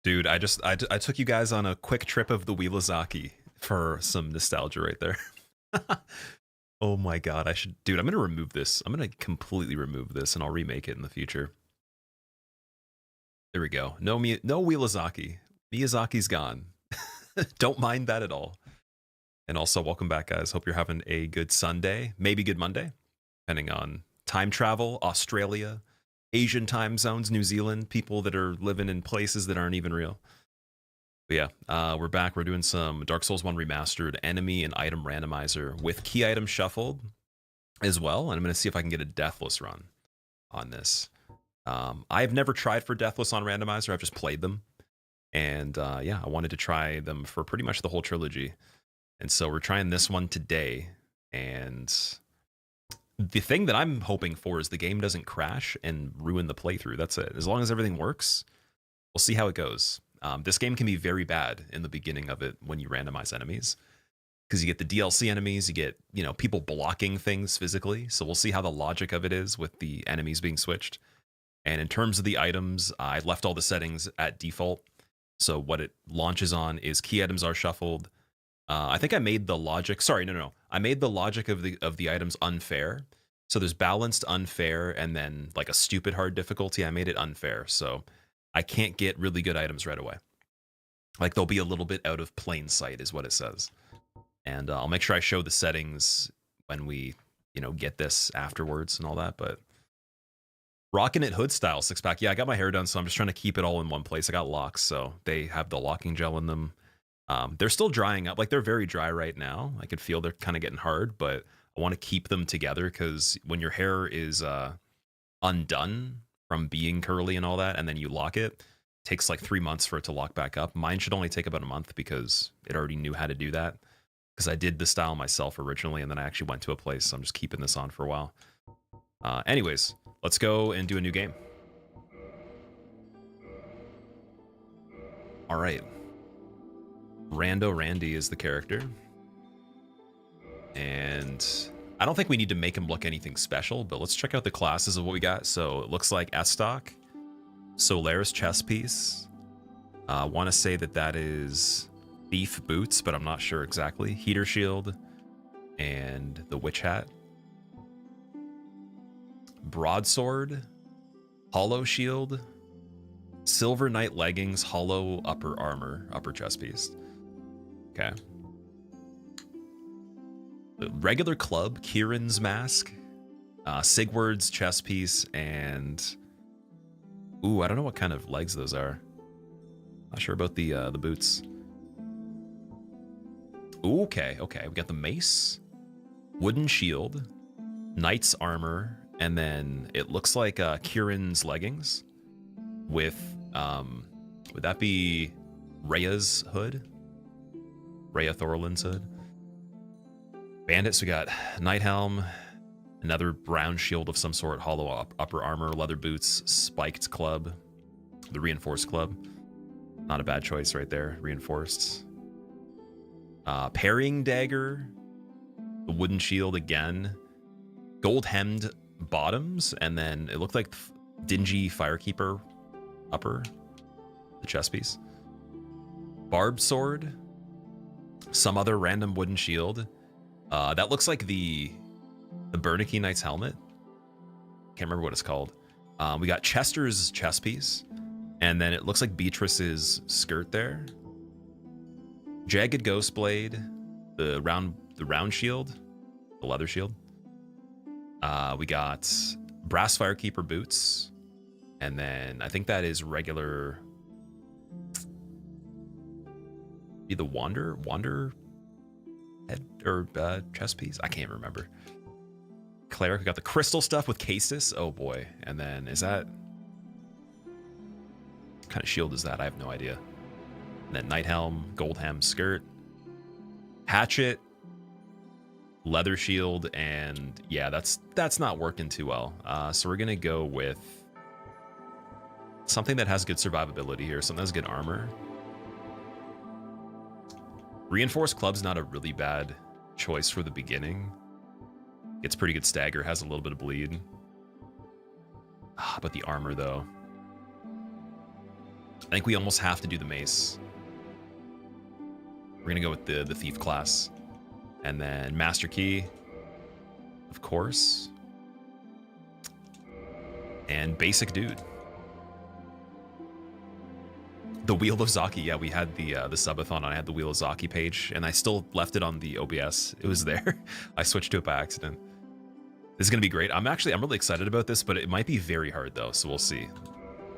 Dude, I took you guys on a quick trip of the Wheelazaki for some nostalgia right there. Oh my god, dude, I'm gonna remove this. I'm gonna completely remove this and I'll remake it in the future. There we go. No Wheelazaki. Miyazaki's gone. Don't mind that at all. And also, welcome back, guys. Hope you're having a good Sunday, maybe good Monday, depending on time travel, Australia, Asian time zones, New Zealand, people that are living in places that aren't even real. But yeah, we're back. We're doing some Dark Souls 1 Remastered enemy and item randomizer with key items shuffled as well. And I'm going to see if I can get a deathless run on this. I've never tried for deathless on randomizer. I've just played them. And yeah, I wanted to try them for pretty much the whole trilogy. And so we're trying this one today. And the thing that I'm hoping for is the game doesn't crash and ruin the playthrough. That's it. As long as everything works, we'll see how it goes. This game can be very bad in the beginning of it when you randomize enemies, because you get the DLC enemies, you get, you know, people blocking things physically. So we'll see how the logic of it is with the enemies being switched. And in terms of the items, I left all the settings at default. So what it launches on is key items are shuffled. I think I made the logic. Sorry, no. I made the logic of the items unfair. So there's balanced, unfair, and then like a stupid hard difficulty. I made it unfair. So I can't get really good items right away. Like they'll be a little bit out of plain sight is what it says. And I'll make sure I show the settings when we, you know, get this afterwards and all that. But rocking it hood style 6-pack. Yeah, I got my hair done, so I'm just trying to keep it all in one place. I got locks, so they have the locking gel in them. They're still drying up. Like they're very dry right now. I could feel they're kind of getting hard, but I want to keep them together because when your hair is undone from being curly and all that, and then you lock it, takes like 3 months for it to lock back up. Mine should only take about a month because it already knew how to do that. Because I did the style myself originally, and then I actually went to a place, so I'm just keeping this on for a while. Anyways, let's go and do a new game. All right. Rando Randy is the character. And I don't think we need to make him look anything special, but let's check out the classes of what we got. So it looks like Estoc, Solaris chest piece. I want to say that is Thief boots, but I'm not sure exactly. Heater shield and the witch hat. Broadsword, hollow shield, silver knight leggings, hollow upper armor, upper chest piece. Okay. The regular club, Kieran's mask, Sigward's chest piece, and ooh, I don't know what kind of legs those are. Not sure about the boots. Ooh, okay. We got the mace, wooden shield, knight's armor, and then it looks like Kieran's leggings with would that be Rhea's hood? Rhea Thorlin's hood. Bandits, we got Night Helm, another brown shield of some sort, hollow upper armor, leather boots, spiked club, the reinforced club. Not a bad choice right there, reinforced. Parrying dagger, the wooden shield again, gold hemmed bottoms, and then it looked like dingy firekeeper upper, the chest piece. Barbed sword, some other random wooden shield. That looks like the Bernanke Knight's helmet. Can't remember what it's called. We got Chester's chest piece, and then it looks like Beatrice's skirt there. Jagged Ghost Blade, the round shield, the leather shield. We got Brass Firekeeper boots, and then I think that is regular. Be the Wander head or chest piece. I can't remember. Cleric, we got the crystal stuff with Casis. Oh boy, and then is that what kind of shield is that? I have no idea. And then Night Helm, gold hem skirt, hatchet, leather shield, and yeah, that's not working too well. So we're gonna go with something that has good survivability here, something that has good armor. Reinforced club's not a really bad choice for the beginning. Gets pretty good stagger, has a little bit of bleed. But the armor though. I think we almost have to do the mace. We're gonna go with the thief class. And then Master Key, of course. And basic dude. The Wheel of Zaki, yeah, we had the subathon. I had the Wheel of Zaki page, and I still left it on the OBS. It was there. I switched to it by accident. This is gonna be great. I'm really excited about this, but it might be very hard though, so we'll see.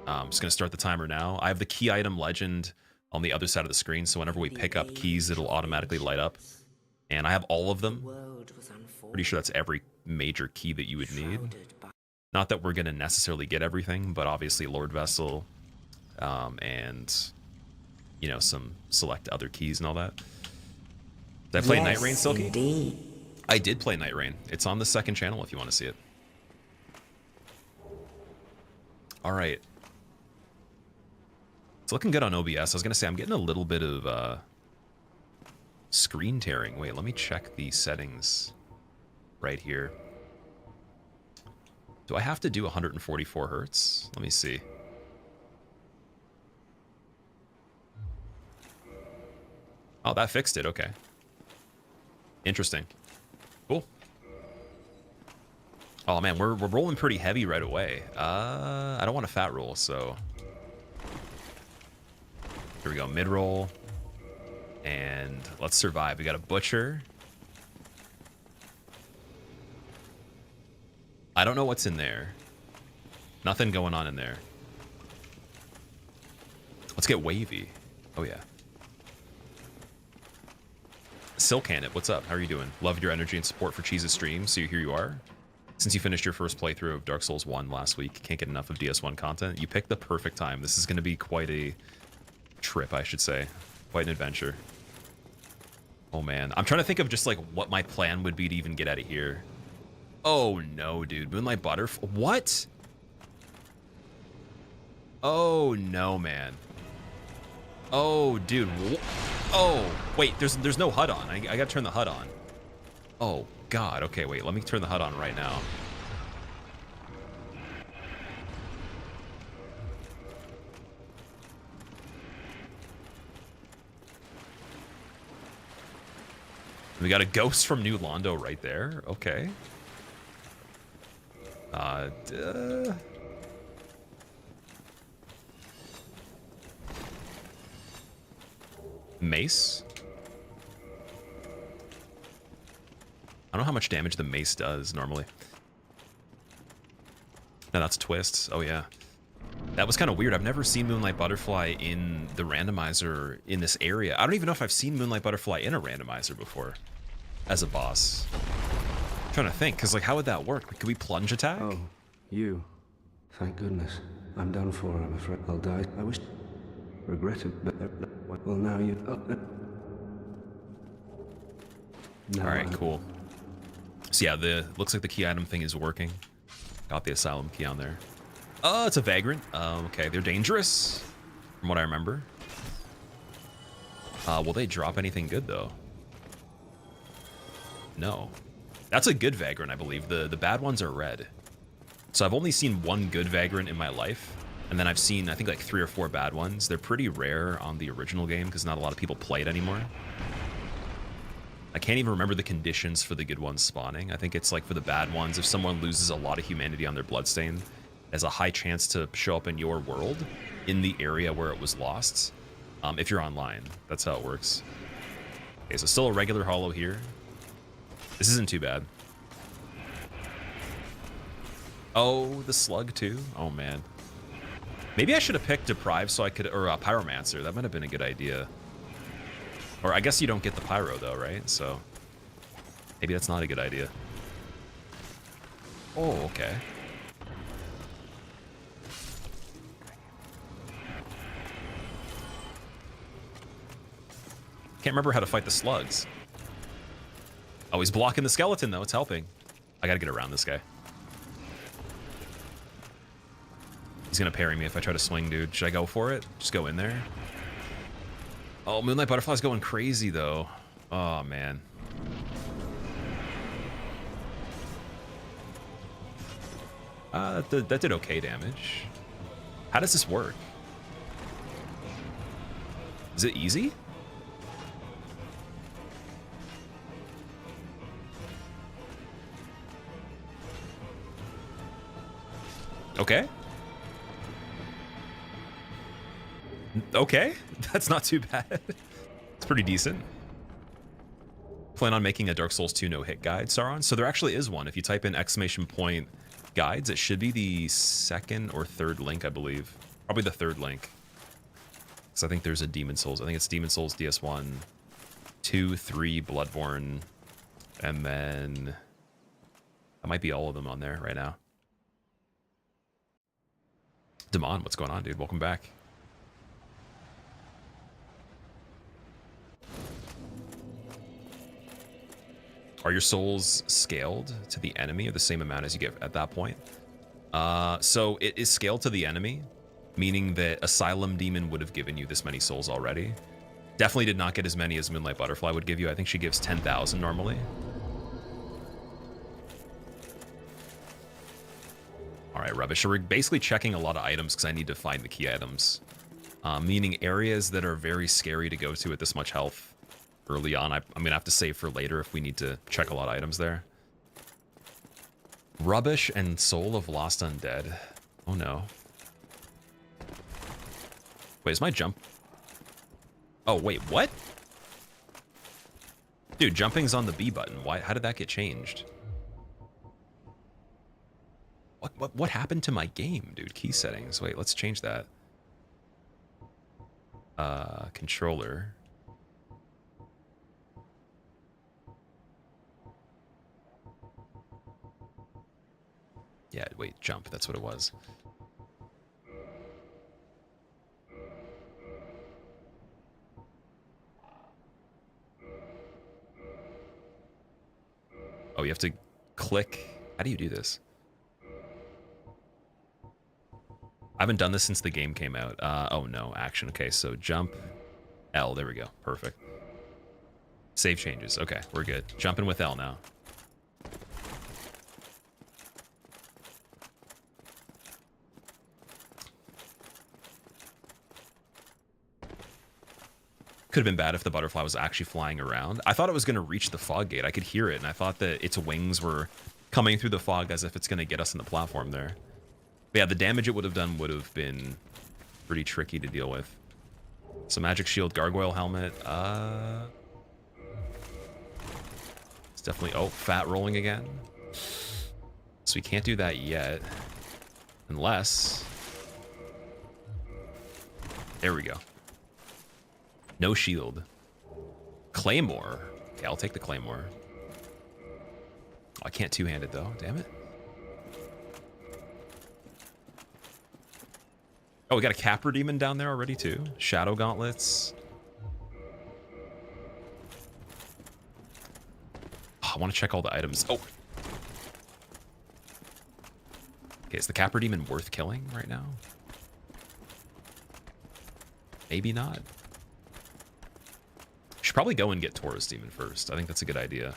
I'm just gonna start the timer now. I have the key item legend on the other side of the screen, so whenever we pick up keys, it'll automatically light up. And I have all of them. Pretty sure that's every major key that you would need. Not that we're gonna necessarily get everything, but obviously Lord Vessel, and you know, some select other keys and all that. Did I play Night Rain, Silky? Indeed. I did play Night Rain. It's on the second channel if you want to see it. All right. It's looking good on OBS. I was gonna say I'm getting a little bit of screen tearing. Wait, let me check the settings right here. Do I have to do 144 hertz? Let me see. Oh, that fixed it. Okay. Interesting. Cool. Oh man, we're rolling pretty heavy right away. I don't want a fat roll, so here we go. Mid roll, and let's survive. We got a butcher. I don't know what's in there. Nothing going on in there. Let's get wavy. Oh yeah. Silkanit, what's up? How are you doing? Loved your energy and support for Cheese's stream, so here you are. Since you finished your first playthrough of Dark Souls 1 last week, can't get enough of DS1 content. You picked the perfect time. This is going to be quite a trip, I should say. Quite an adventure. Oh man, I'm trying to think of just like what my plan would be to even get out of here. Oh no, dude. Moonlight Butterfly. What? Oh no, man. Oh, dude. Oh, wait. There's no HUD on. I gotta turn the HUD on. Oh God. Okay, wait. Let me turn the HUD on right now. We got a ghost from New Londo right there. Okay. Mace. I don't know how much damage the mace does normally. No, that's twists. Oh yeah. That was kind of weird. I've never seen Moonlight Butterfly in the randomizer in this area. I don't even know if I've seen Moonlight Butterfly in a randomizer before as a boss. I'm trying to think, because like, how would that work? Could we plunge attack? Oh, you. Thank goodness. I'm done for, I'm afraid. I'll die. I wish... Regretted, but... Well, now you... Alright, cool. So yeah, looks like the key item thing is working. Got the Asylum key on there. Oh, it's a Vagrant. Okay, they're dangerous, from what I remember. Will they drop anything good, though? No. That's a good Vagrant, I believe. The bad ones are red. So I've only seen one good Vagrant in my life, and then I've seen, I think, like 3 or 4 bad ones. They're pretty rare on the original game, because not a lot of people play it anymore. I can't even remember the conditions for the good ones spawning. I think it's like for the bad ones, if someone loses a lot of humanity on their bloodstain, there's a high chance to show up in your world in the area where it was lost, if you're online. That's how it works. Okay, so still a regular hollow here. This isn't too bad. Oh, the slug too? Oh man. Maybe I should have picked Deprive so I could, or Pyromancer. That might have been a good idea. Or I guess you don't get the Pyro though, right? So maybe that's not a good idea. Oh, okay. Can't remember how to fight the slugs. Oh, he's blocking the skeleton though. It's helping. I gotta get around this guy. He's gonna parry me if I try to swing, dude. Should I go for it? Just go in there? Oh, Moonlight Butterfly's going crazy though. Oh man. That did okay damage. How does this work? Is it easy? Okay. Okay, that's not too bad. It's pretty decent. Plan on making a Dark Souls 2 no-hit guide, Sauron? So there actually is one. If you type in !guides, it should be the second or third link, I believe. Probably the third link. So I think there's a Demon Souls. I think it's Demon Souls DS1, 2, 3, Bloodborne, and then that might be all of them on there right now. Demon, what's going on, dude? Welcome back. Are your souls scaled to the enemy or the same amount as you get at that point? So it is scaled to the enemy, meaning that Asylum Demon would have given you this many souls already. Definitely did not get as many as Moonlight Butterfly would give you. I think she gives 10,000 normally. All right, rubbish. So we're basically checking a lot of items because I need to find the key items. Meaning areas that are very scary to go to at this much health early on. I'm going to have to save for later if we need to check a lot of items there. Rubbish and Soul of Lost Undead. Oh no. Wait, is my jump... Oh, wait, what? Dude, jumping's on the B button. Why? How did that get changed? What happened to my game, dude? Key settings. Wait, let's change that. Controller. Yeah, wait, jump. That's what it was. Oh, you have to click. How do you do this? I haven't done this since the game came out. Oh no, action. Okay, so jump, L. There we go. Perfect. Save changes. Okay, we're good. Jumping with L now. Could have been bad if the butterfly was actually flying around. I thought it was going to reach the fog gate. I could hear it, and I thought that its wings were coming through the fog as if it's going to get us on the platform there. But yeah, the damage it would have done would have been pretty tricky to deal with. So magic shield, gargoyle helmet. It's definitely... Oh, fat rolling again. So we can't do that yet. Unless... There we go. No shield. Claymore. Okay, I'll take the Claymore. Oh, I can't two-hand it though. Damn it. Oh, we got a Capra Demon down there already too. Shadow Gauntlets. Oh, I want to check all the items. Oh. Okay, is the Capra Demon worth killing right now? Maybe not. Should probably go and get Taurus Demon first. I think that's a good idea.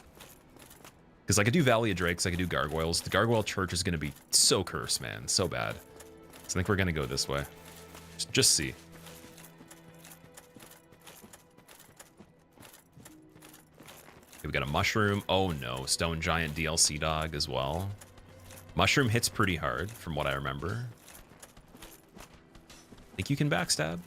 Because I could do Valley of Drakes, I could do Gargoyles. The Gargoyle Church is going to be so cursed, man. So bad. So I think we're going to go this way. Just see. Okay, we got a Mushroom. Oh no, Stone Giant DLC dog as well. Mushroom hits pretty hard, from what I remember. Think you can backstab?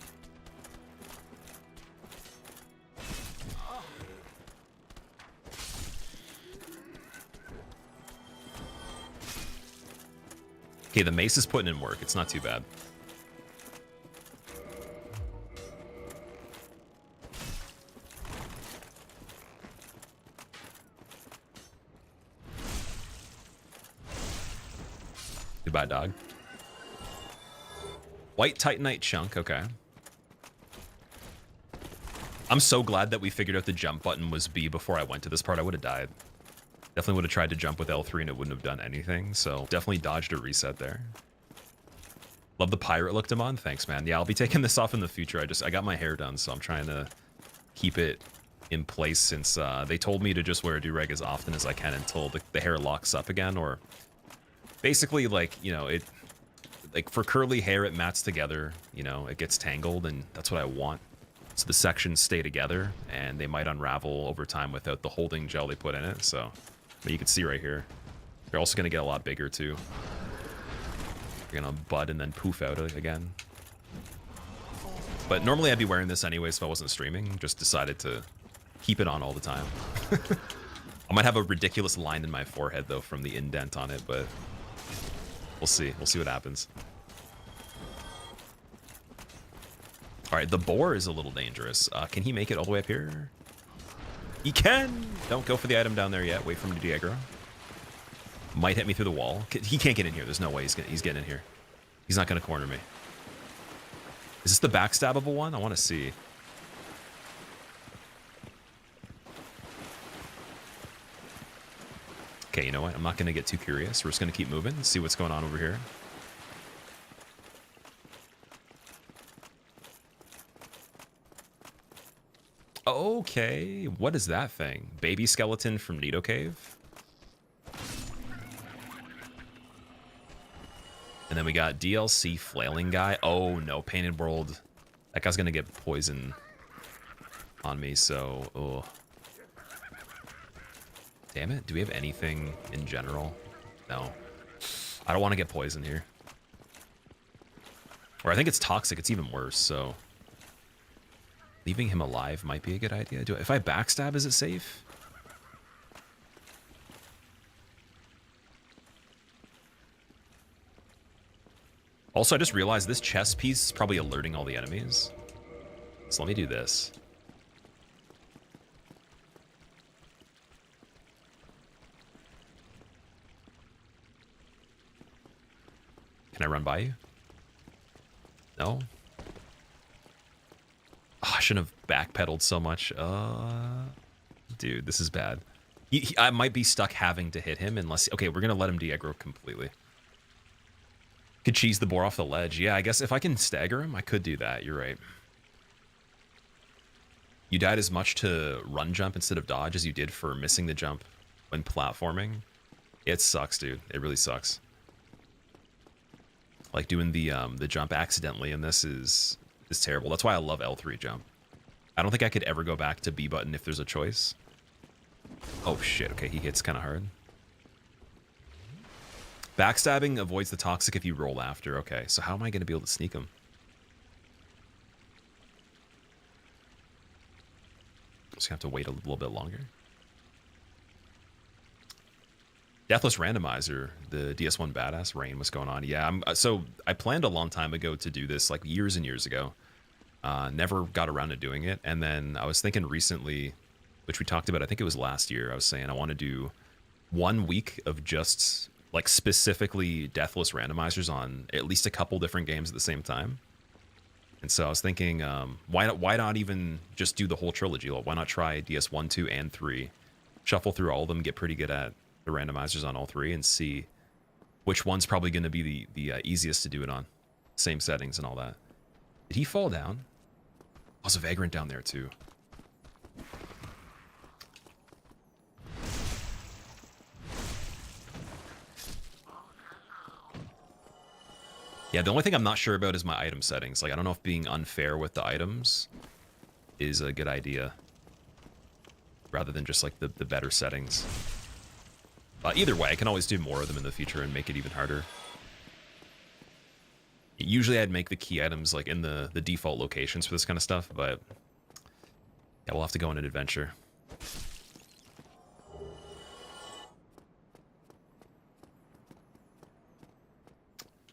Okay, the mace is putting in work. It's not too bad. Goodbye, dog. White Titanite chunk. Okay. I'm so glad that we figured out the jump button was B before I went to this part. I would have died. Definitely would have tried to jump with L3 and it wouldn't have done anything, so definitely dodged a reset there. Love the pirate look, Demon. Thanks, man. Yeah, I'll be taking this off in the future. I got my hair done, so I'm trying to keep it in place since they told me to just wear a do-rag as often as I can until the hair locks up again, or basically, like, you know, like for curly hair, it mats together, you know, it gets tangled, and that's what I want. So the sections stay together, and they might unravel over time without the holding gel they put in it. So, but you can see right here, they're also going to get a lot bigger too. They're going to bud and then poof out again. But normally I'd be wearing this anyways if I wasn't streaming. Just decided to keep it on all the time. I might have a ridiculous line in my forehead though from the indent on it, but we'll see. We'll see what happens. All right, the boar is a little dangerous. Can he make it all the way up here? He can! Don't go for the item down there yet. Wait for him to de-aggro. Might hit me through the wall. He can't get in here. There's no way he's getting in here. He's not going to corner me. Is this the backstabbable one? I want to see. Okay, you know what? I'm not going to get too curious. We're just going to keep moving and see what's going on over here. Okay, what is that thing? Baby skeleton from Nido Cave? And then we got DLC Flailing Guy. Oh no, Painted World. That guy's gonna get poison on me, so... Oh. Damn it, do we have anything in general? No. I don't want to get poisoned here. Or I think it's toxic, it's even worse, so... Leaving him alive might be a good idea. If I backstab, is it safe? Also, I just realized this chest piece is probably alerting all the enemies. So let me do this. Can I run by you? No? Oh, I shouldn't have backpedaled so much. Dude, this is bad. I might be stuck having to hit him unless... Okay, we're going to let him de-aggro completely. Could cheese the boar off the ledge. Yeah, I guess if I can stagger him, I could do that. You're right. You died as much to run jump instead of dodge as you did for missing the jump when platforming. It sucks, dude. It really sucks. Like doing the jump accidentally, and this is terrible. That's why I love L3 jump. I don't think I could ever go back to B button if there's a choice. Oh shit, okay, he hits kind of hard. Backstabbing avoids the toxic if you roll after. Okay, so how am I going to be able to sneak him? Just gonna have to wait a little bit longer. Deathless Randomizer, the DS1 badass. Rain, what's going on? Yeah, so I planned a long time ago to do this, like years and years ago. Never got around to doing it. And then I was thinking recently, which we talked about, I think it was last year, I was saying I want to do 1 week of just like specifically Deathless Randomizers on at least a couple different games at the same time. And so I was thinking, why not even just do the whole trilogy? Why not try DS1, 2, and 3? Shuffle through all of them, get pretty good at the randomizers on all 3, and see which one's probably going to be the easiest to do it on. Same settings and all that. Did he fall down? Oh, there's a Vagrant down there too. Yeah, the only thing I'm not sure about is my item settings. Like, I don't know if being unfair with the items is a good idea, rather than just like the better settings. Either way, I can always do more of them in the future and make it even harder. Usually I'd make the key items like in the default locations for this kind of stuff, but yeah, we'll have to go on an adventure.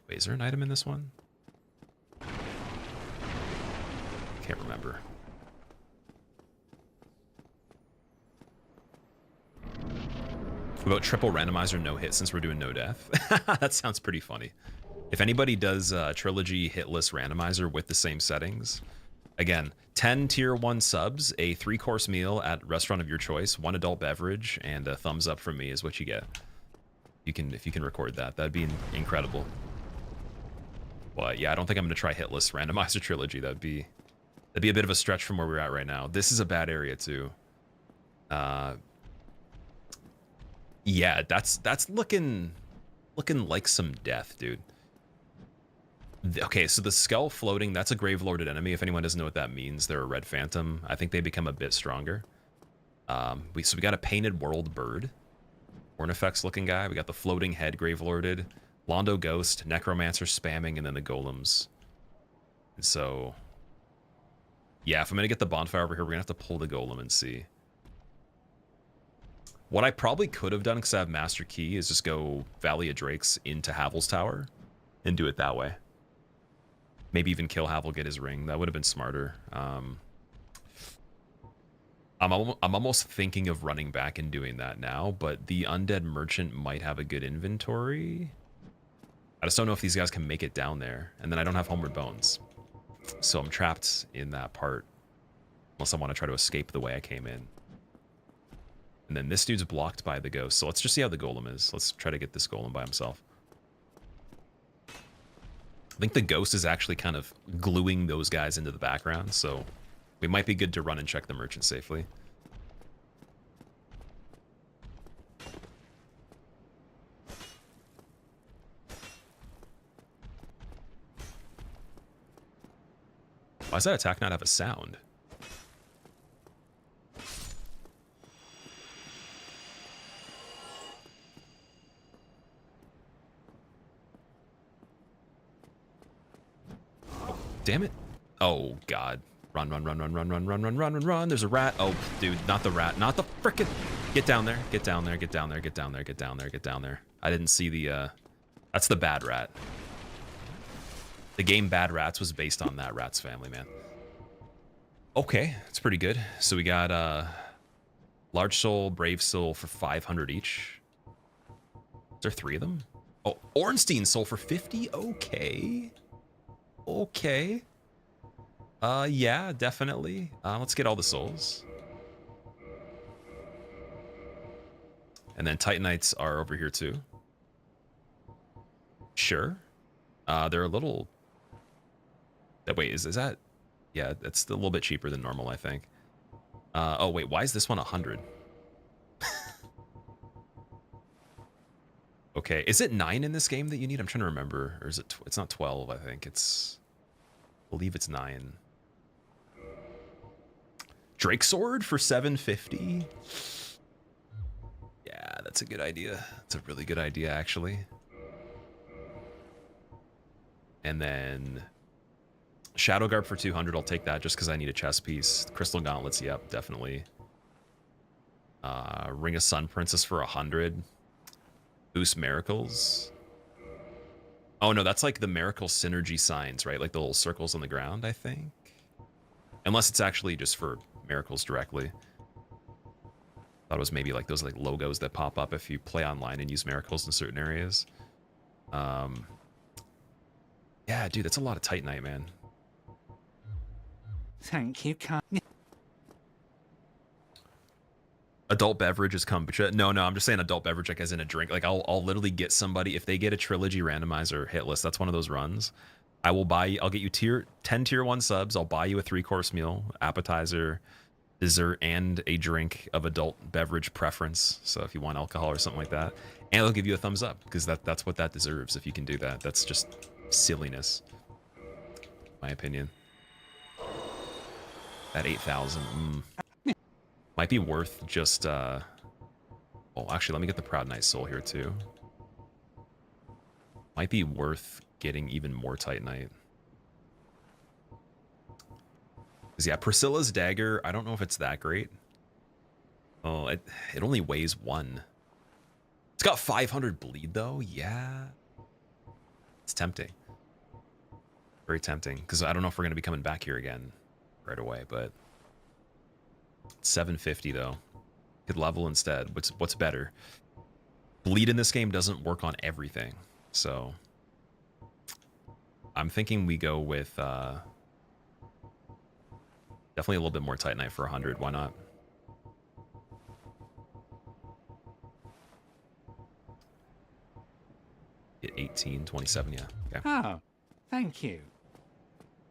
Wait, is there an item in this one? Can't remember. What about triple randomizer no hit since we're doing no death? That sounds pretty funny. If anybody does trilogy hitless randomizer with the same settings, again, 10 tier 1 subs, a 3-course meal at restaurant of your choice, 1 adult beverage, and a thumbs up from me is what you get. If you can record that, that'd be incredible. But yeah, I don't think I'm gonna try hitless randomizer trilogy. That'd be a bit of a stretch from where we're at right now. This is a bad area too. Yeah, that's looking like some death, dude. Okay, so the skull floating, that's a grave lorded enemy. If anyone doesn't know what that means, they're a red phantom. I think they become a bit stronger. So we got a painted world bird. Ornifex looking guy. We got the floating head grave lorded. Londo ghost, necromancer spamming, and then the golems. And so, yeah, if I'm going to get the bonfire over here, we're going to have to pull the golem and see. What I probably could have done, because I have Master Key, is just go Valley of Drakes into Havel's tower and do it that way. Maybe even kill Havel, get his ring. That would have been smarter. I'm almost thinking of running back and doing that now, but the Undead Merchant might have a good inventory. I just don't know if these guys can make it down there. And then I don't have Homeward Bones. So I'm trapped in that part. Unless I want to try to escape the way I came in. And then this dude's blocked by the ghost. So let's just see how the golem is. Let's try to get this golem by himself. I think the ghost is actually kind of gluing those guys into the background. So we might be good to run and check the merchant safely. Why does that attack not have a sound? Oh, damn it. Oh, God. Run, run, run, run, run, run, run, run, run, run, run. There's a rat. Oh, dude, not the rat. Not the frickin'... Get down there. Get down there. Get down there. Get down there. Get down there. Get down there. I didn't see the, That's the bad rat. The game Bad Rats was based on that rat's family, man. Okay, it's pretty good. So we got Large Soul, Brave Soul for 500 each. Is there 3 of them? Oh, Ornstein Soul for 50? Okay. Okay. Yeah, definitely. Let's get all the souls. And then Titanites are over here too. Sure. They're a little... Wait, is that... Yeah, it's a little bit cheaper than normal, I think. Oh, wait, why is this one 100? Okay, is it 9 in this game that you need? I'm trying to remember. Or is it... It's not 12, I think. I believe it's 9. Drake Sword for 750? Yeah, that's a good idea. It's a really good idea, actually. And then... Shadow Garb for 200, I'll take that just because I need a chest piece. Crystal Gauntlets, yep, definitely. Ring of Sun Princess for 100. Boost Miracles. Oh no, that's like the Miracle Synergy signs, right? Like the little circles on the ground, I think. Unless it's actually just for miracles directly. Thought it was maybe like those like logos that pop up if you play online and use miracles in certain areas. Yeah, dude, that's a lot of Titanite, man. Thank you, Adult beverage is kombucha. No, I'm just saying adult beverage like as in a drink. Like I'll literally get somebody, if they get a trilogy randomizer hit list, that's one of those runs. I'll get you 10 tier 1 subs. I'll buy you a 3-course meal, appetizer, dessert, and a drink of adult beverage preference. So if you want alcohol or something like that, and I'll give you a thumbs up because that's what that deserves. If you can do that, that's just silliness, my opinion. That 8,000 might be worth just oh, actually, let me get the Proud Knight Soul here too. Might be worth getting even more Titanite. Because yeah, Priscilla's dagger, I don't know if it's that great. Oh, it only weighs 1. It's got 500 bleed though. Yeah, it's tempting. Very tempting because I don't know if we're gonna be coming back here again right away, but 750 though. Could level instead. What's better? Bleed in this game doesn't work on everything, so I'm thinking we go with definitely a little bit more Titanite for 100. Why not? Get 18, 27, yeah. Okay. Oh, thank you.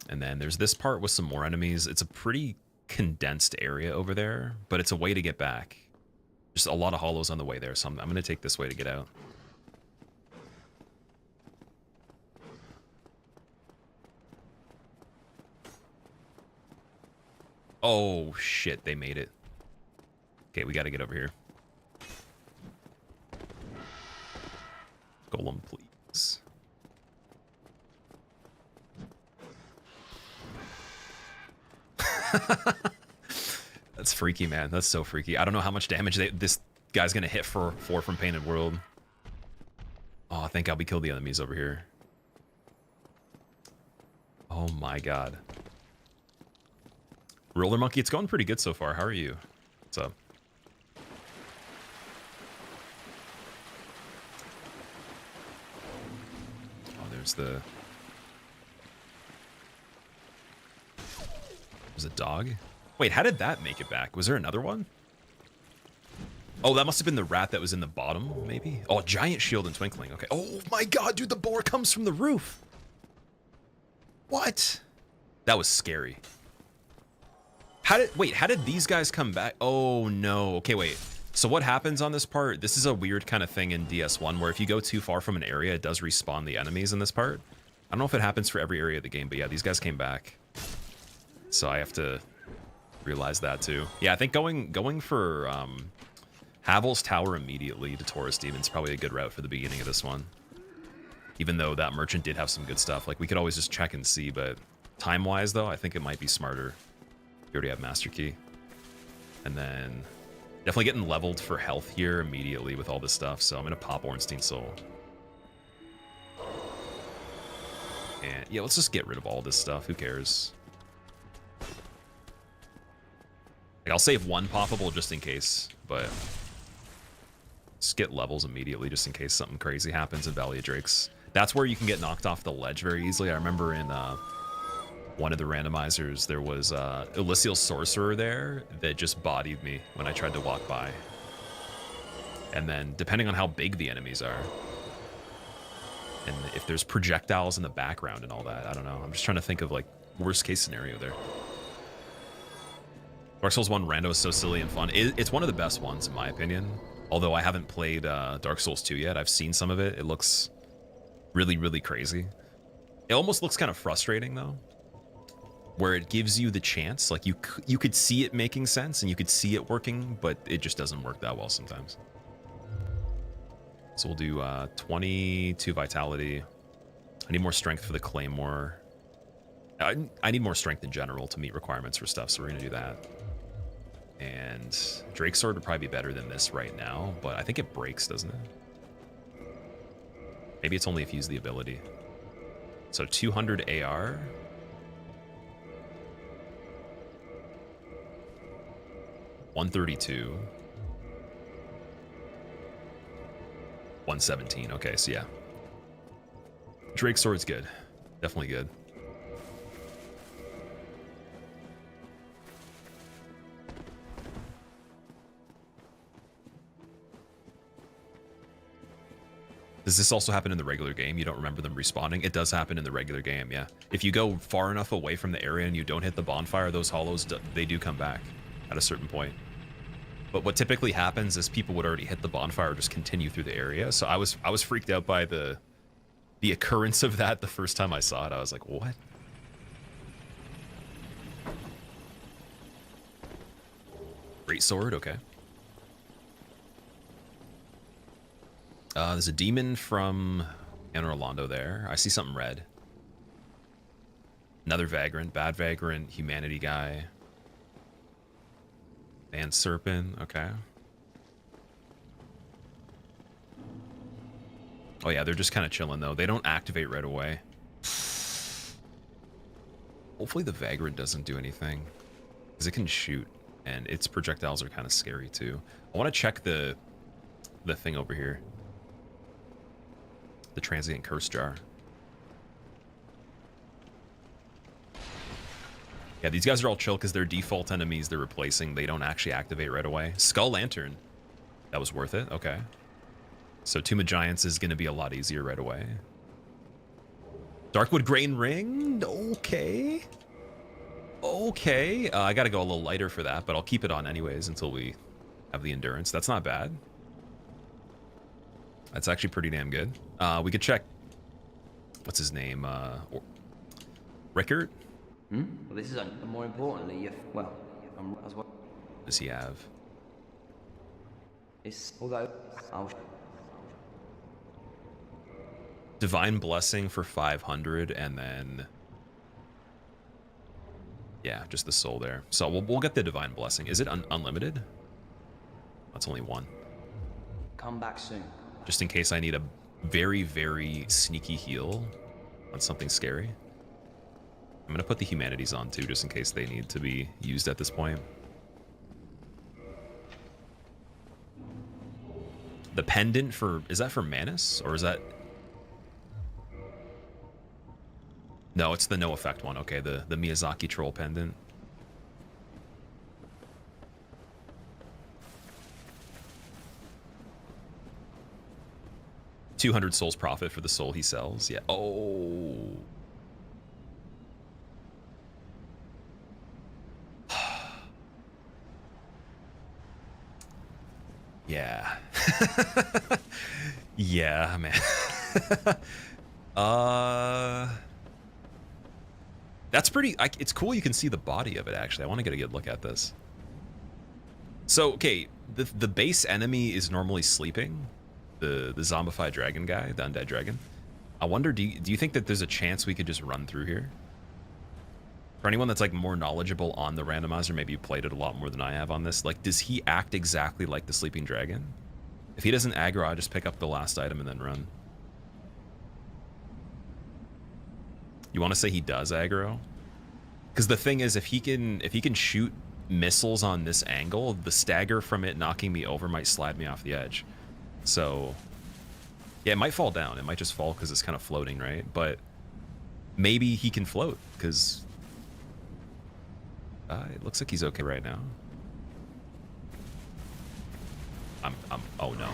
And then there's this part with some more enemies. It's a pretty condensed area over there, but it's a way to get back. Just a lot of hollows on the way there, so I'm going to take this way to get out. Oh, shit. They made it. Okay, we got to get over here. Golem, please. That's freaky, man. That's so freaky. I don't know how much damage this guy's going to hit for 4 from Painted World. Oh, thank God we killed the enemies over here. Oh my God. Roller Monkey, it's going pretty good so far. How are you? What's up? Oh, there's a dog. Wait, how did that make it back? Was there another one? Oh, that must have been the rat that was in the bottom, maybe? Oh, giant shield and twinkling. Okay. Oh my God, dude, the boar comes from the roof. What? That was scary. How did these guys come back? Oh no. Okay, wait. So what happens on this part? This is a weird kind of thing in DS1 where if you go too far from an area, it does respawn the enemies in this part. I don't know if it happens for every area of the game, but yeah, these guys came back. So I have to realize that too. Yeah, I think going for Havel's Tower immediately to Taurus Demon is probably a good route for the beginning of this one. Even though that merchant did have some good stuff. Like, we could always just check and see, but time-wise, though, I think it might be smarter. You already have Master Key. And then definitely getting leveled for health here immediately with all this stuff, so I'm going to pop Ornstein Soul. And, yeah, let's just get rid of all this stuff. Who cares? Like, I'll save one poppable just in case, but just get levels immediately just in case something crazy happens in Valley of Drakes. That's where you can get knocked off the ledge very easily. I remember in one of the randomizers, there was Elysial Sorcerer there that just bodied me when I tried to walk by. And then, depending on how big the enemies are, and if there's projectiles in the background and all that, I don't know. I'm just trying to think of, like, worst case scenario there. Dark Souls 1 Rando is so silly and fun. It's one of the best ones, in my opinion. Although I haven't played Dark Souls 2 yet. I've seen some of it. It looks really, really crazy. It almost looks kind of frustrating, though, where it gives you the chance. Like, you could see it making sense, and you could see it working, but it just doesn't work that well sometimes. So we'll do 22 Vitality. I need more strength for the Claymore. I need more strength in general to meet requirements for stuff, so we're going to do that. And Drake's Sword would probably be better than this right now, but I think it breaks, doesn't it? Maybe it's only if you use the ability. So 200 AR. $132. 117. Okay, so yeah. Drake's Sword's good. Definitely good. Does this also happen in the regular game? You don't remember them respawning? It does happen in the regular game, yeah. If you go far enough away from the area and you don't hit the bonfire, those hollows, they do come back at a certain point. But what typically happens is people would already hit the bonfire or just continue through the area. So I was freaked out by the occurrence of that the first time I saw it. I was like, what? Great sword, okay. There's a demon from Post-Anor Londo there. I see something red. Another vagrant, bad vagrant, humanity guy. Man serpent, okay. Oh yeah, they're just kind of chilling though. They don't activate right away. Hopefully the vagrant doesn't do anything, because it can shoot, and its projectiles are kind of scary too. I want to check the thing over here. The transient curse jar. Yeah, these guys are all chill because they're default enemies they're replacing. They don't actually activate right away. Skull Lantern. That was worth it. Okay. So Tomb of Giants is going to be a lot easier right away. Darkwood Grain Ring. Okay. Okay. I got to go a little lighter for that, but I'll keep it on anyways until we have the endurance. That's not bad. That's actually pretty damn good. We could check. What's his name? Rickert? Well, this is more importantly, well, as well. What does he have? It's although I'll Divine Blessing for 500, and then yeah, just the soul there. So we'll get the Divine Blessing. Is it unlimited? That's only one. come back soon. Just in case I need a very, very sneaky heal on something scary. I'm gonna put the humanities on too, just in case they need to be used at this point. The pendant for, is that for Manus, or is that? No, it's the no effect one. Okay, the Miyazaki troll pendant. $200 souls profit for the soul he sells. Yeah. Oh. Yeah. Yeah, man. That's pretty, it's cool you can see the body of it, actually. I want to get a good look at this. So, okay, the base enemy is normally sleeping. The zombified dragon guy, the undead dragon. I wonder, do you think that there's a chance we could just run through here? For anyone that's like more knowledgeable on the randomizer, maybe you played it a lot more than I have on this, like, does he act exactly like the sleeping dragon? If he doesn't aggro, I'll just pick up the last item and then run. You want to say he does aggro? Because the thing is, if he can shoot missiles on this angle, the stagger from it knocking me over might slide me off the edge. So, yeah, it might fall down. It might just fall because it's kind of floating, right? But maybe he can float, because it looks like he's okay right now. Oh no.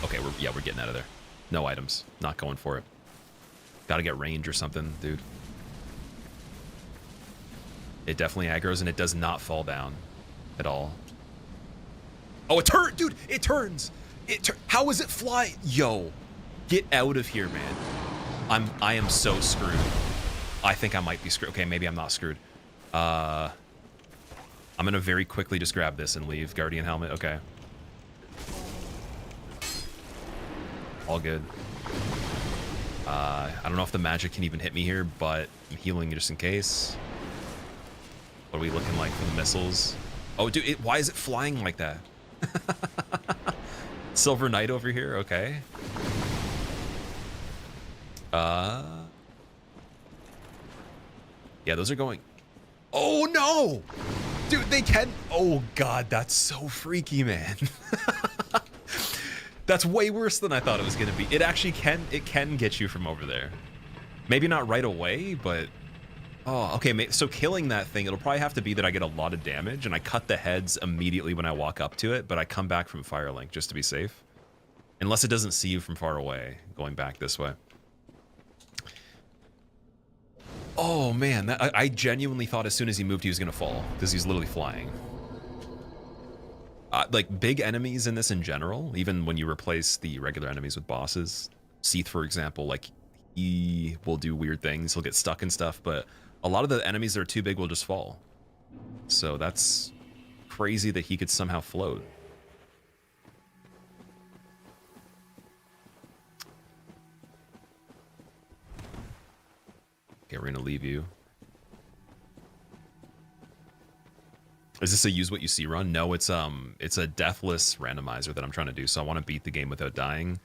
Okay, we're getting out of there. No items. Not going for it. Gotta get range or something, dude. It definitely aggroes, and it does not fall down at all. Oh, it turned, dude! It turns! How is it flying? Yo, get out of here, man. I am so screwed. I think I might be screwed. Okay, maybe I'm not screwed. I'm gonna very quickly just grab this and leave. Guardian helmet, okay. All good. I don't know if the magic can even hit me here, but I'm healing just in case. What are we looking like for the missiles? Oh, dude, why is it flying like that? Silver Knight over here, okay. Yeah, those are going. Oh no! Dude, they can. Oh god, that's so freaky, man. That's way worse than I thought it was gonna be. It actually can get you from over there. Maybe not right away, but oh, okay. So killing that thing, it'll probably have to be that I get a lot of damage and I cut the heads immediately when I walk up to it, but I come back from Firelink just to be safe. Unless it doesn't see you from far away, going back this way. Oh man, I genuinely thought as soon as he moved he was gonna fall, because he's literally flying. Like big enemies in this in general, even when you replace the regular enemies with bosses, Seath for example, like he will do weird things, he'll get stuck and stuff, but a lot of the enemies that are too big will just fall. So that's crazy that he could somehow float. Okay, we're gonna leave you. Is this a use what you see run? No, it's a deathless randomizer that I'm trying to do, so I want to beat the game without dying.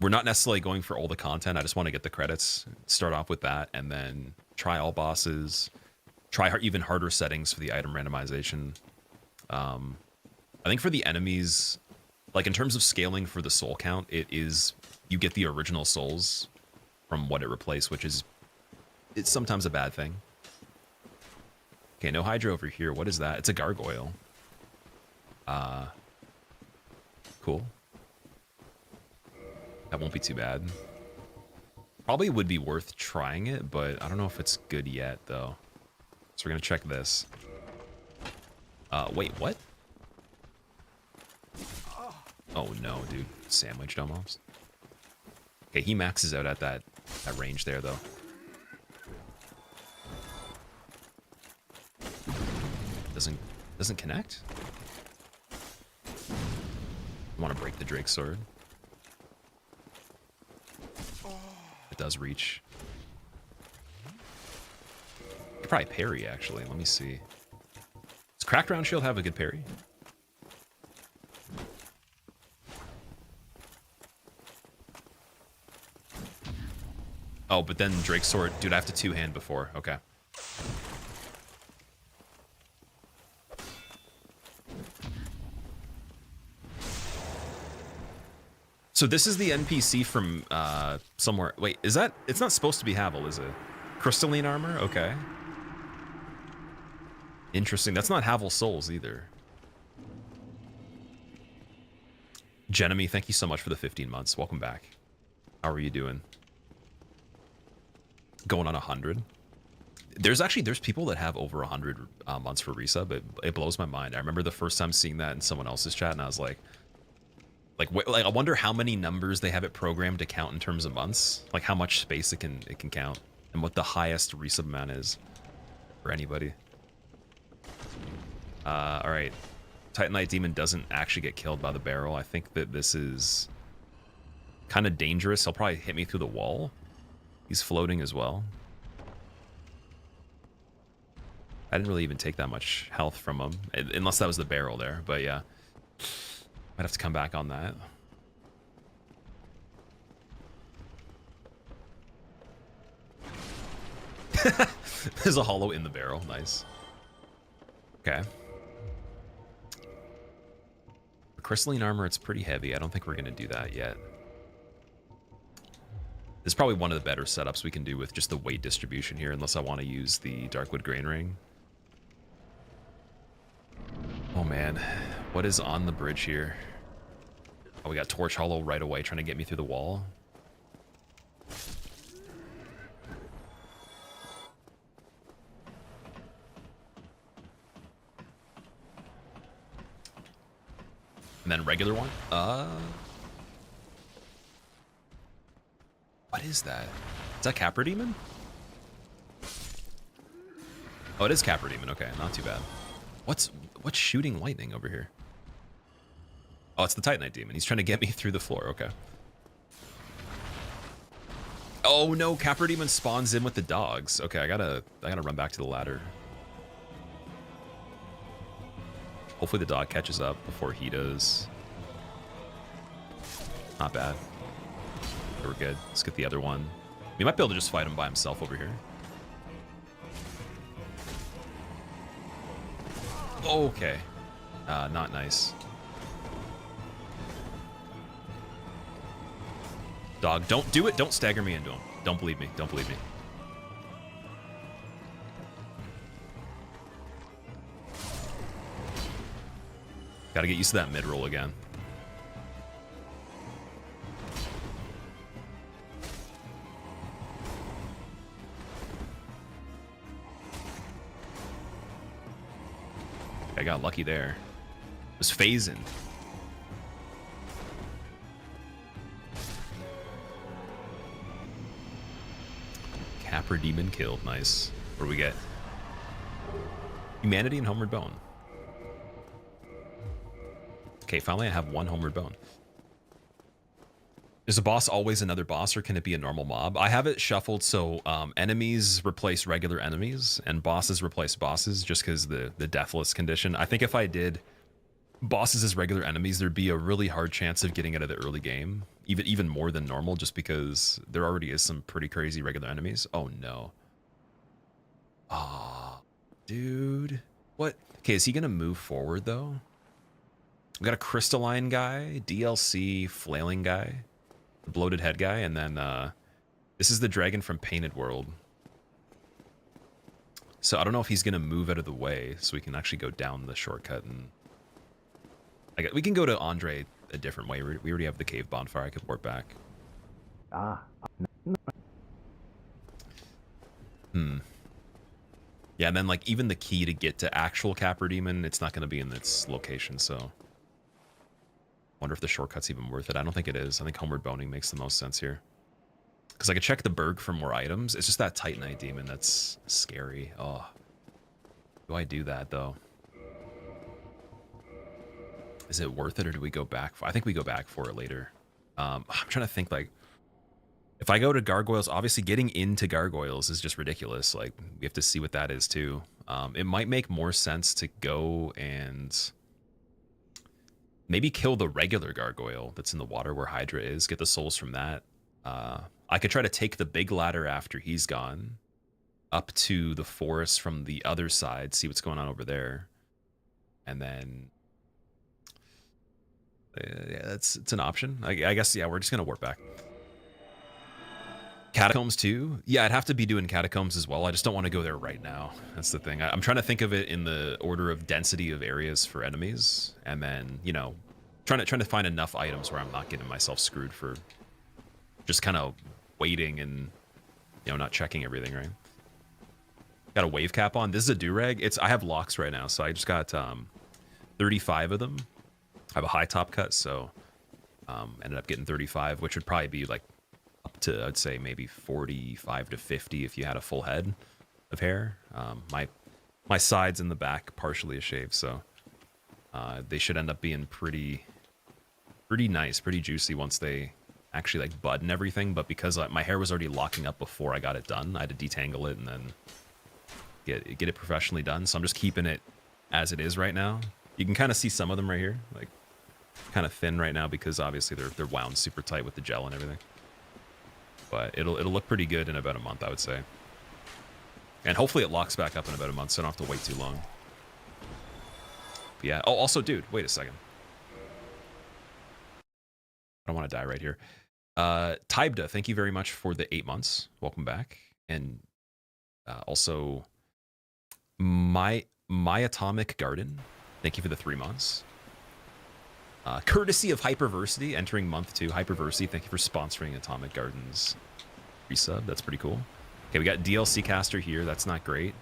We're not necessarily going for all the content, I just want to get the credits, start off with that, and then try all bosses, try even harder settings for the item randomization. I think for the enemies, like in terms of scaling for the soul count, it is, you get the original souls from what it replaced, which is, it's sometimes a bad thing. Okay, no Hydra over here. What is that? It's a gargoyle. Cool. That won't be too bad. Probably would be worth trying it, but I don't know if it's good yet, though. So we're gonna check this. Wait, what? Oh no, dude. Sandwiched almost. Okay, he maxes out at that range there, though. Doesn't connect? I want to break the Drake sword. It does reach. Could probably parry, actually. Let me see. Does Cracked Round Shield have a good parry? Oh, but then Drake's sword. Dude, I have to two-hand before. Okay. So this is the NPC from somewhere. Wait, is that... It's not supposed to be Havel, is it? Crystalline armor? Okay. Interesting. That's not Havel Souls either. Jenemy, thank you so much for the 15 months. Welcome back. How are you doing? Going on 100. There's people that have over 100 months for resub. It blows my mind. I remember the first time seeing that in someone else's chat, and I was like, I wonder how many numbers they have it programmed to count in terms of months. Like how much space it can count, and what the highest resub amount is for anybody. All right, Titanite Demon doesn't actually get killed by the barrel. I think that this is kind of dangerous. He'll probably hit me through the wall. He's floating as well. I didn't really even take that much health from him, unless that was the barrel there. But yeah, might have to come back on that. There's a hollow in the barrel. Nice. Okay. Crystalline armor, it's pretty heavy. I don't think we're going to do that yet. This is probably one of the better setups we can do with just the weight distribution here, unless I want to use the Darkwood Grain Ring. Oh man, what is on the bridge here? Oh, we got Torch Hollow right away trying to get me through the wall. And then regular one. What is that? Is that Capra Demon? Oh, it is Capra Demon. Okay, not too bad. What's shooting lightning over here? Oh, it's the Titanite Demon. He's trying to get me through the floor. Okay. Oh no, Capra Demon spawns in with the dogs. Okay, I gotta run back to the ladder. Hopefully the dog catches up before he does. Not bad. We're good. Let's get the other one. We might be able to just fight him by himself over here. Okay. Not nice. Dog, don't do it. Don't stagger me into him. Don't believe me. Don't believe me. Gotta get used to that mid-roll again. I got lucky there. It was phasing. Capra Demon killed. Nice. What do we get? Humanity and Homeward Bone. Okay, finally I have one Homeward Bone. Is a boss always another boss, or can it be a normal mob? I have it shuffled so enemies replace regular enemies and bosses replace bosses, just because the deathless condition. I think if I did bosses as regular enemies, there'd be a really hard chance of getting out of the early game, even more than normal, just because there already is some pretty crazy regular enemies. Oh no. Ah, dude. What? Okay, is he gonna move forward though? We got a crystalline guy, DLC flailing guy, the bloated head guy, and then this is the dragon from Painted World. So I don't know if he's gonna move out of the way so we can actually go down the shortcut, and we can go to Andre a different way. We already have the cave bonfire. I could warp back. Yeah, and then like even the key to get to actual Capra Demon, it's not gonna be in its location, so wonder if the shortcut's even worth it. I don't think it is. I think Homeward Boning makes the most sense here. Because I could check the Burg for more items. It's just that Titanite Demon that's scary. Oh. Do I do that, though? Is it worth it, or do we go back for? I think we go back for it later. I'm trying to think, like, if I go to gargoyles, obviously getting into gargoyles is just ridiculous. Like, we have to see what that is too. It might make more sense to go and maybe kill the regular gargoyle that's in the water where Hydra is, get the souls from that. I could try to take the big ladder after he's gone up to the forest from the other side, see what's going on over there. And then yeah, it's an option. I guess, yeah, we're just going to warp back. Catacombs too? Yeah, I'd have to be doing catacombs as well. I just don't want to go there right now. That's the thing. I'm trying to think of it in the order of density of areas for enemies, and then, you know, trying to find enough items where I'm not getting myself screwed for just kind of waiting and, you know, not checking everything, right? Got a wave cap on. This is a do-rag. I have locks right now, so I just got 35 of them. I have a high top cut, so ended up getting 35, which would probably be like up to, I'd say, maybe 45 to 50 if you had a full head of hair. My sides and the back partially a shave, so they should end up being pretty nice, pretty juicy once they actually like bud and everything. But because my hair was already locking up before I got it done, I had to detangle it and then get it professionally done. So I'm just keeping it as it is right now. You can kind of see some of them right here, like kind of thin right now because obviously they're wound super tight with the gel and everything. But it'll look pretty good in about a month, I would say. And hopefully it locks back up in about a month, so I don't have to wait too long. But yeah. Oh, also, dude, wait a second. I don't want to die right here. Tybda, thank you very much for the 8 months. Welcome back. And also, my Atomic Garden, thank you for the 3 months. Courtesy of Hyperversity, entering month 2. Hyperversity, thank you for sponsoring Atomic Garden's resub. That's pretty cool. Okay, we got DLC Caster here. That's not great.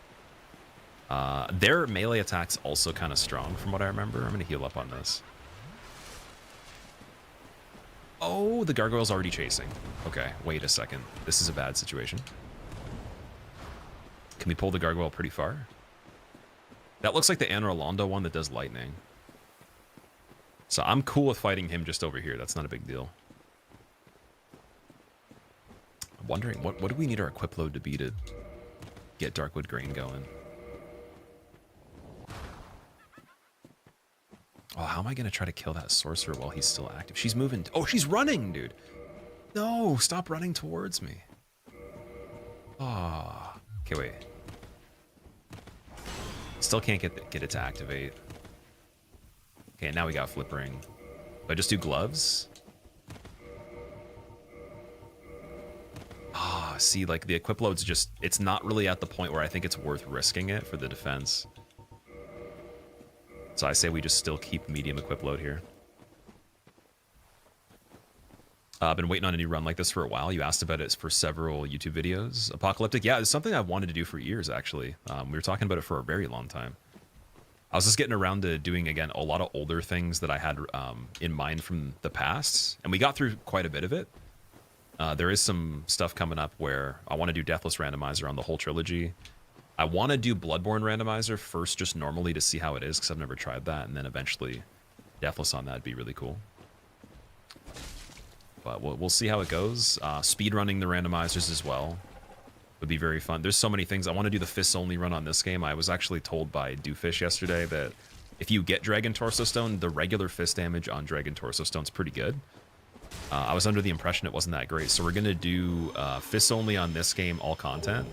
Their melee attack's also kind of strong from what I remember. I'm going to heal up on this. Oh, the gargoyle's already chasing. Okay, wait a second. This is a bad situation. Can we pull the gargoyle pretty far? That looks like the Post-Anor Londo one that does lightning. So I'm cool with fighting him just over here. That's not a big deal. I'm wondering, what do we need our equip load to be to get Darkwood Grain going? Oh, how am I going to try to kill that sorcerer while he's still active? She's moving. Oh, she's running, dude. No, stop running towards me. Oh. Okay, wait. Still can't get it to activate. Okay, now we got flip ring. Do I just do gloves? Ah, see, like the equip load's just, it's not really at the point where I think it's worth risking it for the defense. So I say we just still keep medium equip load here. I've been waiting on a new run like this for a while. You asked about it for several YouTube videos. Apocalyptic, yeah, it's something I've wanted to do for years, actually. We were talking about it for a very long time. I was just getting around to doing, again, a lot of older things that I had in mind from the past. And we got through quite a bit of it. There is some stuff coming up where I want to do Deathless Randomizer on the whole trilogy. I want to do Bloodborne Randomizer first, just normally to see how it is, because I've never tried that. And then eventually Deathless on that would be really cool. But we'll see how it goes. Speedrunning the randomizers as well would be very fun. There's so many things. I want to do the fists only run on this game. I was actually told by Doofish yesterday that if you get Dragon Torso Stone, the regular fist damage on Dragon Torso Stone is pretty good. I was under the impression it wasn't that great. So we're going to do fists only on this game, all content.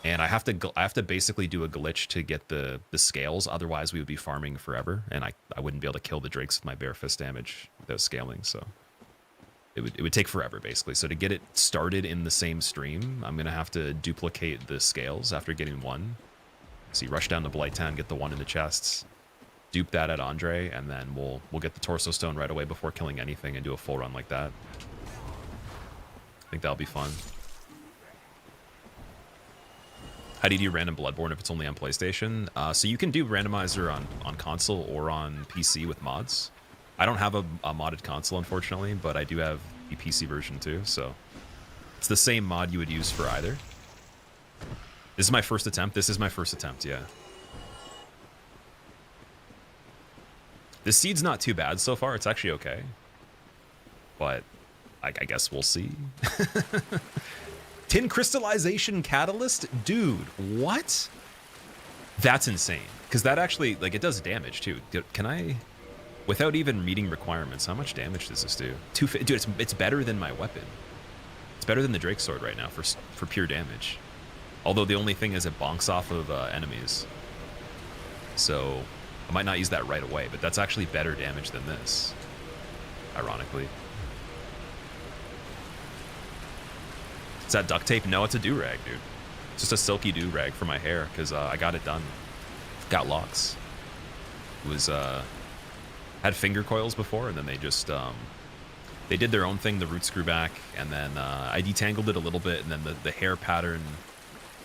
And I have to basically do a glitch to get the scales. Otherwise, we would be farming forever. And I wouldn't be able to kill the drakes with my bare fist damage without scaling. So it would take forever, basically. So to get it started in the same stream, I'm going to have to duplicate the scales after getting one. So you rush down to Blighttown, get the one in the chests, dupe that at Andre, and then we'll get the Torso Stone right away before killing anything and do a full run like that. I think that'll be fun. How do you do random Bloodborne if it's only on PlayStation? So you can do randomizer on console or on PC with mods. I don't have a modded console, unfortunately, but I do have the PC version too, so it's the same mod you would use for either. This is my first attempt. This is my first attempt, yeah. The seed's not too bad so far. It's actually okay. But I guess we'll see. Tin crystallization catalyst? Dude, what? That's insane. Because that actually, like, it does damage too. Can I, without even reading requirements, how much damage does this do? Dude, it's better than my weapon. It's better than the Drake Sword right now for pure damage. Although the only thing is it bonks off of enemies. So I might not use that right away, but that's actually better damage than this, ironically. Is that duct tape? No, it's a do-rag, dude. It's just a silky do-rag for my hair, because I got it done. Got locks. It was, had finger coils before, and then they just, they did their own thing, the root screw back, and then I detangled it a little bit, and then the hair pattern,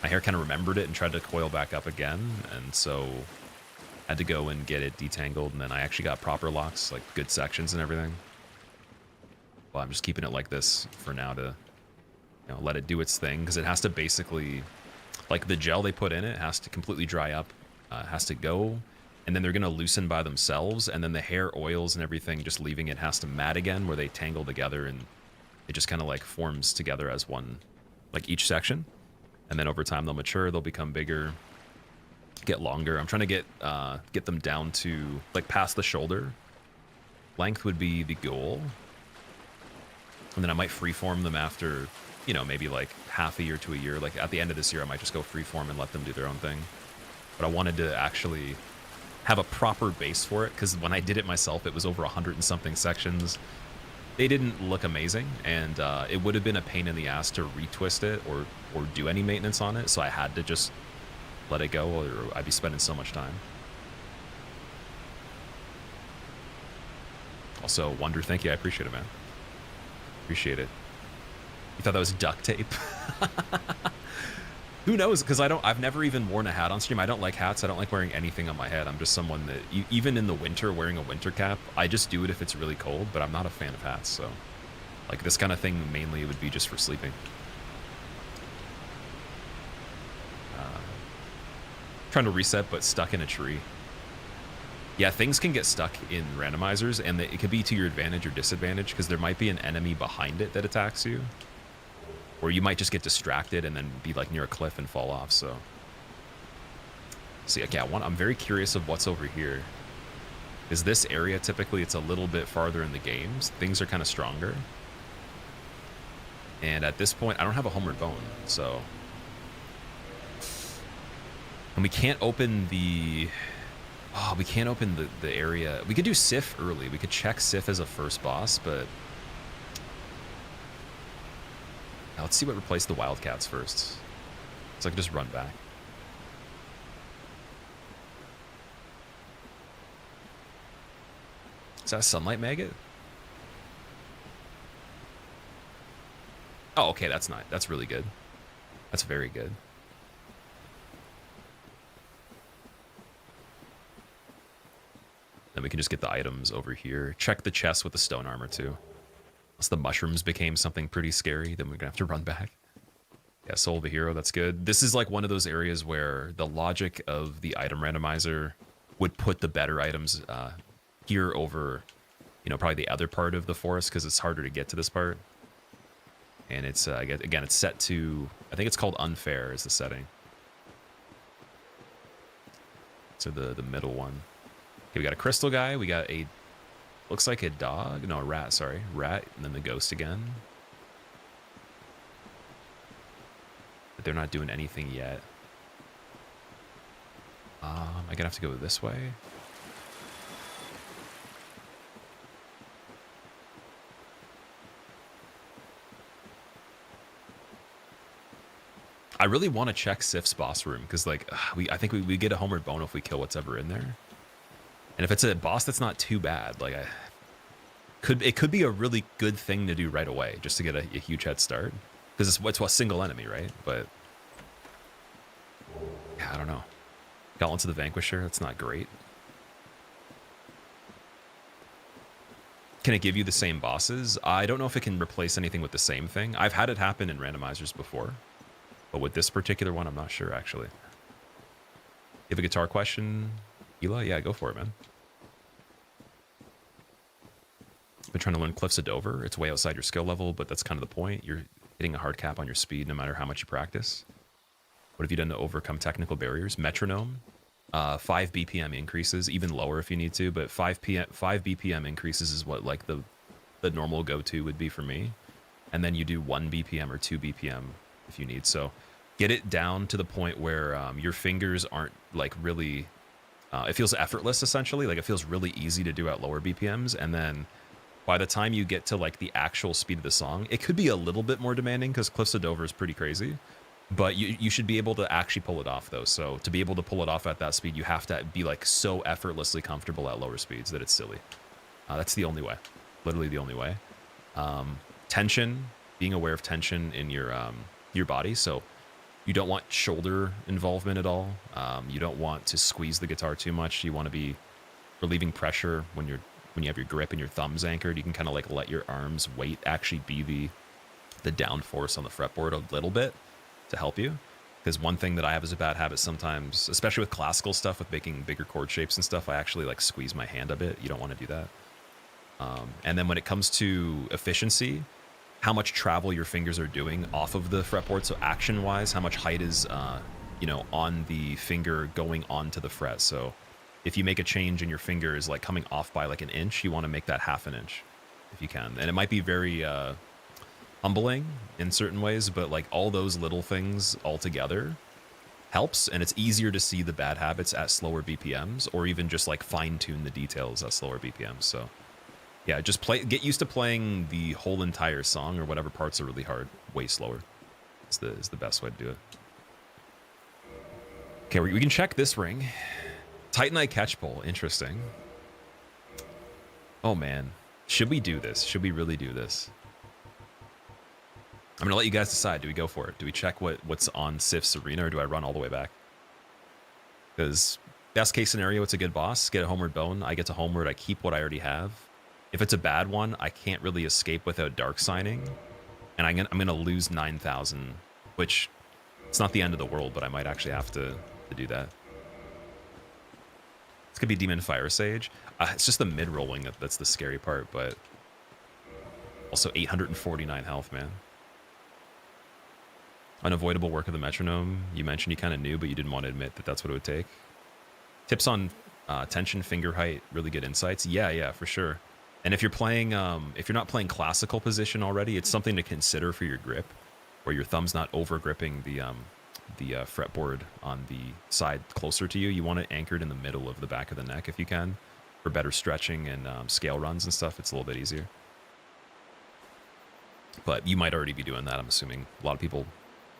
my hair kind of remembered it and tried to coil back up again, and so I had to go and get it detangled, and then I actually got proper locks, like good sections and everything. Well, I'm just keeping it like this for now to, you know, let it do its thing, because it has to basically, like the gel they put in it has to completely dry up, has to go, and then they're going to loosen by themselves, and then the hair oils and everything, just leaving it has to mat again, where they tangle together, and it just kind of like forms together as one, like each section, and then over time they'll mature, they'll become bigger, get longer. I'm trying to get them down to like past the shoulder length would be the goal, and then I might freeform them after, you know, maybe like half a year to a year. Like at the end of this year, I might just go freeform and let them do their own thing. But I wanted to actually have a proper base for it, because when I did it myself, it was over 100 and something sections. They didn't look amazing, and it would have been a pain in the ass to retwist it or do any maintenance on it. So I had to just let it go, or I'd be spending so much time. Also, Wonder, thank you. I appreciate it, man. Appreciate it. You thought that was duct tape? Who knows? Because I've never even worn a hat on stream. I don't like hats. I don't like wearing anything on my head. I'm just someone that, even in the winter, wearing a winter cap, I just do it if it's really cold, but I'm not a fan of hats. So, like, this kind of thing mainly would be just for sleeping. Trying to reset, but stuck in a tree. Yeah, things can get stuck in randomizers, and it could be to your advantage or disadvantage, because there might be an enemy behind it that attacks you. Or you might just get distracted and then be like near a cliff and fall off. So, see, okay, I'm very curious of what's over here. Is this area typically it's a little bit farther in the games? Things are kind of stronger. And at this point, I don't have a homeward bone, so. And we can't open the. Oh, we can't open the area. We could do Sif early. We could check Sif as a first boss, but. Now, let's see what replaced the Wildcats first. So I can just run back. Is that a Sunlight Maggot? Oh, okay, that's not. That's really good. That's very good. Then we can just get the items over here. Check the chest with the stone armor too. Unless the mushrooms became something pretty scary, then we're gonna have to run back. Yeah, Soul of a Hero, that's good. This is like one of those areas where the logic of the item randomizer would put the better items here over, you know, probably the other part of the forest, because it's harder to get to this part. And it's, again, it's set to, I think it's called Unfair is the setting. So the middle one. Okay, we got a crystal guy, we got a, looks like a dog, no, a rat, sorry. Rat, and then the ghost again. But they're not doing anything yet. I'm gonna have to go this way. I really want to check Sif's boss room, because like I think we get a homeward bone if we kill what's ever in there. And if it's a boss that's not too bad, like it could be a really good thing to do right away, just to get a huge head start, because it's a single enemy, right? But yeah, I don't know. Gauntlets of the Vanquisher, that's not great. Can it give you the same bosses? I don't know if it can replace anything with the same thing. I've had it happen in randomizers before, but with this particular one, I'm not sure, actually. You have a guitar question, Hila? Yeah, go for it, man. been trying to learn Cliffs of Dover. It's way outside your skill level, but that's kind of the point. You're hitting a hard cap on your speed no matter how much you practice. What have you done to overcome technical barriers? Metronome, 5 BPM increases, even lower if you need to, but 5 BPM increases is what like the normal go-to would be for me. And then you do 1 BPM or 2 BPM if you need. So get it down to the point where your fingers aren't like really, it feels effortless essentially. Like it feels really easy to do at lower BPMs. And then by the time you get to like the actual speed of the song, it could be a little bit more demanding because Cliffs of Dover is pretty crazy. But you should be able to actually pull it off though. So to be able to pull it off at that speed, you have to be like so effortlessly comfortable at lower speeds that it's silly. That's the only way, literally the only way. Tension, being aware of tension in your body. So you don't want shoulder involvement at all. You don't want to squeeze the guitar too much. You want to be relieving pressure when you have your grip and your thumbs anchored. You can kind of like let your arms' weight actually be the down force on the fretboard a little bit to help you. Because one thing that I have is a bad habit sometimes, especially with classical stuff, with making bigger chord shapes and stuff, I actually like squeeze my hand a bit. You don't want to do that. And then when it comes to efficiency, how much travel your fingers are doing off of the fretboard. So action wise, how much height is, on the finger going onto the fret. So if you make a change and your finger is like coming off by like an inch, you want to make that half an inch if you can. And it might be very, humbling in certain ways, but like all those little things all together helps, and it's easier to see the bad habits at slower BPMs, or even just like fine tune the details at slower BPMs. So yeah, just get used to playing the whole entire song or whatever parts are really hard way slower. Is the best way to do it. Okay, we can check this ring. Titanite catch pole, interesting. Oh man, should we do this? Should we really do this? I'm gonna let you guys decide. Do we go for it? Do we check what's on Sif's arena, or do I run all the way back? Because best case scenario, it's a good boss. Get a homeward bone. I get to homeward. I keep what I already have. If it's a bad one, I can't really escape without dark signing, and I'm gonna lose 9,000, which it's not the end of the world, but I might actually have to do that. This could be Demon Fire Sage. It's just the mid rolling that's the scary part, but also 849 health, man. Unavoidable work of the metronome. You mentioned you kind of knew, but you didn't want to admit that that's what it would take. Tips on tension, finger height, really good insights. Yeah, for sure. And if you're playing, if you're not playing classical position already, it's something to consider for your grip, where your thumb's not over gripping the fretboard on the side closer to you. You want it anchored in the middle of the back of the neck if you can, for better stretching and scale runs and stuff. It's a little bit easier. But you might already be doing that. I'm assuming a lot of people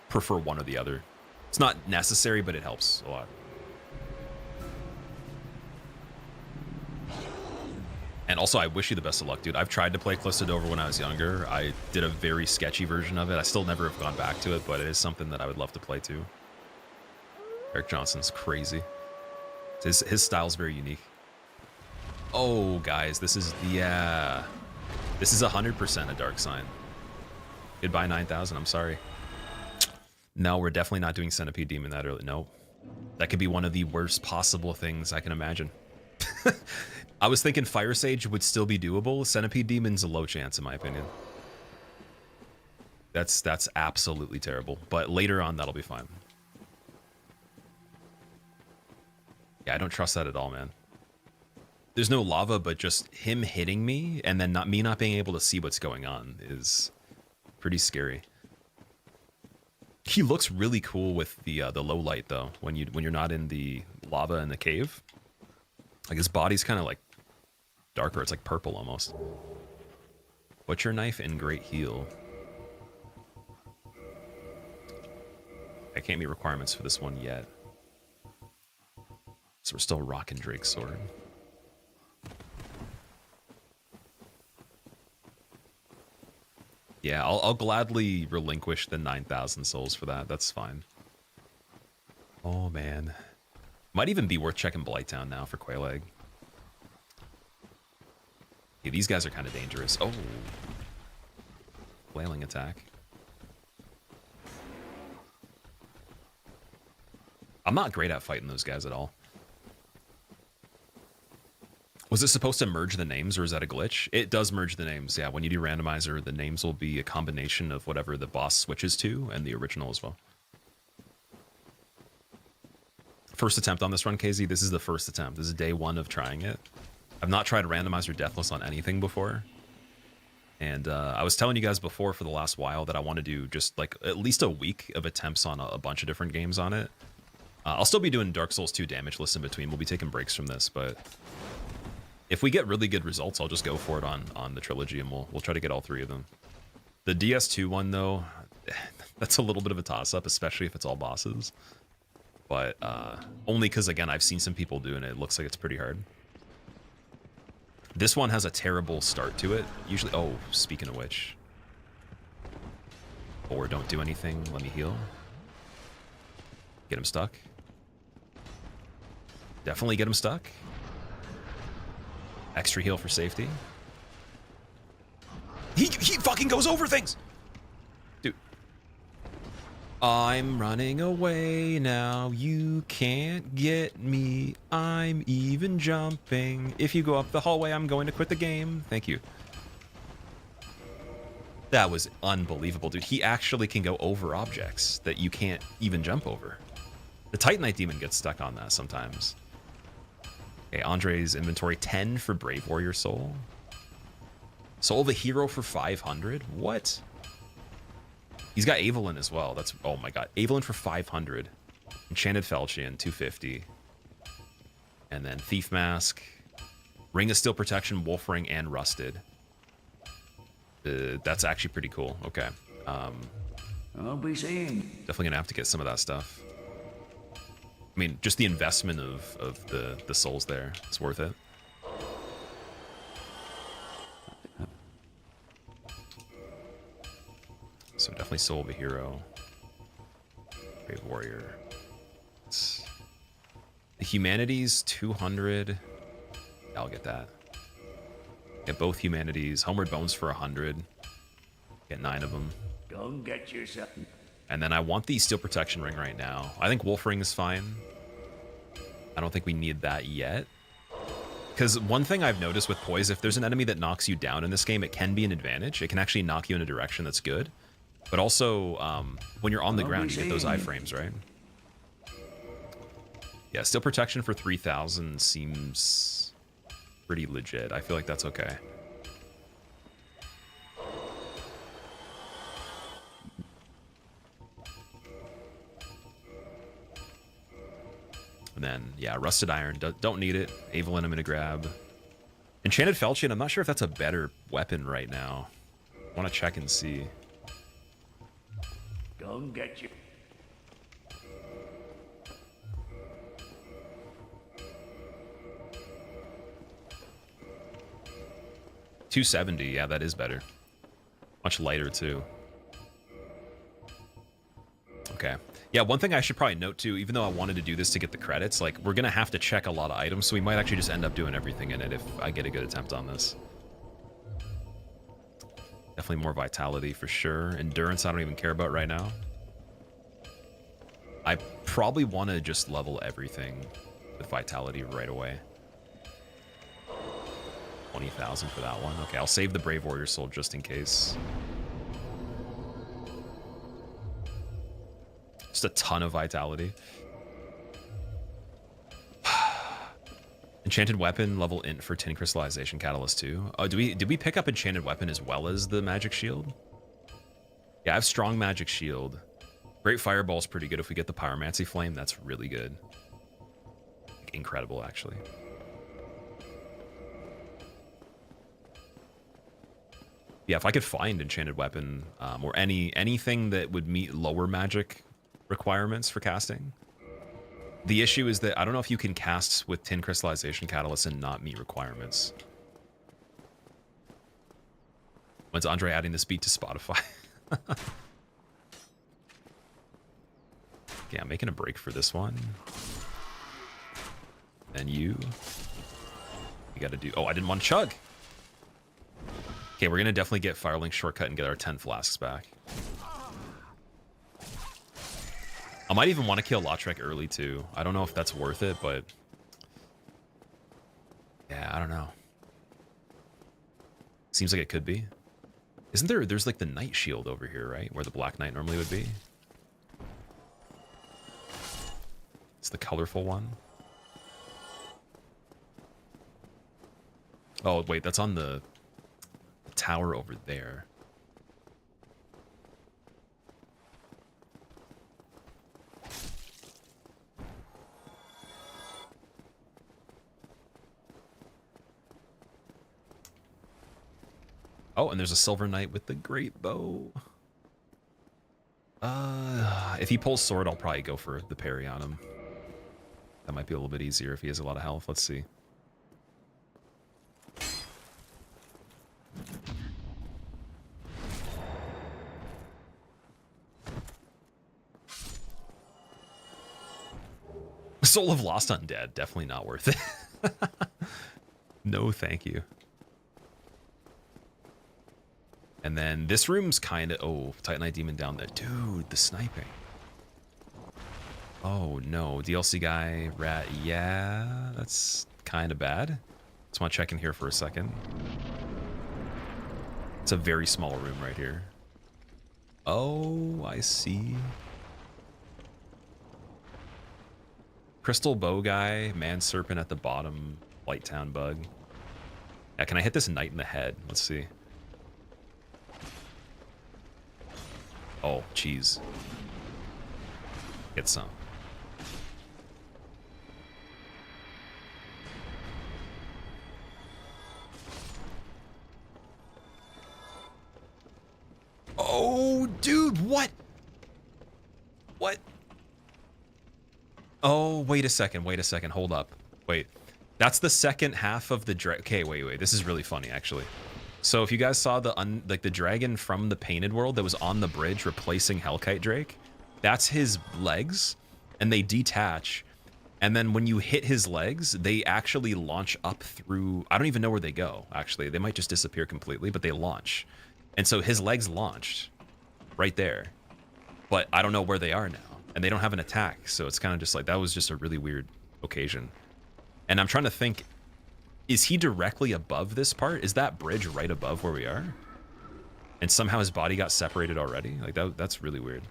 prefer one or the other. It's not necessary, but it helps a lot. And also, I wish you the best of luck, dude. I've tried to play Cliffs of Dover when I was younger. I did a very sketchy version of it. I still never have gone back to it, but it is something that I would love to play too. Eric Johnson's crazy. His style's very unique. Oh, guys, this is 100% a dark sign. Goodbye 9,000. I'm sorry. No, we're definitely not doing Centipede Demon that early. No. That could be one of the worst possible things I can imagine. I was thinking Fire Sage would still be doable. Centipede Demon's a low chance, in my opinion. That's absolutely terrible. But later on, that'll be fine. Yeah, I don't trust that at all, man. There's no lava, but just him hitting me and then not being able to see what's going on is pretty scary. He looks really cool with the low light though. When you're not in the lava in the cave, like his body's kind of like darker. It's like purple almost. Butcher knife and great heal. I can't meet requirements for this one yet, so we're still rocking Drake's sword. Yeah, I'll gladly relinquish the 9,000 souls for that. That's fine. Oh, man. Might even be worth checking Blighttown now for Quailag. Yeah, these guys are kind of dangerous. Oh. Flailing attack. I'm not great at fighting those guys at all. Was it supposed to merge the names, or is that a glitch? It does merge the names. Yeah, when you do randomizer, the names will be a combination of whatever the boss switches to and the original as well. First attempt on this run, KZ. This is the first attempt. This is day 1 of trying it. I've not tried randomizer deathless on anything before. And I was telling you guys before for the last while that I want to do just like at least a week of attempts on a bunch of different games on it. I'll still be doing Dark Souls 2 damage lists in between. We'll be taking breaks from this, but if we get really good results, I'll just go for it on the trilogy, and we'll try to get all 3 of them. The DS2 one, though, that's a little bit of a toss-up, especially if it's all bosses. But only because, again, I've seen some people doing it. It looks like it's pretty hard. This one has a terrible start to it. Usually, oh, speaking of which. Or don't do anything, let me heal. Get him stuck. Definitely get him stuck. Extra heal for safety. He fucking goes over things! Dude. I'm running away now. You can't get me. I'm even jumping. If you go up the hallway, I'm going to quit the game. Thank you. That was unbelievable, dude. He actually can go over objects that you can't even jump over. The Titanite Demon gets stuck on that sometimes. Okay, Andre's inventory, 10 for Brave Warrior Soul. Soul of a Hero for 500? What? He's got Evelyn as well. That's, oh my god. Evelyn for 500. Enchanted Falchion, 250. And then Thief Mask. Ring of Steel Protection, Wolf Ring, and Rusted. That's actually pretty cool. Okay. I'll be seeing. Definitely gonna have to get some of that stuff. I mean, just the investment of the souls there. It's worth it. So definitely Soul of a Hero. Brave Warrior. The Humanities, 200. I'll get that. Get both Humanities. Homeward Bones for 100. Get 9 of them. Go and get yourself. And then I want the Steel Protection Ring right now. I think Wolf Ring is fine. I don't think we need that yet. Because one thing I've noticed with Poise, if there's an enemy that knocks you down in this game, it can be an advantage. It can actually knock you in a direction that's good. But also, when you're on the ground, you get those iframes, right? Yeah, Steel Protection for 3,000 seems pretty legit. I feel like that's okay. And then, yeah, Rusted Iron, don't need it. Evelyn, I'm going to grab. Enchanted Falchion, I'm not sure if that's a better weapon right now. I want to check and see. Go and get you. $270, yeah, that is better. Much lighter, too. Okay. Yeah, one thing I should probably note, too, even though I wanted to do this to get the credits, like, we're going to have to check a lot of items, so we might actually just end up doing everything in it if I get a good attempt on this. Definitely more vitality for sure. Endurance, I don't even care about right now. I probably want to just level everything with vitality right away. 20,000 for that one. Okay, I'll save the Brave Warrior Soul just in case. Just a ton of vitality. Enchanted Weapon, level int for Tin Crystallization Catalyst 2. Oh, did we pick up Enchanted Weapon as well as the Magic Shield? Yeah, I have Strong Magic Shield. Great Fireball's pretty good. If we get the Pyromancy Flame, that's really good. Incredible, actually. Yeah, if I could find Enchanted Weapon, or anything that would meet lower magic requirements for casting. The issue is that I don't know if you can cast with Tin Crystallization Catalyst and not meet requirements. When's Andre adding this beat to Spotify? Okay, I'm making a break for this one. Then you gotta do... Oh, I didn't want to chug! Okay, we're gonna definitely get Firelink Shortcut and get our 10 flasks back. I might even want to kill Lautrec early, too. I don't know if that's worth it, but... Yeah, I don't don't know. Seems like it could be. Isn't there, there's like the Knight Shield over here, right? Where the Black Knight normally would be. It's the colorful one. Oh, wait, that's on the tower over there. Oh, and there's a Silver Knight with the great bow. If he pulls sword, I'll probably go for the parry on him. That might be a little bit easier if he has a lot of health. Let's see. Soul of Lost Undead, definitely not worth it. No, thank you. And then this room's kind of... Oh, Titanite Demon down there. Dude, the sniping. Oh, no. DLC guy, rat. Yeah, that's kind of bad. Just want to check in here for a second. It's a very small room right here. Oh, I see. Crystal Bow guy, Man Serpent at the bottom, Light Town Bug. Yeah, can I hit this knight in the head? Let's see. Oh, jeez. Get some. Oh, dude, what? What? Oh, wait a second, hold up. Wait, that's the second half of the okay, wait, this is really funny, actually. So if you guys saw the the dragon from the Painted World that was on the bridge replacing Hellkite Drake, that's his legs, and they detach. And then when you hit his legs, they actually launch up through... I don't even know where they go, actually. They might just disappear completely, but they launch. And so his legs launched right there. But I don't know where they are now. And they don't have an attack, so it's kind of just like... That was just a really weird occasion. And I'm trying to think... Is he directly above this part? Is that bridge right above where we are? And somehow his body got separated already? Like, that's really weird.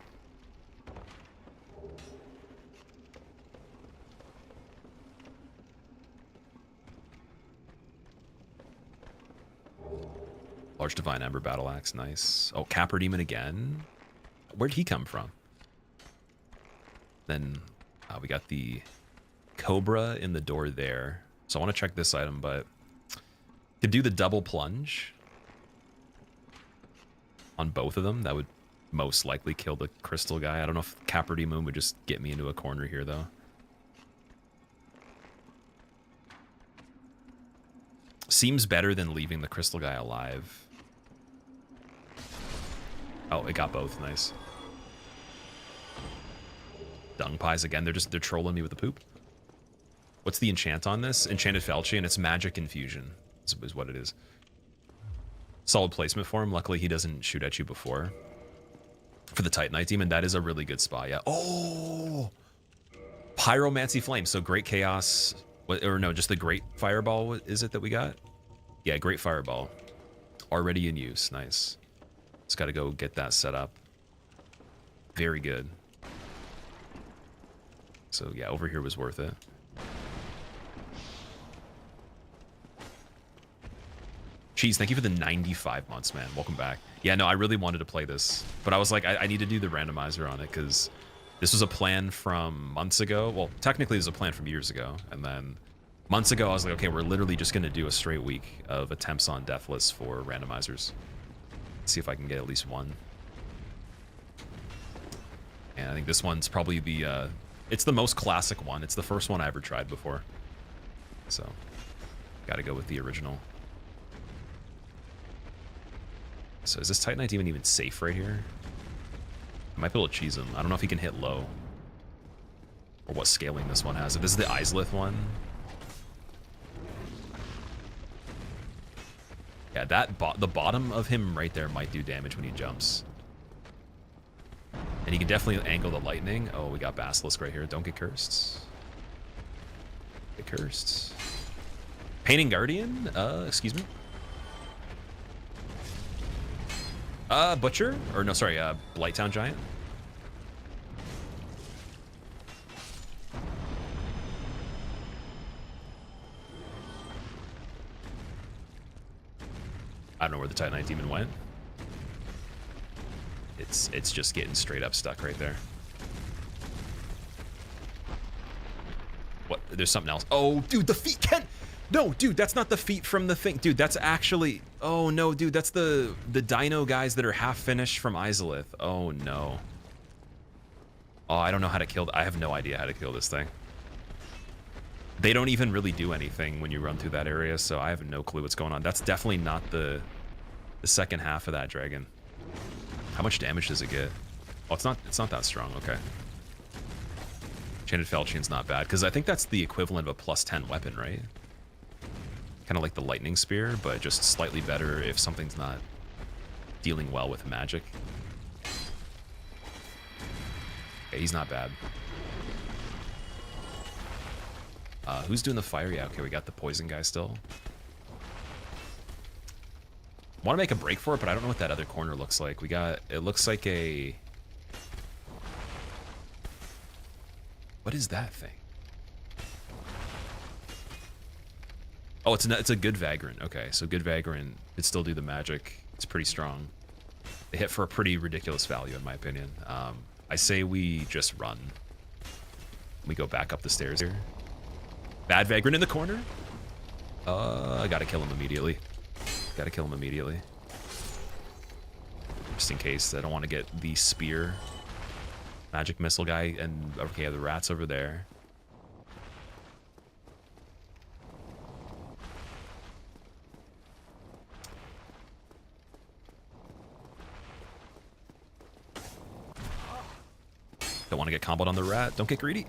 Large Divine Ember Battle Axe, nice. Oh, Capra Demon again. Where'd he come from? Then we got the Cobra in the door there. So I want to check this item, but could do the double plunge on both of them. That would most likely kill the crystal guy. I don't know if Capra Demon would just get me into a corner here, though. Seems better than leaving the crystal guy alive. Oh, it got both. Nice. Dung pies again. They're trolling me with the poop. What's the enchant on this? Enchanted Falchion. It's Magic Infusion is what it is. Solid placement for him. Luckily, he doesn't shoot at you before. For the Titanite Demon, that is a really good spot. Yeah. Oh! Pyromancy Flame. So Great Chaos... Or no, just the Great Fireball, what is it that we got? Yeah, Great Fireball. Already in use. Nice. Just got to go get that set up. Very good. So yeah, over here was worth it. Cheese, thank you for the 95 months, man. Welcome back. Yeah, no, I really wanted to play this, but I was like, I need to do the randomizer on it because this was a plan from months ago. Well, technically, it was a plan from years ago, and then months ago, I was like, okay, we're literally just going to do a straight week of attempts on Deathless for randomizers. Let's see if I can get at least one. And I think this one's probably the, it's the most classic one. It's the first one I ever tried before. So, got to go with the original. So is this Titanite Demon even safe right here? I might be able to cheese him. I don't know if he can hit low. Or what scaling this one has. If this is the Islith one. Yeah, the bottom of him right there might do damage when he jumps. And he can definitely angle the lightning. Oh, we got Basilisk right here. Don't get cursed. Get cursed. Painting Guardian? Excuse me? Butcher? Or no, sorry, Blighttown Giant. I don't know where the Titanite Demon went. It's just getting straight up stuck right there. What? There's something else. Oh, dude, the feet can... No, dude, that's not the feet from the thing. Dude, that's actually... Oh, no, dude, that's the dino guys that are half finished from Isolith. Oh, no. Oh, I don't know how to kill... I have no idea how to kill this thing. They don't even really do anything when you run through that area, so I have no clue what's going on. That's definitely not the second half of that dragon. How much damage does it get? Oh, it's not that strong. Okay. Enchanted Falchion's not bad, because I think that's the equivalent of a +10 weapon, right? Kind of like the lightning spear, but just slightly better if something's not dealing well with magic. Okay, he's not bad. Who's doing the fire? Yeah, okay, we got the poison guy still. Want to make a break for it, but I don't know what that other corner looks like. We got... It looks like a... What is that thing? Oh, it's a good Vagrant. Okay, so good Vagrant could still do the magic. It's pretty strong. They hit for a pretty ridiculous value, in my opinion. I say we just run. We go back up the stairs here. Bad Vagrant in the corner. I gotta kill him immediately. Gotta kill him immediately. Just in case. I don't want to get the spear. Magic missile guy. And okay, the rat's over there. Don't want to get comboed on the rat. Don't get greedy.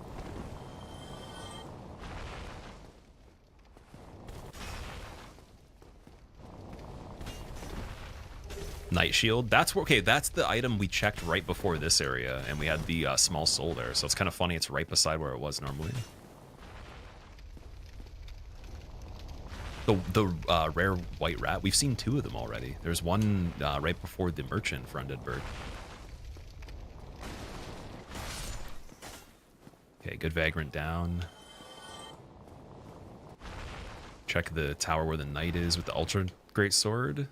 Night Shield. That's where, okay, that's the item we checked right before this area, and we had the small soul there, so it's kind of funny it's right beside where it was normally. The rare white rat, we've seen 2 of them already. There's one right before the merchant for Undead Burg. Okay, good Vagrant down. Check the tower where the knight is with the ultra great sword.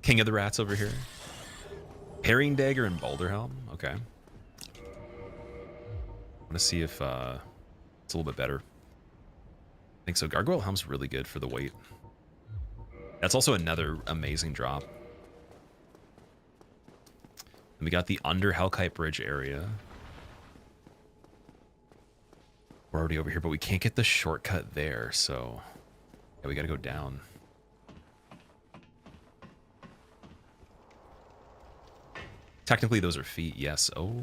King of the Rats over here. Herring Dagger and Boulder Helm. Okay. I'm gonna see if it's a little bit better. I think so. Gargoyle Helm's really good for the weight. That's also another amazing drop. And we got the under Hellkite Bridge area. We're already over here, but we can't get the shortcut there, so yeah, we gotta go down. Technically, those are feet. Yes. Oh,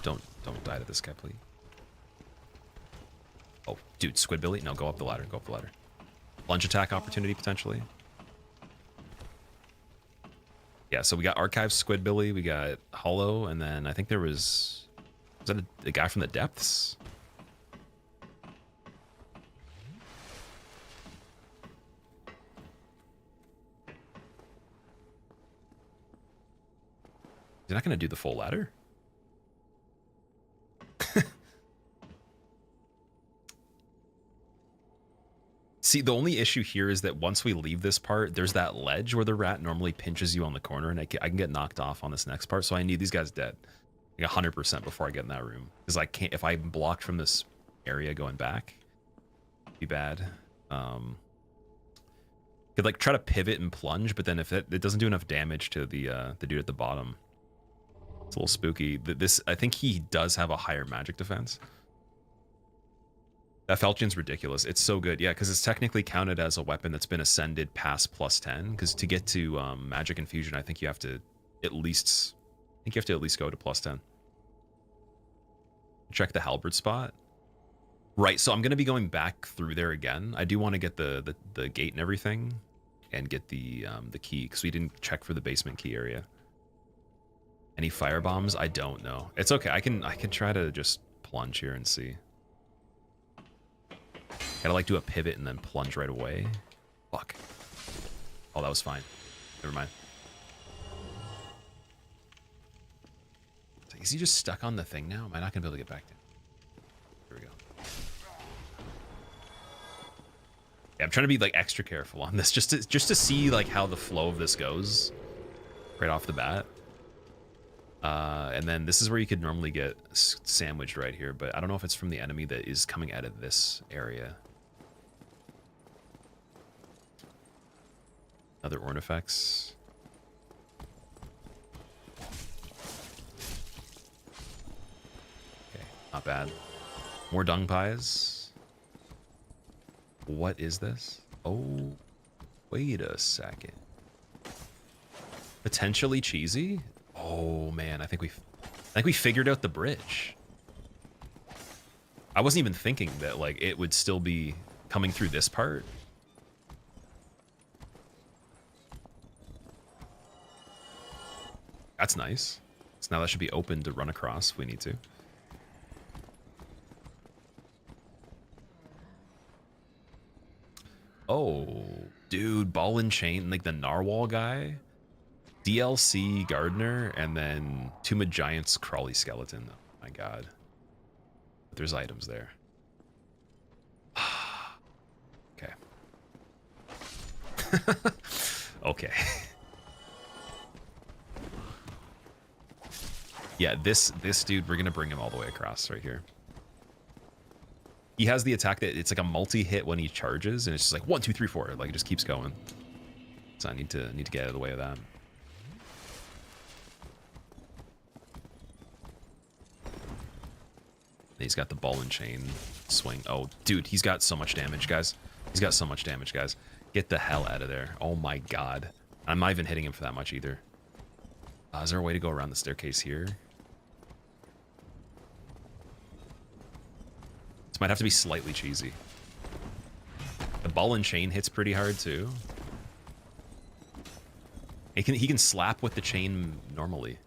don't die to this guy, please. Oh, dude, Squidbilly. No, go up the ladder. Go up the ladder. Lunge attack opportunity potentially. Yeah. So we got Archive Squidbilly. We got Hollow, and then I think there was that a guy from the depths? You're not going to do the full ladder? See, the only issue here is that once we leave this part, there's that ledge where the rat normally pinches you on the corner, and I can get knocked off on this next part, so I need these guys dead. Like 100% before I get in that room. Because I can't, if I'm blocked from this area going back, it'd be bad. Could like try to pivot and plunge, but then if it doesn't do enough damage to the dude at the bottom, it's a little spooky. This, I think he does have a higher magic defense. That Falchion's ridiculous. It's so good. Yeah, because it's technically counted as a weapon that's been ascended past +10. Because to get to magic infusion, I think you have to at least go to +10. Check the halberd spot. Right, so I'm going to be going back through there again. I do want to get the gate and everything, and get the key, because we didn't check for the basement key area. Any fire bombs? I don't know. It's okay. I can try to just plunge here and see. Gotta like do a pivot and then plunge right away. Fuck. Oh, that was fine. Never mind. Is he just stuck on the thing now? Am I not gonna be able to get back to him? Here we go. Yeah, I'm trying to be like extra careful on this, just to see like how the flow of this goes right off the bat. And then this is where you could normally get sandwiched right here, but I don't know if it's from the enemy that is coming out of this area. Other Ornifex. Okay, not bad. More dung pies. What is this? Oh, wait a second. Potentially cheesy? Oh man, I think we figured out the bridge. I wasn't even thinking that like it would still be coming through this part. That's nice. So now that should be open to run across if we need to. Oh, dude, ball and chain, like the narwhal guy. DLC Gardener, and then Tomb of Giants Crawly Skeleton. Oh my god. But there's items there. Okay. Okay. Yeah, this dude, we're gonna bring him all the way across right here. He has the attack that it's like a multi-hit when he charges, and it's just like 1, 2, 3, 4. Like it just keeps going. So I need to get out of the way of that. He's got the ball and chain swing. Oh, dude, he's got so much damage, guys. He's got so much damage, guys. Get the hell out of there. Oh my god. I'm not even hitting him for that much either. Is there a way to go around the staircase here? This might have to be slightly cheesy. The ball and chain hits pretty hard too. He can slap with the chain normally.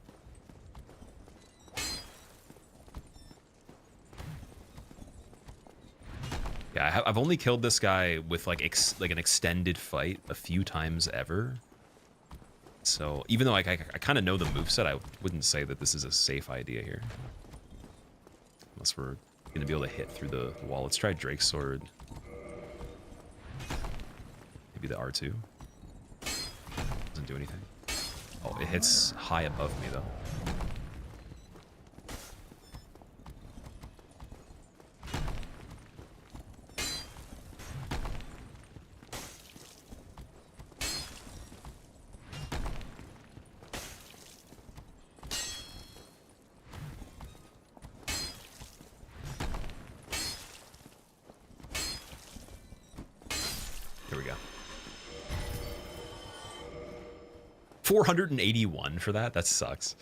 Yeah, I've only killed this guy with like an extended fight a few times ever. So even though I kind of know the moveset, I wouldn't say that this is a safe idea here. Unless we're going to be able to hit through the wall. Let's try Drake's Sword. Maybe the R2. Doesn't do anything. Oh, it hits high above me though. Here we go. 481 for that? That sucks.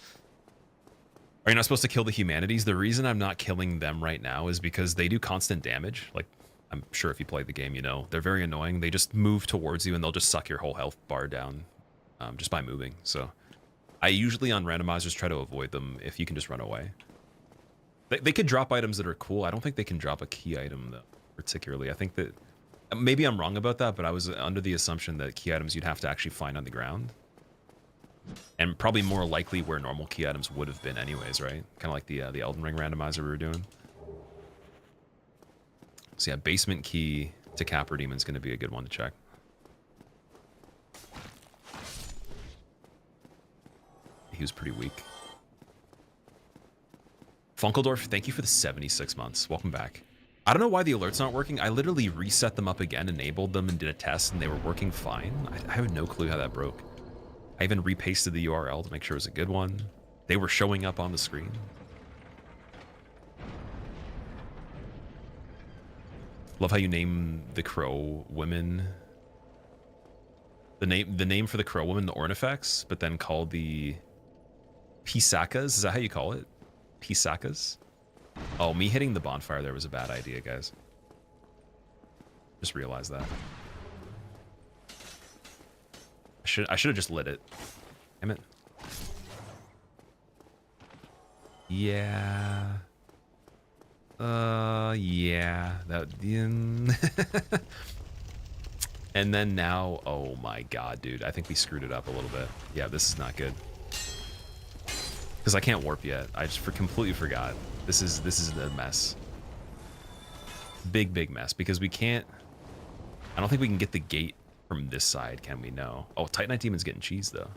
Are you not supposed to kill the humanities? The reason I'm not killing them right now is because they do constant damage. Like, I'm sure if you play the game, you know. They're very annoying. They just move towards you and they'll just suck your whole health bar down just by moving. So I usually on randomizers try to avoid them if you can just run away. They could drop items that are cool. I don't think they can drop a key item though, particularly. I think that maybe I'm wrong about that, but I was under the assumption that key items you'd have to actually find on the ground. And probably more likely where normal key items would have been anyways, right? Kind of like the Elden Ring randomizer we were doing. So yeah, basement key to Capra Demon is going to be a good one to check. He was pretty weak. Funkeldorf, thank you for the 76 months. Welcome back. I don't know why the alerts aren't working. I literally reset them up again, enabled them, and did a test, and they were working fine. I have no clue how that broke. I even repasted the URL to make sure it was a good one. They were showing up on the screen. Love how you name the crow women. The name for the crow woman, the Ornifex, but then call the Pisakas. Is that how you call it? Pisakas? Oh, me hitting the bonfire there was a bad idea, guys. Just realized that. I should have just lit it. Damn it. Yeah. Yeah. That. And then now, oh my god, dude. I think we screwed it up a little bit. Yeah, this is not good. Because I can't warp yet. I just completely forgot. This is a mess. Big mess. Because we can't... I don't think we can get the gate from this side, can we? No. Oh, Titanite Demon's getting cheese, though.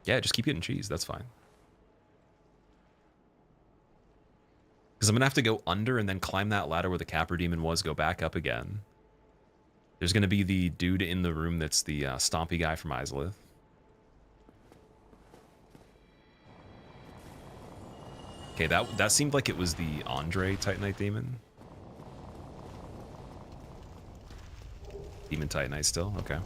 Yeah, just keep getting cheese. That's fine. Because I'm going to have to go under and then climb that ladder where the Capra Demon was, go back up again. There's going to be the dude in the room that's the stompy guy from Asylum. Okay, that seemed like it was the Andre Titanite Demon. Demon Titanite still? Okay.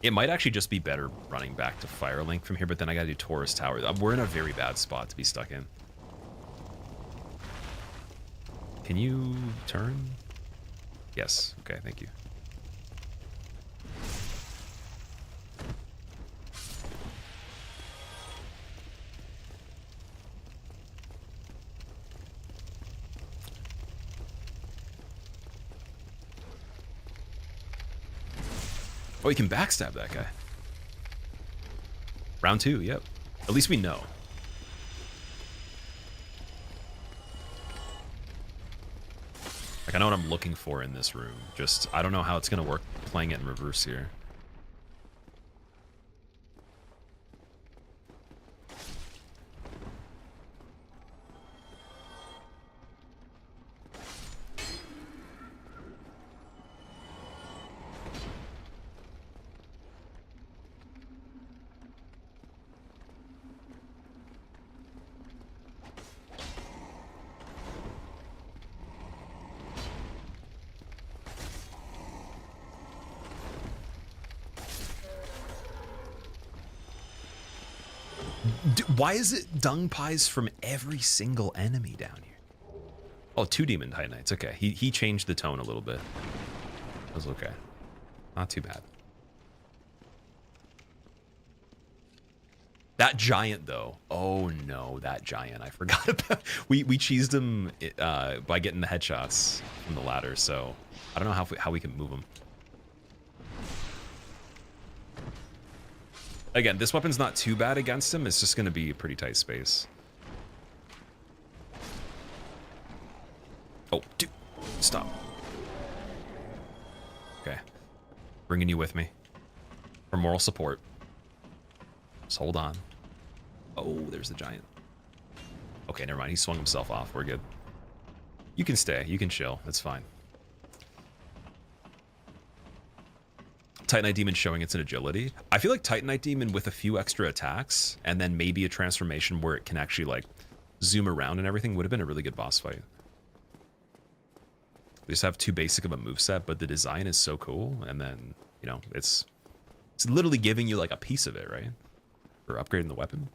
It might actually just be better running back to Firelink from here, but then I gotta do Taurus Tower. We're in a very bad spot to be stuck in. Can you turn? Yes. Okay, thank you. Oh, you can backstab that guy. Round 2, yep. At least we know. Like, I know what I'm looking for in this room. Just, I don't know how it's going to work playing it in reverse here. Why is it dung pies from every single enemy down here? Oh, 2 Demon Titanites. Okay, he changed the tone a little bit. That was okay. Not too bad. That giant, though. Oh, no, that giant. I forgot about... We cheesed him by getting the headshots from the ladder, so I don't know how we can move him. Again, this weapon's not too bad against him. It's just going to be a pretty tight space. Oh, dude. Stop. Okay. Bringing you with me. For moral support. Just hold on. Oh, there's the giant. Okay, never mind. He swung himself off. We're good. You can stay. You can chill. That's fine. Titanite Demon showing it's an agility. I feel like Titanite Demon with a few extra attacks and then maybe a transformation where it can actually like zoom around and everything would have been a really good boss fight. We just have too basic of a moveset, but the design is so cool. And then, you know, it's literally giving you like a piece of it, right? For upgrading the weapon.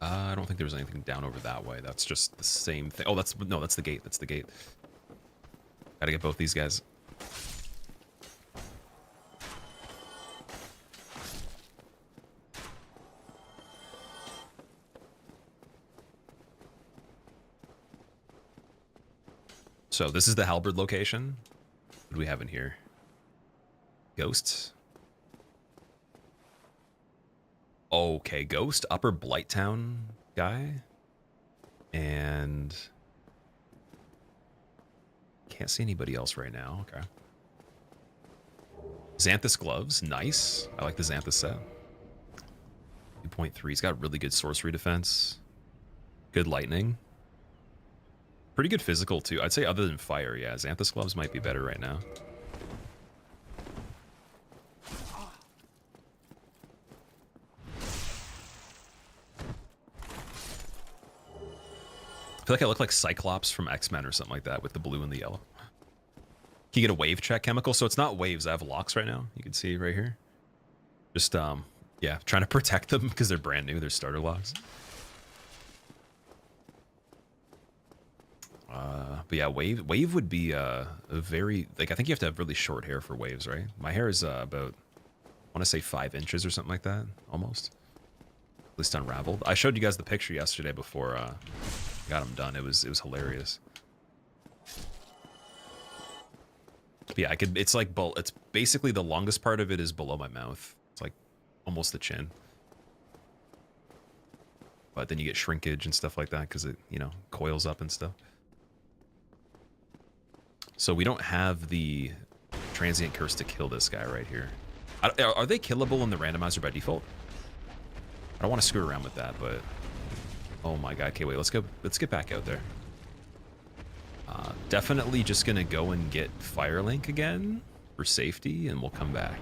I don't think there was anything down over that way. That's just the same thing. Oh, that's the gate. That's the gate. Gotta get both these guys. So this is the halberd location. What do we have in here? Ghosts. Okay, Ghost, Upper Blighttown guy. And can't see anybody else right now. Okay. Xanthus gloves, nice. I like the Xanthus set. 2.3, he's got really good sorcery defense. Good lightning. Pretty good physical too. I'd say other than fire, yeah. Xanthus gloves might be better right now. I feel like I look like Cyclops from X-Men or something like that with the blue and the yellow. Can you get a wave check chemical? So it's not waves. I have locks right now. You can see right here. Just Yeah, trying to protect them because they're brand new. They're starter logs. But yeah, wave would be a very, like, I think you have to have really short hair for waves, right? My hair is about, I want to say 5 inches or something like that, almost. At least unraveled. I showed you guys the picture yesterday before I got them done. It was hilarious. But yeah, I could. It's like it's basically the longest part of it is below my mouth. It's like almost the chin. But then you get shrinkage and stuff like that because it, you know, coils up and stuff. So we don't have the transient curse to kill this guy right here. Are they killable in the randomizer by default? I don't want to screw around with that, but oh my god. Okay, wait, let's get back out there. Definitely just gonna go and get Firelink again for safety, and we'll come back.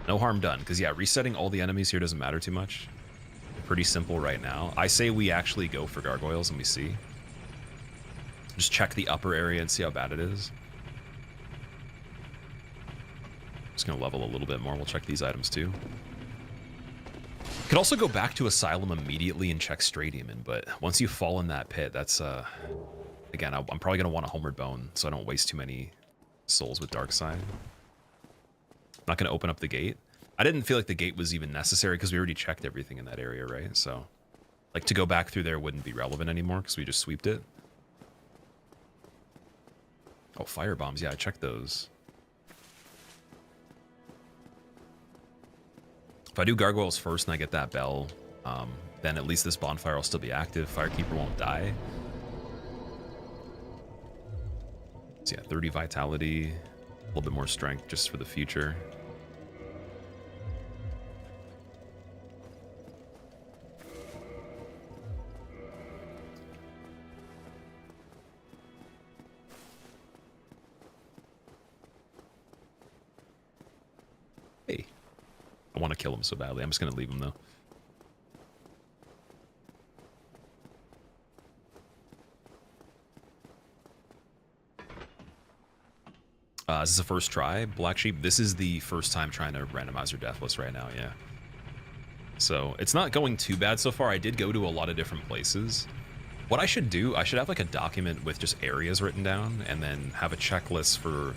No harm done, because yeah, resetting all the enemies here doesn't matter too much. Pretty simple right now. I say we actually go for gargoyles and we see. Just check the upper area and see how bad it is. Just gonna level a little bit more. We'll check these items too. Could also go back to Asylum immediately and check Stray Demon, but once you fall in that pit, that's again, I'm probably gonna want a Homeward Bone, so I don't waste too many souls with Dark Side. Not gonna open up the gate. I didn't feel like the gate was even necessary because we already checked everything in that area, right? So, like, to go back through there wouldn't be relevant anymore because we just sweeped it. Oh, fire bombs. Yeah, I checked those. If I do gargoyles first and I get that bell, then at least this bonfire will still be active. Firekeeper won't die. So yeah, 30 vitality, a little bit more strength just for the future. Hey, I want to kill him so badly. I'm just going to leave him though. This is the first try, Black Sheep. This is the first time trying to randomizer Deathless right now, yeah. So it's not going too bad so far. I did go to a lot of different places. What I should do, I should have like a document with just areas written down and then have a checklist for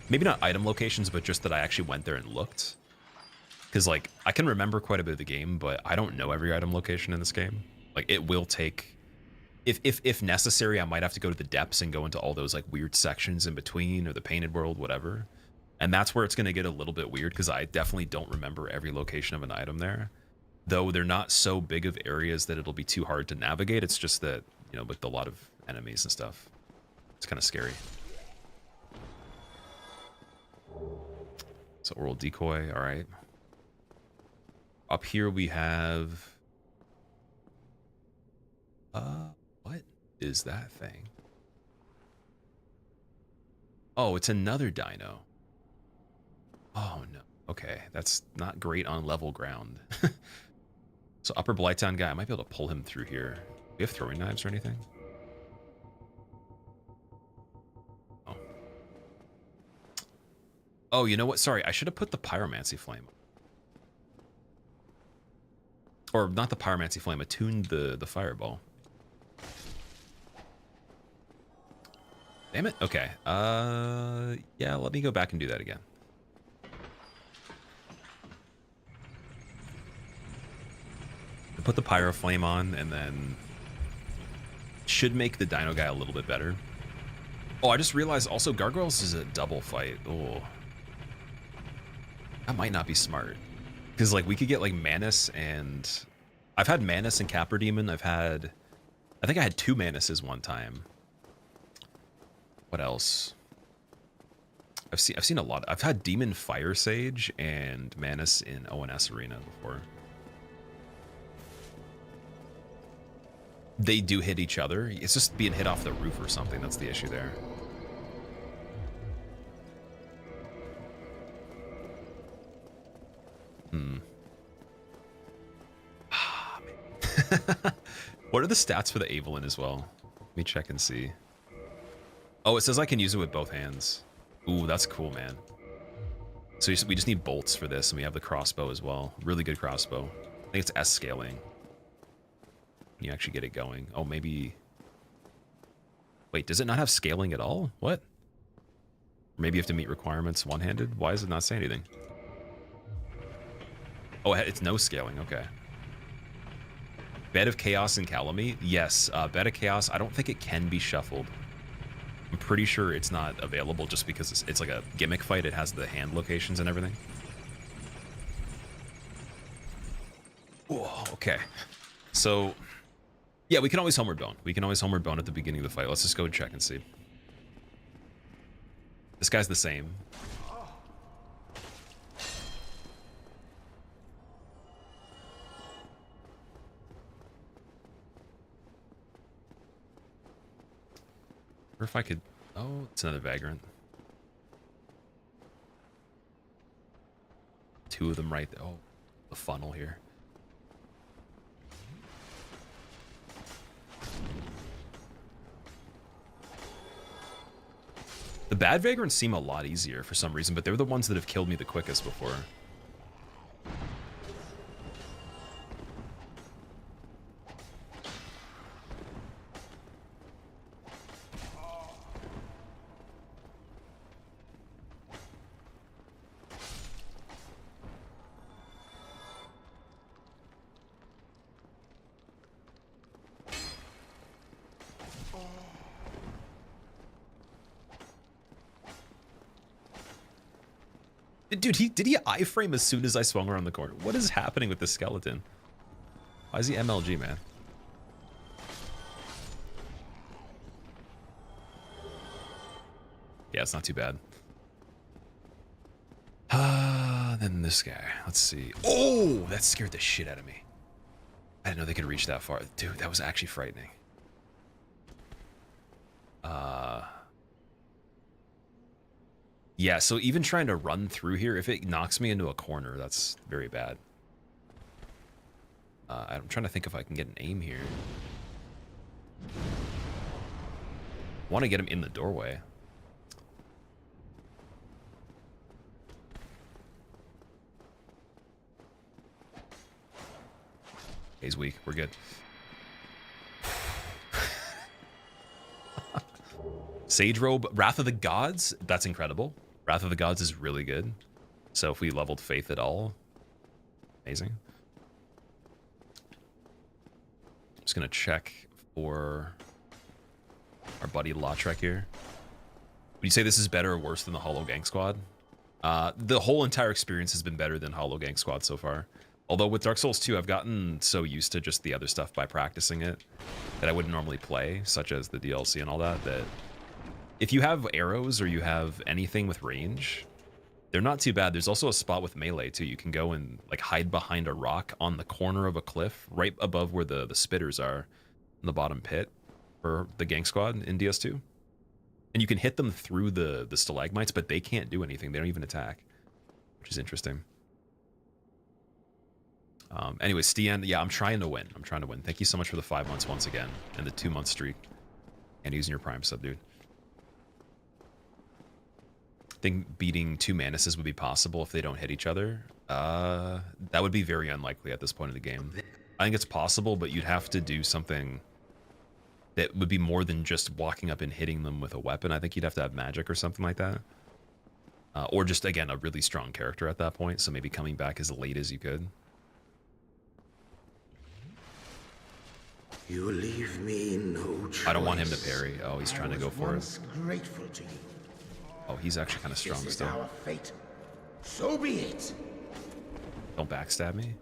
maybe not item locations, but just that I actually went there and looked. Because like I can remember quite a bit of the game, but I don't know every item location in this game. Like it will take, if necessary, I might have to go to the depths and go into all those like weird sections in between or the painted world, whatever. And that's where it's going to get a little bit weird because I definitely don't remember every location of an item there. Though they're not so big of areas that it'll be too hard to navigate. It's just that, you know, with a lot of enemies and stuff, it's kind of scary. So oral decoy, all right. Up here we have... what is that thing? Oh, it's another dino. Oh, no. Okay, that's not great on level ground. So upper Blighttown guy, I might be able to pull him through here. Do we have throwing knives or anything? Oh. Oh, you know what? Sorry, I should have put the pyromancy flame. Or not the pyromancy flame, attuned the fireball. Damn it. Okay. Yeah, let me go back and do that again. Put the pyro flame on and then should make the dino guy a little bit better. Oh, I just realized also gargoyles is a double fight. Oh, that might not be smart because like we could get like Manus, and I've had Manus and Capra Demon. I think I had 2 Manuses one time. What else? I've seen a lot. I've had Demon Fire Sage and Manus in ONS Arena before. They do hit each other. It's just being hit off the roof or something. That's the issue there. Ah, man. What are the stats for the Avelin as well? Let me check and see. Oh, it says I can use it with both hands. Ooh, that's cool, man. So we just need bolts for this, and we have the crossbow as well. Really good crossbow. I think it's S scaling. When you actually get it going. Oh, maybe... Wait, does it not have scaling at all? What? Maybe you have to meet requirements one-handed? Why does it not say anything? Oh, it's no scaling. Okay. Bed of Chaos and Kalameet? Yes. Bed of Chaos, I don't think it can be shuffled. I'm pretty sure it's not available just because it's like a gimmick fight. It has the hand locations and everything. Whoa, okay. So, yeah, we can always Homeward Bone. We can always Homeward Bone at the beginning of the fight. Let's just go and check and see. This guy's the same. Or if I could... Oh, it's another Vagrant. Two of them right there. Oh, the funnel here. The bad Vagrants seem a lot easier for some reason, but they're the ones that have killed me the quickest before. Dude, did he iframe as soon as I swung around the corner? What is happening with this skeleton? Why is he MLG, man? Yeah, it's not too bad. Then this guy. Let's see. Oh, that scared the shit out of me. I didn't know they could reach that far. Dude, that was actually frightening. Yeah, so even trying to run through here, if it knocks me into a corner, that's very bad. I'm trying to think if I can get an aim here. Want to get him in the doorway. He's weak. We're good. Sage Robe, Wrath of the Gods. That's incredible. Wrath of the Gods is really good. So if we leveled Faith at all, amazing. I'm just going to check for our buddy Lautrec here. Would you say this is better or worse than the Hollow Gang Squad? The whole entire experience has been better than Hollow Gang Squad so far. Although with Dark Souls 2, I've gotten so used to just the other stuff by practicing it that I wouldn't normally play, such as the DLC and all that, that if you have arrows or you have anything with range, they're not too bad. There's also a spot with melee too. You can go and like hide behind a rock on the corner of a cliff right above where the spitters are in the bottom pit for the gang squad in DS2. And you can hit them through the stalagmites, but they can't do anything. They don't even attack, which is interesting. Anyway, Stian, yeah, I'm trying to win. I'm trying to win. Thank you so much for the 5 months once again and the 2-month streak and using your Prime sub, dude. I think beating 2 Manuses would be possible if they don't hit each other. That would be very unlikely at this point in the game. I think it's possible, but you'd have to do something that would be more than just walking up and hitting them with a weapon. I think you'd have to have magic or something like that. Or just, again, a really strong character at that point, so maybe coming back as late as you could. You leave me no choice. I don't want him to parry. Oh, he's trying to go for it. Grateful to you. Oh, he's actually kind of strong This is still. our fate. So be it. Don't backstab me.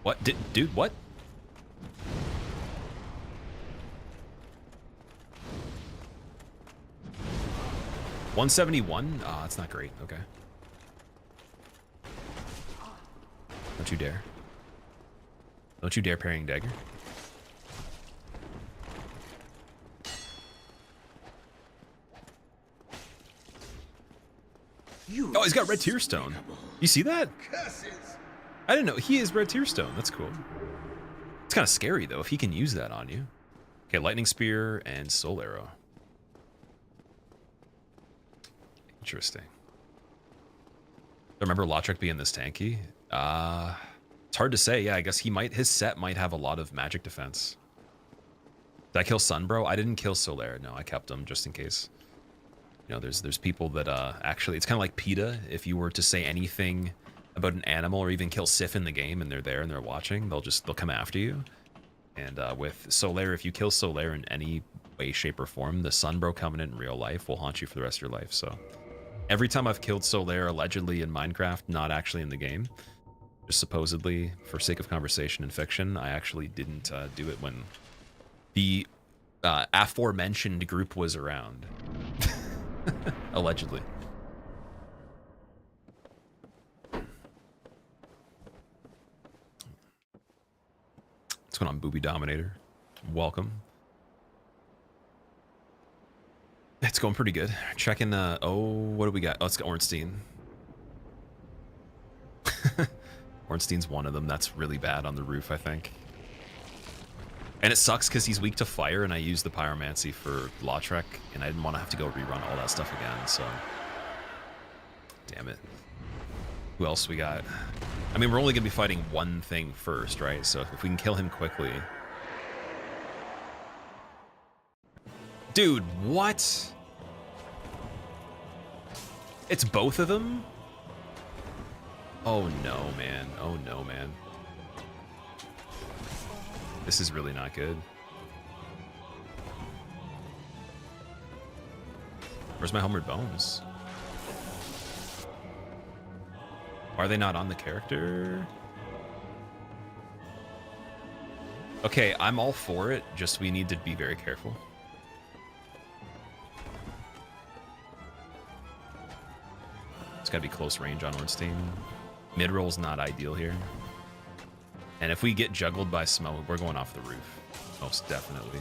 What? Dude, what? $171? Ah, that's not great. Okay. Don't you dare. Don't you dare parrying dagger. Oh, he's got red tear stone. You see that? I didn't know. He is red tear stone. That's cool. It's kind of scary, though, if he can use that on you. Okay, lightning spear and soul arrow. Interesting. Remember Lotric being this tanky? It's hard to say. Yeah, I guess his set might have a lot of magic defense. Did I kill Sunbro? I didn't kill Solaire. No, I kept him just in case. You know, there's people that actually, it's kind of like PETA. If you were to say anything about an animal or even kill Sif in the game and they're there and they're watching, they'll come after you. And with Solaire, if you kill Solaire in any way, shape, or form, the Sunbro Covenant in real life will haunt you for the rest of your life. So every time I've killed Solaire allegedly in Minecraft, not actually in the game, just supposedly for sake of conversation and fiction, I actually didn't do it when the aforementioned group was around. Allegedly. What's going on, Booby Dominator? Welcome. It's going pretty good. Checking, oh, what do we got? Oh, it's got Ornstein. Ornstein's one of them. That's really bad on the roof, I think. And it sucks because he's weak to fire, and I used the pyromancy for Lotrek, and I didn't want to have to go rerun all that stuff again, so... Damn it. Who else we got? I mean, we're only going to be fighting one thing first, right? So if we can kill him quickly... Dude, what? It's both of them? Oh no, man. Oh no, man. This is really not good. Where's my Homeward Bones? Why are they not on the character? Okay, I'm all for it, just we need to be very careful. It's gotta be close range on Ornstein. Mid-roll's not ideal here. And if we get juggled by Smough, we're going off the roof. Most definitely.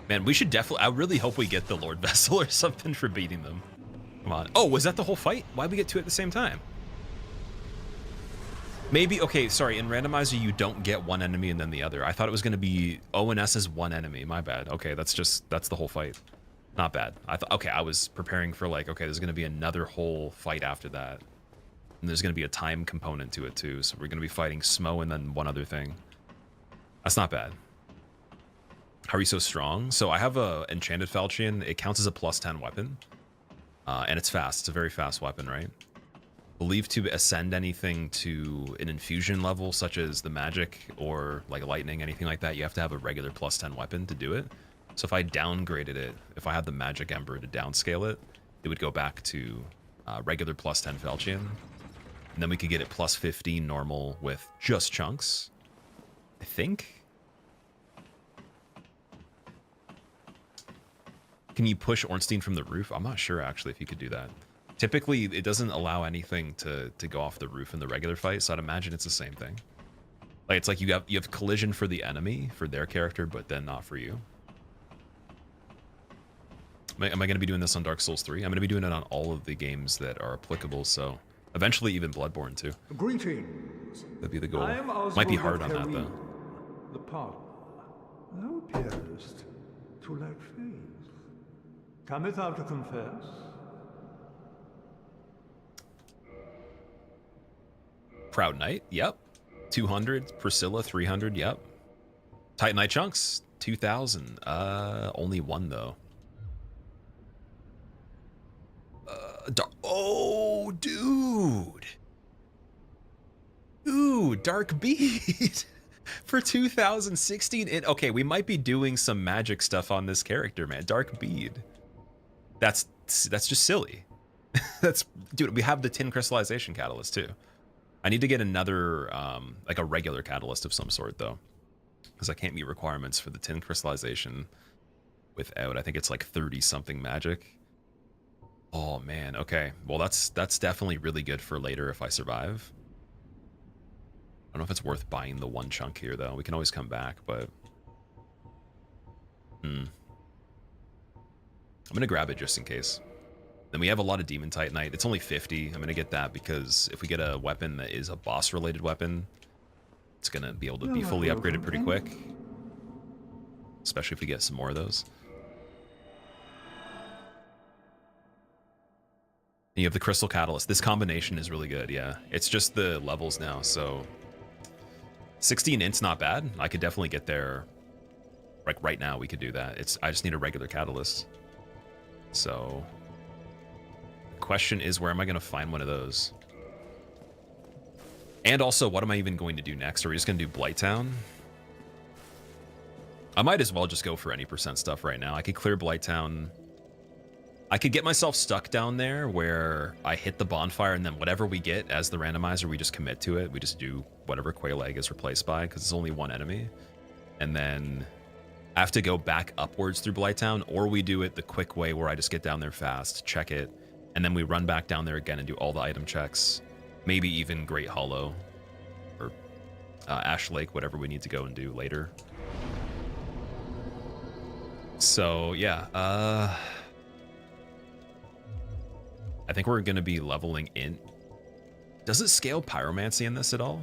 Man, we should definitely... I really hope we get the Lord Vessel or something for beating them. Come on. Oh, was that the whole fight? Why'd we get two at the same time? Maybe... Okay, sorry. In Randomizer, you don't get one enemy and then the other. I thought it was going to be ONS as one enemy. My bad. Okay, that's the whole fight. Not bad. I thought... Okay, I was preparing for like, okay, there's going to be another whole fight after that. And there's going to be a time component to it too. So we're going to be fighting Smough and then one other thing. That's not bad. How are you so strong? So I have a Enchanted Falchion. It counts as a +10 weapon. And it's fast. It's a very fast weapon, right? Believed to ascend anything to an infusion level, such as the magic or like lightning, anything like that, you have to have a regular +10 weapon to do it. So if I downgraded it, if I had the Magic Ember to downscale it, it would go back to regular +10 Falchion. And then we could get it +15 normal with just chunks, I think. Can you push Ornstein from the roof? I'm not sure, actually, if you could do that. Typically, it doesn't allow anything to go off the roof in the regular fight, so I'd imagine it's the same thing. Like, it's like you have collision for the enemy, for their character, but then not for you. Am I going to be doing this on Dark Souls 3? I'm going to be doing it on all of the games that are applicable, so... Eventually, even Bloodborne, too. Greetings. That'd be the goal. I am Might be Oswald hard on that, though. The partner. Thou appearest to lack faith. Cometh thou to confess? Proud Knight, yep. 200. Priscilla, 300, yep. Titanite Chunks, 2,000. Only one, though. Oh, dude. Ooh, Dark Beat. For 2016, okay, we might be doing some magic stuff on this character, man. Dark Bead. That's just silly. Dude, we have the tin crystallization catalyst too. I need to get another like a regular catalyst of some sort though, because I can't meet requirements for the tin crystallization without, I think it's like 30 something magic. Oh man, okay. Well, that's definitely really good for later if I survive. I don't know if it's worth buying the one chunk here though. We can always come back, but I'm gonna grab it just in case. Then we have a lot of Demon Titanite. It's only 50. I'm gonna get that because if we get a weapon that is a boss related weapon, it's gonna be able to be fully upgraded pretty quick. Especially if we get some more of those. And you have the Crystal Catalyst. This combination is really good, yeah. It's just the levels now, so 16 int's not bad. I could definitely get there. Like right now, we could do that. I just need a regular catalyst. So, the question is, where am I going to find one of those? And also, what am I even going to do next? Are we just going to do Blighttown? I might as well just go for any percent stuff right now. I could clear Blighttown. I could get myself stuck down there where I hit the bonfire and then whatever we get as the randomizer, we just commit to it. We just do whatever Quail Egg is replaced by because it's only one enemy. And then I have to go back upwards through Blighttown, or we do it the quick way where I just get down there fast, check it, and then we run back down there again and do all the item checks. Maybe even Great Hollow or Ash Lake, whatever we need to go and do later. So yeah, I think we're going to be leveling in. Does it scale pyromancy in this at all?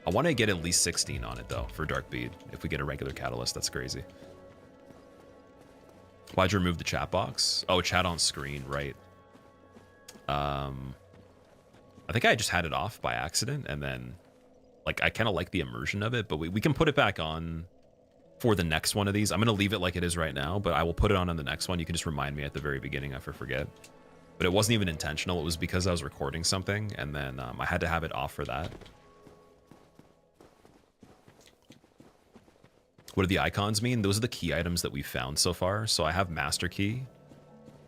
I want to get at least 16 on it though for Dark Bead. If we get a regular catalyst, that's crazy. Why'd you remove the chat box? Oh, chat on screen, right. I think I just had it off by accident, and then like I kind of like the immersion of it, but we can put it back on for the next one of these. I'm going to leave it like it is right now, but I will put it on the next one. You can just remind me at the very beginning if I forget. But it wasn't even intentional. It was because I was recording something, and then I had to have it off for that. What do the icons mean? Those are the key items that we've found so far. So I have Master Key,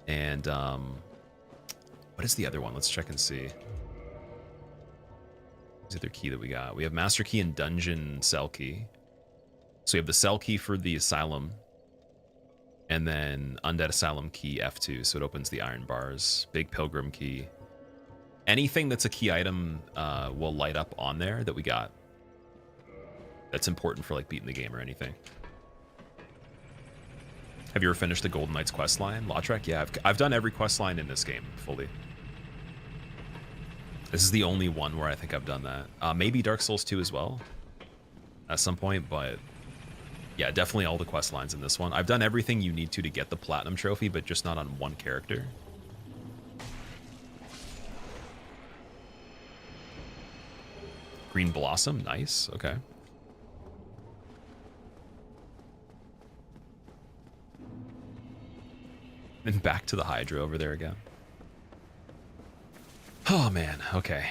and what is the other one? Let's check and see. What's the other key that we got? We have Master Key and Dungeon Cell Key. So we have the Cell Key for the Asylum, and then Undead Asylum Key F2, so it opens the iron bars. Big Pilgrim Key. Anything that's a key item will light up on there that we got. That's important for like beating the game or anything. Have you ever finished the Golden Knights quest line? Lautrec? Yeah, I've done every quest line in this game fully. This is the only one where I think I've done that. Maybe Dark Souls 2 as well at some point, but yeah, definitely all the quest lines in this one. I've done everything you need to get the Platinum Trophy, but just not on one character. Green Blossom, nice, okay. And back to the Hydra over there again. Oh man, okay.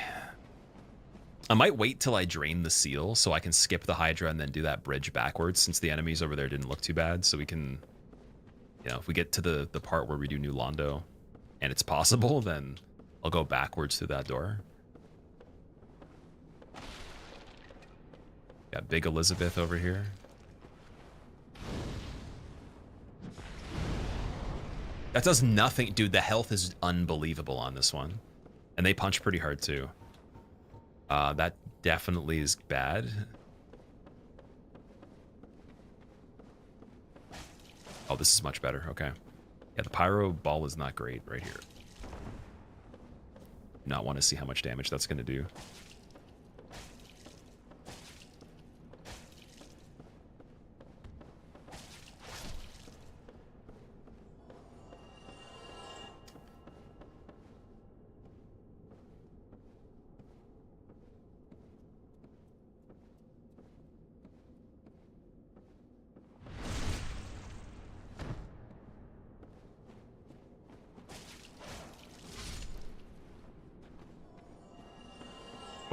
I might wait till I drain the seal so I can skip the Hydra and then do that bridge backwards, since the enemies over there didn't look too bad. So we can, you know, if we get to the part where we do New Londo and it's possible, then I'll go backwards through that door. Got Big Elizabeth over here. That does nothing. Dude, the health is unbelievable on this one. And they punch pretty hard too. That definitely is bad. Oh, this is much better. Okay. Yeah, the pyro ball is not great right here. Not want to see how much damage that's going to do.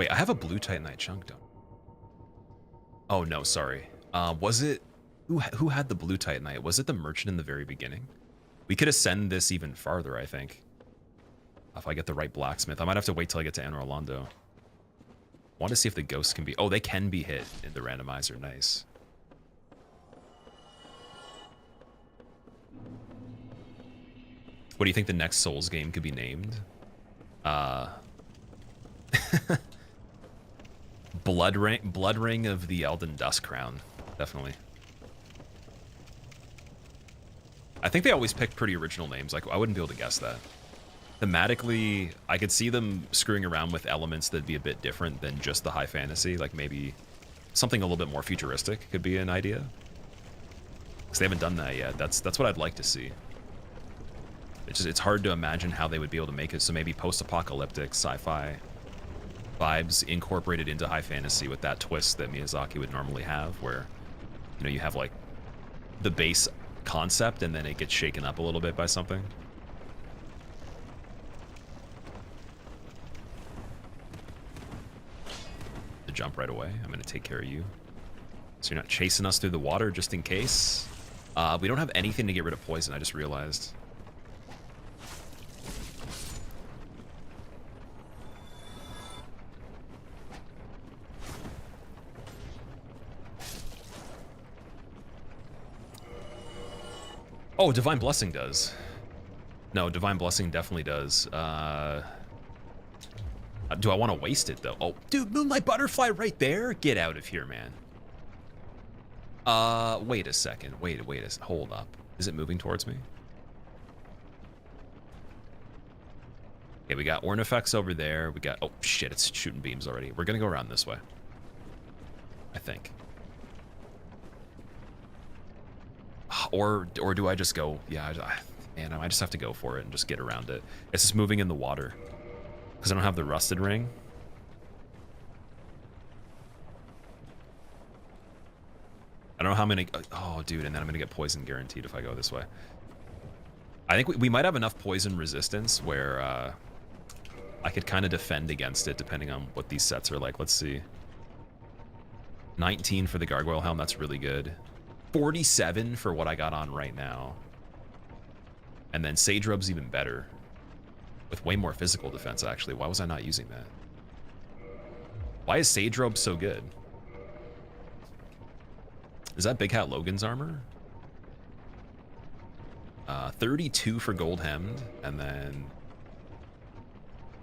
Wait, I have a blue Titanite chunk, don't I? Oh, no, sorry. Was it... Who had the blue Titanite? Was it the merchant in the very beginning? We could ascend this even farther, I think. If I get the right blacksmith. I might have to wait till I get to Anor Londo. I want to see if the ghosts can be... Oh, they can be hit in the randomizer. Nice. What do you think the next Souls game could be named? Blood Ring of the Elden Dust Crown. Definitely. I think they always pick pretty original names. Like, I wouldn't be able to guess that. Thematically, I could see them screwing around with elements that'd be a bit different than just the high fantasy. Like maybe something a little bit more futuristic could be an idea. Because they haven't done that yet. That's what I'd like to see. It's hard to imagine how they would be able to make it. So maybe post-apocalyptic sci-fi vibes incorporated into high fantasy with that twist that Miyazaki would normally have, where, you know, you have like the base concept and then it gets shaken up a little bit by something. To jump right away. I'm gonna take care of you. So you're not chasing us through the water just in case. We don't have anything to get rid of poison, I just realized. Oh, Divine Blessing does. No, Divine Blessing definitely does. Do I want to waste it, though? Oh, dude, Moonlight Butterfly right there? Get out of here, man. Wait a second. Hold up. Is it moving towards me? Okay, we got Ornifex over there. We got... Oh, shit, it's shooting beams already. We're gonna go around this way. I think. Or do I just go... Yeah, man, I might just have to go for it and just get around it. It's just moving in the water. Because I don't have the Rusted Ring. I don't know how many... Oh, dude, and then I'm going to get poison guaranteed if I go this way. I think we might have enough poison resistance where I could kind of defend against it depending on what these sets are like. Let's see. 19 for the Gargoyle Helm, that's really good. 47 for what I got on right now. And then Sage Rub's even better. With way more physical defense, actually. Why was I not using that? Why is Sage Rub so good? Is that Big Hat Logan's armor? 32 for Gold Hemmed, and then...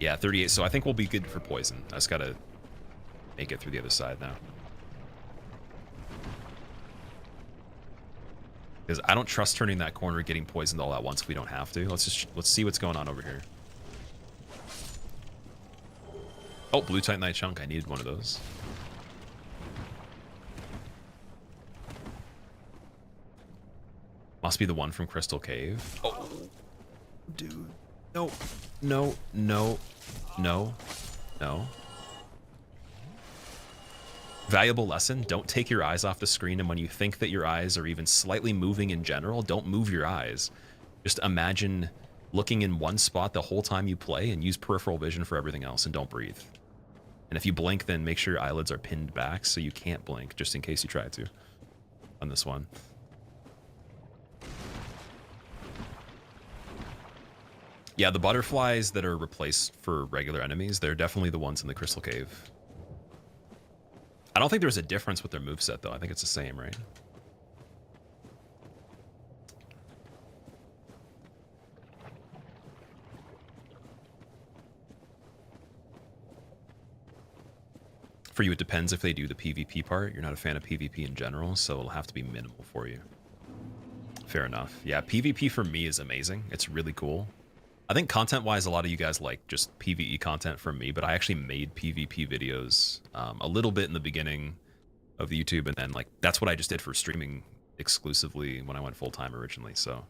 Yeah, 38. So I think we'll be good for poison. I just gotta make it through the other side now. Because I don't trust turning that corner, getting poisoned all at once if we don't have to. Let's see what's going on over here. Oh, blue Titanite chunk. I needed one of those. Must be the one from Crystal Cave. Oh, dude. No, no, no, no, no. Valuable lesson, don't take your eyes off the screen, and when you think that your eyes are even slightly moving in general, don't move your eyes. Just imagine looking in one spot the whole time you play and use peripheral vision for everything else, and don't breathe. And if you blink, then make sure your eyelids are pinned back so you can't blink, just in case you try to on this one. Yeah, the butterflies that are replaced for regular enemies, they're definitely the ones in the Crystal Cave. I don't think there's a difference with their moveset, though. I think it's the same, right? For you, it depends if they do the PvP part. You're not a fan of PvP in general, so it'll have to be minimal for you. Fair enough. Yeah, PvP for me is amazing. It's really cool. I think content-wise, a lot of you guys like just PvE content from me, but I actually made PvP videos a little bit in the beginning of the YouTube, and then like that's what I just did for streaming exclusively when I went full-time originally. So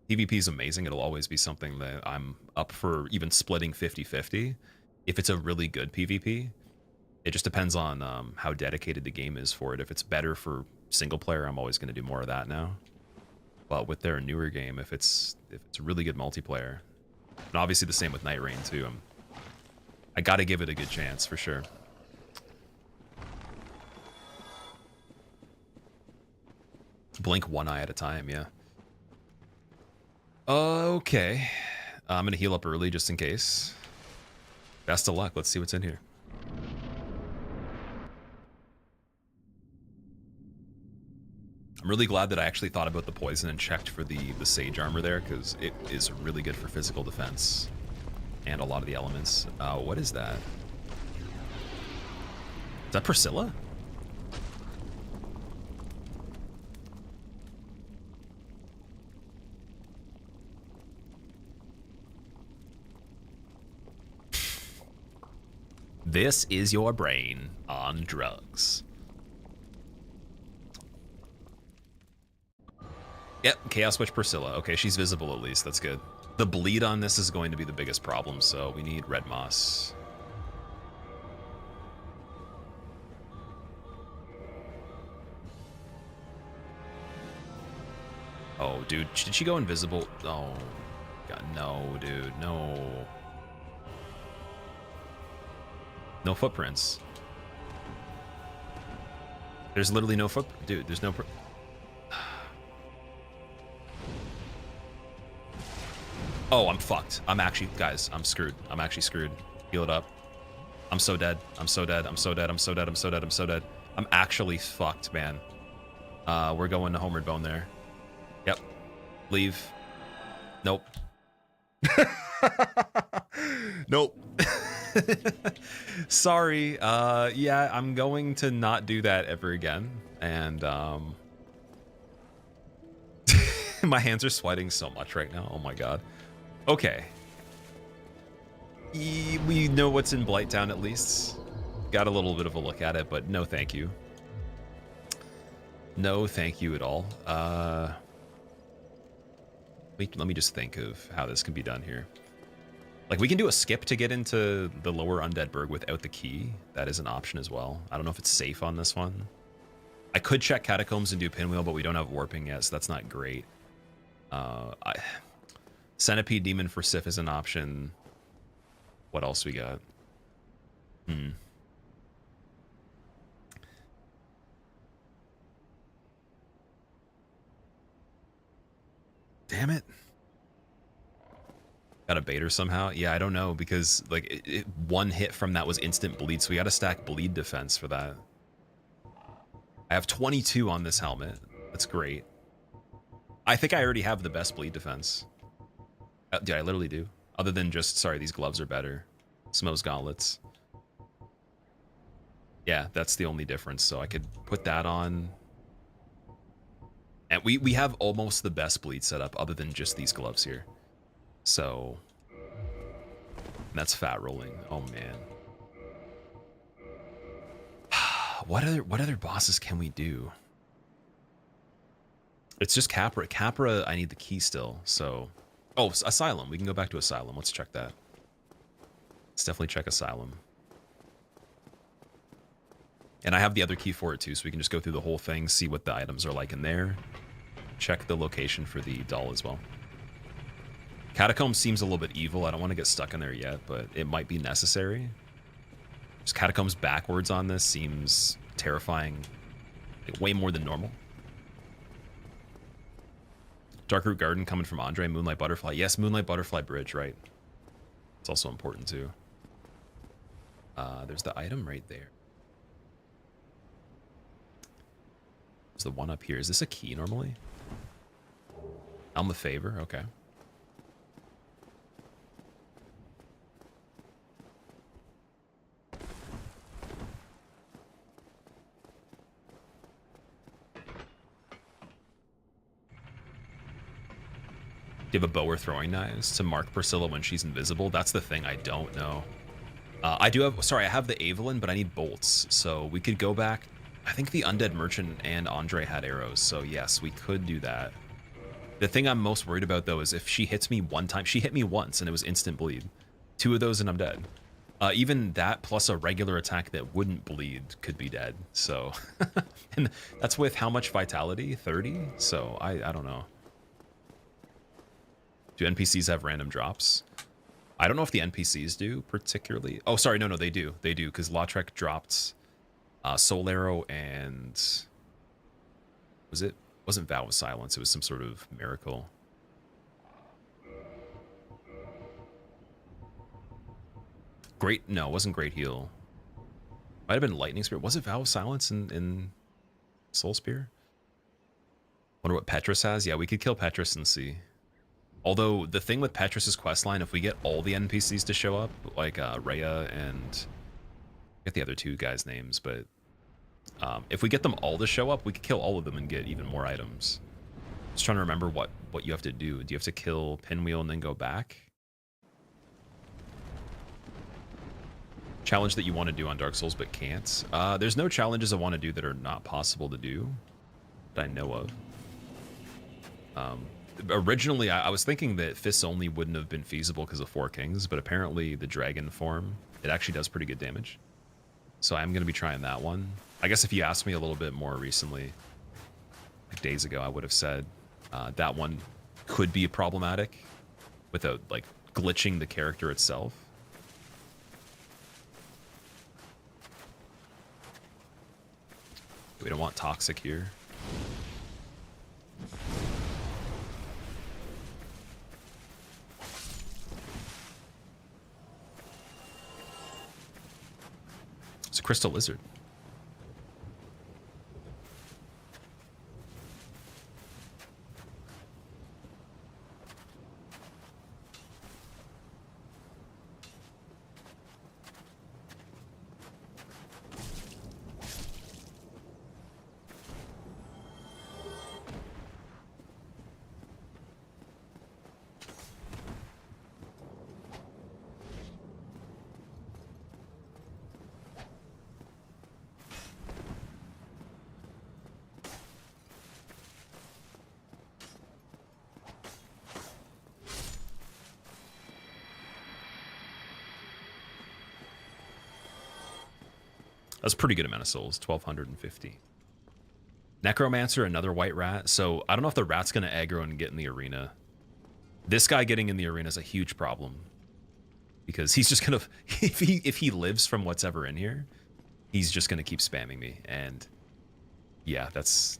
PvP is amazing. It'll always be something that I'm up for, even splitting 50-50 if it's a really good PvP. It just depends on how dedicated the game is for it. If it's better for single player, I'm always going to do more of that now. But with their newer game, if it's really good multiplayer, and obviously the same with Night Rain too. I gotta give it a good chance for sure. Blink one eye at a time, yeah. Okay. I'm gonna heal up early just in case. Best of luck. Let's see what's in here. I'm really glad that I actually thought about the poison and checked for the sage armor there, because it is really good for physical defense and a lot of the elements. What is that? Is that Priscilla? This is your brain on drugs. Yep, Chaos Witch Priscilla. Okay, she's visible at least. That's good. The bleed on this is going to be the biggest problem, so we need red moss. Oh, dude, did she go invisible? Oh, God, no, dude, no. No footprints. There's literally no dude, there's no Oh, I'm fucked. I'm actually, guys, I'm screwed. I'm actually screwed. Heal it up. I'm so dead. I'm so dead. I'm so dead. I'm so dead. I'm so dead. I'm so dead. I'm actually fucked, man. We're going to Homeward Bone there. Yep. Leave. Nope. Nope. Sorry. Yeah, I'm going to not do that ever again. And my hands are sweating so much right now. Oh my god. Okay. We know what's in Blighttown at least. Got a little bit of a look at it, but no thank you. No thank you at all. Let me just think of how this can be done here. Like, we can do a skip to get into the lower Undead Burg without the key. That is an option as well. I don't know if it's safe on this one. I could check Catacombs and do Pinwheel, but we don't have Warping yet, so that's not great. Centipede Demon for Sif is an option. What else we got? Damn it. Got a bait her somehow? Yeah, I don't know, because like one hit from that was instant bleed, so we got to stack bleed defense for that. I have 22 on this helmet. That's great. I think I already have the best bleed defense. Dude, I literally do. Other than just, sorry, these gloves are better. Smough's gauntlets. Yeah, that's the only difference. So I could put that on. And we have almost the best bleed setup other than just these gloves here. So that's fat rolling. Oh man. What other bosses can we do? It's just Capra. Capra, I need the key still. So, oh, Asylum. We can go back to Asylum. Let's check that. Let's definitely check Asylum. And I have the other key for it too, so we can just go through the whole thing, see what the items are like in there. Check the location for the doll as well. Catacombs seems a little bit evil. I don't want to get stuck in there yet, but it might be necessary. Just Catacombs backwards on this seems terrifying. Like, way more than normal. Darkroot Garden coming from Andre. Moonlight Butterfly. Yes, Moonlight Butterfly Bridge, right. It's also important too. There's the item right there. There's the one up here. Is this a key normally? Elm of Favor, okay. Do you have a bow or throwing knives to mark Priscilla when she's invisible? That's the thing I don't know. I do have, sorry, I have the Evelyn, but I need bolts. So we could go back. I think the Undead Merchant and Andre had arrows. So yes, we could do that. The thing I'm most worried about though is if she hits me one time. She hit me once and it was instant bleed. 2 of those and I'm dead. Even that plus a regular attack that wouldn't bleed could be dead. So, and that's with how much vitality? 30? So I don't know. Do NPCs have random drops? I don't know if the NPCs do particularly. Oh, sorry, no, they do. They do, because Lautrec dropped Soul Arrow and wasn't Vow of Silence, it was some sort of miracle. No, it wasn't Great Heal. Might have been Lightning Spear. Was it Vow of Silence in Soul Spear? Wonder what Petrus has. Yeah, we could kill Petrus and see. Although the thing with Petrus's questline, if we get all the NPCs to show up, like Rhea and I get the other two guys' names, but if we get them all to show up, we could kill all of them and get even more items. Just trying to remember what you have to do. Do you have to kill Pinwheel and then go back? Challenge that you want to do on Dark Souls but can't. There's no challenges I want to do that are not possible to do that I know of. Originally, I was thinking that Fists Only wouldn't have been feasible because of Four Kings, but apparently the Dragon form, it actually does pretty good damage. So I'm going to be trying that one. I guess if you asked me a little bit more recently, like days ago, I would have said that one could be problematic without like glitching the character itself. We don't want Toxic here. It's a Crystal Lizard. That's a pretty good amount of souls, 1,250. Necromancer, another white rat. So I don't know if the rat's going to aggro and get in the arena. This guy getting in the arena is a huge problem. Because he's just going to... If he lives from what's ever in here, he's just going to keep spamming me. And yeah, that's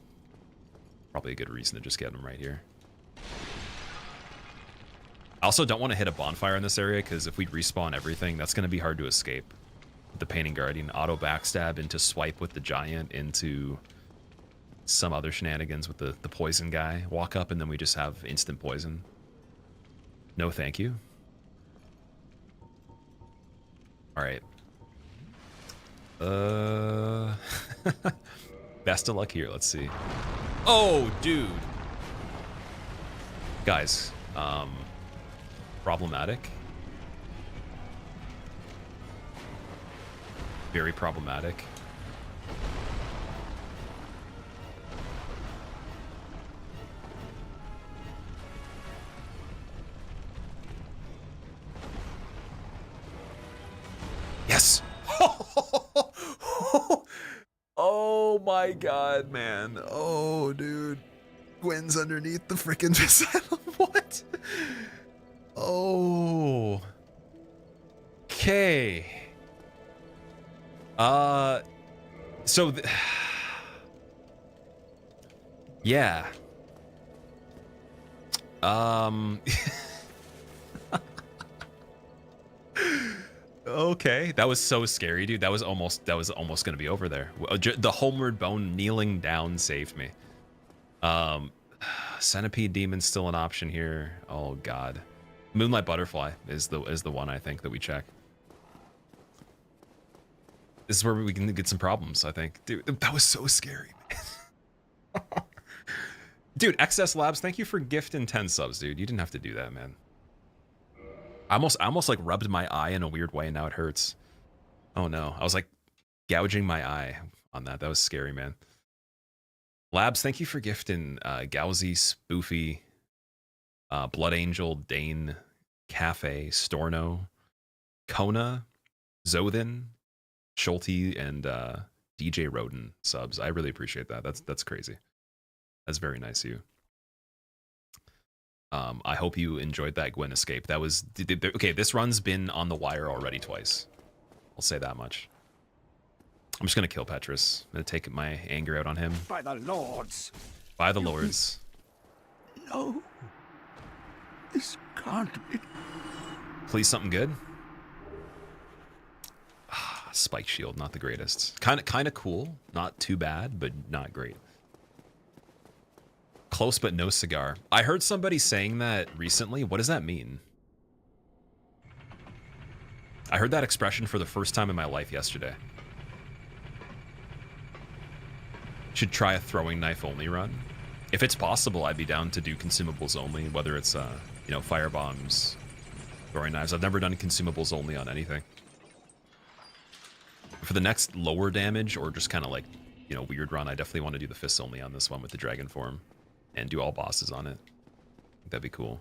probably a good reason to just get him right here. I also don't want to hit a bonfire in this area, because if we respawn everything, that's going to be hard to escape. The Painting Guardian, auto backstab into swipe with the giant into some other shenanigans with the poison guy. Walk up and then we just have instant poison. No thank you. Alright. Best of luck here, let's see. Oh, dude. Guys, problematic. Very problematic. Yes! Oh my god, man. Oh, dude. Gwyn's underneath the freaking Asylum. What? Oh. Okay. So, yeah. Okay, that was so scary, dude. That was almost gonna be over there. The Homeward Bone kneeling down saved me. Centipede Demon's still an option here. Oh god. Moonlight Butterfly is the one I think that we check. This is where we can get some problems, I think. Dude, that was so scary, man. Dude, XS Labs, thank you for gifting 10 subs, dude. You didn't have to do that, man. I almost like rubbed my eye in a weird way and now it hurts. Oh no, I was like gouging my eye on that. That was scary, man. Labs, thank you for gifting Gauzy, Spoofy, Blood Angel, Dane, Cafe, Storno, Kona, Zothin, Schulte, and DJ Roden subs. I really appreciate that. That's crazy. That's very nice of you. I hope you enjoyed that Gwyn escape. That was okay. This run's been on the wire already twice. I'll say that much. I'm just gonna kill Petrus. I'm gonna take my anger out on him. By the lords. By the lords. No. This can't be. Please, something good. Spike shield, not the greatest. Kind of cool. Not too bad, but not great. Close but no cigar. I heard somebody saying that recently. What does that mean? I heard that expression for the first time in my life yesterday. Should try a throwing knife only run. If it's possible, I'd be down to do consumables only, whether it's you know, fire bombs, throwing knives. I've never done consumables only on anything. For the next lower damage or just kind of like, you know, weird run, I definitely want to do the fists only on this one with the dragon form and do all bosses on it. That'd be cool.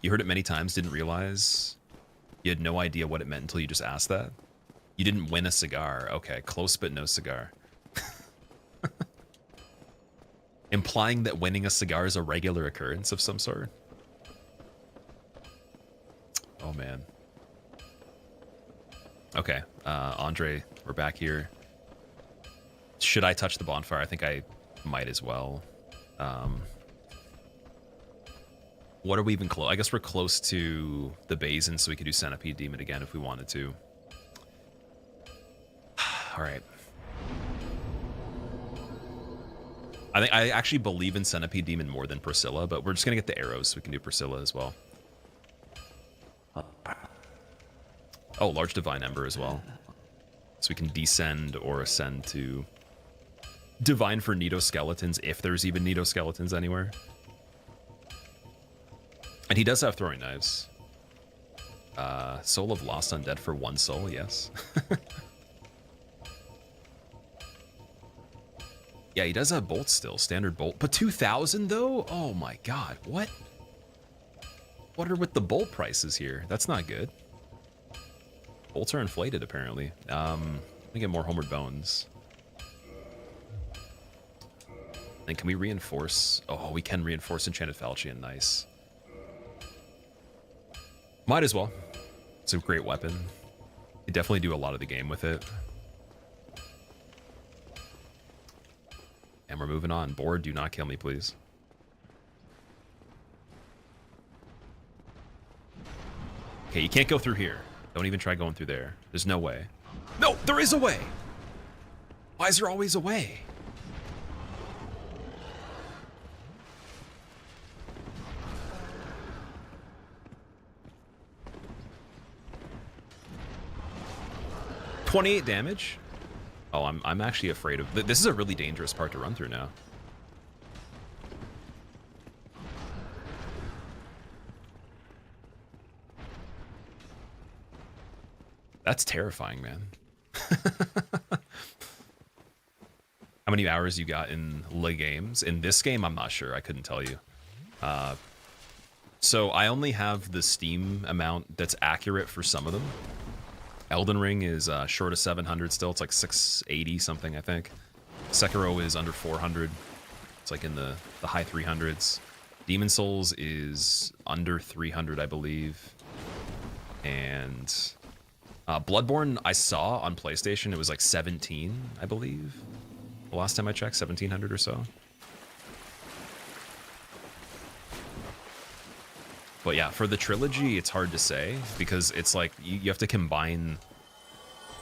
You heard it many times, didn't realize. You had no idea what it meant until you just asked that. You didn't win a cigar. Okay, close but no cigar. Implying that winning a cigar is a regular occurrence of some sort. Oh, man. Okay, Andre, we're back here. Should I touch the bonfire? I think I might as well. What are we even close? I guess we're close to the basin, so we could do Centipede Demon again if we wanted to. All right. I actually believe in Centipede Demon more than Priscilla, but we're just gonna get the arrows so we can do Priscilla as well. Oh, large divine ember as well. So we can descend or ascend to divine for Nido skeletons if there's even Nido skeletons anywhere. And he does have throwing knives. Soul of Lost Undead for 1 soul, yes. Yeah, he does have bolts still, standard bolt. But 2,000 though? Oh my god, what? What are with the bolt prices here? That's not good. Bolts are inflated apparently. Let me get more Homeward Bones. And can we reinforce? Oh, we can reinforce Enchanted Falchion, nice. Might as well. It's a great weapon. You definitely do a lot of the game with it. And we're moving on. Board, do not kill me, please. Okay, you can't go through here. Don't even try going through there. There's no way. No, there is a way! Why is there always a way? $28 damage? Oh, I'm actually afraid of... This is a really dangerous part to run through now. That's terrifying, man. How many hours you got in the games? In this game, I'm not sure. I couldn't tell you. So I only have the Steam amount that's accurate for some of them. Elden Ring is short of 700 still. It's like 680 something, I think. Sekiro is under 400. It's like in the high 300s. Demon Souls is under 300, I believe. And Bloodborne, I saw on PlayStation, it was like 17, I believe. The last time I checked, 1700 or so. But yeah, for the trilogy, it's hard to say because it's like you have to combine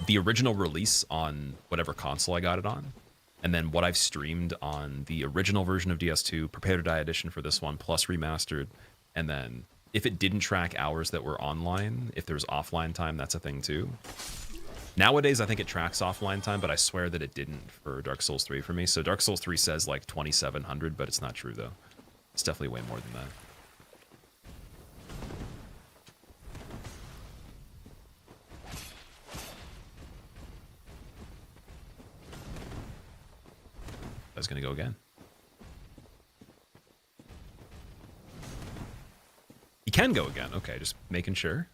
the original release on whatever console I got it on, and then what I've streamed on the original version of DS2, Prepare to Die edition for this one, plus remastered, and then if it didn't track hours that were online, if there's offline time, that's a thing too. Nowadays, I think it tracks offline time, but I swear that it didn't for Dark Souls 3 for me. So Dark Souls 3 says like 2700, but it's not true though. It's definitely way more than that. I was gonna go again. You can go again. Okay, just making sure.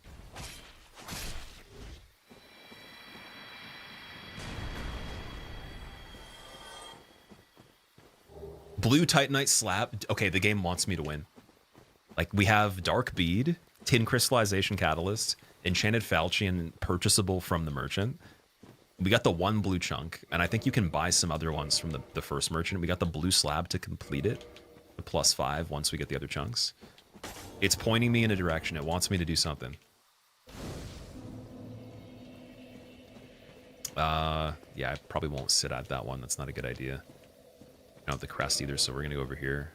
Blue Titanite slab. Okay, the game wants me to win. Like, we have Dark Bead, Tin Crystallization Catalyst, Enchanted Falchion purchasable from the merchant. We got the one blue chunk, and I think you can buy some other ones from the first merchant. We got the blue slab to complete it, the +5 once we get the other chunks. It's pointing me in a direction. It wants me to do something. Yeah, I probably won't sit at that one. That's not a good idea. I don't have the crest either, so we're gonna go over here.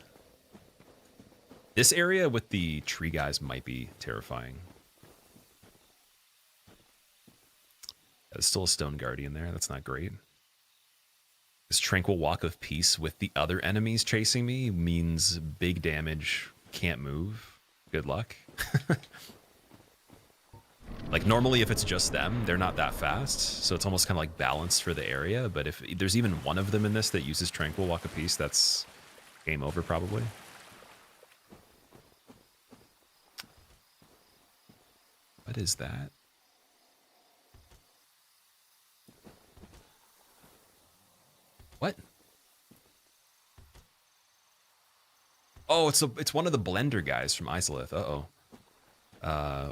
This area with the tree guys might be terrifying. There's still a stone guardian there. That's not great. This tranquil walk of peace with the other enemies chasing me means big damage, can't move. Good luck. Like, normally if it's just them, they're not that fast, so it's almost kind of like balanced for the area, but if there's even one of them in this that uses tranquil walk of peace, that's game over probably. What is that? What? Oh, it's one of the blender guys from Asylum. Uh-oh.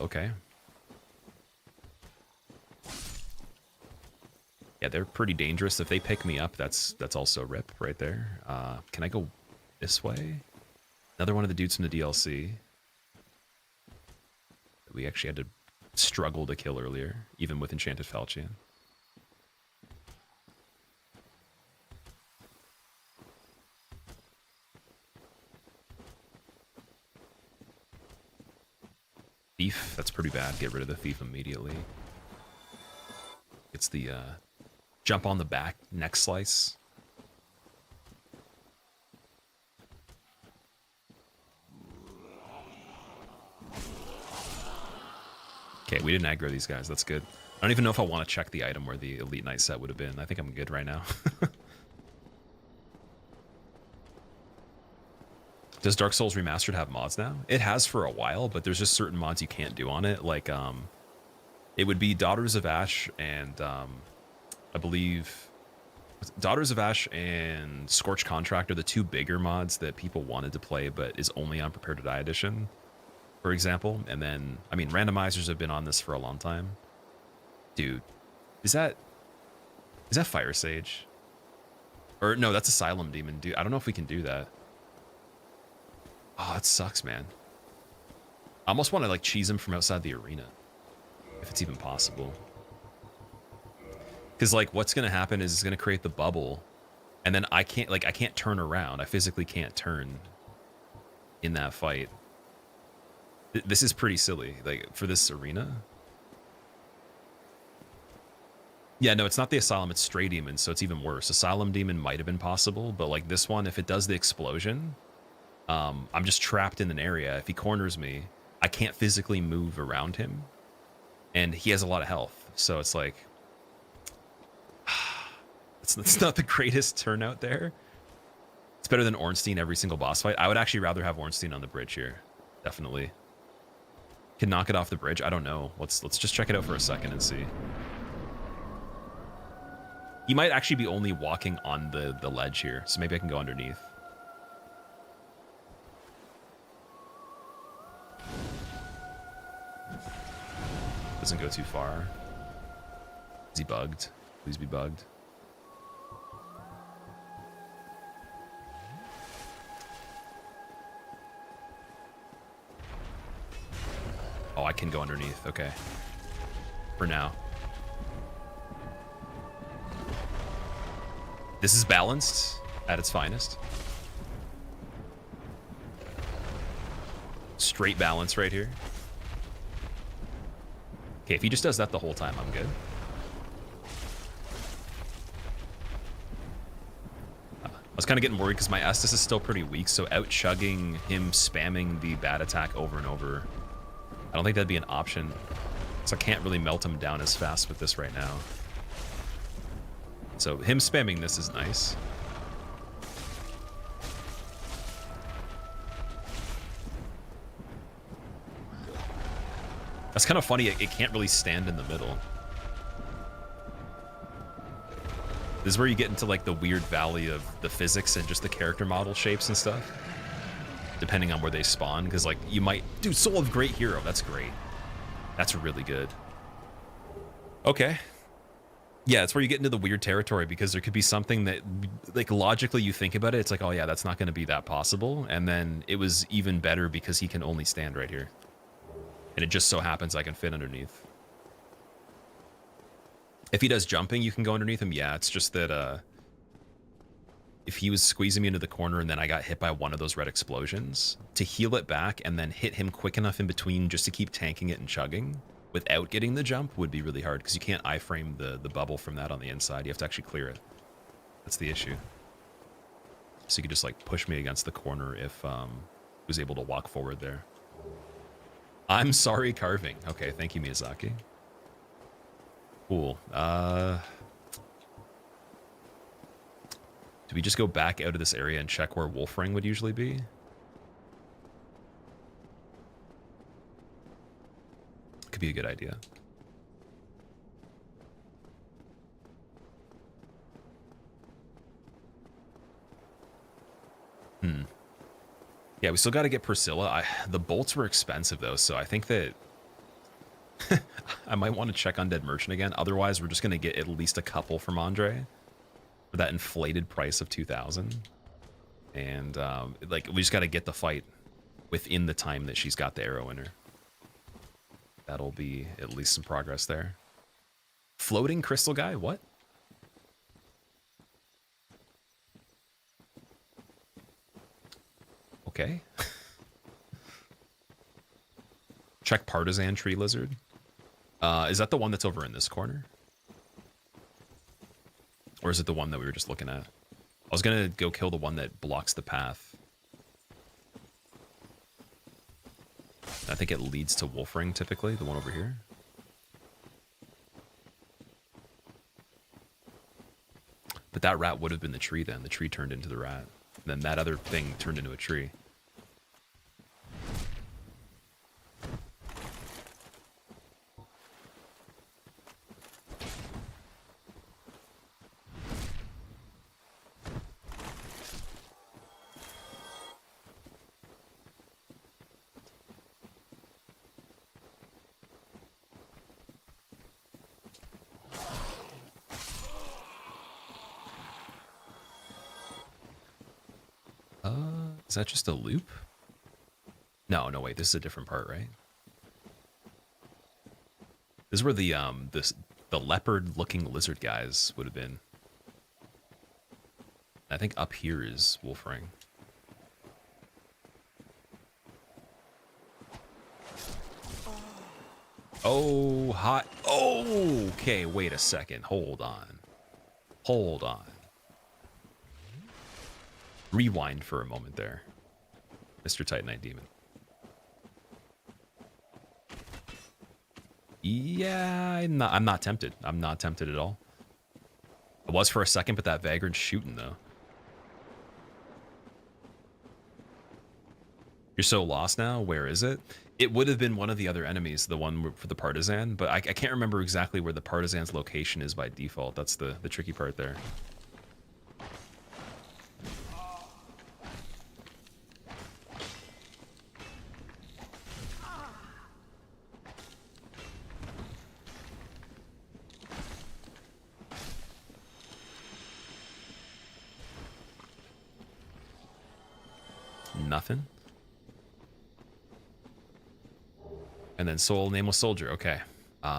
Okay. Yeah, they're pretty dangerous. If they pick me up, that's also rip right there. Can I go this way? Another one of the dudes from the DLC that we actually had to struggle to kill earlier, even with Enchanted Falchion. Thief, that's pretty bad. Get rid of the thief immediately. It's the jump on the back neck slice. Okay, we didn't aggro these guys. That's good. I don't even know if I want to check the item where the Elite Knight set would have been. I think I'm good right now. Does Dark Souls Remastered have mods now? It has for a while, but there's just certain mods you can't do on it. Like, it would be Daughters of Ash and, I believe, Daughters of Ash and Scorch Contract are the two bigger mods that people wanted to play, but is only on Prepare to Die Edition, for example. And then, I mean, randomizers have been on this for a long time. Dude, is that Fire Sage? Or no, that's Asylum Demon, dude. I don't know if we can do that. Oh, it sucks, man. I almost want to like cheese him from outside the arena, if it's even possible. Because like what's gonna happen is it's gonna create the bubble, and then I can't turn around. I physically can't turn in that fight. This is pretty silly, like for this arena. Yeah, no, it's not the Asylum, it's Stray Demon, so it's even worse. Asylum Demon might have been possible, but like this one, if it does the explosion, I'm just trapped in an area. If he corners me, I can't physically move around him, and he has a lot of health, so it's like it's not the greatest turnout there. It's better than Ornstein every single boss fight. I would actually rather have Ornstein on the bridge here, definitely. Can knock it off the bridge. I don't know. Let's just check it out for a second and see. He might actually be only walking on the ledge here, so maybe I can go underneath. Doesn't go too far. Is he bugged? Please be bugged. Oh, I can go underneath. Okay. For now. This is balanced at its finest. Straight balance right here. Okay, if he just does that the whole time, I'm good. I was kind of getting worried because my Estus is still pretty weak, so out-chugging him spamming the bat attack over and over, I don't think that'd be an option. So I can't really melt him down as fast with this right now. So him spamming this is nice. That's kind of funny, it can't really stand in the middle. This is where you get into like the weird valley of the physics and just the character model shapes and stuff, depending on where they spawn. Because like you might do Soul of Great Hero. That's great. That's really good. Okay. Yeah, it's where you get into the weird territory because there could be something that, like, logically you think about it, it's like, oh yeah, that's not going to be that possible. And then it was even better because he can only stand right here. And it just so happens I can fit underneath. If he does jumping, you can go underneath him. Yeah, it's just that if he was squeezing me into the corner and then I got hit by one of those red explosions, to heal it back and then hit him quick enough in between just to keep tanking it and chugging without getting the jump would be really hard because you can't iframe the bubble from that on the inside. You have to actually clear it. That's the issue. So you could just like push me against the corner if he was able to walk forward there. I'm sorry, carving. Okay, thank you, Miyazaki. Cool. Do we just go back out of this area and check where Wolfring would usually be? Could be a good idea. Yeah, we still got to get Priscilla. The bolts were expensive though, so I think that I might want to check Undead Merchant again. Otherwise, we're just going to get at least a couple from Andre for that inflated price of 2,000. And like we just got to get the fight within the time that she's got the arrow in her. That'll be at least some progress there. Floating crystal guy? What? Okay. Check Partisan Tree Lizard. Is that the one that's over in this corner? Or is it the one that we were just looking at? I was going to go kill the one that blocks the path. I think it leads to Wolfring typically, the one over here. But that rat would have been the tree then. The tree turned into the rat. And then that other thing turned into a tree. Is that just a loop? No, wait, this is a different part, right? This is where the leopard-looking lizard guys would have been. I think up here is Wolfring. Oh, hot. Oh, okay, wait a second. Hold on. Rewind for a moment there, Mr. Titanite Demon. Yeah, I'm not tempted. I'm not tempted at all. I was for a second, but that Vagrant's shooting though. You're so lost now. Where is it? It would have been one of the other enemies, the one for the Partisan, but I can't remember exactly where the Partisan's location is by default. That's the tricky part there. Nothing. And then Soul, Nameless Soldier. Okay.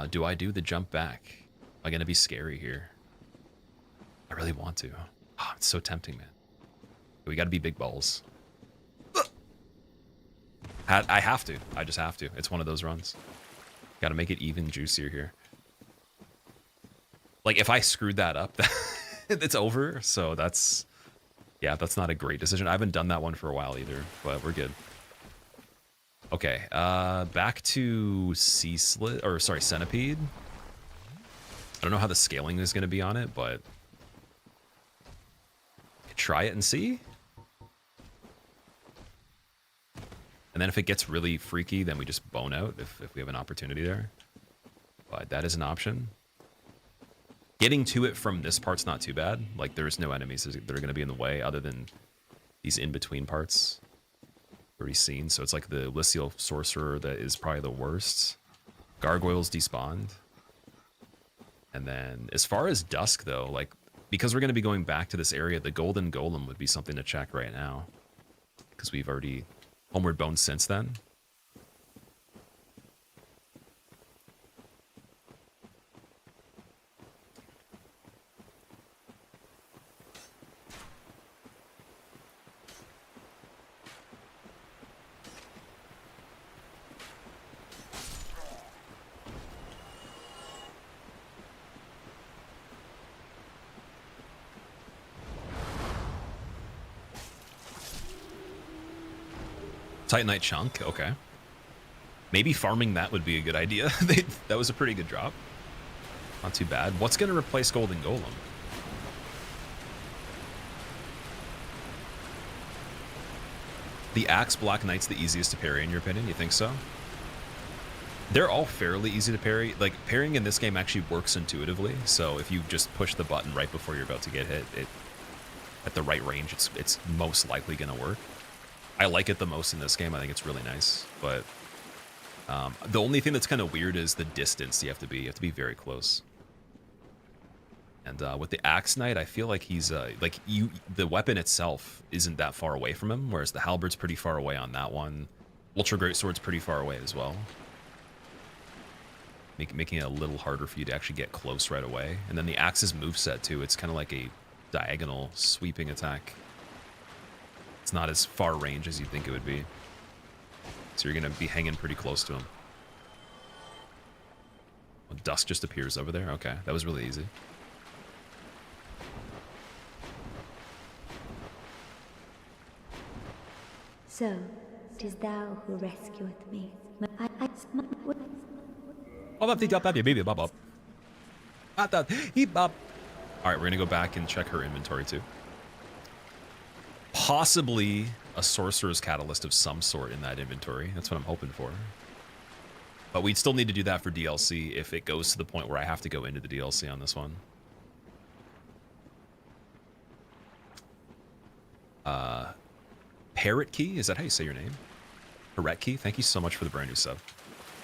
Do I do the jump back? Am I going to be scary here? I really want to. Oh, it's so tempting, man. We got to be big balls. I have to. I just have to. It's one of those runs. Got to make it even juicier here. Like, if I screwed that up, it's over. So that's... Yeah, that's not a great decision. I haven't done that one for a while either, but we're good. Okay, back to Centipede. I don't know how the scaling is going to be on it, but try it and see. And then if it gets really freaky, then we just bone out if we have an opportunity there. But that is an option. Getting to it from this part's not too bad. Like, there's no enemies that are going to be in the way other than these in-between parts already seen. So it's like the Elysial Sorcerer that is probably the worst. Gargoyles despawned. And then as far as Dusk, though, like, because we're going to be going back to this area, the Golden Golem would be something to check right now. Because we've already Homeward Bound since then. Titanite chunk, okay. Maybe farming that would be a good idea. That was a pretty good drop. Not too bad. What's going to replace Golden Golem? The Axe Black Knight's the easiest to parry in your opinion? You think so? They're all fairly easy to parry. Like, parrying in this game actually works intuitively. So if you just push the button right before you're about to get hit, at the right range, it's most likely going to work. I like it the most in this game. I think it's really nice. But the only thing that's kind of weird is the distance you have to be. You have to be very close. And with the Axe Knight, I feel like he's the weapon itself isn't that far away from him, whereas the Halberd's pretty far away on that one. Ultra Greatsword's pretty far away as well. Making it a little harder for you to actually get close right away. And then the Axe's moveset too, it's kind of like a diagonal sweeping attack. It's not as far range as you'd think it would be. So you're going to be hanging pretty close to him. Well, Dusk just appears over there? Okay, that was really easy. So, it is thou who rescueth me. Alright, we're going to go back and check her inventory too. Possibly a Sorcerer's Catalyst of some sort in that inventory. That's what I'm hoping for. But we'd still need to do that for DLC if it goes to the point where I have to go into the DLC on this one. Parrot Key? Is that how you say your name? Parrot Key? Thank you so much for the brand new sub.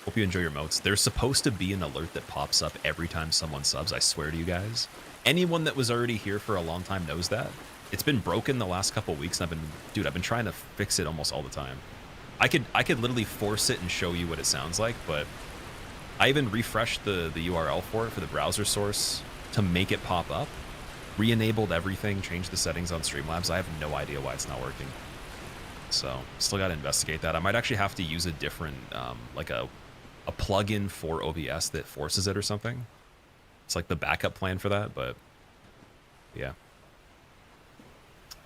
Hope you enjoy your motes. There's supposed to be an alert that pops up every time someone subs. I swear to you guys. Anyone that was already here for a long time knows that. It's been broken the last couple weeks, and I've been trying to fix it almost all the time. I could literally force it and show you what it sounds like, but I even refreshed the URL for it for the browser source to make it pop up. Re-enabled everything, changed the settings on Streamlabs. I have no idea why it's not working. So, still got to investigate that. I might actually have to use a different, like a plugin for OBS that forces it or something. It's like the backup plan for that, but yeah.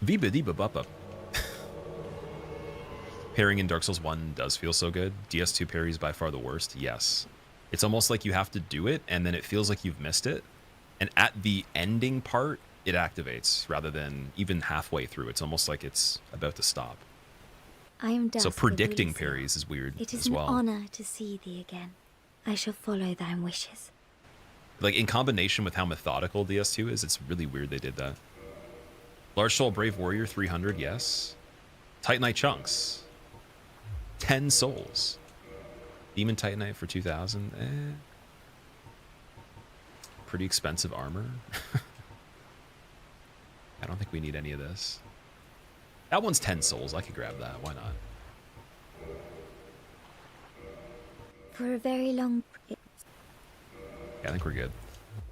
Viba-dee-ba-ba-ba. Parrying in Dark Souls 1 does feel so good. DS2 parry is by far the worst. Yes. It's almost like you have to do it, and then it feels like you've missed it. And at the ending part, it activates, rather than even halfway through. It's almost like it's about to stop. I am Dusk, so predicting the parries is weird It is as well. an honor to see thee again. I shall follow thine wishes. Like, in combination with how methodical DS2 is, it's really weird they did that. Large Soul Brave Warrior 300, yes. Titanite Chunks. 10 souls. Demon Titanite for 2,000. Pretty expensive armor. I don't think we need any of this. That one's 10 souls. I could grab that. Why not? For a very long... Yeah, I think we're good.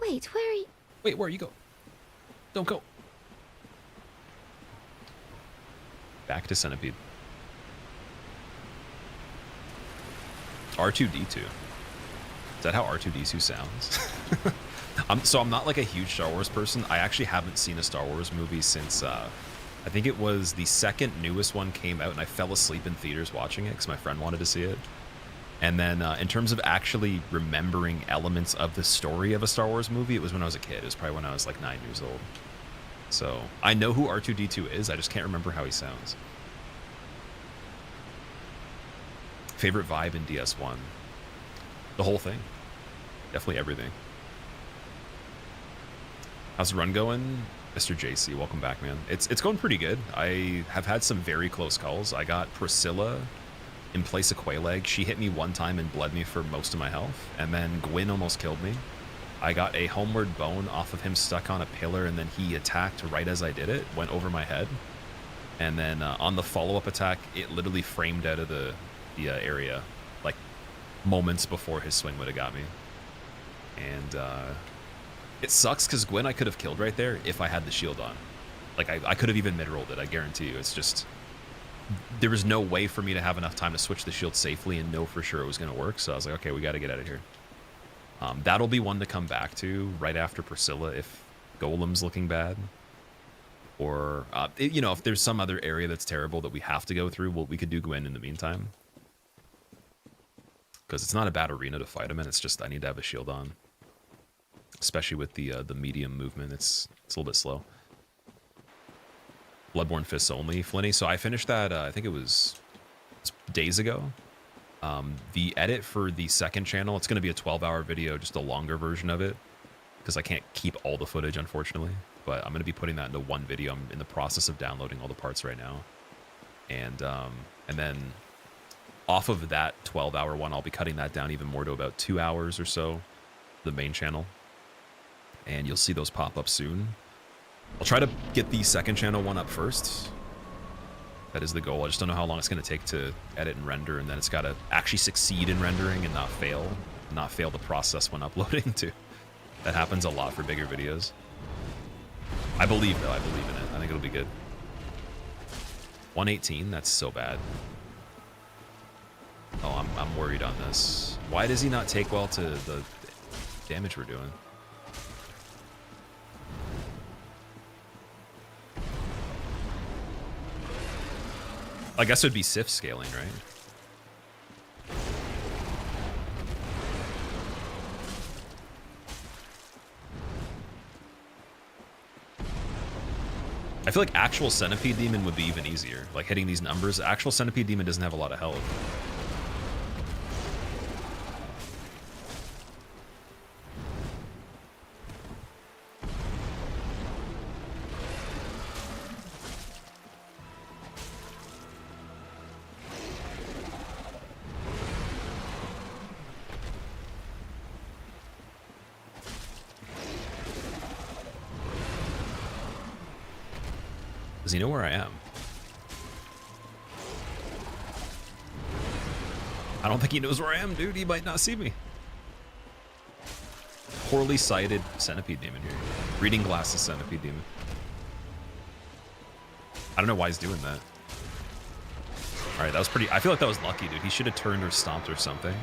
Wait, where are you? Wait, where you go? Don't go. Back to Centipede. R2-D2. Is that how R2-D2 sounds? I'm not like a huge Star Wars person. I actually haven't seen a Star Wars movie since I think it was the second newest one came out, and I fell asleep in theaters watching it because my friend wanted to see it. And then in terms of actually remembering elements of the story of a Star Wars movie, it was when I was a kid. It was probably when I was like 9 years old. So I know who R2-D2 is. I just can't remember how he sounds. Favorite vibe in DS1? The whole thing. Definitely everything. How's the run going? Mr. JC, welcome back, man. It's going pretty good. I have had some very close calls. I got Priscilla in place of Quaileg. She hit me one time and bled me for most of my health. And then Gwyn almost killed me. I got a homeward bone off of him stuck on a pillar, and then he attacked right as I did it, went over my head. And then on the follow-up attack, it literally framed out of the area, like moments before his swing would have got me. And it sucks because Gwyn I could have killed right there if I had the shield on. Like, I could have even mid-rolled it, I guarantee you. It's just, there was no way for me to have enough time to switch the shield safely and know for sure it was going to work. So I was like, okay, we got to get out of here. That'll be one to come back to right after Priscilla if Golem's looking bad. Or, you know, if there's some other area that's terrible that we have to go through, well, we could do Gwyn in the meantime. Because it's not a bad arena to fight him in, it's just I need to have a shield on. Especially with the medium movement, it's a little bit slow. Bloodborne Fists only, Flinny. So I finished that, I think it was days ago. The edit for the second channel, it's going to be a 12-hour video, just a longer version of it. Because I can't keep all the footage, unfortunately. But I'm going to be putting that into one video. I'm in the process of downloading all the parts right now. And then off of that 12-hour one, I'll be cutting that down even more to about 2 hours or so, the main channel. And you'll see those pop up soon. I'll try to get the second channel one up first. That is the goal. I just don't know how long it's going to take to edit and render, and then it's got to actually succeed in rendering and not fail the process when uploading too. That happens a lot for bigger videos. I believe, though. I believe in it. I think it'll be good. 118? That's so bad. Oh, I'm worried on this. Why does he not take well to the damage we're doing? I guess it would be Sif scaling, right? I feel like actual Centipede Demon would be even easier. Like hitting these numbers, actual Centipede Demon doesn't have a lot of health. Does he know where I am? I don't think he knows where I am, dude. He might not see me. Poorly sighted Centipede Demon here. Reading glasses Centipede Demon. I don't know why he's doing that. Alright, that was pretty... I feel like that was lucky, dude. He should have turned or stomped or something.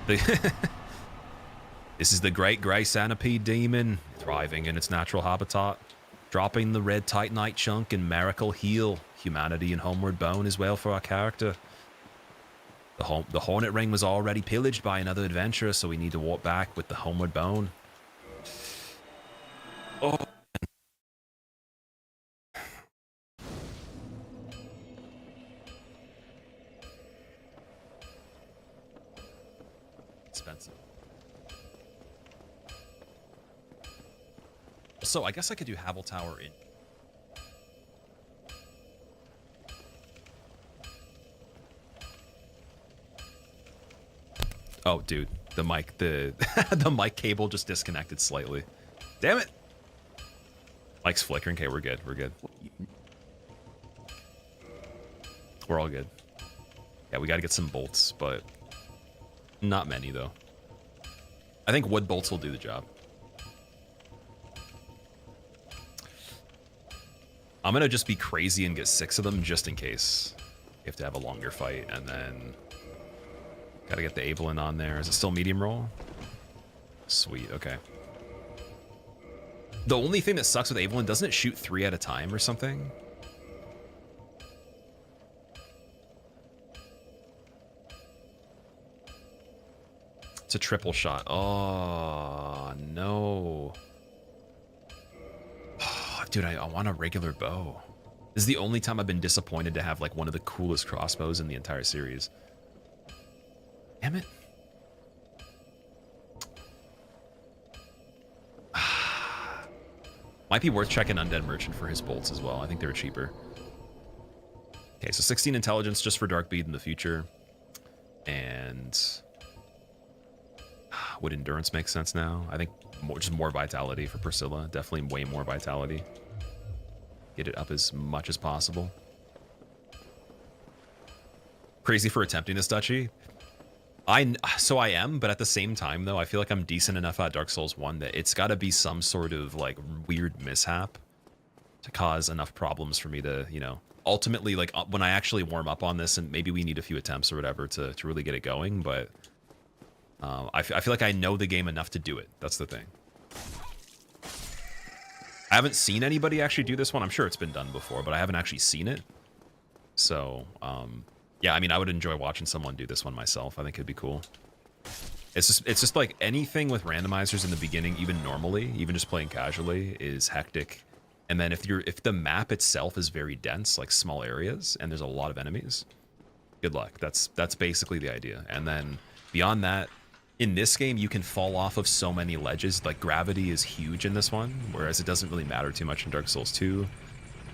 This is the great grey Centipede Demon, thriving in its natural habitat, dropping the red Titanite chunk and miracle heal. Humanity and homeward bone as well for our character. The Hornet Ring was already pillaged by another adventurer, so we need to walk back with the homeward bone. Oh. Expensive. So I guess I could do Havel Tower in. Oh, dude, the mic, the mic cable just disconnected slightly. Damn it! Mic's flickering. Okay, we're good. We're good. We're all good. Yeah, we got to get some bolts, but not many though. I think wood bolts will do the job. I'm gonna just be crazy and get 6 of them just in case. You have to have a longer fight, and then gotta get the Evelyn on there. Is it still medium roll? Sweet, okay. The only thing that sucks with Evelyn, doesn't it shoot 3 at a time or something? It's a triple shot. Oh, no. Dude, I want a regular bow. This is the only time I've been disappointed to have like one of the coolest crossbows in the entire series. Damn it. Might be worth checking Undead Merchant for his bolts as well. I think they're cheaper. Okay, so 16 intelligence just for Darkbead in the future. And would endurance make sense now? I think just more vitality for Priscilla. Definitely way more vitality. Get it up as much as possible. Crazy for attempting this duchy. So I am, but at the same time though, I feel like I'm decent enough at Dark Souls 1 that it's got to be some sort of like weird mishap to cause enough problems for me to, you know, ultimately like when I actually warm up on this, and maybe we need a few attempts or whatever to really get it going, but I feel like I know the game enough to do it. That's the thing. I haven't seen anybody actually do this one. I'm sure it's been done before, but I haven't actually seen it. So, yeah, I mean, I would enjoy watching someone do this one myself. I think it'd be cool. It's just like anything with randomizers in the beginning, even normally, even just playing casually, is hectic. And then if the map itself is very dense, like small areas, and there's a lot of enemies, good luck. That's basically the idea. And then beyond that, in this game, you can fall off of so many ledges. Like gravity is huge in this one, whereas it doesn't really matter too much in Dark Souls 2,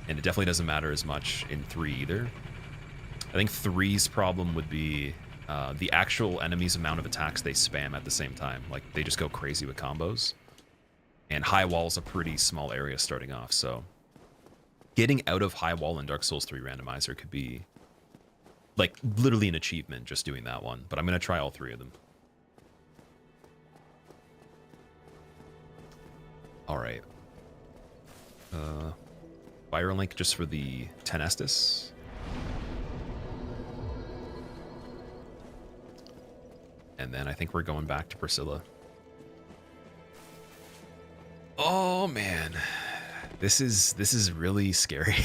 and it definitely doesn't matter as much in 3 either. I think 3's problem would be the actual enemy's amount of attacks they spam at the same time. Like, they just go crazy with combos. And high wall is a pretty small area starting off, so getting out of high wall in Dark Souls 3 randomizer could be, like, literally an achievement just doing that one. But I'm going to try all 3 of them. All right. Fire link just for the 10 Estus. And then I think we're going back to Priscilla. Oh man, this is really scary.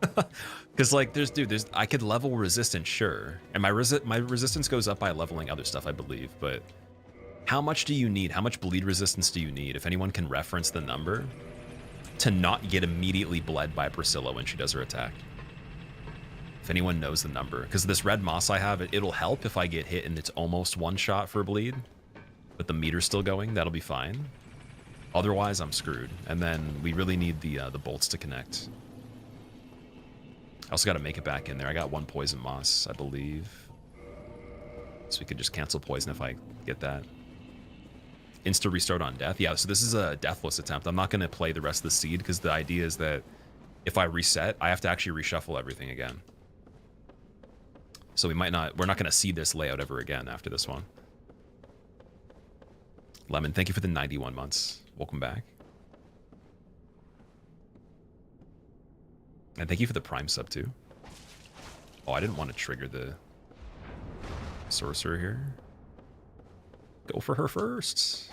Because like there's I could level resistance, sure, and my resistance goes up by leveling other stuff, I believe. But how much do you need? How much bleed resistance do you need? If anyone can reference the number to not get immediately bled by Priscilla when she does her attack. If anyone knows the number, because this red moss I have, it'll help if I get hit and it's almost one shot for bleed, but the meter's still going. That'll be fine. Otherwise, I'm screwed. And then we really need the bolts to connect. I also got to make it back in there. I got 1 poison moss, I believe, so we could just cancel poison if I get that. Insta restart on death. Yeah, so this is a deathless attempt. I'm not going to play the rest of the seed because the idea is that if I reset, I have to actually reshuffle everything again. So we're not going to see this layout ever again after this one. Lemon, thank you for the 91 months. Welcome back. And thank you for the Prime sub too. Oh, I didn't want to trigger the sorcerer here. Go for her first.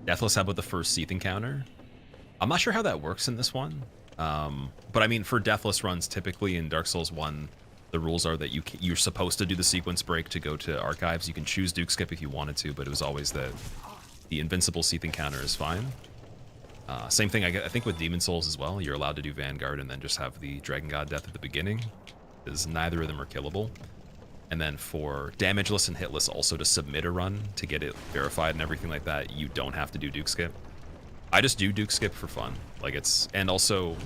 Deathless, how about the first Seath encounter? I'm not sure how that works in this one. But I mean, for Deathless runs, typically in Dark Souls 1, the rules are that you're supposed to do the sequence break to go to archives. You can choose Duke Skip if you wanted to, but it was always that the invincible Seath encounter is fine. Same thing, I think, with Demon Souls as well. You're allowed to do Vanguard and then just have the Dragon God Death at the beginning, because neither of them are killable. And then for damageless and hitless, also to submit a run to get it verified and everything like that, you don't have to do Duke Skip. I just do Duke Skip for fun. Like, it's, and also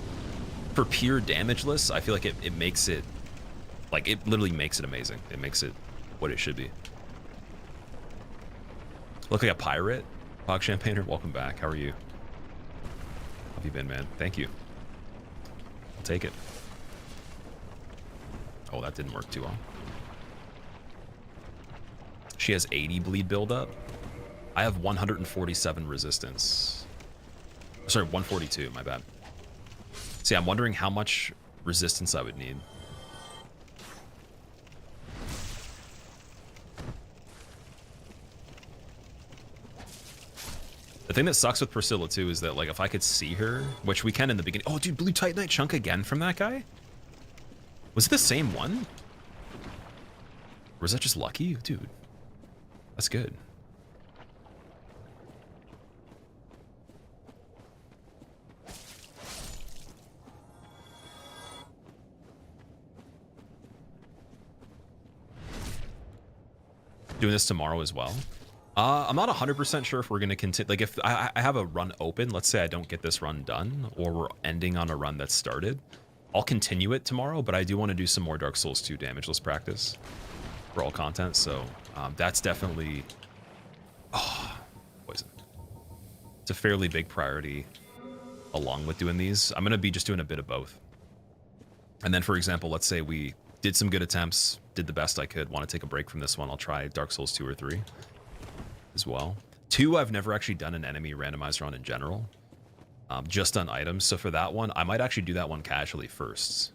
for pure damageless, I feel like it makes it, like, it literally makes it amazing. It makes it what it should be. Look like a pirate. Pog Champagner, welcome back. How are you? How have you been, man? Thank you. I'll take it. Oh, that didn't work too well. She has 80 bleed buildup. I have 147 resistance. Sorry, 142, my bad. See, I'm wondering how much resistance I would need. The thing that sucks with Priscilla too is that like if I could see her, which we can in the beginning. Oh, dude, blue Titanite chunk again from that guy? Was it the same one? Or was that just lucky? Dude, that's good. Doing this tomorrow as well. I'm not 100% sure if we're going to continue. Like if I have a run open, let's say I don't get this run done, or we're ending on a run that started, I'll continue it tomorrow, but I do want to do some more Dark Souls 2 damageless practice for all content. So that's definitely, poison. It's a fairly big priority along with doing these. I'm going to be just doing a bit of both. And then for example, let's say we did some good attempts, did the best I could, want to take a break from this one. I'll try Dark Souls 2 or 3 as well. 2, I've never actually done an enemy randomizer on in general, just on items. So for that one, I might actually do that one casually first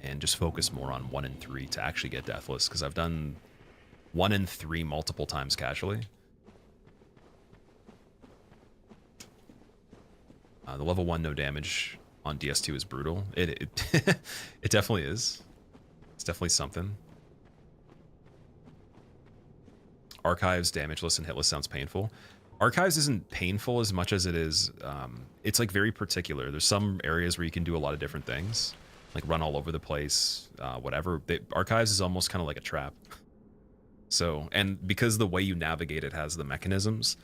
and just focus more on 1 and 3 to actually get deathless, because I've done 1 and 3 multiple times casually. The level 1 no damage on DS2 is brutal. It definitely is. It's definitely something. Archives, damageless, and hitless sounds painful. Archives isn't painful as much as it is, it's like very particular. There's some areas where you can do a lot of different things, like run all over the place, whatever. Archives is almost kind of like a trap. So, and because the way you navigate it has the mechanisms,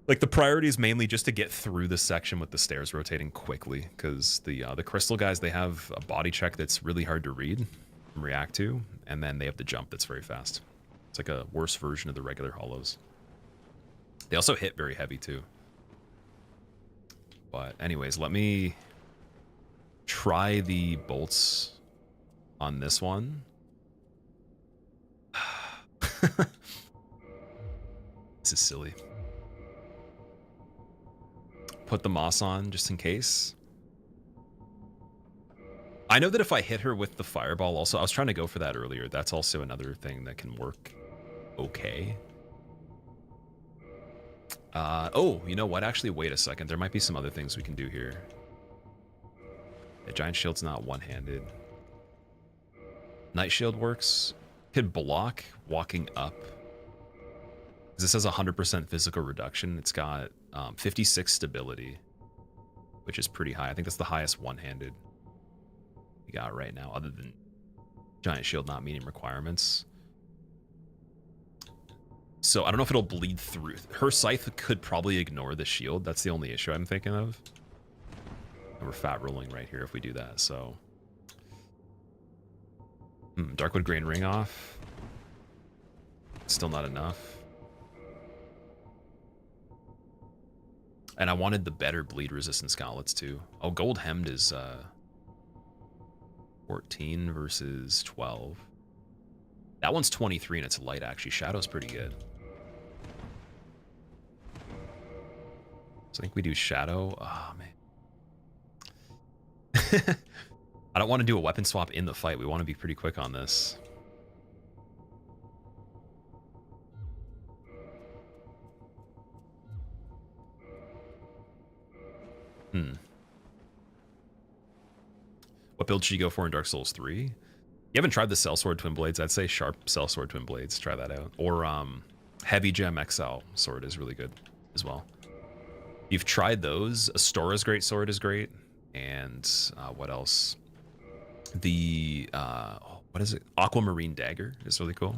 like the priority is mainly just to get through the section with the stairs rotating quickly, because the crystal guys, they have a body check that's really hard to read and react to, and then they have the jump that's very fast. It's like a worse version of the regular hollows. They also hit very heavy too. But anyways, let me try the bolts on this one. This is silly. Put the moss on just in case. I know that if I hit her with the fireball also, I was trying to go for that earlier. That's also another thing that can work okay. Oh, you know what? Actually, wait a second. There might be some other things we can do here. A giant shield's not one-handed. Night shield works. Could block walking up. This has 100% physical reduction. It's got 56 stability, which is pretty high. I think that's the highest one-handed we got right now, other than giant shield not meeting requirements. So I don't know if it'll bleed through. Her scythe could probably ignore the shield. That's the only issue I'm thinking of. And we're fat rolling right here if we do that. So Darkwood Grain Ring off. Still not enough. And I wanted the better bleed resistance gauntlets too. Oh, Gold Hemmed is 14 versus 12. That one's 23 and it's light actually. Shadow's pretty good. So I think we do Shadow. Oh, man. I don't want to do a weapon swap in the fight. We want to be pretty quick on this. What build should you go for in Dark Souls 3? You haven't tried the Sellsword Twin Blades. I'd say Sharp Sellsword Twin Blades. Try that out. Or Heavy Gem XL sword is really good as well. You've tried those. Astora's Great Sword is great. And what else? The, what is it? Aquamarine Dagger is really cool.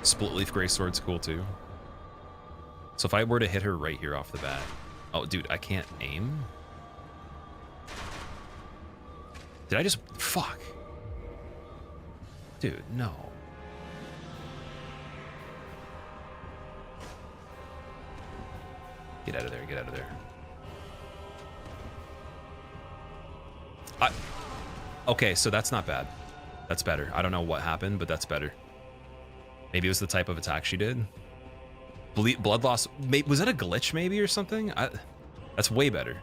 Split Leaf Greatsword's cool too. So if I were to hit her right here off the bat. Oh, dude, I can't aim. Did I just... Fuck. Dude, no. Get out of there, get out of there. Okay, so that's not bad. That's better. I don't know what happened, but that's better. Maybe it was the type of attack she did. Blood loss. Was that a glitch maybe or something? That's way better.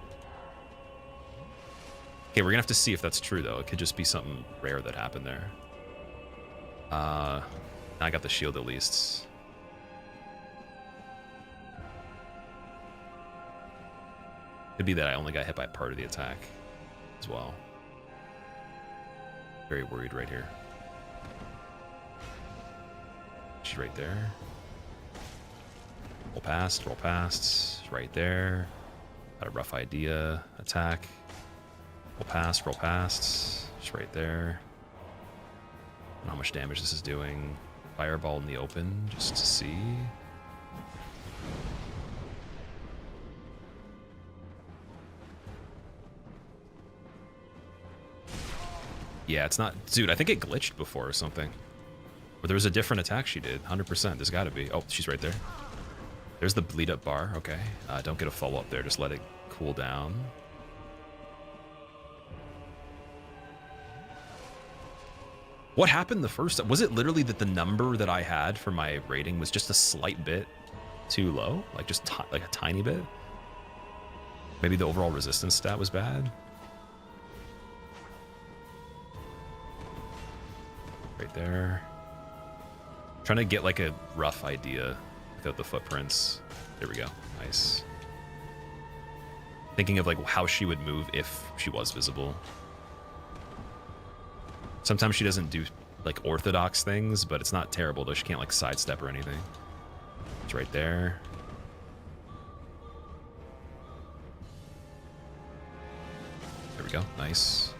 Okay, we're gonna have to see if that's true though. It could just be something rare that happened there. I got the shield at least. Could be that I only got hit by part of the attack as well. Very worried right here. She's right there. Roll past, roll past. She's right there. Got a rough idea. Attack. Roll past, roll past. She's right there. I don't know how much damage this is doing. Fireball in the open, just to see. Yeah, it's not... Dude, I think it glitched before or something. Or there was a different attack she did. 100%. There's got to be. Oh, she's right there. There's the bleed up bar. Okay. Don't get a follow-up there. Just let it cool down. What happened the first time? Was it literally that the number that I had for my rating was just a slight bit too low? Like just like a tiny bit? Maybe the overall resistance stat was bad? Right there. Trying to get like a rough idea without the footprints. There we go. Nice. Thinking of like how she would move if she was visible. Sometimes she doesn't do like orthodox things, but it's not terrible though. She can't like sidestep or anything. It's right there. There we go. Nice.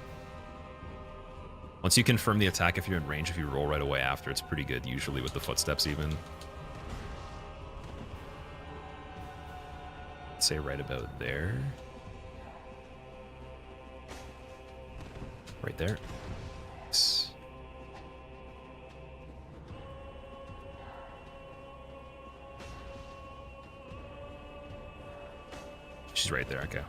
Once you confirm the attack, if you're in range, if you roll right away after, it's pretty good, usually with the footsteps even. Let's say right about there. Right there. Nice. She's right there, okay.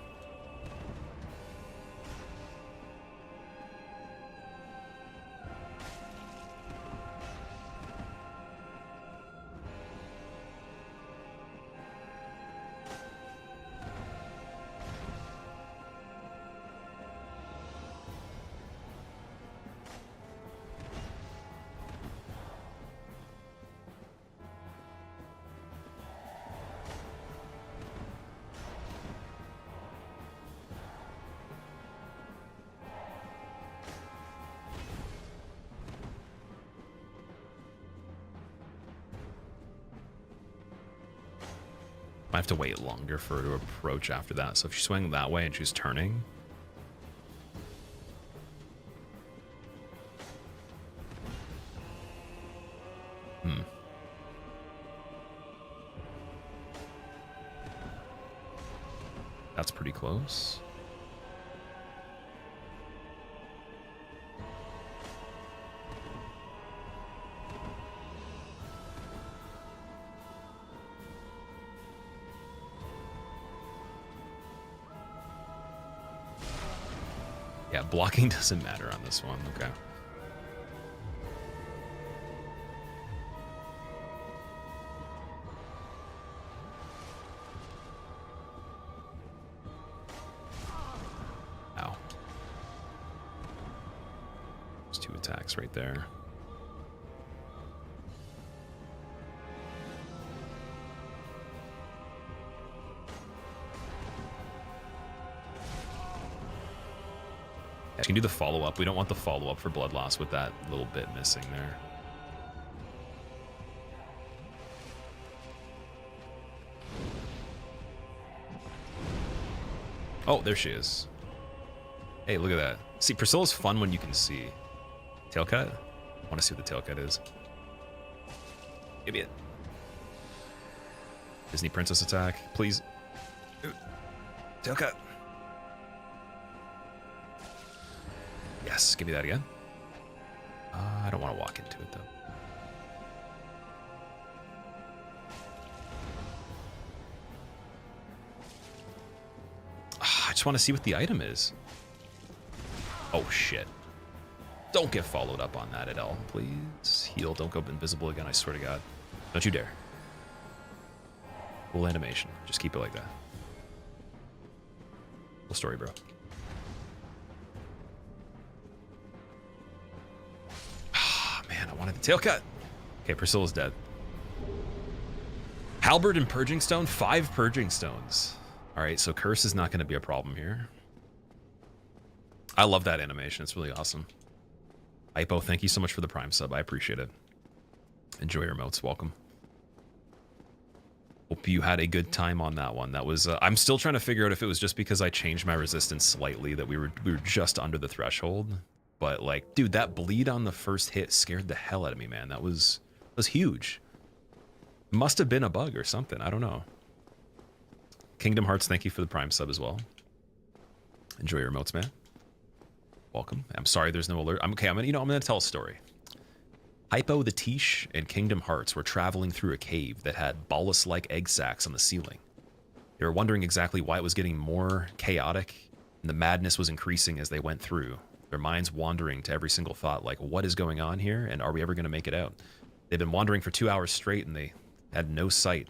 I have to wait longer for her to approach after that. So if she's swinging that way and she's turning. That's pretty close. Yeah, blocking doesn't matter on this one. Okay. Ow. There's 2 attacks right there. You can do the follow-up. We don't want the follow-up for blood loss with that little bit missing there. Oh, there she is. Hey, look at that. See, Priscilla's fun when you can see. Tail cut? I want to see what the tail cut is. Give me it. Disney Princess attack, please. Ooh. Tail cut. Yes, give me that again. I don't want to walk into it, though. I just want to see what the item is. Oh, shit. Don't get followed up on that at all, please. Heal, don't go invisible again, I swear to God. Don't you dare. Cool animation. Just keep it like that. Cool story, bro. I wanted the tail cut. Okay, Priscilla's dead. Halberd and Purging Stone? 5 Purging Stones. All right, so curse is not going to be a problem here. I love that animation. It's really awesome. Hypo, thank you so much for the Prime sub. I appreciate it. Enjoy your emotes. Welcome. Hope you had a good time on that one. That was. I'm still trying to figure out if it was just because I changed my resistance slightly that we were just under the threshold. But like, dude, that bleed on the first hit scared the hell out of me, man. That was huge. Must have been a bug or something. I don't know. Kingdom Hearts, thank you for the Prime sub as well. Enjoy your emotes, man. Welcome. I'm sorry there's no alert. I'm gonna tell a story. Hypo, the Tish, and Kingdom Hearts were traveling through a cave that had bolus-like egg sacs on the ceiling. They were wondering exactly why it was getting more chaotic, and the madness was increasing as they went through. Their minds wandering to every single thought, like, what is going on here, and are we ever going to make it out? They've been wandering for 2 hours straight, and they had no sight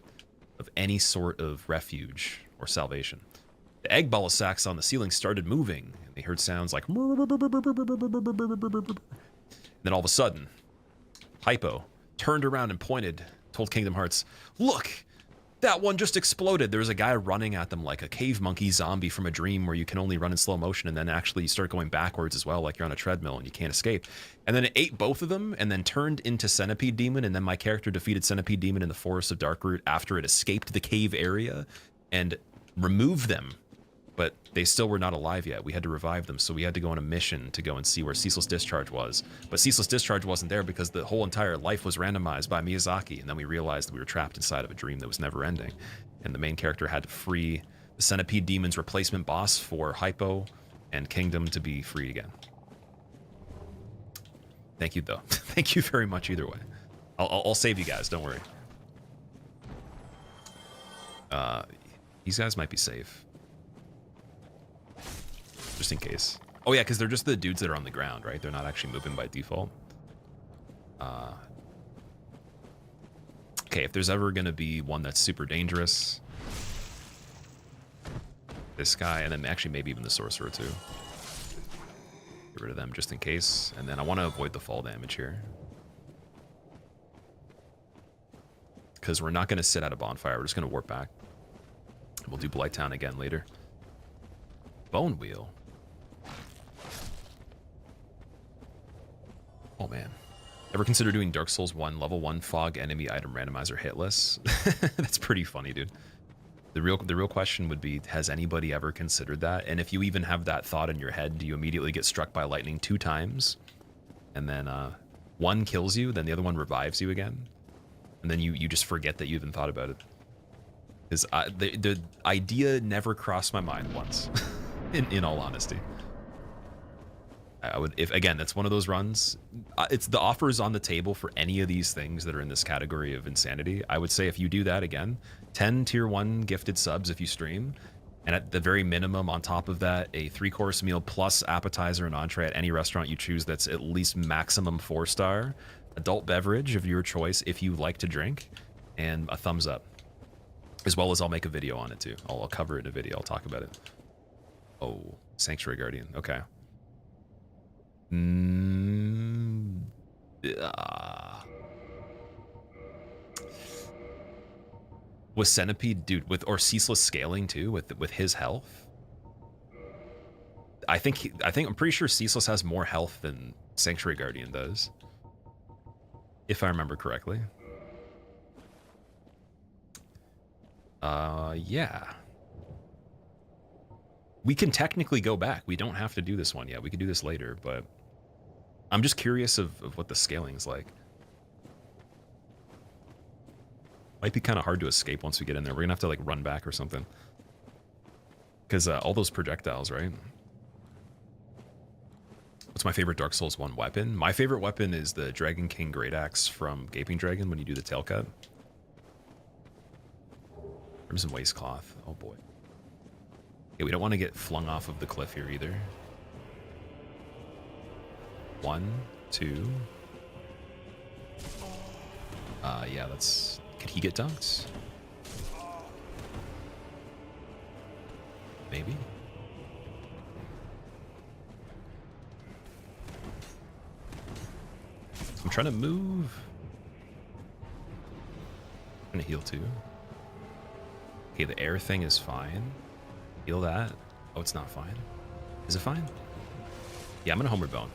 of any sort of refuge or salvation. The egg bolus sacs on the ceiling started moving, and they heard sounds like... Then all of a sudden, Hypo turned around and pointed, told Kingdom Hearts, look, that one just exploded. There was a guy running at them like a cave monkey zombie from a dream where you can only run in slow motion and then actually you start going backwards as well, like you're on a treadmill and you can't escape. And then it ate both of them and then turned into Centipede Demon, and then my character defeated Centipede Demon in the Forest of Darkroot after it escaped the cave area and removed them. But they still were not alive yet. We had to revive them, so we had to go on a mission to go and see where Ceaseless Discharge was. But Ceaseless Discharge wasn't there because the whole entire life was randomized by Miyazaki, and then we realized that we were trapped inside of a dream that was never ending. And the main character had to free the Centipede Demon's replacement boss for Hypo and Kingdom to be free again. Thank you, though. Thank you very much either way. I'll save you guys, don't worry. These guys might be safe. Just in case. Oh yeah, because they're just the dudes that are on the ground, right? They're not actually moving by default. Okay, if there's ever going to be one that's super dangerous, this guy, and then actually maybe even the sorcerer too. Get rid of them just in case. And then I want to avoid the fall damage here. Because we're not going to sit at a bonfire. We're just going to warp back. We'll do Blighttown again later. Bone Wheel. Oh man. Ever consider doing Dark Souls 1 level 1 fog enemy item randomizer hitless? That's pretty funny, dude. The real question would be, has anybody ever considered that? And if you even have that thought in your head, do you immediately get struck by lightning 2 times? And then one kills you, then the other one revives you again? And then you just forget that you even thought about it. Because the idea never crossed my mind once, in all honesty. I would, if again, that's one of those runs. It's the offers on the table for any of these things that are in this category of insanity. I would say if you do that again, 10 tier 1 gifted subs if you stream, and at the very minimum on top of that, a 3-course meal plus appetizer and entree at any restaurant you choose that's at least maximum 4-star, adult beverage of your choice if you like to drink, and a thumbs up. As well as I'll make a video on it too. I'll cover it in a video. I'll talk about it. Oh, Sanctuary Guardian. Okay. Was Centipede, dude, or Ceaseless scaling too with his health? I'm pretty sure Ceaseless has more health than Sanctuary Guardian does, if I remember correctly. Yeah. We can technically go back. We don't have to do this one yet. We could do this later, but I'm just curious of what the scaling is like. Might be kind of hard to escape once we get in there. We're gonna have to like run back or something. Because all those projectiles, right? What's my favorite Dark Souls 1 weapon? My favorite weapon is the Dragon King Great Axe from Gaping Dragon when you do the tail cut. Crimson Waistcloth. Oh boy. Okay, we don't want to get flung off of the cliff here either. 1, 2. Yeah, that's... Could he get dunked? Maybe. I'm trying to move. I'm gonna heal too. Okay, the air thing is fine. Heal that. Oh, it's not fine. Is it fine? Yeah, I'm gonna Homeward Bone.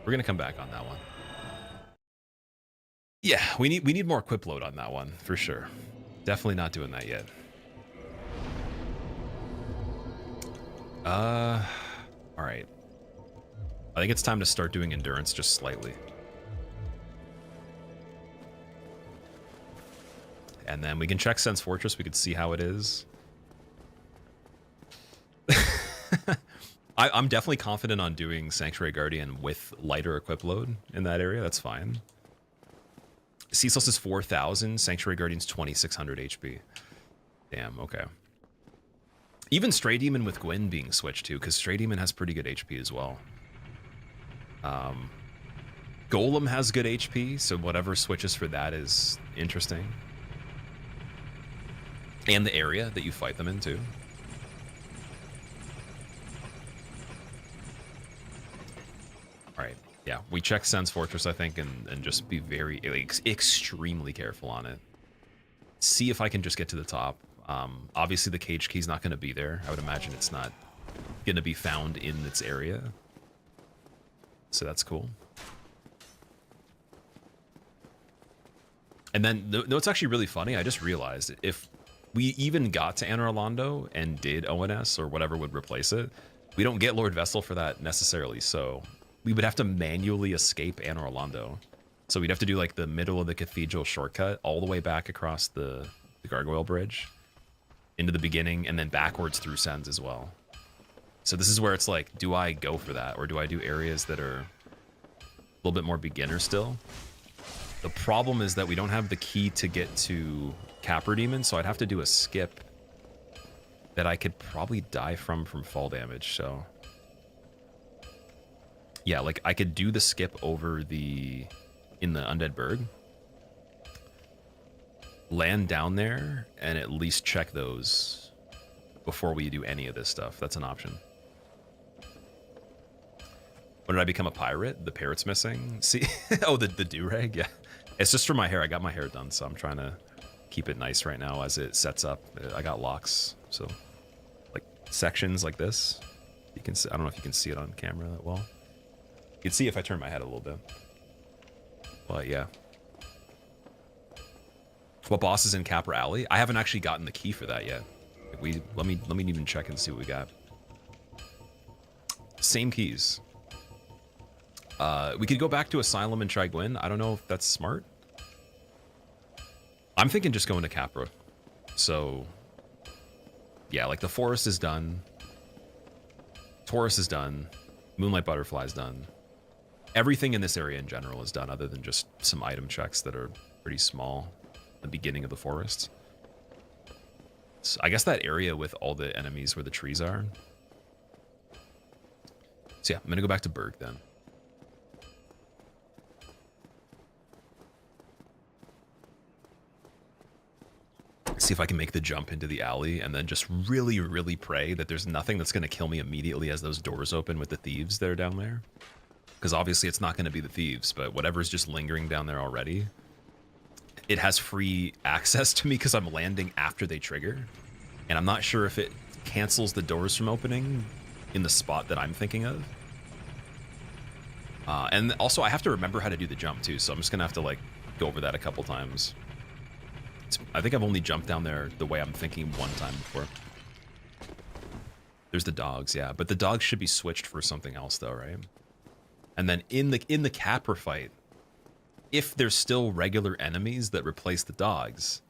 We're gonna come back on that one. Yeah, we need more equip load on that one for sure. Definitely not doing that yet. All right. I think it's time to start doing endurance just slightly. And then we can check Sens Fortress. We could see how it is. I'm definitely confident on doing Sanctuary Guardian with lighter equip load in that area. That's fine. Ceaseless is 4,000. Sanctuary Guardian's 2,600 HP. Damn, okay. Even Stray Demon with Gwyn being switched to, because Stray Demon has pretty good HP as well. Golem has good HP, so whatever switches for that is interesting. And the area that you fight them in, too. Alright, yeah, we check Sens Fortress, I think, and just be very, extremely careful on it. See if I can just get to the top. Obviously, the cage key's not going to be there. I would imagine it's not going to be found in its area. So that's cool. And then, no, it's actually really funny. I just realized if we even got to Anor Londo and did ONS or whatever would replace it, we don't get Lord Vessel for that necessarily. So we would have to manually escape Anor Londo. So we'd have to do like the middle of the cathedral shortcut all the way back across the gargoyle bridge into the beginning and then backwards through Sens as well. So this is where it's like, do I go for that or do I do areas that are a little bit more beginner still? The problem is that we don't have the key to get to Capra Demon, so I'd have to do a skip that I could probably die from fall damage, so... Yeah, like, I could do the skip over in the Undead Burg, land down there, and at least check those before we do any of this stuff. That's an option. When did I become a pirate? The parrot's missing. See? Oh, the do-rag? Yeah. It's just for my hair. I got my hair done, so I'm trying to keep it nice right now as it sets up. I got locks, so like sections like this. You can see, I don't know if you can see it on camera that well. You can see if I turn my head a little bit. But yeah. What boss is in Capra Alley? I haven't actually gotten the key for that yet. Let me even check and see what we got. Same keys. We could go back to Asylum and try Gwyn. I don't know if that's smart. I'm thinking just going to Capra. So, yeah, like the forest is done. Taurus is done. Moonlight Butterfly is done. Everything in this area in general is done other than just some item checks that are pretty small at the beginning of the forest. So I guess that area with all the enemies where the trees are. So yeah, I'm going to go back to Burg then. See if I can make the jump into the alley and then just really, really pray that there's nothing that's going to kill me immediately as those doors open with the thieves that are down there. Because obviously it's not going to be the thieves, but whatever's just lingering down there already, it has free access to me because I'm landing after they trigger. And I'm not sure if it cancels the doors from opening in the spot that I'm thinking of. And also I have to remember how to do the jump too, so I'm just going to have to like go over that a couple times. I think I've only jumped down there the way I'm thinking one time before. There's the dogs, yeah. But the dogs should be switched for something else though, right? And then in the Capra fight, if there's still regular enemies that replace the dogs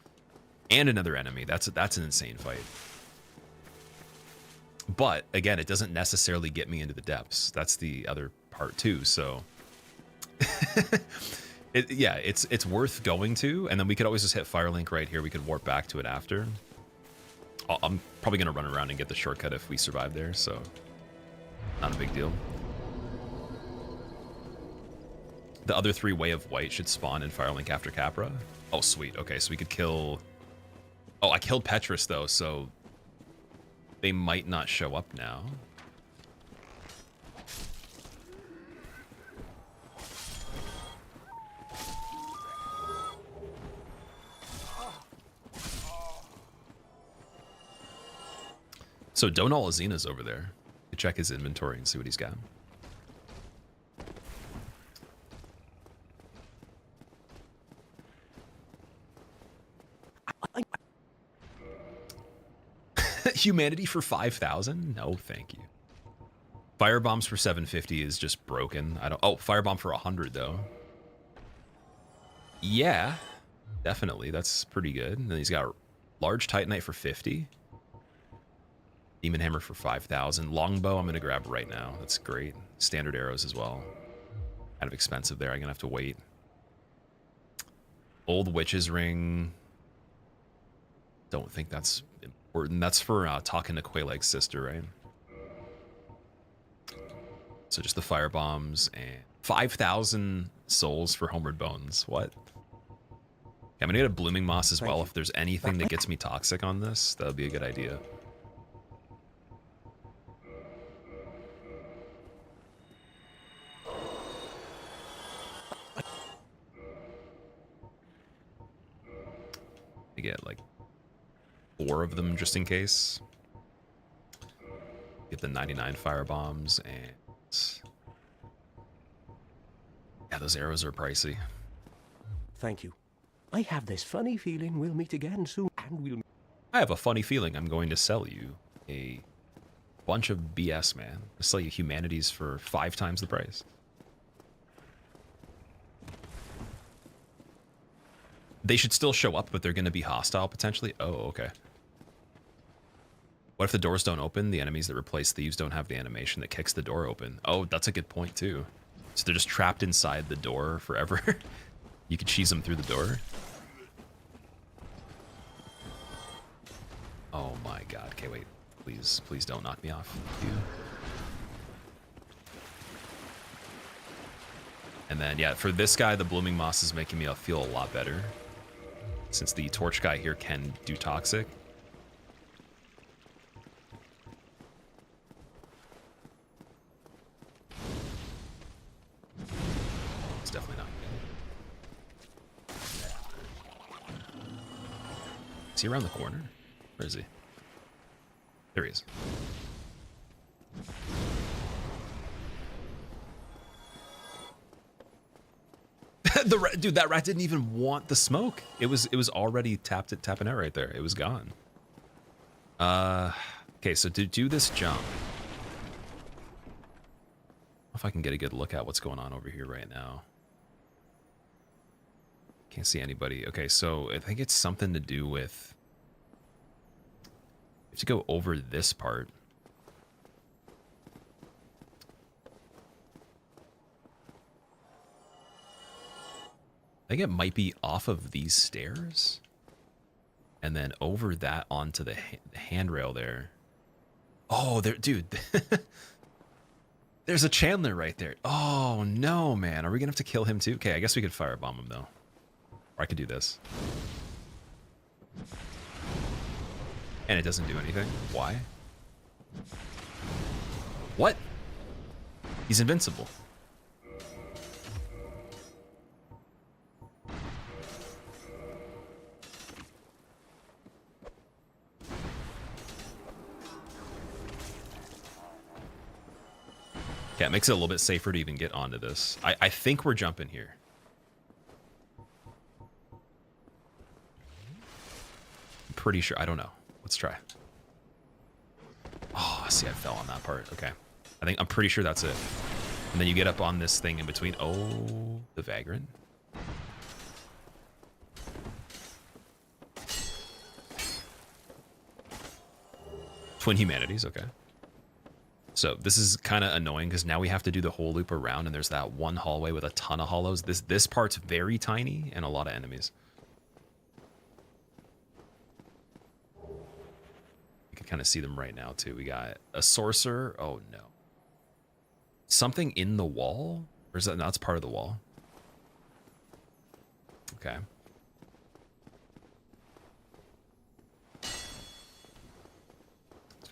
and another enemy, that's an insane fight. But again, it doesn't necessarily get me into the depths. That's the other part too, so yeah, it's worth going to, and then we could always just hit Firelink right here. We could warp back to it after. I'm probably going to run around and get the shortcut if we survive there, so not a big deal. The other 3 Way of White should spawn in Firelink after Capra. Oh, sweet. Okay, so we could kill... Oh, I killed Petrus, though, so they might not show up now. So Donal Azina's over there. You check his inventory and see what he's got. Humanity for 5,000? No, thank you. Firebombs for 750 is just broken. I don't. Oh, firebomb for 100 though. Yeah, definitely. That's pretty good. And then he's got large Titanite for 50. Demon hammer for 5,000. Longbow I'm gonna grab right now. That's great. Standard arrows as well. Kind of expensive there. I'm gonna have to wait. Old witch's ring. Don't think that's important. That's for talking to Quayleg's sister, right? So just the fire bombs and 5,000 souls for Homeward Bones. What? I'm gonna get a blooming moss as well. If there's anything that gets me toxic on this, that would be a good idea. I get like 4 of them just in case. Get the 99 fire bombs and yeah, those arrows are pricey. Thank you. I have this funny feeling we'll meet again soon, and we'll... I have a funny feeling I'm going to sell you a bunch of BS, man. I'll sell you humanities for 5 times the price. They should still show up, but they're going to be hostile potentially. Oh, okay. What if the doors don't open? The enemies that replace thieves don't have the animation that kicks the door open. Oh, that's a good point too. So they're just trapped inside the door forever. You could cheese them through the door. Oh my god. Okay, wait. Please don't knock me off. Dude. And then, yeah, for this guy, the blooming moss is making me feel a lot better. Since the torch guy here can do toxic. It's definitely not good. Is he around the corner? Where is he? There he is. Dude, that rat didn't even want the smoke. It was already tapping out right there. It was gone. Okay, so to do this jump, I don't know if I can get a good look at what's going on over here right now. Can't see anybody. Okay, so I think it's something to do with, you have to go over this part. I think it might be off of these stairs and then over that onto the handrail there. Oh, there, dude. There's a Chandler right there. Oh, no, man. Are we going to have to kill him too? Okay, I guess we could firebomb him, though. Or I could do this. And it doesn't do anything. Why? What? He's invincible. Yeah, it makes it a little bit safer to even get onto this. I think we're jumping here. I'm pretty sure. I don't know. Let's try. Oh, see, I fell on that part. Okay. I'm pretty sure that's it. And then you get up on this thing in between. Oh, the Vagrant. Twin Humanities, okay. So this is kind of annoying because now we have to do the whole loop around and there's that one hallway with a ton of hollows. This part's very tiny and a lot of enemies. You can kind of see them right now too. We got a sorcerer. Oh no. Something in the wall? Or is that, no, that's part of the wall. Okay. Let's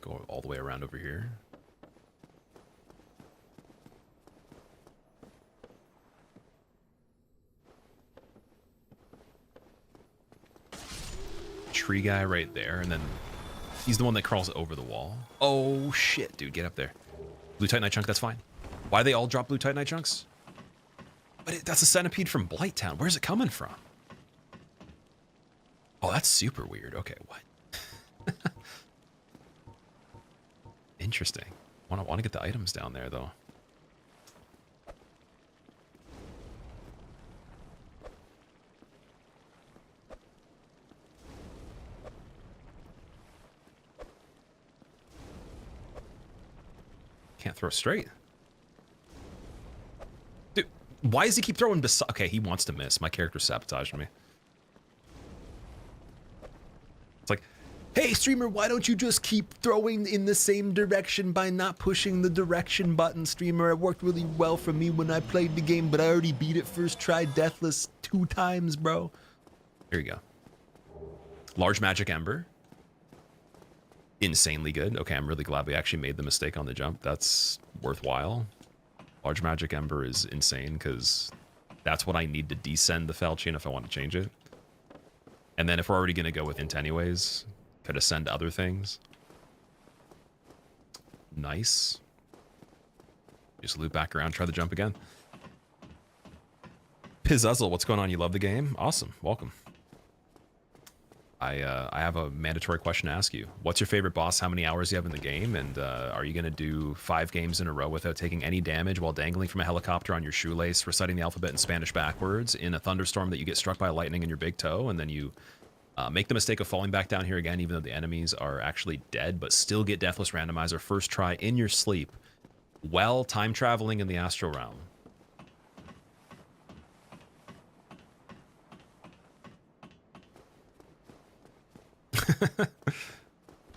go all the way around over here. Tree guy right there, and then He's the one that crawls over the wall. Oh, shit, dude. Get up there. Blue Titanite chunk, that's fine. Why they all drop blue Titanite chunks? But that's a centipede from Blighttown. Where's it coming from? Oh, that's super weird. Okay, what? Interesting. Want to get the items down there, though. Can't throw straight. Dude, why does he keep throwing beside? Okay, he wants to miss. My character's sabotaging me. It's like, hey, streamer, why don't you just keep throwing in the same direction by not pushing the direction button, streamer? It worked really well for me when I played the game, but I already beat it first try deathless 2 times, bro. Here you go. Large magic ember. Insanely good. Okay, I'm really glad we actually made the mistake on the jump. That's worthwhile. Large magic ember is insane because that's what I need to descend the Falchion if I want to change it. And then if we're already going to go with int anyways, could ascend other things. Nice. Just loop back around, try the jump again. Pizuzzle, what's going on? You love the game? Awesome. Welcome. I have a mandatory question to ask you. What's your favorite boss? How many hours do you have in the game? And are you going to do 5 games in a row without taking any damage while dangling from a helicopter on your shoelace, reciting the alphabet in Spanish backwards, in a thunderstorm that you get struck by lightning in your big toe, and then you make the mistake of falling back down here again, even though the enemies are actually dead, but still get Deathless Randomizer first try in your sleep while time traveling in the astral realm?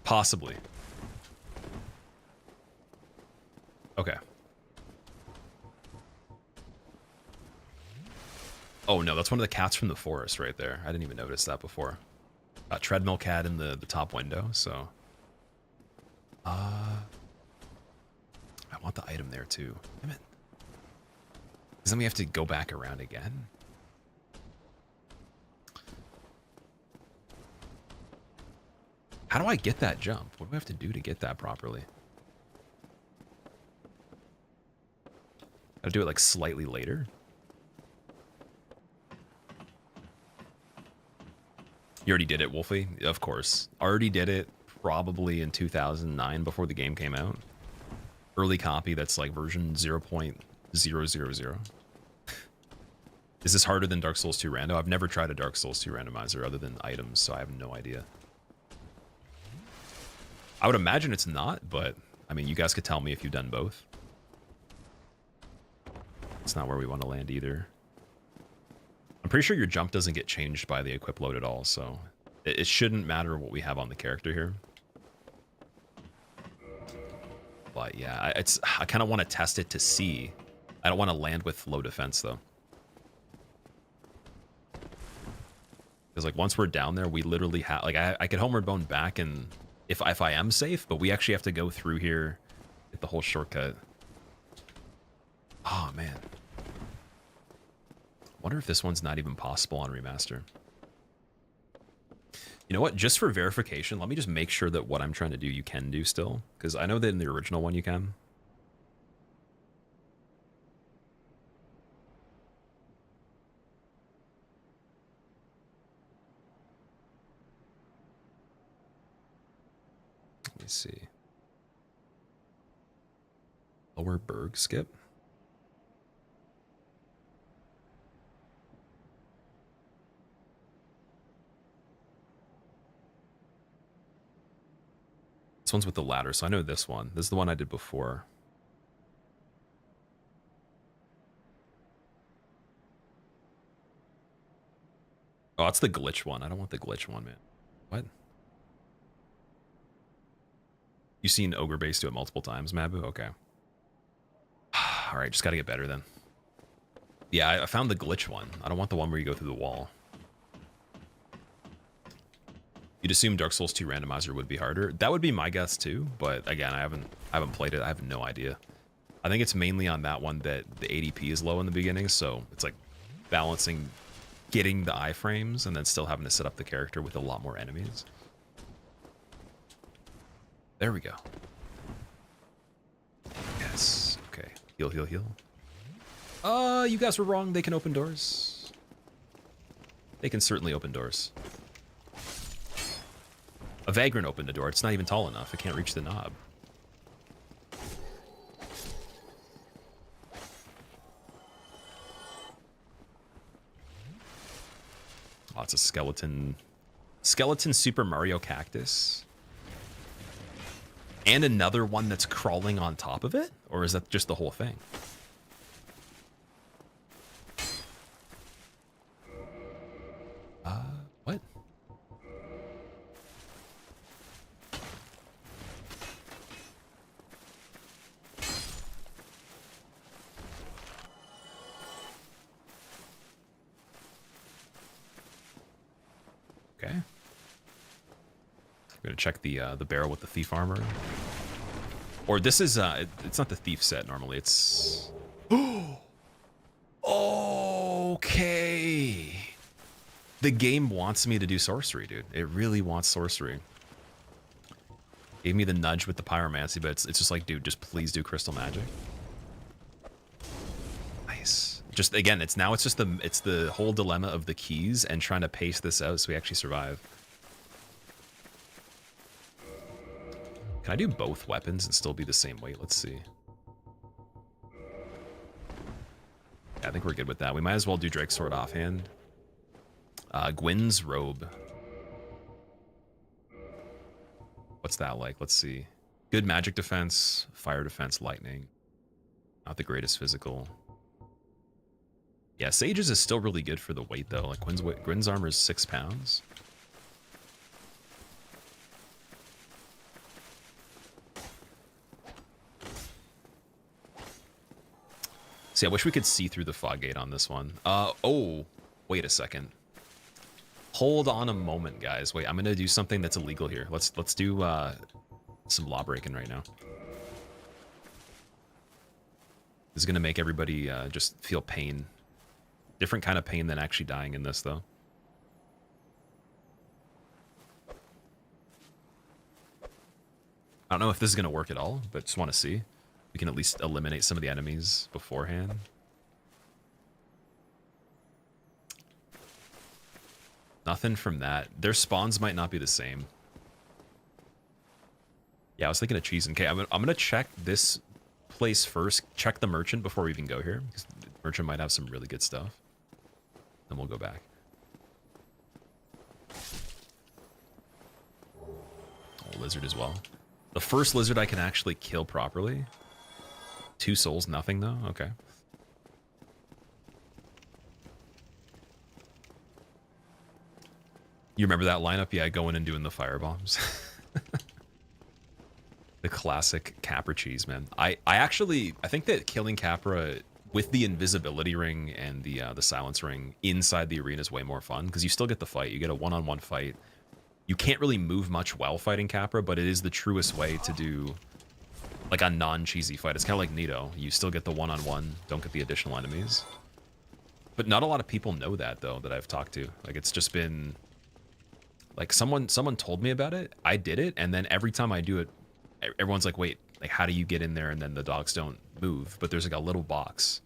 Possibly. Okay. Oh no, that's one of the cats from the forest right there. I didn't even notice that before. Treadmill cat in the top window, so. I want the item there too. Damn it. Because then we have to go back around again. How do I get that jump? What do we have to do to get that properly? Gotta do it like slightly later. You already did it, Wolfie? Of course. Already did it probably in 2009 before the game came out. Early copy that's like version 0.000. Is this harder than Dark Souls 2 rando? I've never tried a Dark Souls 2 randomizer other than items, so I have no idea. I would imagine it's not, but I mean, you guys could tell me if you've done both. It's not where we want to land either. I'm pretty sure your jump doesn't get changed by the equip load at all, so it shouldn't matter what we have on the character here. But yeah, I kind of want to test it to see. I don't want to land with low defense though. Because like once we're down there, we literally have like I could homeward bone back and if I am safe, but we actually have to go through here, get the whole shortcut. Oh man. Wonder if this one's not even possible on remaster. You know what? Just for verification, let me just make sure that what I'm trying to do you can do still, because I know that in the original one you can. Let me see. Lower Burg skip. This one's with the ladder, so I know this one. This is the one I did before. Oh, it's the glitch one. I don't want the glitch one, man. What? You've seen Ogre Base do it multiple times, Mabu? Okay. All right, just got to get better then. Yeah, I found the glitch one. I don't want the one where you go through the wall. You'd assume Dark Souls 2 randomizer would be harder. That would be my guess too, but again, I haven't played it. I have no idea. I think it's mainly on that one that the ADP is low in the beginning, so it's like balancing getting the iframes and then still having to set up the character with a lot more enemies. There we go. Yes. Okay. Heal, heal, heal. You guys were wrong. They can open doors. They can certainly open doors. A vagrant opened a door. It's not even tall enough. It can't reach the knob. Oh, it's a skeleton. Skeleton Super Mario cactus. And another one that's crawling on top of it? Or is that just the whole thing? What? Okay. I'm gonna check the barrel with the thief armor. Or this is it's not the thief set normally. It's okay. The game wants me to do sorcery, dude. It really wants sorcery. Gave me the nudge with the pyromancy, but it's just like, dude, just please do crystal magic. Nice. Just again, it's just the whole dilemma of the keys and trying to pace this out so we actually survive. Can I do both weapons and still be the same weight? Let's see. Yeah, I think we're good with that. We might as well do Drake's Sword offhand. Gwyn's robe. What's that like? Let's see. Good magic defense, fire defense, lightning. Not the greatest physical. Yeah, Sage's is still really good for the weight though. Like Gwyn's armor is 6 pounds. See, I wish we could see through the fog gate on this one. Oh, wait a second. Hold on a moment, guys. Wait, I'm gonna do something that's illegal here. Let's do some law breaking right now. This is gonna make everybody just feel pain. Different kind of pain than actually dying in this, though. I don't know if this is gonna work at all, but just want to see. We can at least eliminate some of the enemies beforehand. Nothing from that. Their spawns might not be the same. Yeah, I was thinking of cheese. Okay, I'm gonna check this place first. Check the merchant before we even go here, because the merchant might have some really good stuff. Then we'll go back. Oh, lizard as well. The first lizard I can actually kill properly. 2 souls, nothing though. Okay. You remember that lineup? Yeah, going and doing the fire bombs. The classic Capra cheese, man. I think that killing Capra with the invisibility ring and the silence ring inside the arena is way more fun because you still get the fight. You get a one-on-one fight. You can't really move much while fighting Capra, but it is the truest way to do like a non-cheesy fight. It's kind of like Nito. You still get the one-on-one, don't get the additional enemies. But not a lot of people know that though, that I've talked to. Like it's just been like someone told me about it. I did it, and then every time I do it, everyone's like, "Wait, like how do you get in there?" And then the dogs don't move, but there's like a little box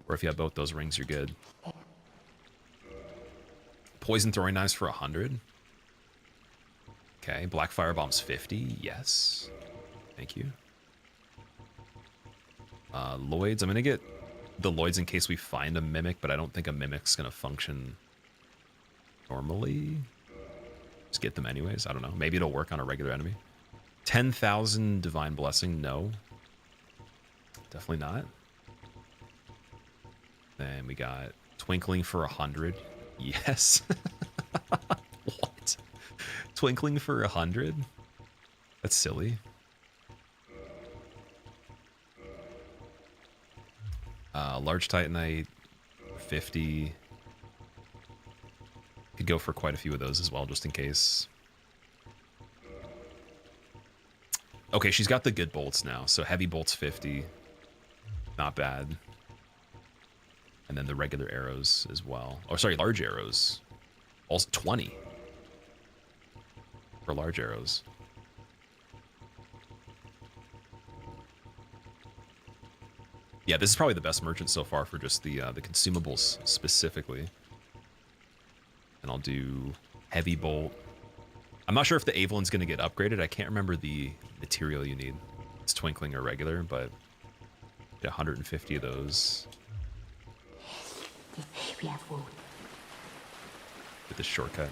where if you have both those rings, you're good. Poison throwing knives for 100. Okay, black firebombs 50. Yes, thank you. Lloyds. I'm gonna get the Lloyds in case we find a mimic, but I don't think a mimic's gonna function normally. Just get them anyways. I don't know. Maybe it'll work on a regular enemy. 10,000 divine blessing. No, definitely not. Then we got twinkling for 100. Yes. What? Twinkling for 100? That's silly. Large Titanite 50. Could go for quite a few of those as well, just in case. Okay, she's got the good bolts now, so heavy bolts 50. Not bad. And then the regular arrows as well. Oh, sorry, large arrows. Also 20 for large arrows. Yeah, this is probably the best merchant so far for just the consumables specifically. And I'll do heavy bolt. I'm not sure if the Avelin's going to get upgraded. I can't remember the material you need. It's twinkling or regular, but get 150 of those. With the shortcut.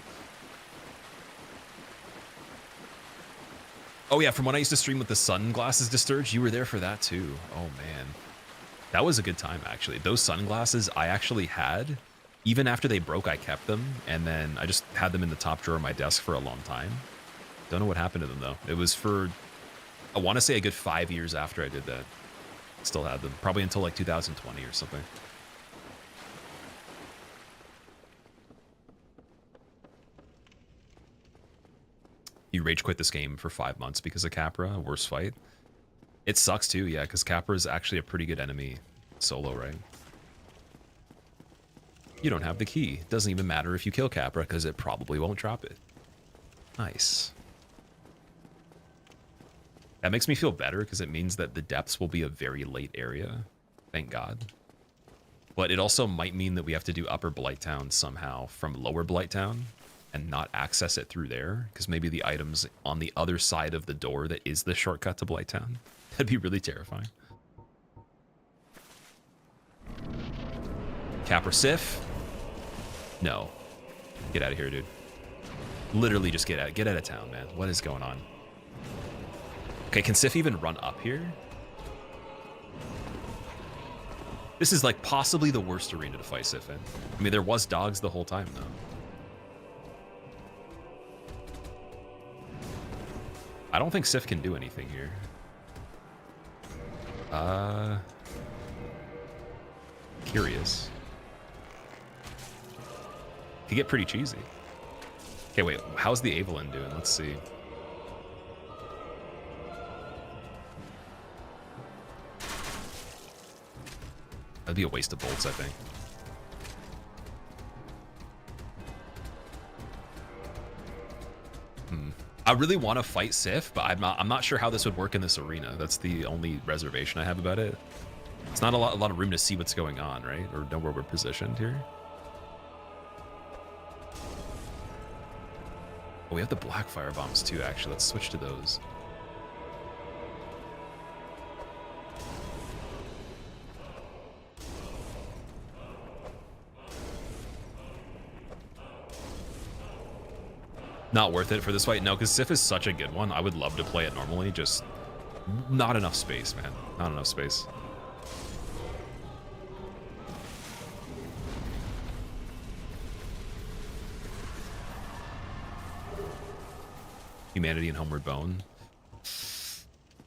Oh yeah, from when I used to stream with the sunglasses Discharge, you were there for that too. Oh man. That was a good time actually. Those sunglasses I actually had. Even after they broke, I kept them, and then I just had them in the top drawer of my desk for a long time. Don't know what happened to them though. It was for, I want to say a good 5 years after I did that. Still had them, probably until like 2020 or something. You rage quit this game for 5 months because of Capra, worst fight. It sucks too, yeah, because Capra is actually a pretty good enemy solo, right? You don't have the key. Doesn't even matter if you kill Capra because it probably won't drop it. Nice. That makes me feel better because it means that the depths will be a very late area. Thank God. But it also might mean that we have to do Upper Blighttown somehow from Lower Blighttown and not access it through there because maybe the items on the other side of the door that is the shortcut to Blighttown. That'd be really terrifying. Capra Sif? No. Get out of here, dude. Literally just get out of town, man. What is going on? Okay, can Sif even run up here? This is like possibly the worst arena to fight Sif in. I mean, there was dogs the whole time, though. I don't think Sif can do anything here. Curious. Could get pretty cheesy. Okay, wait, how's the Evelyn doing? Let's see. That'd be a waste of bolts, I think. I really want to fight Sif, but I'm not sure how this would work in this arena. That's the only reservation I have about it. It's not a lot of room to see what's going on, right? Or know where we're positioned here. Oh, we have the black fire bombs too, actually. Let's switch to those. Not worth it for this fight? No, because Sif is such a good one. I would love to play it normally, just not enough space, man. Not enough space. Humanity and Homeward Bone.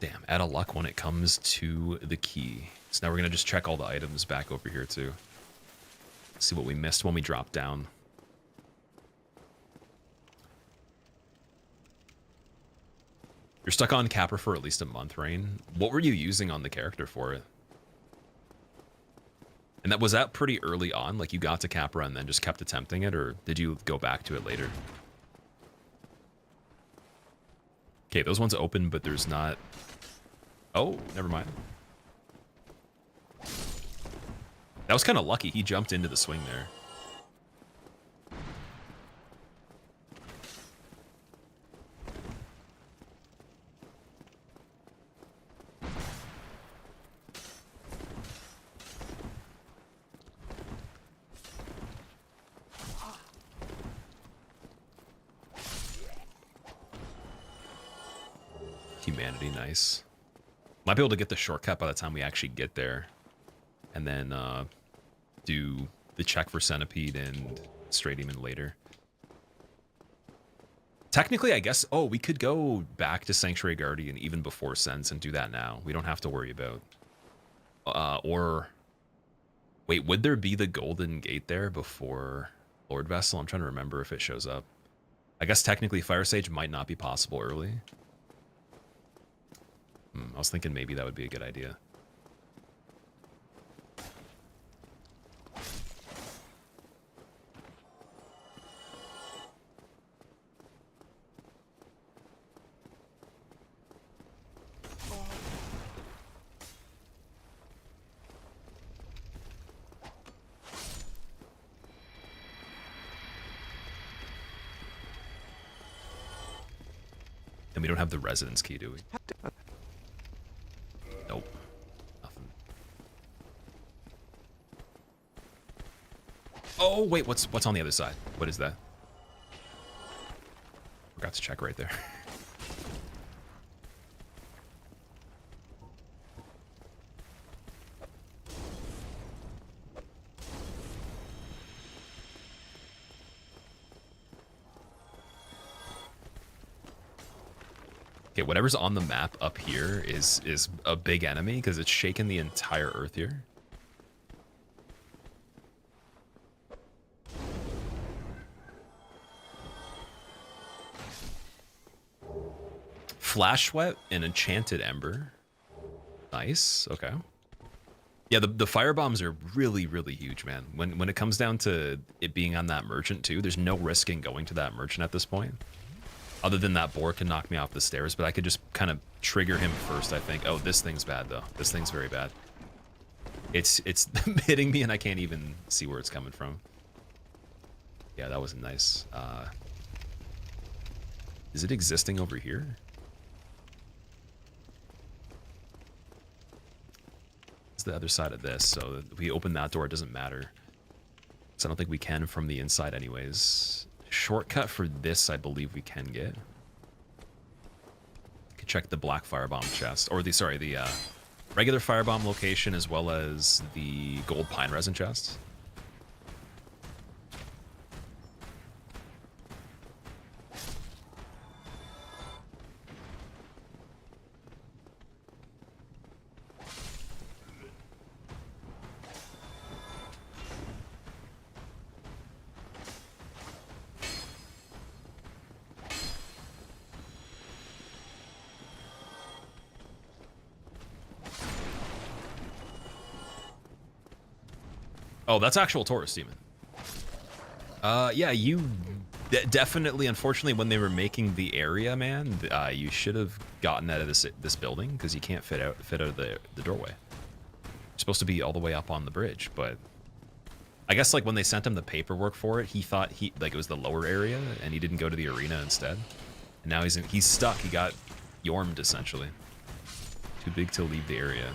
Damn, out of luck when it comes to the key. So now we're going to just check all the items back over here too. See what we missed when we dropped down. You're stuck on Capra for at least a month, Rain. What were you using on the character for it? And was that pretty early on? Like you got to Capra and then just kept attempting it, or did you go back to it later? Okay, those ones open, but there's not... Oh, never mind. That was kind of lucky. He jumped into the swing there. Humanity, nice. Might be able to get the shortcut by the time we actually get there. And then do the check for Centipede and Stray Demon later. Technically, I guess... Oh, we could go back to Sanctuary Guardian even before Sens and do that now. We don't have to worry about... or... Wait, would there be the Golden Gate there before Lord Vessel? I'm trying to remember if it shows up. I guess technically Fire Sage might not be possible early. I was thinking maybe that would be a good idea. And we don't have the residence key, do we? Nope. Nothing. Oh, wait, what's on the other side? What is that? Forgot to check right there. Okay, whatever's on the map up here is a big enemy because it's shaking the entire earth here. Flash Sweat and Enchanted Ember. Nice, okay. Yeah, the fire bombs are really, really huge, man. When it comes down to it being on that merchant too, there's no risk in going to that merchant at this point. Other than that boar can knock me off the stairs, but I could just kind of trigger him first, I think. Oh, this thing's bad, though. This thing's very bad. It's hitting me, and I can't even see where it's coming from. Yeah, that was nice. Is it existing over here? It's the other side of this, so if we open that door, it doesn't matter. So I don't think we can from the inside anyways. Shortcut for this, I believe we can get. Could check the black firebomb chest, or the regular firebomb location as well as the gold pine resin chest. Oh, that's actual Taurus Demon. Yeah, you definitely, unfortunately, when they were making the area, man, you should have gotten out of this building because you can't fit out of the doorway. You're supposed to be all the way up on the bridge, but I guess like when they sent him the paperwork for it, he thought it was the lower area, and he didn't go to the arena instead. And now he's stuck. He got yormed essentially. Too big to leave the area.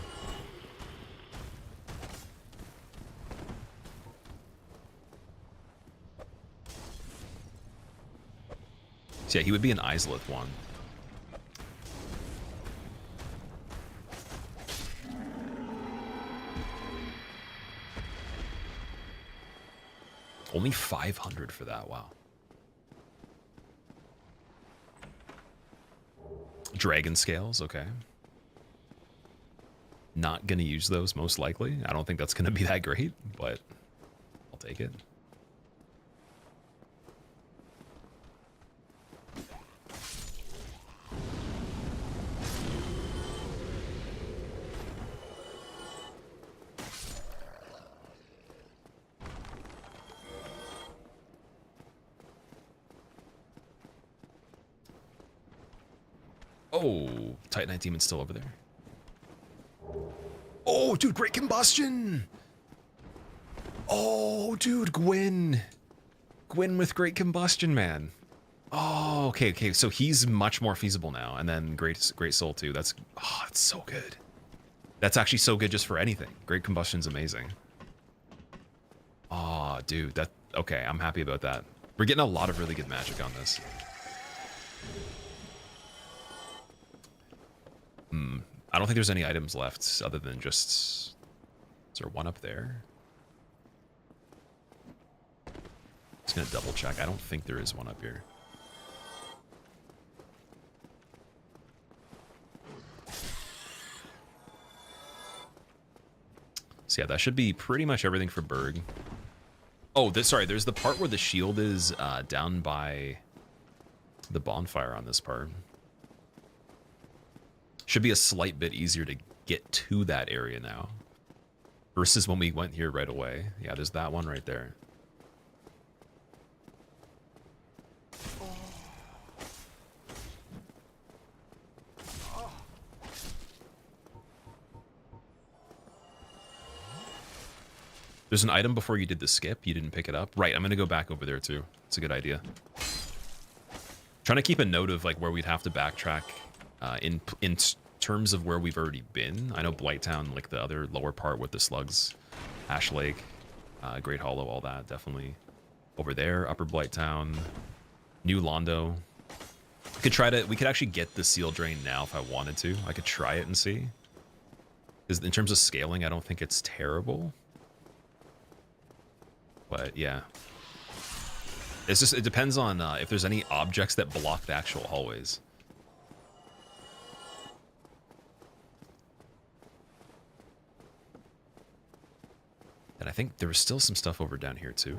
So yeah, he would be an Islith one. Only 500 for that, wow. Dragon scales, okay. Not gonna use those most likely. I don't think that's gonna be that great, but I'll take it. Oh, Titanite Demon's still over there. Oh, dude, Great Combustion! Oh, dude, Gwyn. Gwyn with Great Combustion, man. Oh, okay, so he's much more feasible now. And then Great Soul too. That's so good. That's actually so good just for anything. Great Combustion's amazing. Oh, dude, okay, I'm happy about that. We're getting a lot of really good magic on this. I don't think there's any items left other than just... Is there one up there? Just gonna double check. I don't think there is one up here. So yeah, that should be pretty much everything for Burg. Oh, sorry, there's the part where the shield is down by the bonfire on this part. Should be a slight bit easier to get to that area now versus when we went here right away. Yeah, there's that one right there. There's an item before you did the skip. You didn't pick it up. Right, I'm going to go back over there too. It's a good idea. Trying to keep a note of like where we'd have to backtrack in terms of where we've already been. I know Blighttown, like the other lower part with the slugs, Ash Lake, Great Hollow, all that, definitely over there. Upper Blighttown, New Londo. We could actually get the seal drain now if I wanted to. I could try it and see. Because in terms of scaling, I don't think it's terrible. But yeah. It's just, it depends on if there's any objects that block the actual hallways. And I think there was still some stuff over down here too.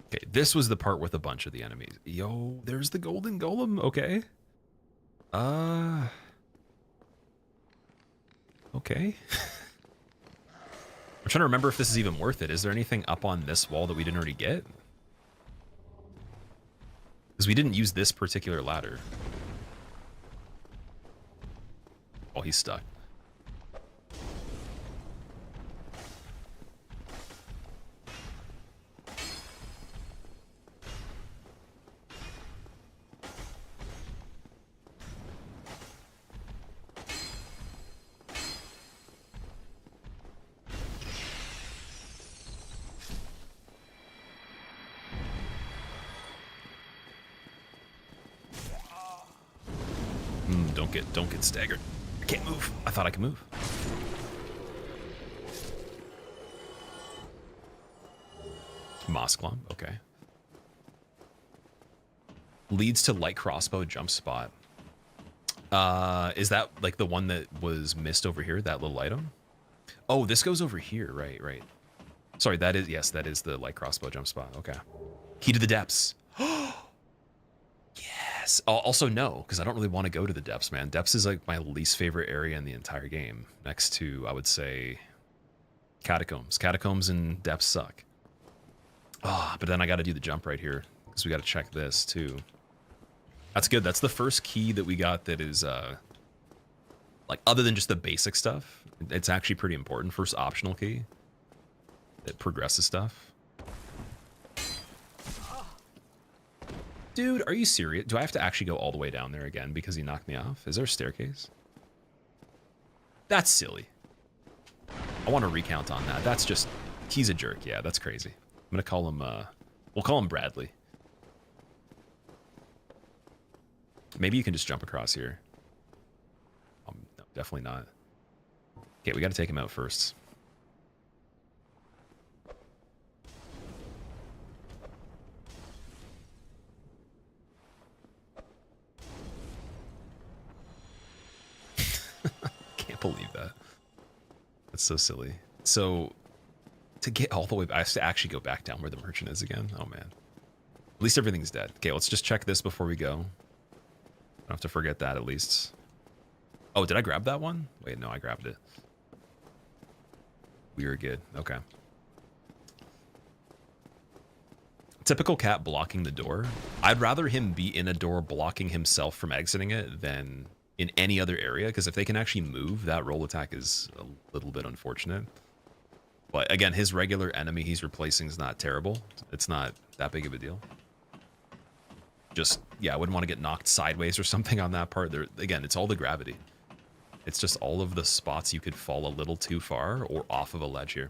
Okay, this was the part with a bunch of the enemies. Yo, there's the golden golem. Okay. Okay. I'm trying to remember if this is even worth it. Is there anything up on this wall that we didn't already get? Because we didn't use this particular ladder. Oh, he's stuck. Don't get staggered. I can't move. I thought I could move. Moss Clump, okay. Leads to light crossbow jump spot. Is that like the one that was missed over here, that little item? Oh, this goes over here, right. Sorry, that is, yes, that is the light crossbow jump spot, okay. Key to the depths. Yes. Also no, because I don't really want to go to the depths, man. Depths is like my least favorite area in the entire game. Next to, I would say, catacombs. Catacombs and depths suck. But then I got to do the jump right here because we got to check this too. That's good. That's the first key that we got that is like other than just the basic stuff. It's actually pretty important. First optional key that progresses stuff. Dude, are you serious? Do I have to actually go all the way down there again because he knocked me off? Is there a staircase? That's silly. I want to recount on that. That's just, he's a jerk. Yeah, that's crazy. I'm going to call him, we'll call him Bradley. Maybe you can just jump across here. No, definitely not. Okay, we got to take him out first. Can't believe that. That's so silly. So to get all the way back, I have to actually go back down where the merchant is again. Oh man. At least everything's dead. Okay, let's just check this before we go. Don't have to forget that at least. Oh, did I grab that one? Wait, no, I grabbed it. We were good. Okay. Typical cat blocking the door. I'd rather him be in a door blocking himself from exiting it than in any other area, because if they can actually move, that roll attack is a little bit unfortunate. But again, his regular enemy he's replacing is not terrible. It's not that big of a deal. Just, yeah, I wouldn't want to get knocked sideways or something on that part. There, again, it's all the gravity. It's just all of the spots you could fall a little too far or off of a ledge here.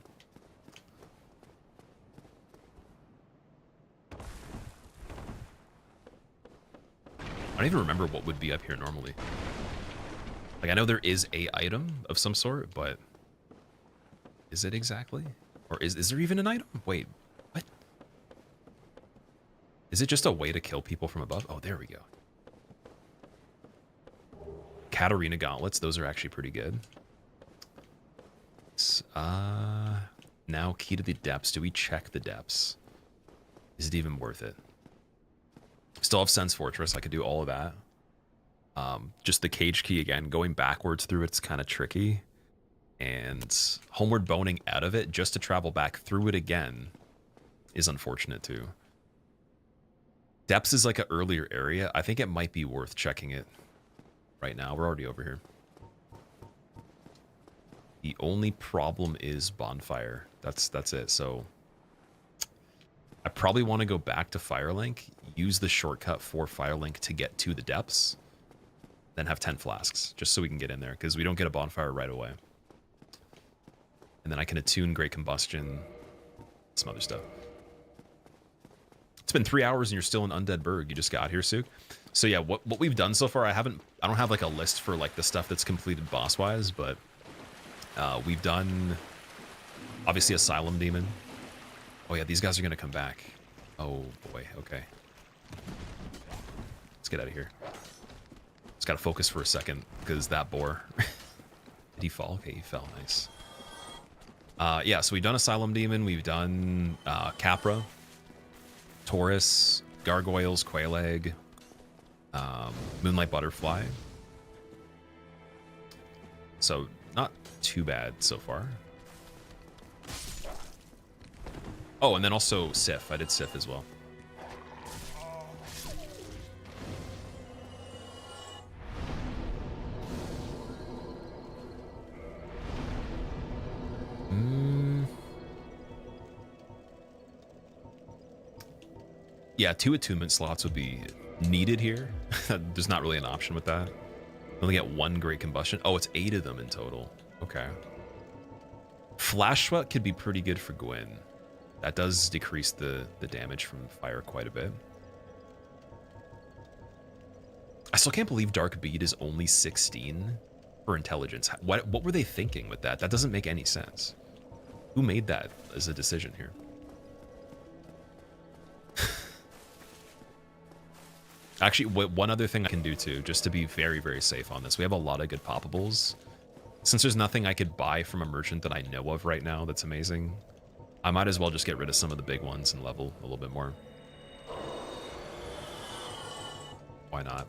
I don't even remember what would be up here normally. Like, I know there is a item of some sort, but is it exactly? Or is there even an item? Wait, what? Is it just a way to kill people from above? Oh, there we go. Katarina gauntlets, those are actually pretty good. Now key to the depths. Do we check the depths? Is it even worth it? Still have Sens Fortress. I could do all of that. Just the cage key again, going backwards through it's kind of tricky. And homeward boning out of it just to travel back through it again is unfortunate too. Depths is like an earlier area. I think it might be worth checking it right now. We're already over here. The only problem is bonfire. That's it. So I probably want to go back to Firelink, use the shortcut for Firelink to get to the depths, then have 10 flasks, just so we can get in there, because we don't get a bonfire right away. And then I can attune Great Combustion, some other stuff. It's been 3 hours and you're still in Undead Burg. You just got here, Suk. So yeah, what we've done so far, I don't have like a list for like the stuff that's completed boss-wise, but we've done, obviously, Asylum Demon. Oh yeah, these guys are gonna come back. Oh boy, okay. Let's get out of here. Just gotta focus for a second, because that boar. Did he fall? Okay, he fell, nice. Yeah, so we've done Asylum Demon, we've done Capra, Taurus, Gargoyles, Quail Egg, Moonlight Butterfly. So, not too bad so far. Oh, and then also Sif. I did Sif as well. Yeah, 2 attunement slots would be needed here. There's not really an option with that. Only get 1 Great Combustion. Oh, it's 8 of them in total. Okay. Flash Sweat could be pretty good for Gwyn. That does decrease the damage from fire quite a bit. I still can't believe Dark Bead is only 16 for intelligence. What were they thinking with that? That doesn't make any sense. Who made that as a decision here? Actually, one other thing I can do too, just to be very, very safe on this. We have a lot of good poppables. Since there's nothing I could buy from a merchant that I know of right now that's amazing, I might as well just get rid of some of the big ones and level a little bit more. Why not?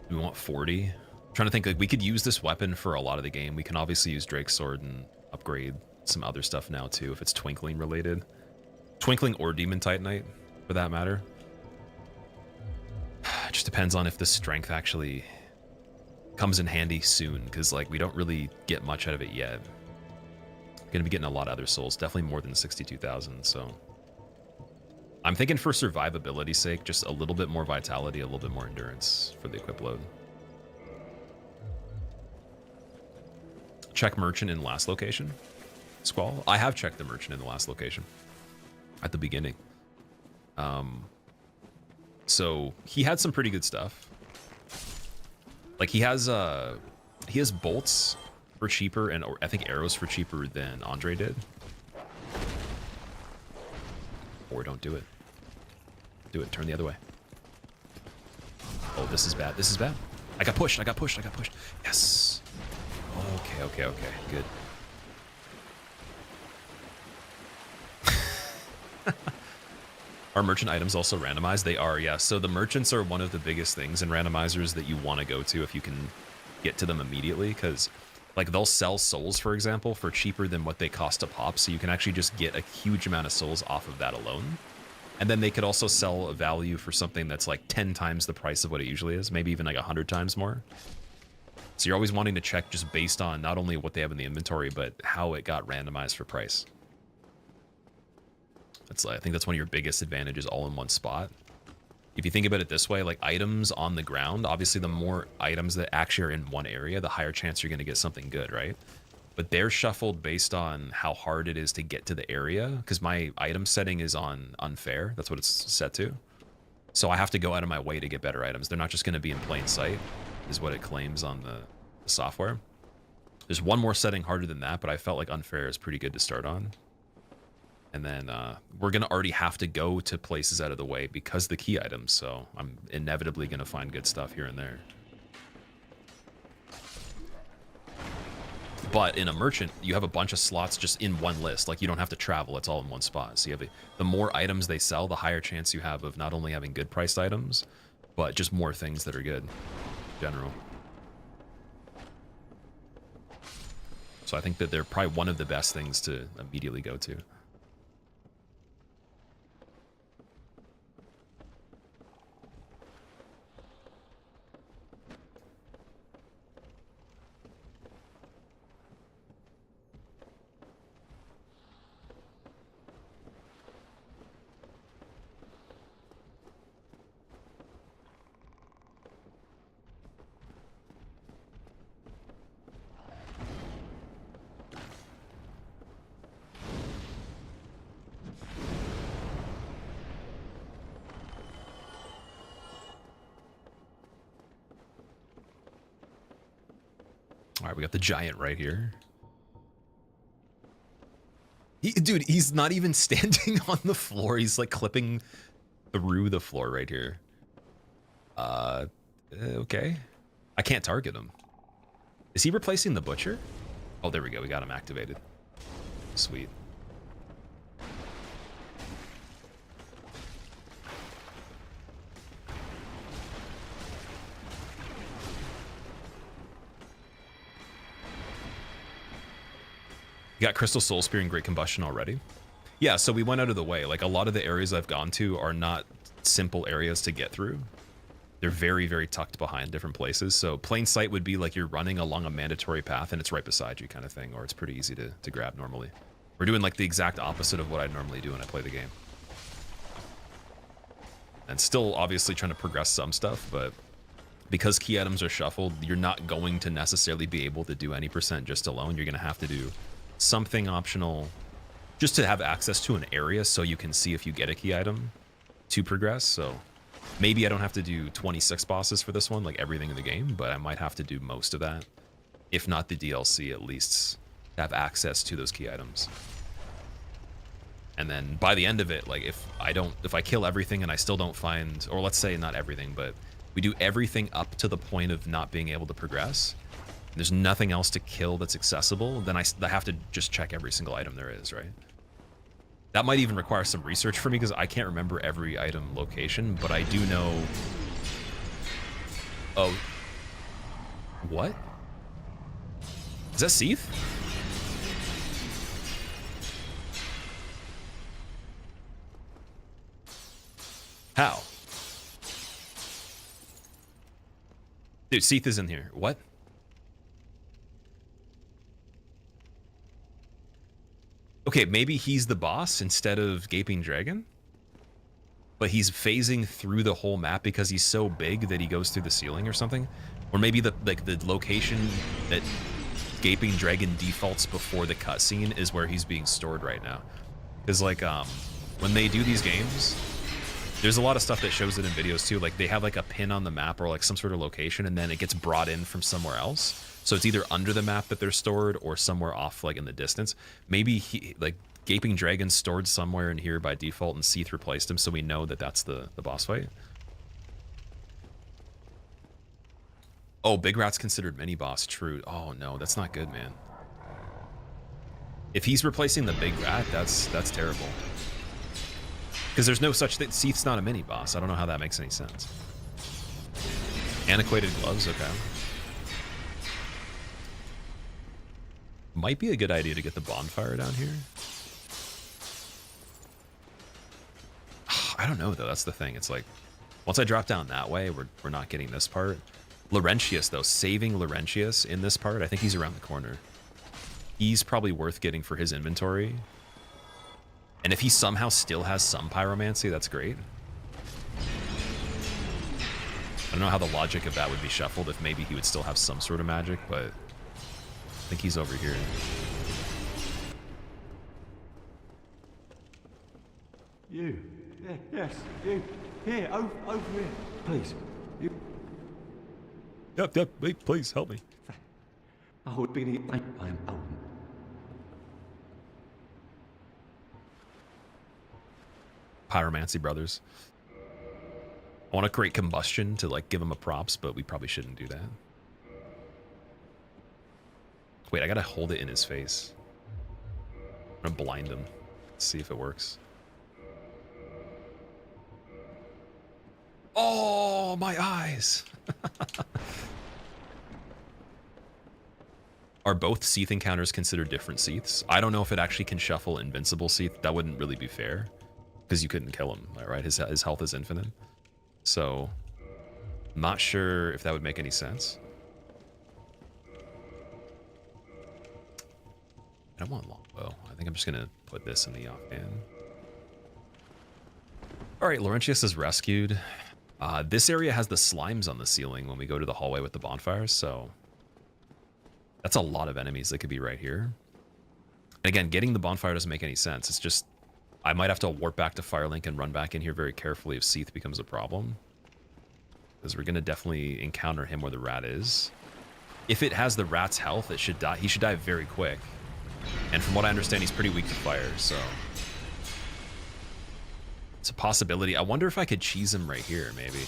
We want 40. I'm trying to think, like, we could use this weapon for a lot of the game. We can obviously use Drake's Sword and upgrade some other stuff now too, if it's Twinkling related. Twinkling or Demon Titanite, for that matter. It just depends on if the strength actually comes in handy soon, because like we don't really get much out of it yet. Gonna be getting a lot of other souls, definitely more than 62,000, so. I'm thinking for survivability's sake, just a little bit more vitality, a little bit more endurance for the equip load. Check merchant in last location. Squall. I have checked the merchant in the last location at the beginning. So he had some pretty good stuff. Like he has bolts for cheaper, and I think arrows for cheaper than Andre did. Or don't do it. Do it. Turn the other way. Oh, this is bad. This is bad. I got pushed. I got pushed. I got pushed. Yes. Okay, okay, okay. Good. Are merchant items also randomized? They are, yeah. So the merchants are one of the biggest things in randomizers that you want to go to if you can get to them immediately, because like they'll sell souls, for example, for cheaper than what they cost to pop, so you can actually just get a huge amount of souls off of that alone. And then they could also sell a value for something that's like 10 times the price of what it usually is, maybe even like 100 times more. So you're always wanting to check just based on not only what they have in the inventory, but how it got randomized for price. That's, I think that's one of your biggest advantages, all in one spot. If you think about it this way, like items on the ground, obviously the more items that actually are in one area, the higher chance you're going to get something good, right? But they're shuffled based on how hard it is to get to the area, because my item setting is on unfair. That's what it's set to. So I have to go out of my way to get better items. They're not just going to be in plain sight, is what it claims on the software. There's one more setting harder than that, but I felt like unfair is pretty good to start on. And then we're going to already have to go to places out of the way because the key items, so I'm inevitably going to find good stuff here and there. But in a merchant, you have a bunch of slots just in one list. Like, you don't have to travel. It's all in one spot. So you have the more items they sell, the higher chance you have of not only having good priced items, but just more things that are good in general. So I think that they're probably one of the best things to immediately go to. All right, we got the giant right here. Dude, he's not even standing on the floor. He's like clipping through the floor right here. Okay. I can't target him. Is he replacing the butcher? Oh, there we go. We got him activated. Sweet. You got Crystal Soul Spear and Great Combustion already? Yeah, so we went out of the way. Like, a lot of the areas I've gone to are not simple areas to get through. They're very, very tucked behind different places. So plain sight would be like you're running along a mandatory path and it's right beside you kind of thing, or it's pretty easy to grab normally. We're doing like the exact opposite of what I normally do when I play the game. And still obviously trying to progress some stuff, but because key items are shuffled, you're not going to necessarily be able to do any percent just alone. You're going to have to do something optional just to have access to an area so you can see if you get a key item to progress. So maybe I don't have to do 26 bosses for this one, like everything in the game, but I might have to do most of that. If not the DLC, at least to have access to those key items. And then by the end of it, like if I kill everything and I still don't find, or let's say not everything, but we do everything up to the point of not being able to progress, there's nothing else to kill that's accessible, then I have to just check every single item there is, right? That might even require some research for me because I can't remember every item location, but I do know... Oh. What? Is that Seath? How? Dude, Seath is in here. What? Okay, maybe he's the boss instead of Gaping Dragon? But he's phasing through the whole map because he's so big that he goes through the ceiling or something? Or maybe the location that Gaping Dragon defaults before the cutscene is where he's being stored right now. Because like when they do these games, there's a lot of stuff that shows it in videos too. Like they have like a pin on the map or like some sort of location and then it gets brought in from somewhere else. So it's either under the map that they're stored or somewhere off like in the distance. Maybe he, like Gaping Dragon's stored somewhere in here by default and Seath replaced him so we know that that's the boss fight. Oh, Big Rat's considered mini boss, true. Oh no, that's not good, man. If he's replacing the Big Rat, that's terrible. Because there's no such thing. Seath's not a mini boss. I don't know how that makes any sense. Antiquated gloves, okay. Might be a good idea to get the bonfire down here. I don't know though, that's the thing. It's like, once I drop down that way, we're not getting this part. Laurentius though, saving Laurentius in this part, I think he's around the corner. He's probably worth getting for his inventory. And if he somehow still has some pyromancy, that's great. I don't know how the logic of that would be shuffled, if maybe he would still have some sort of magic, but I think he's over here. You. Yeah, yes, you. Here, over here. Please. You. Yep, wait, please, help me. I would be the... I'm own. Pyromancy brothers. I want to create combustion to like give him a props, but we probably shouldn't do that. Wait, I gotta hold it in his face. I'm gonna blind him. Let's see if it works. Oh, my eyes! Are both Seath encounters considered different Seaths? I don't know if it actually can shuffle Invincible Seath. That wouldn't really be fair. Because you couldn't kill him, right? His health is infinite. So, I'm not sure if that would make any sense. I don't want longbow. I think I'm just gonna put this in the offhand. Alright, Laurentius is rescued. This area has the slimes on the ceiling when we go to the hallway with the bonfires, so that's a lot of enemies that could be right here. And again, getting the bonfire doesn't make any sense. It's just, I might have to warp back to Firelink and run back in here very carefully if Seath becomes a problem. Because we're gonna definitely encounter him where the rat is. If it has the rat's health, it should die. He should die very quick. And from what I understand, he's pretty weak to fire, so it's a possibility. I wonder if I could cheese him right here, maybe.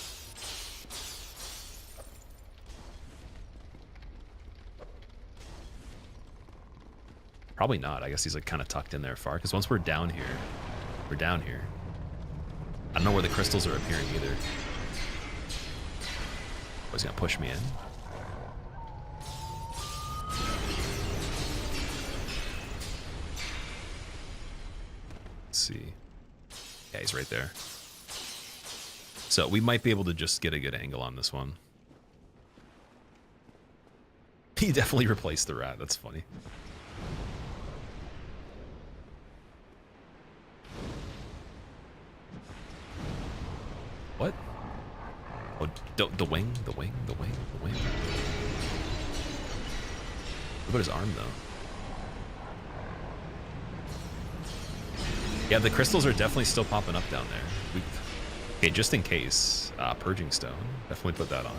Probably not. I guess he's like kind of tucked in there far, because once we're down here, we're down here. I don't know where the crystals are appearing either. Oh, he's gonna push me in. Let's see. Yeah, he's right there. So we might be able to just get a good angle on this one. He definitely replaced the rat. That's funny. What? Oh, the wing, the wing, the wing, the wing. What about his arm, though? Yeah, the crystals are definitely still popping up down there. Okay, just in case, Purging Stone. Definitely put that on.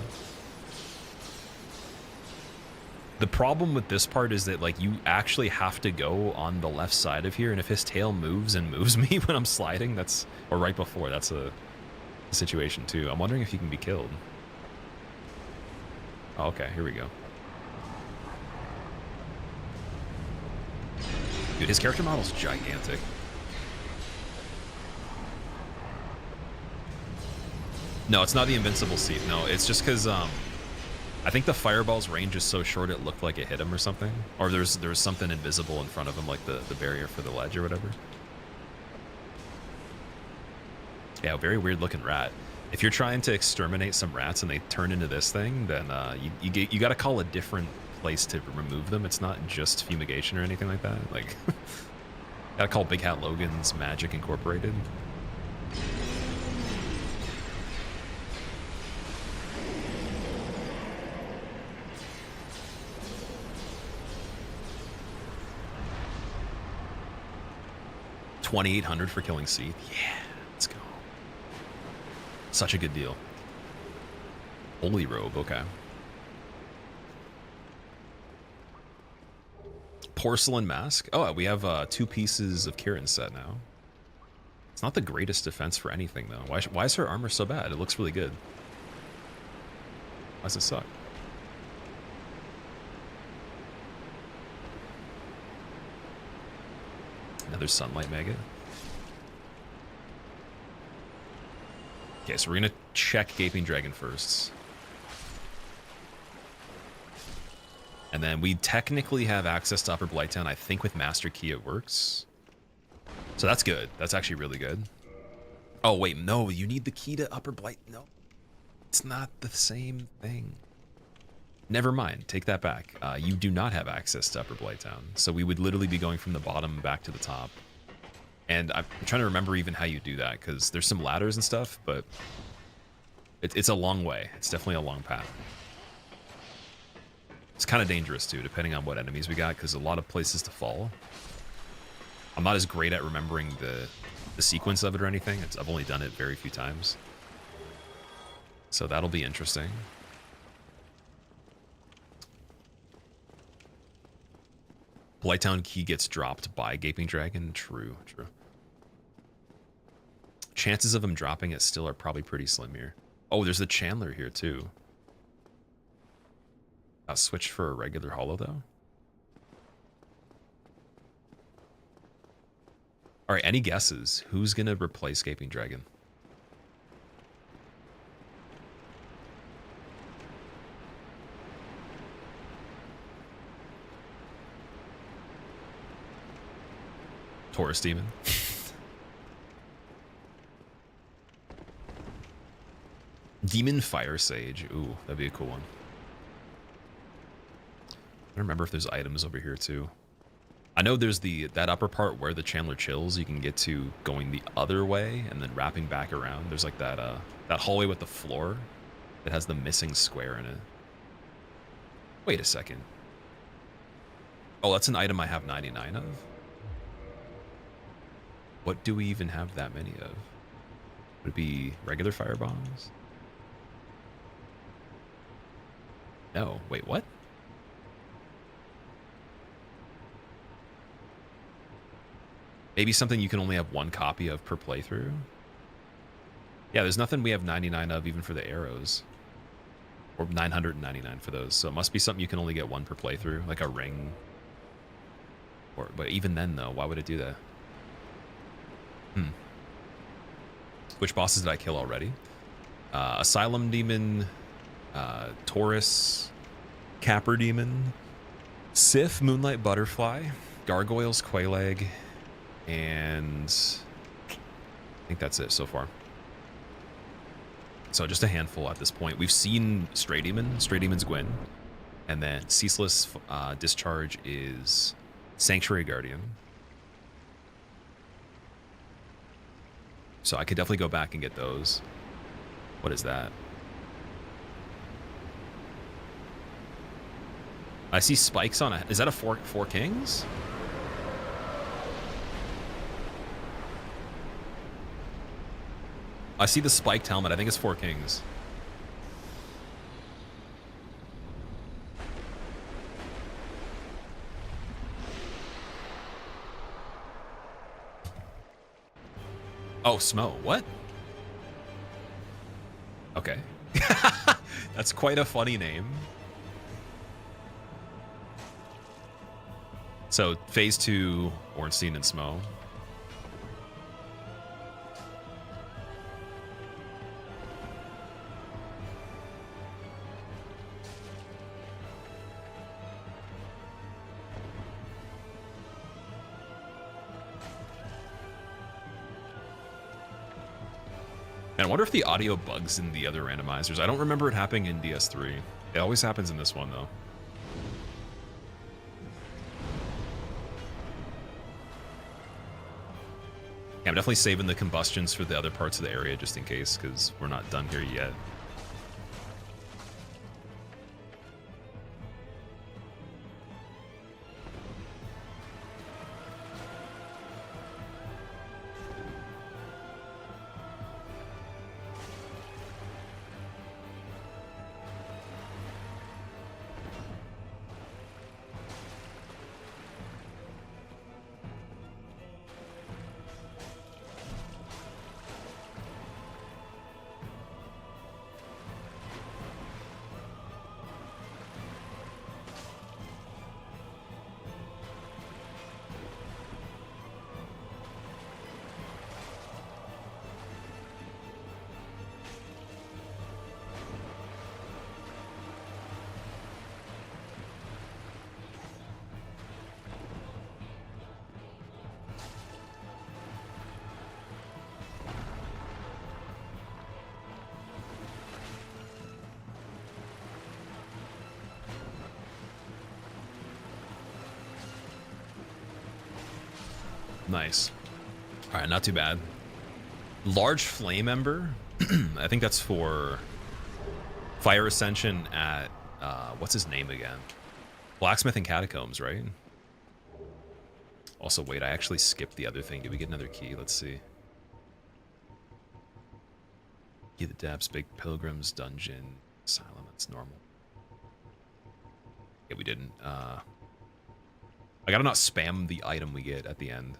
The problem with this part is that, like, you actually have to go on the left side of here, and if his tail moves and moves me when I'm sliding, that's, or right before, that's a situation too. I'm wondering if he can be killed. Oh, okay, here we go. Dude, his character model's gigantic. No, it's not the invincible seat. No, it's just because I think the fireball's range is so short it looked like it hit him or something. Or there's something invisible in front of him, like the barrier for the ledge or whatever. Yeah, very weird looking rat. If you're trying to exterminate some rats and they turn into this thing, then you got to call a different place to remove them. It's not just fumigation or anything like that. Like, gotta call Big Hat Logan's Magic Incorporated. $2,800 for killing Seath. Yeah, let's go. Such a good deal. Holy robe, okay. Porcelain mask. Oh, we have 2 pieces of Kieran's set now. It's not the greatest defense for anything, though. Why is her armor so bad? It looks really good. Why does it suck? Another sunlight maggot. Okay, so we're gonna check Gaping Dragon first. And then we technically have access to Upper Blighttown. I think with Master Key it works. So that's good. That's actually really good. Oh, wait, no, you need the key to Upper Blight. No, it's not the same thing. Never mind, take that back. You do not have access to Upper Blighttown. So we would literally be going from the bottom back to the top. And I'm trying to remember even how you do that, because there's some ladders and stuff, but it's a long way. It's definitely a long path. It's kind of dangerous too, depending on what enemies we got, because a lot of places to fall. I'm not as great at remembering the sequence of it or anything. I've only done it very few times. So that'll be interesting. Blighttown key gets dropped by Gaping Dragon. True, true. Chances of him dropping it still are probably pretty slim here. Oh, there's the Chandler here too. I'll switch for a regular holo though. All right, any guesses? Who's gonna replace Gaping Dragon? Taurus Demon. Demon Fire Sage. Ooh, that'd be a cool one. I don't remember if there's items over here too. I know there's that upper part where the Chandler chills. You can get to going the other way and then wrapping back around. There's like that hallway with the floor that has the missing square in it. Wait a second. Oh, that's an item I have 99 of. What do we even have that many of? Would it be regular fire bombs? No. Wait, what? Maybe something you can only have one copy of per playthrough? Yeah, there's nothing we have 99 of even for the arrows. Or 999 for those. So it must be something you can only get one per playthrough, like a ring. But even then, though, why would it do that? Which bosses did I kill already? Asylum Demon, Taurus, Capra Demon, Sif, Moonlight Butterfly, Gargoyles, Quailag, and I think that's it so far. So just a handful at this point. We've seen Stray Demon. Stray Demon's Gwyn. And then Ceaseless Discharge is Sanctuary Guardian. So I could definitely go back and get those. What is that? I see spikes on a... Is that a four kings? I see the spiked helmet. I think it's 4 kings. Oh, Smough. What? Okay. That's quite a funny name. So, phase 2, Ornstein and Smough. I wonder if the audio bugs in the other randomizers. I don't remember it happening in DS3. It always happens in this one, though. Yeah, I'm definitely saving the combustions for the other parts of the area just in case, because we're not done here yet. Nice. All right, not too bad. Large Flame Ember. I think that's for Fire Ascension at, what's his name again? Blacksmith and Catacombs, right? Also, wait, I actually skipped the other thing. Did we get another key? Let's see. Key the Depths, Big Pilgrims, Dungeon, Asylum. That's normal. Yeah, we didn't. I gotta not spam the item we get at the end.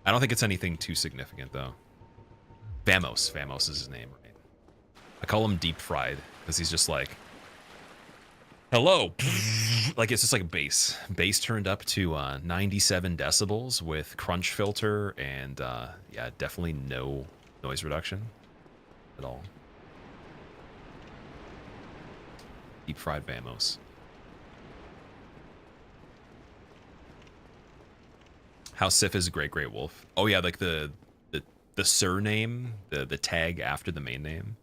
I don't think it's anything too significant, though. Vamos. Vamos is his name, right? I call him Deep Fried, because he's just like... Hello. Like it's just like a bass turned up to 97 decibels with crunch filter and yeah, definitely no noise reduction at all. Deep fried Vamos. How Sif is a great wolf. Oh yeah, like the surname, the tag after the main name.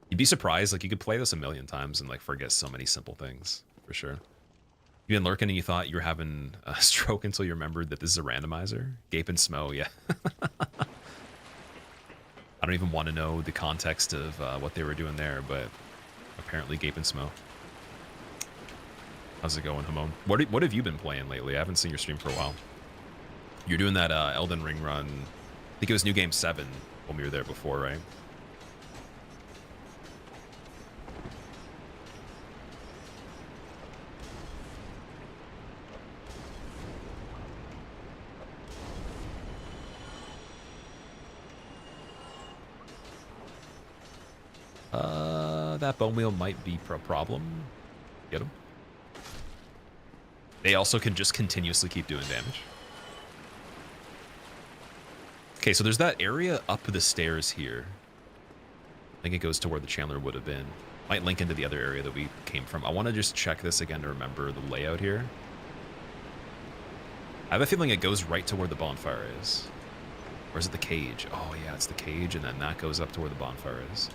You'd be surprised, like you could play this a million times and like forget so many simple things, for sure. You've been lurking and you thought you were having a stroke until you remembered that this is a randomizer? Gape and Smough, yeah. I don't even want to know the context of what they were doing there, but apparently Gape and Smough. How's it going, Hamon? What have you been playing lately? I haven't seen your stream for a while. You're doing that Elden Ring run. I think it was New Game 7 when we were there before, right? That bone wheel might be a problem. Get him. They also can just continuously keep doing damage. Okay, so there's that area up the stairs here. I think it goes to where the Chandler would have been. Might link into the other area that we came from. I want to just check this again to remember the layout here. I have a feeling it goes right to where the bonfire is. Or is it the cage? Oh yeah, it's the cage, and then that goes up to where the bonfire is.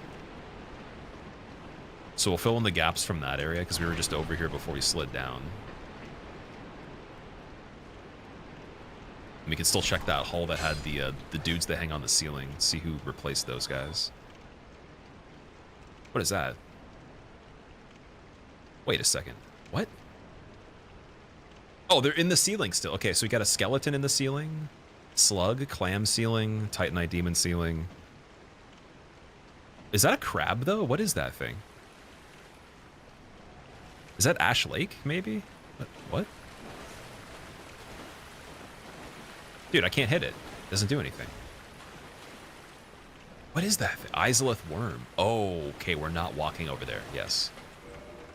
So we'll fill in the gaps from that area because we were just over here before we slid down. And we can still check that hall that had the dudes that hang on the ceiling. See who replaced those guys. What is that? Wait a second. What? Oh, they're in the ceiling still. Okay, so we got a skeleton in the ceiling. Slug, clam ceiling, Titanite Demon ceiling. Is that a crab, though? What is that thing? Is that Ash Lake, maybe? What? Dude, I can't hit it. It doesn't do anything. What is that thing? Isolith worm. Oh, okay, we're not walking over there. Yes.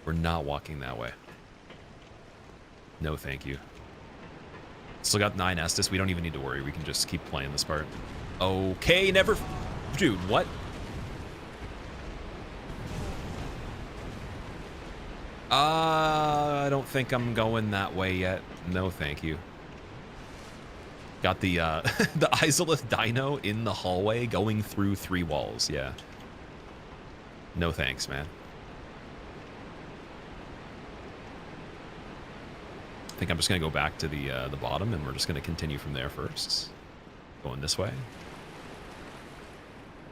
We're not walking that way. No, thank you. Still got 9 Estus. We don't even need to worry. We can just keep playing this part. Okay, never... Dude, what? I don't think I'm going that way yet. No, thank you. Got the the Isolith Dino in the hallway going through 3 walls. Yeah. No thanks, man. I think I'm just gonna go back to the bottom, and we're just gonna continue from there first. Going this way.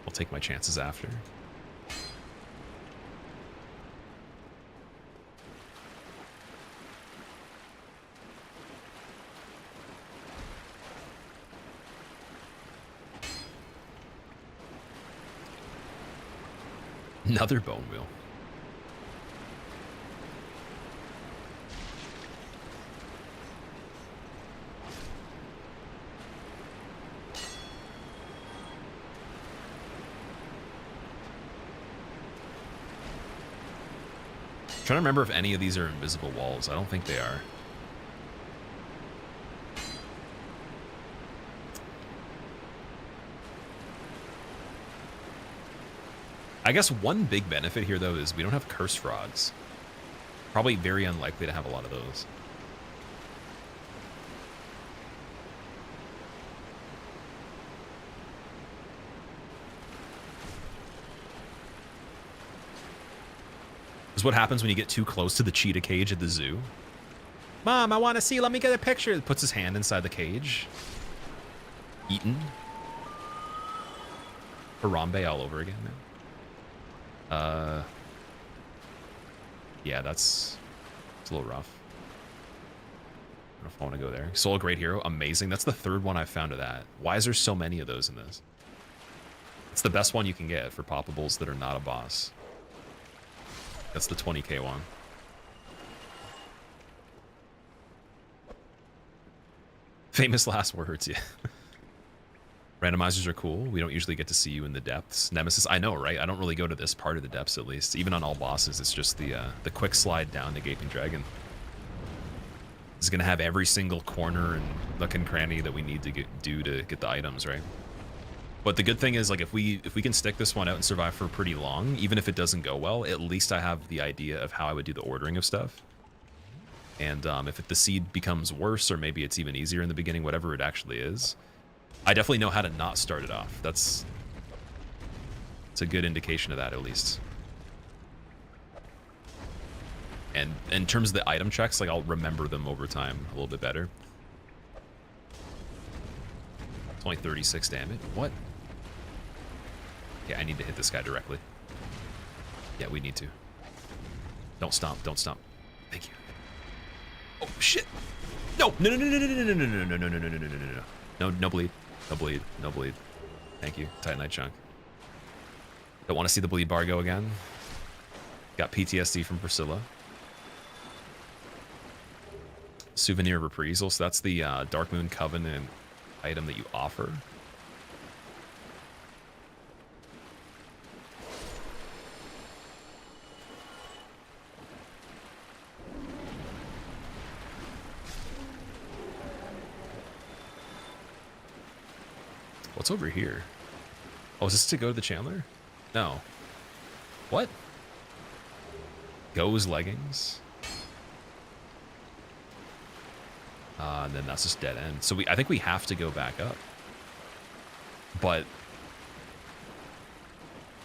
I'll take my chances after. Another bone wheel. Trying to remember if any of these are invisible walls. I don't think they are. I guess one big benefit here, though, is we don't have curse frogs. Probably very unlikely to have a lot of those. This is what happens when you get too close to the cheetah cage at the zoo. Mom, I want to see. Let me get a picture. Puts his hand inside the cage. Eaten. Harambe all over again, man. Yeah, it's a little rough. I don't know if I want to go there. Soul Great Hero, amazing. That's the 3rd one I've found of that. Why is there so many of those in this? It's the best one you can get for poppables that are not a boss. That's the 20k one. Famous last words, yeah. Randomizers are cool. We don't usually get to see you in the depths. Nemesis, I know, right? I don't really go to this part of the depths, at least. Even on all bosses, it's just the quick slide down to Gaping Dragon. It's gonna have every single corner and nook and cranny that we need to do to get the items, right? But the good thing is, like, if we can stick this one out and survive for pretty long, even if it doesn't go well, at least I have the idea of how I would do the ordering of stuff. And if the seed becomes worse, or maybe it's even easier in the beginning, whatever it actually is, I definitely know how to not start it off. It's a good indication of that, at least. And in terms of the item checks, like, I'll remember them over time a little bit better. It's only 36 damage. What? Yeah, I need to hit this guy directly. Yeah, we need to. Don't stomp. Don't stomp. Thank you. Oh shit! No! No! No! No! No! No! No! No! No! No! No! No! No! No! No! No! No! No! No bleed. No bleed. No bleed. Thank you. Titanite chunk. Don't want to see the bleed bar go again. Got PTSD from Priscilla. Souvenir Reprisal. So that's the Dark Moon Covenant item that you offer. What's over here? Oh, is this to go to the Chandler? No. What? Goes leggings. And then that's just dead end. So I think we have to go back up. But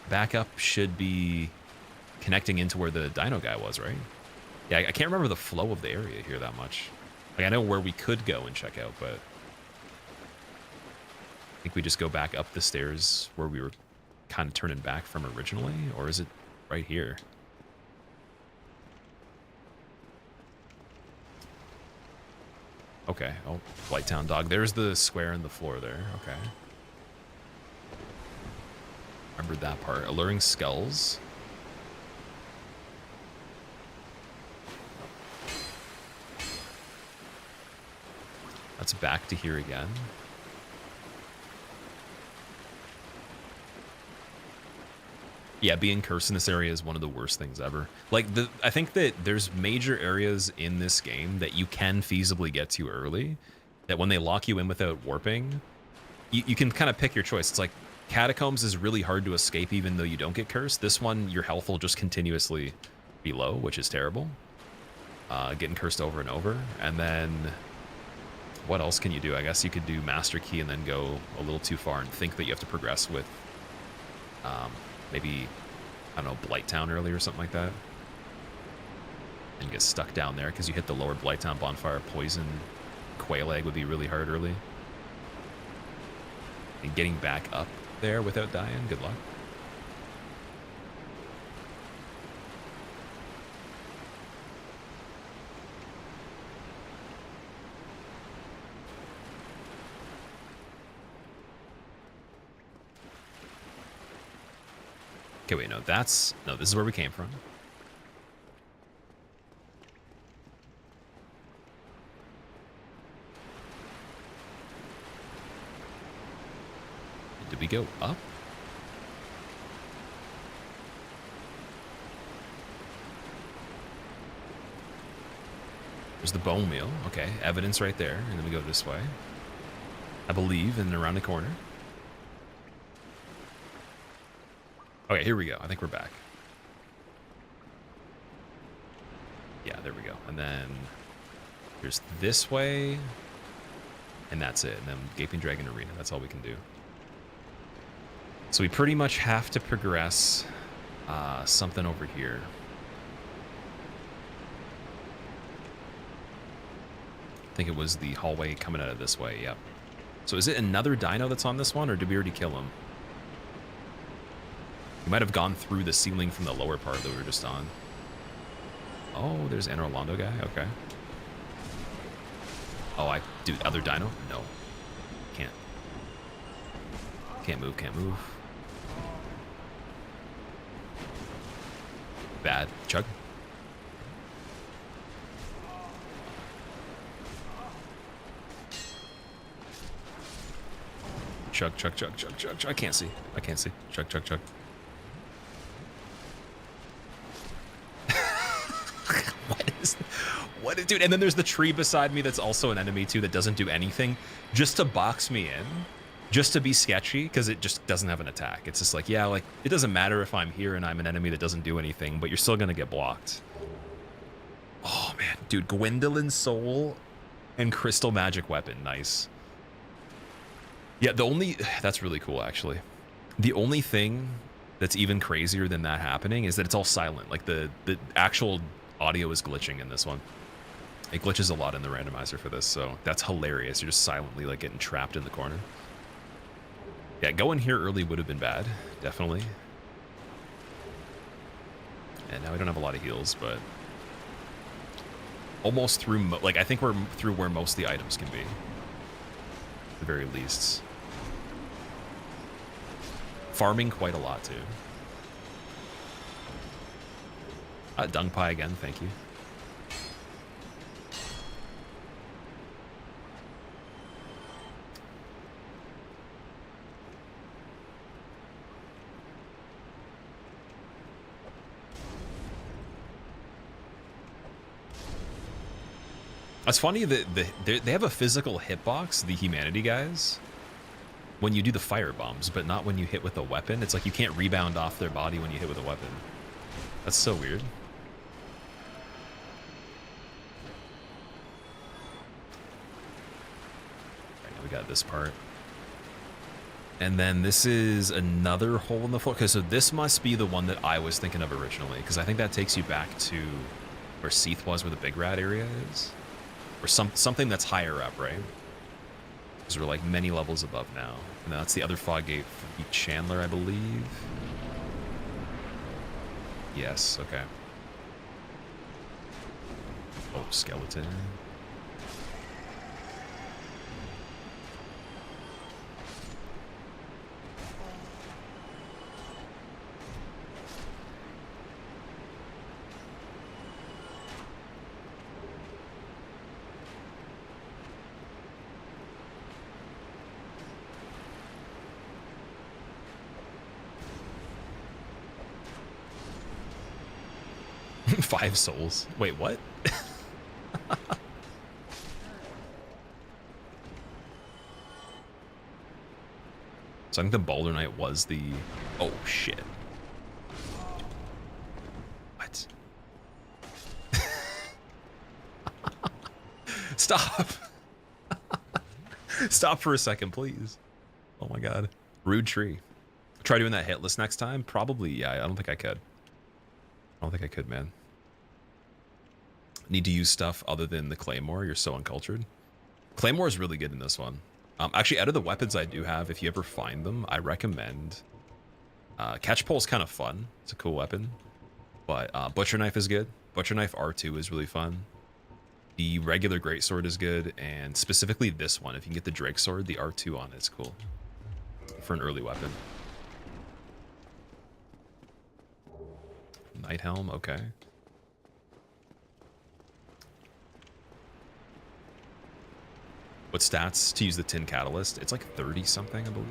back up should be connecting into where the dino guy was, right? Yeah, I can't remember the flow of the area here that much. Like, I know where we could go and check out, but I think we just go back up the stairs where we were kind of turning back from originally, or is it right here? Okay. Oh, Blighttown Dog. There's the square in the floor there. Okay. Remembered that part. Alluring Skulls. That's back to here again. Yeah, being cursed in this area is one of the worst things ever. Like, I think that there's major areas in this game that you can feasibly get to early, that when they lock you in without warping, you can kind of pick your choice. It's like, Catacombs is really hard to escape even though you don't get cursed. This one, your health will just continuously be low, which is terrible. Getting cursed over and over. And then, what else can you do? I guess you could do Master Key and then go a little too far and think that you have to progress with maybe, I don't know, Blighttown early or something like that. And get stuck down there because you hit the lower Blighttown bonfire. Poison Quail Egg would be really hard early. And getting back up there without dying, good luck. Okay, wait, no, this is where we came from. Did we go up? There's the bone meal. Okay, evidence right there. And then we go this way, I believe, and around the corner. Okay, here we go. I think we're back. Yeah, there we go. And then here's this way. And that's it. And then Gaping Dragon Arena. That's all we can do. So we pretty much have to progress something over here. I think it was the hallway coming out of this way. Yep. So is it another dino that's on this one, or did we already kill him? We might have gone through the ceiling from the lower part that we were just on. Oh, there's Anor Londo guy. Okay. Oh, do other dino? No. Can't. Can't move, can't move. Bad. Chug. chug, chug, chug, chug, chug, chug. I can't see. I can't see. Chug, chug, chug. What is, dude? And then there's the tree beside me that's also an enemy too that doesn't do anything, just to box me in, just to be sketchy, because it just doesn't have an attack. It's just like, yeah, like it doesn't matter if I'm here and I'm an enemy that doesn't do anything, but you're still gonna get blocked. Oh man, dude, Gwyndolin Soul and Crystal Magic Weapon, nice. Yeah, that's really cool actually. The only thing that's even crazier than that happening is that it's all silent. Like the actual audio is glitching in this one. It glitches a lot in the randomizer for this, so that's hilarious. You're just silently like getting trapped in the corner. Yeah, going here early would have been bad, definitely. And now we don't have a lot of heals, but almost through, like I think we're through where most of the items can be, at the very least. Farming quite a lot too. Dung Pie again, thank you. It's funny that they have a physical hitbox, the humanity guys, when you do the fire bombs, but not when you hit with a weapon. It's like you can't rebound off their body when you hit with a weapon. That's so weird. Right, now we got this part. And then this is another hole in the floor. Okay, so this must be the one that I was thinking of originally, because I think that takes you back to where Seath was, where the big rat area is. Or something that's higher up, right? Because we're like many levels above now. And that's the other fog gate for Chandler, I believe. Yes, okay. Oh, skeleton. Five souls. Wait, what? So I think the Boulder Knight was the... Oh, shit. What? Stop. Stop for a second, please. Oh my god. Rude tree. Try doing that hit list next time? Probably, yeah. I don't think I could. I don't think I could, man. Need to use stuff other than the Claymore. You're so uncultured. Claymore is really good in this one. Actually, out of the weapons I do have, if you ever find them, I recommend... Catch Pole is kind of fun. It's a cool weapon. But Butcher Knife is good. Butcher Knife R2 is really fun. The regular Greatsword is good. And specifically this one, if you can get the Drake Sword, the R2 on it is cool. For an early weapon. Night Helm, okay. What stats to use the Tin Catalyst? It's like 30 something, I believe.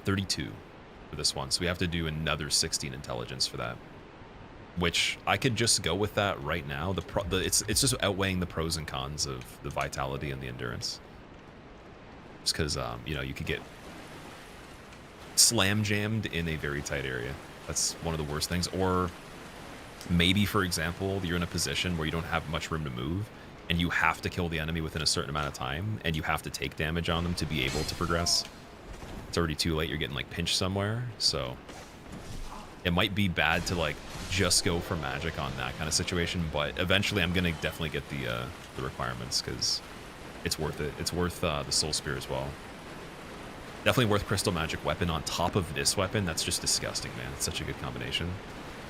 32 for this one. So we have to do another 16 intelligence for that. Which I could just go with that right now. It's just outweighing the pros and cons of the vitality and the endurance. Just because you know, you could get slam jammed in a very tight area. That's one of the worst things. Or maybe, for example, you're in a position where you don't have much room to move, and you have to kill the enemy within a certain amount of time, and you have to take damage on them to be able to progress. It's already too late. You're getting like pinched somewhere, so it might be bad to like just go for magic on that kind of situation. But eventually, I'm gonna definitely get the requirements because it's worth it. It's worth the Soul Spear as well. Definitely worth Crystal Magic Weapon on top of this weapon. That's just disgusting, man. It's such a good combination.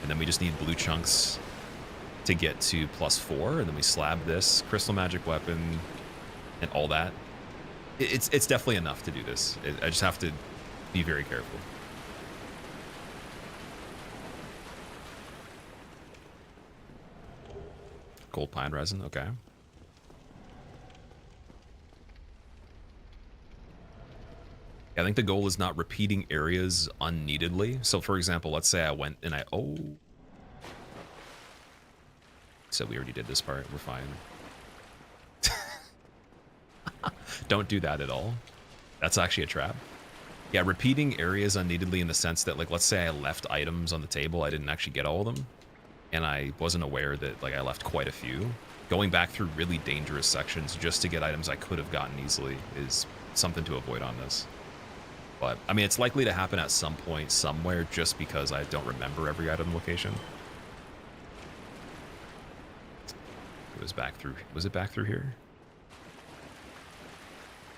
And then we just need blue chunks to get to +4, and then we slab this Crystal Magic Weapon and all that. It's definitely enough to do this. I just have to be very careful. Gold pine resin, okay. I think the goal is not repeating areas unneededly. So for example, let's say I went and so we already did this part, we're fine. Don't do that at all. That's actually a trap. Yeah, repeating areas unneededly in the sense that, like, let's say I left items on the table, I didn't actually get all of them, and I wasn't aware that, like, I left quite a few. Going back through really dangerous sections just to get items I could have gotten easily is something to avoid on this. But, I mean, it's likely to happen at some point somewhere just because I don't remember every item location. It was back through... Was it back through here?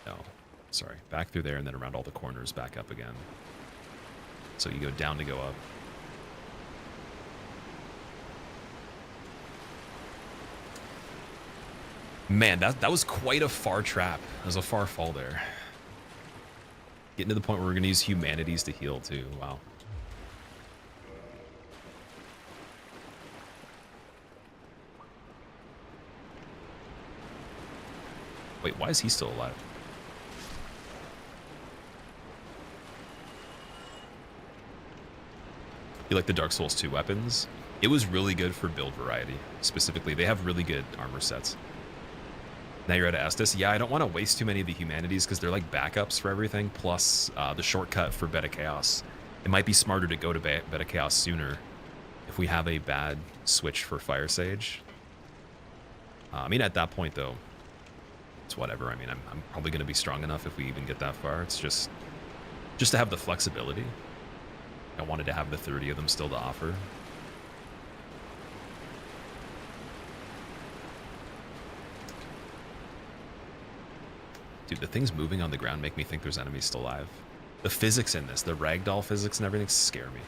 No. Sorry. Back through there and then around all the corners back up again. So you go down to go up. Man, that was quite a far trap. That was a far fall there. Getting to the point where we're going to use humanities to heal too. Wow. Wait, why is he still alive? You like the Dark Souls 2 weapons? It was really good for build variety. Specifically, they have really good armor sets. Now you're at Estus. Yeah, I don't want to waste too many of the humanities because they're like backups for everything, plus the shortcut for Beta Chaos. It might be smarter to go to Beta Chaos sooner if we have a bad switch for Fire Sage. I mean, at that point, though, it's whatever. I mean, I'm probably going to be strong enough if we even get that far. It's just to have the flexibility. I wanted to have the 30 of them still to offer. Dude, the things moving on the ground make me think there's enemies still alive. The physics in this, the ragdoll physics and everything scare me.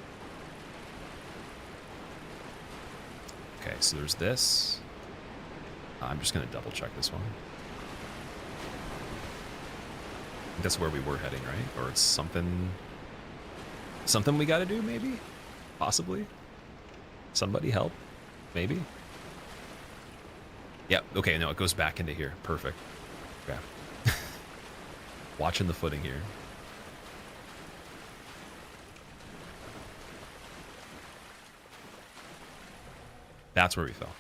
Okay, so there's this. I'm just going to double check this one. I think that's where we were heading, right? Or it's something we got to do, maybe? Possibly? Somebody help? Maybe? Yeah, okay, no, it goes back into here. Perfect. Okay. Watching the footing here. That's where we fell.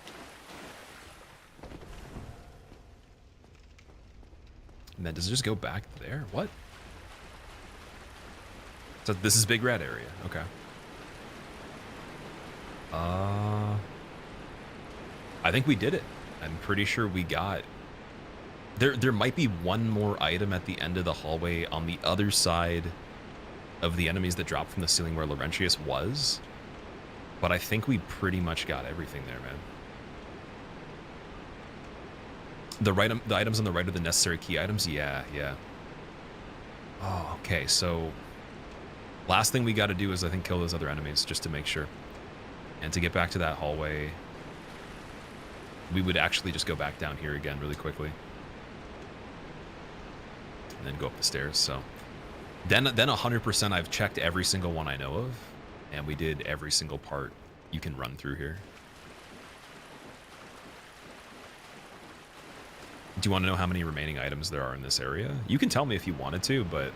And then does it just go back there? What? So this is Big Red area. Okay. I think we did it. I'm pretty sure we got... There might be one more item at the end of the hallway on the other side of the enemies that dropped from the ceiling where Laurentius was. But I think we pretty much got everything there, man. The items on the right are the necessary key items? Yeah. Oh, okay, so... Last thing we got to do is, I think, kill those other enemies, just to make sure. And to get back to that hallway, we would actually just go back down here again really quickly. And then go up the stairs, so... Then 100% I've checked every single one I know of, and we did every single part you can run through here. Do you want to know how many remaining items there are in this area? You can tell me if you wanted to, but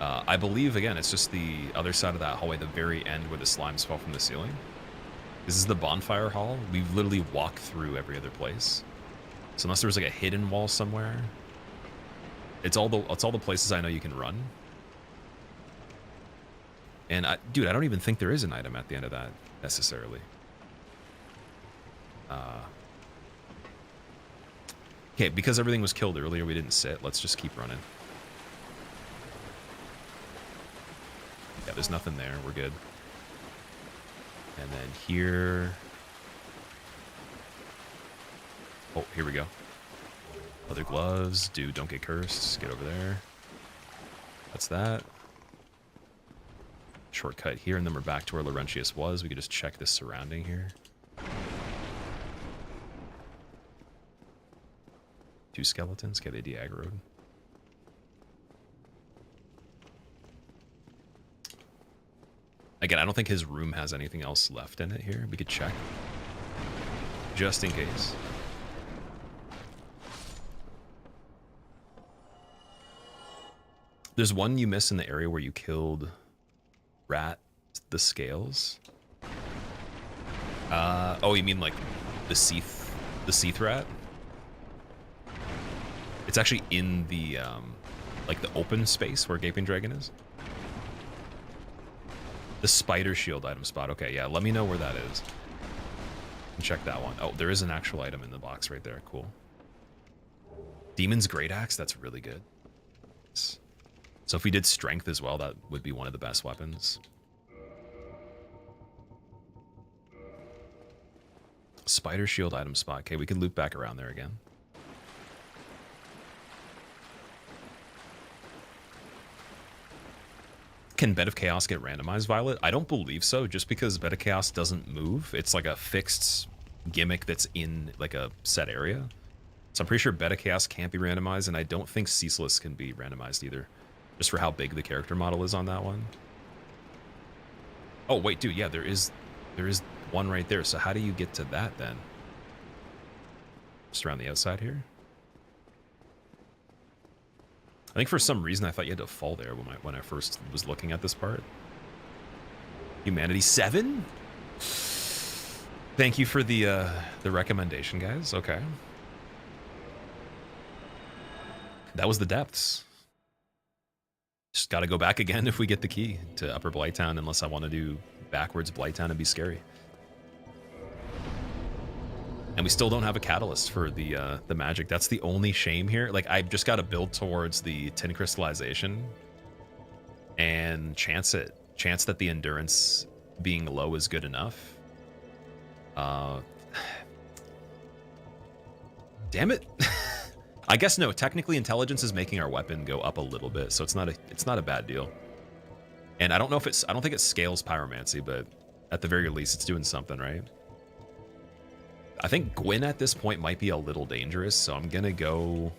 I believe, again, it's just the other side of that hallway, the very end where the slimes fall from the ceiling. This is the bonfire hall. We've literally walked through every other place. So unless there was like a hidden wall somewhere, it's all the places I know you can run. And dude, I don't even think there is an item at the end of that necessarily. Okay, because everything was killed earlier, we didn't sit. Let's just keep running. Yeah, there's nothing there. We're good. And then here... Oh, here we go. Other gloves. Dude, don't get cursed. Get over there. That's that. Shortcut here, and then we're back to where Laurentius was. We could just check the surrounding here. 2 skeletons. Okay, they de-aggroed. Again, I don't think his room has anything else left in it here. We could check. Just in case. There's one you miss in the area where you killed Rat the Scales. Oh, you mean like the Seath Rat? It's actually in the like the open space where Gaping Dragon is. The Spider Shield item spot. Okay, yeah, let me know where that is. Check that one. Oh, there is an actual item in the box right there. Cool. Demon's Great Axe, that's really good. So if we did Strength as well, that would be one of the best weapons. Spider Shield item spot. Okay, we can loop back around there again. Can Bed of Chaos get randomized, Violet? I don't believe so, just because Bed of Chaos doesn't move. It's like a fixed gimmick that's in like a set area. So I'm pretty sure Bed of Chaos can't be randomized, and I don't think Ceaseless can be randomized either. Just for how big the character model is on that one. Oh, wait, dude, yeah, there is one right there. So how do you get to that then? Just around the outside here? I think for some reason I thought you had to fall there when I first was looking at this part. Humanity 7? Thank you for the recommendation, guys. Okay. That was the depths. Just got to go back again if we get the key to Upper Blighttown, unless I want to do backwards Blighttown and be scary. And we still don't have a catalyst for the magic. That's the only shame here. Like, I've just got to build towards the tin crystallization and chance it. Chance that the endurance being low is good enough. Damn it. I guess no, technically intelligence is making our weapon go up a little bit, so it's not a bad deal. And I don't know if I don't think it scales pyromancy, but at the very least it's doing something, right? I think Gwyn at this point might be a little dangerous, so I'm gonna go...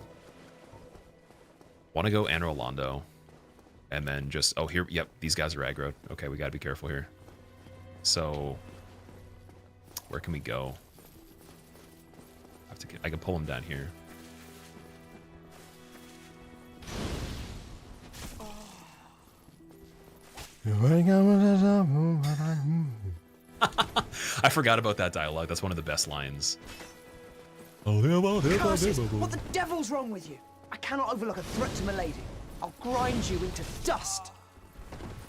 Want to go Anor Londo, and then just... Oh, here, yep, these guys are aggroed. Okay, we gotta be careful here. So... Where can we go? I can pull him down here. I forgot about that dialogue. That's one of the best lines. Curses! What the devil's wrong with you? I cannot overlook a threat to Milady. I'll grind you into dust.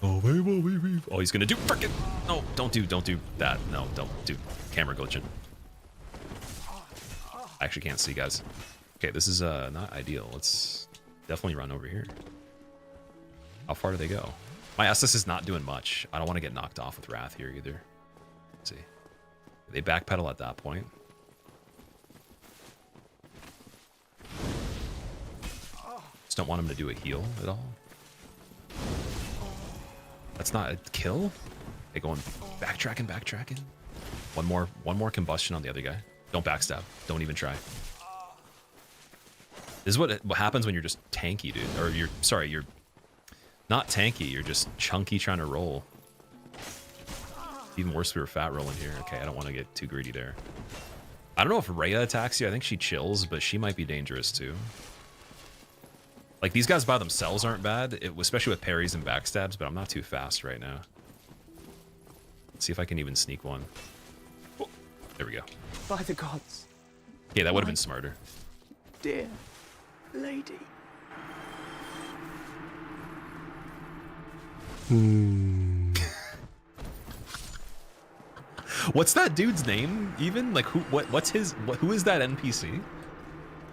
Oh, he's gonna do frickin'. No, don't do that. No, don't do camera glitching. I actually can't see, guys. Okay, this is not ideal. Let's definitely run over here. How far do they go? My SS is not doing much. I don't want to get knocked off with Wrath here either. Let's see. They backpedal at that point. Just don't want him to do a heal at all. That's not a kill. They going backtracking. One more combustion on the other guy. Don't backstab. Don't even try. This is what happens when you're just tanky, dude. Or you're not tanky. You're just chunky trying to roll. Even worse if we were fat rolling here. Okay, I don't want to get too greedy there. I don't know if Rhea attacks you. I think she chills, but she might be dangerous too. Like, these guys by themselves aren't bad, especially with parries and backstabs, but I'm not too fast right now. Let's see if I can even sneak one. Oh, there we go. By the gods. Okay, that would have been smarter. Dear lady. What's that dude's name even? Like, who is that NPC?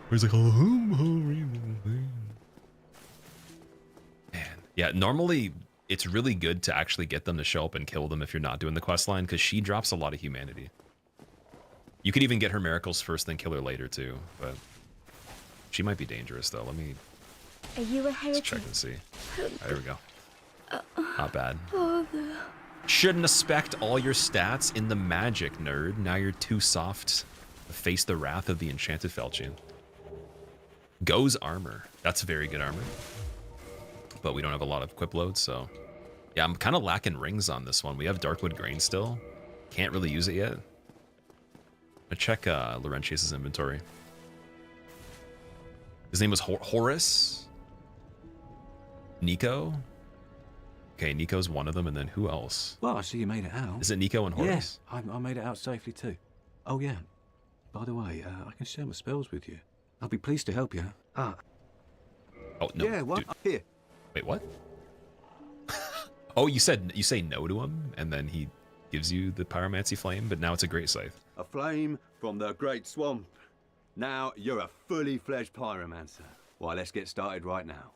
He's like, man. Yeah, normally it's really good to actually get them to show up and kill them if you're not doing the quest line, because she drops a lot of humanity. You could even get her miracles first, then kill her later too, but she might be dangerous though. Let me Are you a heretic? check and see. There we go. Not bad. Father. Shouldn't expect all your stats in the magic, nerd. Now you're too soft to face the wrath of the enchanted Falchion. Goes armor. That's very good armor. But we don't have a lot of equip loads, so... Yeah, I'm kind of lacking rings on this one. We have Darkwood Grain still. Can't really use it yet. I'm gonna check Laurentius's inventory. His name was Horus? Nico. Okay, Nico's one of them, and then who else? Well, I see you made it out. Is it Nico and Horus? Yeah, I made it out safely too. Oh yeah. By the way, I can share my spells with you. I'll be pleased to help you. Ah. Oh no. Yeah. What? Dude. Here. Wait, what? Oh, you say no to him, and then he gives you the pyromancy flame, but now it's a great scythe. A flame from the Great Swamp. Now you're a fully fledged pyromancer. Why, let's get started right now.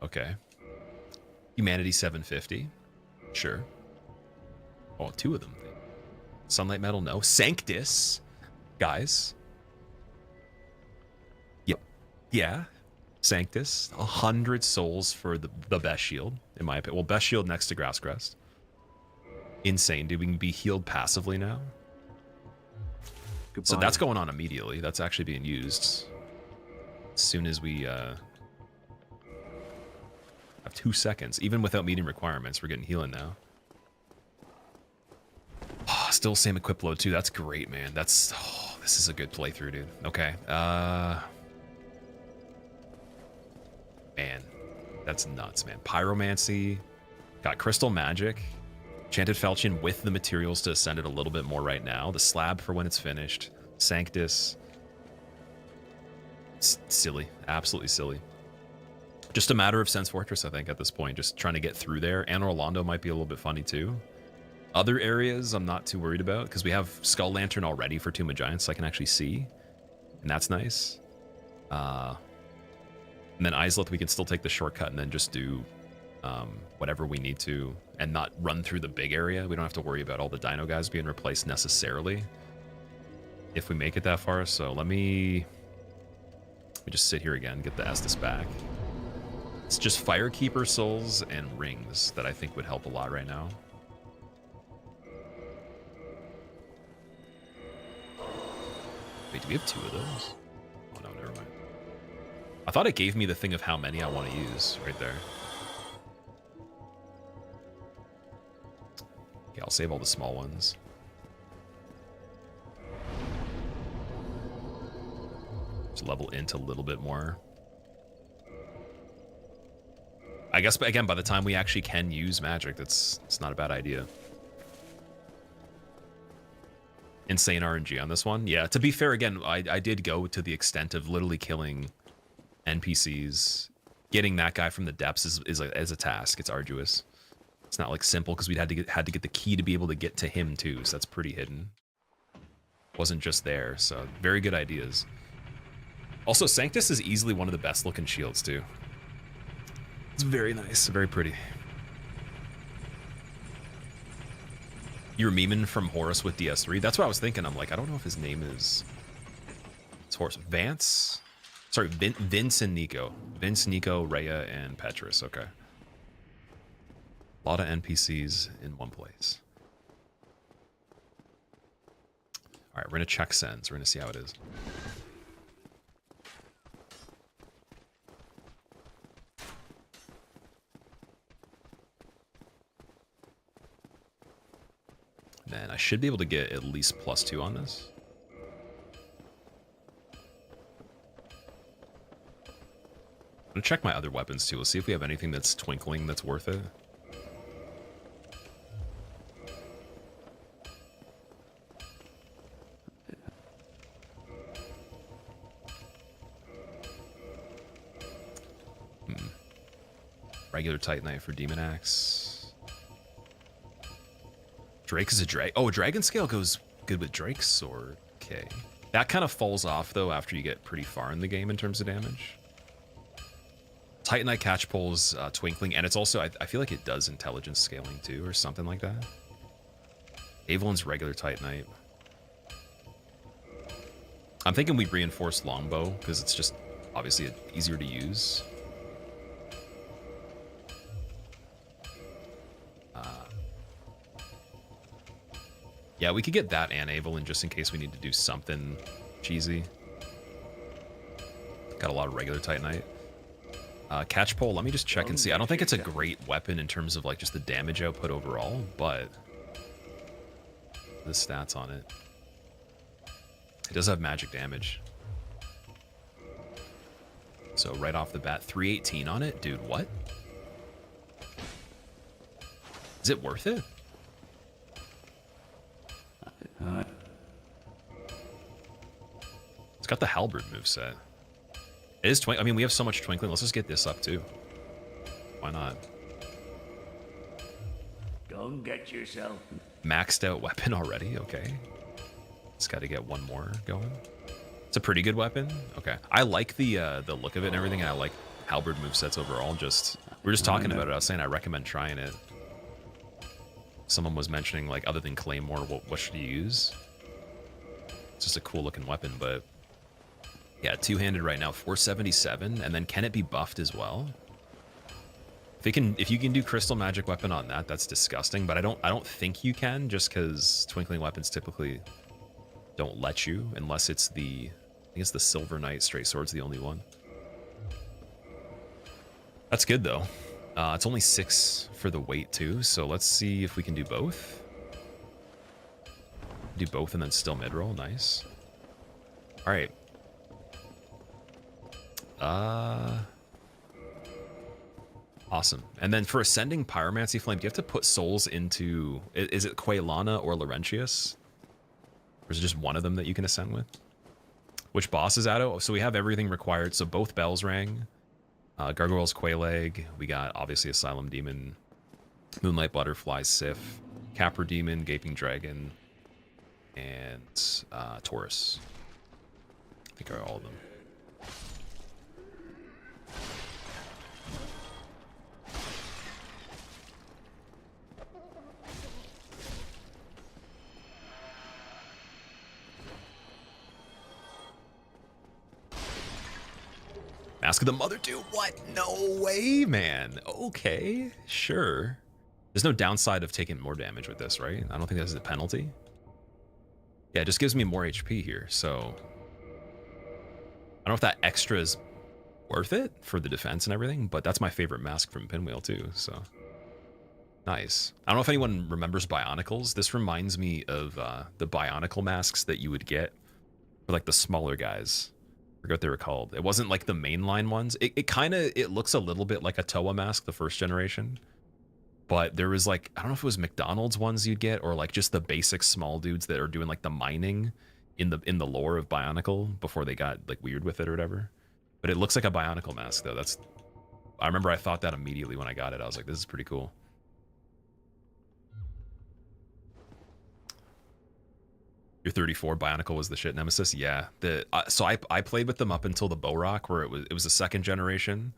Okay. Humanity 750. Sure. Oh, two of them. Sunlight metal, no. Sanctus, guys. Yep. Yeah. Sanctus. 100 souls for the best shield, in my opinion. Well, best shield next to Grasscrest. Insane, dude. We can be healed passively now. Goodbye. So that's going on immediately. That's actually being used as soon as we have 2 seconds. Even without meeting requirements, we're getting healing now. Oh, still same equip load too. That's great, man. This is a good playthrough, dude. Okay. Man, that's nuts, man. Pyromancy, got Crystal Magic, Enchanted Falchion with the materials to ascend it a little bit more right now. The slab for when it's finished. Sanctus. Silly. Absolutely silly. Just a matter of Sens Fortress, I think, at this point. Just trying to get through there. Post-Anor Londo might be a little bit funny, too. Other areas I'm not too worried about, because we have Skull Lantern already for Tomb of Giants, so I can actually see. And that's nice. And then Isleth, we can still take the shortcut and then just do whatever we need to and not run through the big area. We don't have to worry about all the dino guys being replaced necessarily if we make it that far. So let me just sit here again, get the Estus back. It's just Firekeeper souls and rings that I think would help a lot right now. Wait, do we have 2 of those? Oh no, never mind. I thought it gave me the thing of how many I want to use right there. Okay, I'll save all the small ones. Just level int a little bit more. I guess, but again, by the time we actually can use magic, it's not a bad idea. Insane RNG on this one. Yeah, to be fair, again, I did go to the extent of literally killing NPCs. Getting that guy from the depths is a task. It's arduous. It's not like simple because we had to get the key to be able to get to him too. So that's pretty hidden. Wasn't just there. So very good ideas. Also, Sanctus is easily one of the best looking shields too. It's very nice, very pretty. You're memeing from Horus with DS3. That's what I was thinking. I'm like, I don't know if his name is. It's Horus. Vance. Sorry, Vince and Nico. Vince, Nico, Rhea, and Petrus. Okay. A lot of NPCs in one place. All right, we're gonna check Sens. We're gonna see how it is. Man, I should be able to get at least +2 on this. I'm gonna check my other weapons too. We'll see if we have anything that's twinkling that's worth it. Regular Titanite for Demon Axe. Drake is a drag. Oh, Dragon Scale goes good with Drake's sword. Okay. That kind of falls off, though, after you get pretty far in the game in terms of damage. Titanite Catchpole's Twinkling, and it's also, I feel like it does intelligence scaling, too, or something like that. Evelyn's regular Titanite. I'm thinking we reinforce Longbow, because it's just, obviously, easier to use. Yeah, we could get that and Evelyn just in case we need to do something cheesy. Got a lot of regular Titanite. Catchpole, let me just check and see. I don't think it's a great weapon in terms of like just the damage output overall, but the stats on it. It does have magic damage. So right off the bat, 318 on it? Dude, what? Is it worth it? It's got the halberd moveset. It is I mean, we have so much twinkling. Let's just get this up too. Why not? Go and get yourself. Maxed out weapon already. Okay. It's got to get one more going. It's a pretty good weapon. Okay. I like the look of it and everything, and I like halberd movesets overall. Just we were just talking about it. I was saying I recommend trying it. Someone was mentioning, like, other than Claymore, what should you use? It's just a cool looking weapon, but yeah, two-handed right now, 477, and then can it be buffed as well? If you can do crystal magic weapon on that, that's disgusting, but I don't think you can, just because twinkling weapons typically don't let you, unless it's I think it's the Silver Knight straight sword's the only one. That's good though. It's only 6 for the weight too, so let's see if we can do both. Do both and then still mid-roll, nice. All right. Awesome. And then for Ascending Pyromancy Flame, do you have to put souls into... Is it Quaylana or Laurentius? Or is it just one of them that you can ascend with? Which boss is out? So we have everything required. So both bells rang. Gargoyle's Quayleg. We got, obviously, Asylum Demon. Moonlight Butterfly, Sif. Capra Demon, Gaping Dragon. And Taurus. I think are all of them. Mask of the Mother too? What? No way, man. Okay, sure. There's no downside of taking more damage with this, right? I don't think that's a penalty. Yeah, it just gives me more HP here, so... I don't know if that extra is worth it for the defense and everything, but that's my favorite mask from Pinwheel too, so... Nice. I don't know if anyone remembers Bionicles. This reminds me of the Bionicle masks that you would get for like the smaller guys. I forgot what they were called. It wasn't like the mainline ones. It looks a little bit like a Toa mask, the first generation. But there was like, I don't know if it was McDonald's ones you'd get or like just the basic small dudes that are doing like the mining in the lore of Bionicle before they got like weird with it or whatever. But it looks like a Bionicle mask though. I remember I thought that immediately when I got it. I was like, this is pretty cool. Your 34 Bionicle was the shit nemesis. Yeah. So I played with them up until the Bowrock, where it was the second generation.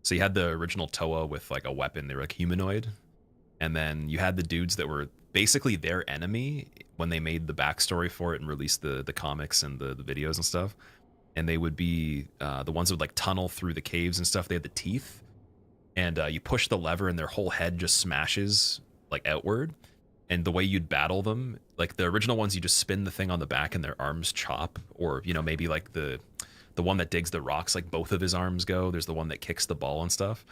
So you had the original Toa with like a weapon. They were like humanoid. And then you had the dudes that were basically their enemy when they made the backstory for it and released the comics and the videos and stuff. And they would be the ones that would like tunnel through the caves and stuff. They had the teeth. And you push the lever and their whole head just smashes like outward. And the way you'd battle them, like the original ones, you just spin the thing on the back and their arms chop, or you know, maybe like the one that digs the rocks, like both of his arms go. There's the one that kicks the ball and stuff.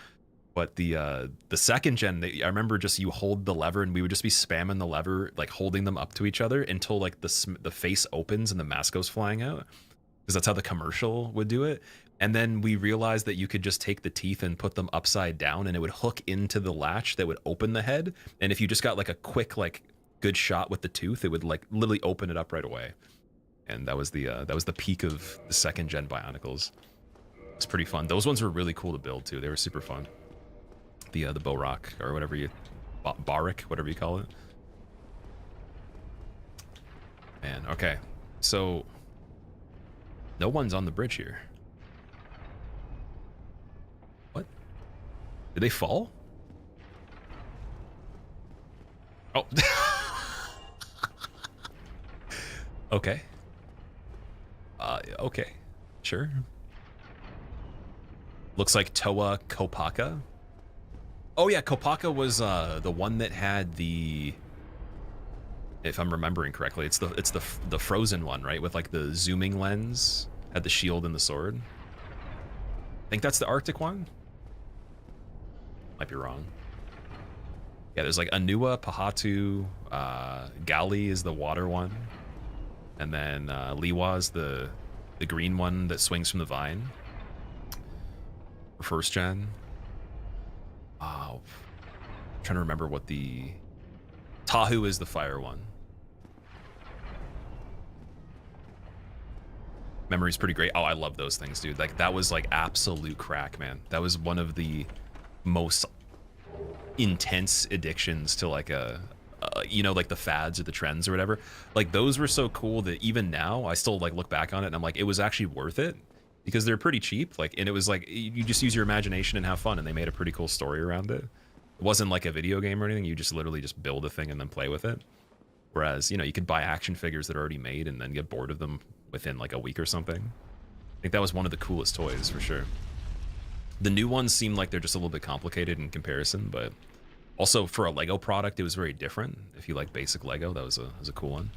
But the second gen, I remember just you hold the lever and we would just be spamming the lever, like holding them up to each other until like the face opens and the mask goes flying out, because that's how the commercial would do it. And then we realized that you could just take the teeth and put them upside down and it would hook into the latch that would open the head. And if you just got like a quick, like good shot with the tooth, it would like literally open it up right away. And that was the peak of the second gen Bionicles. It's pretty fun. Those ones were really cool to build too. They were super fun. The Bowrock or whatever Barik, whatever you call it. Man, okay. So no one's on the bridge here. What? Did they fall? Oh. Okay. Okay. Sure. Looks like Toa Kopaka. Oh yeah, Kopaka was the one that had the, if I'm remembering correctly, it's the frozen one, right? With like the zooming lens, had the shield and the sword. I think that's the Arctic one. Might be wrong. Yeah, there's like Anua, Pahatu, Gali is the water one, and then Liwa is the green one that swings from the vine. For first gen. Wow. trying to remember what the Tahu is the fire one. Memory's pretty great. Oh, I love those things, dude. Like that was like absolute crack, man. That was one of the most intense addictions to like a you know, like the fads or the trends or whatever. Like those were so cool that even now I still like look back on it and I'm like, it was actually worth it because they're pretty cheap. Like, and it was like you just use your imagination and have fun, and they made a pretty cool story around it. It wasn't like a video game or anything. You just literally just build a thing and then play with it. Whereas, you know, you could buy action figures that are already made and then get bored of them within like a week or something. I think that was one of the coolest toys for sure. The new ones seem like they're just a little bit complicated in comparison, but also for a Lego product, it was very different. If you like basic Lego, that was a cool one.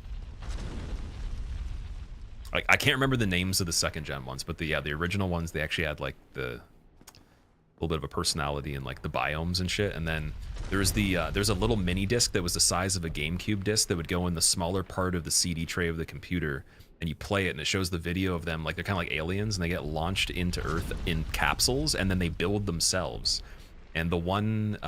I can't remember the names of the second gen ones, but the original ones, they actually had like the little bit of a personality and like the biomes and shit. And then there's a little mini disc that was the size of a GameCube disc that would go in the smaller part of the CD tray of the computer, and you play it and it shows the video of them, like they're kind of like aliens, and they get launched into Earth in capsules, and then they build themselves. And the one,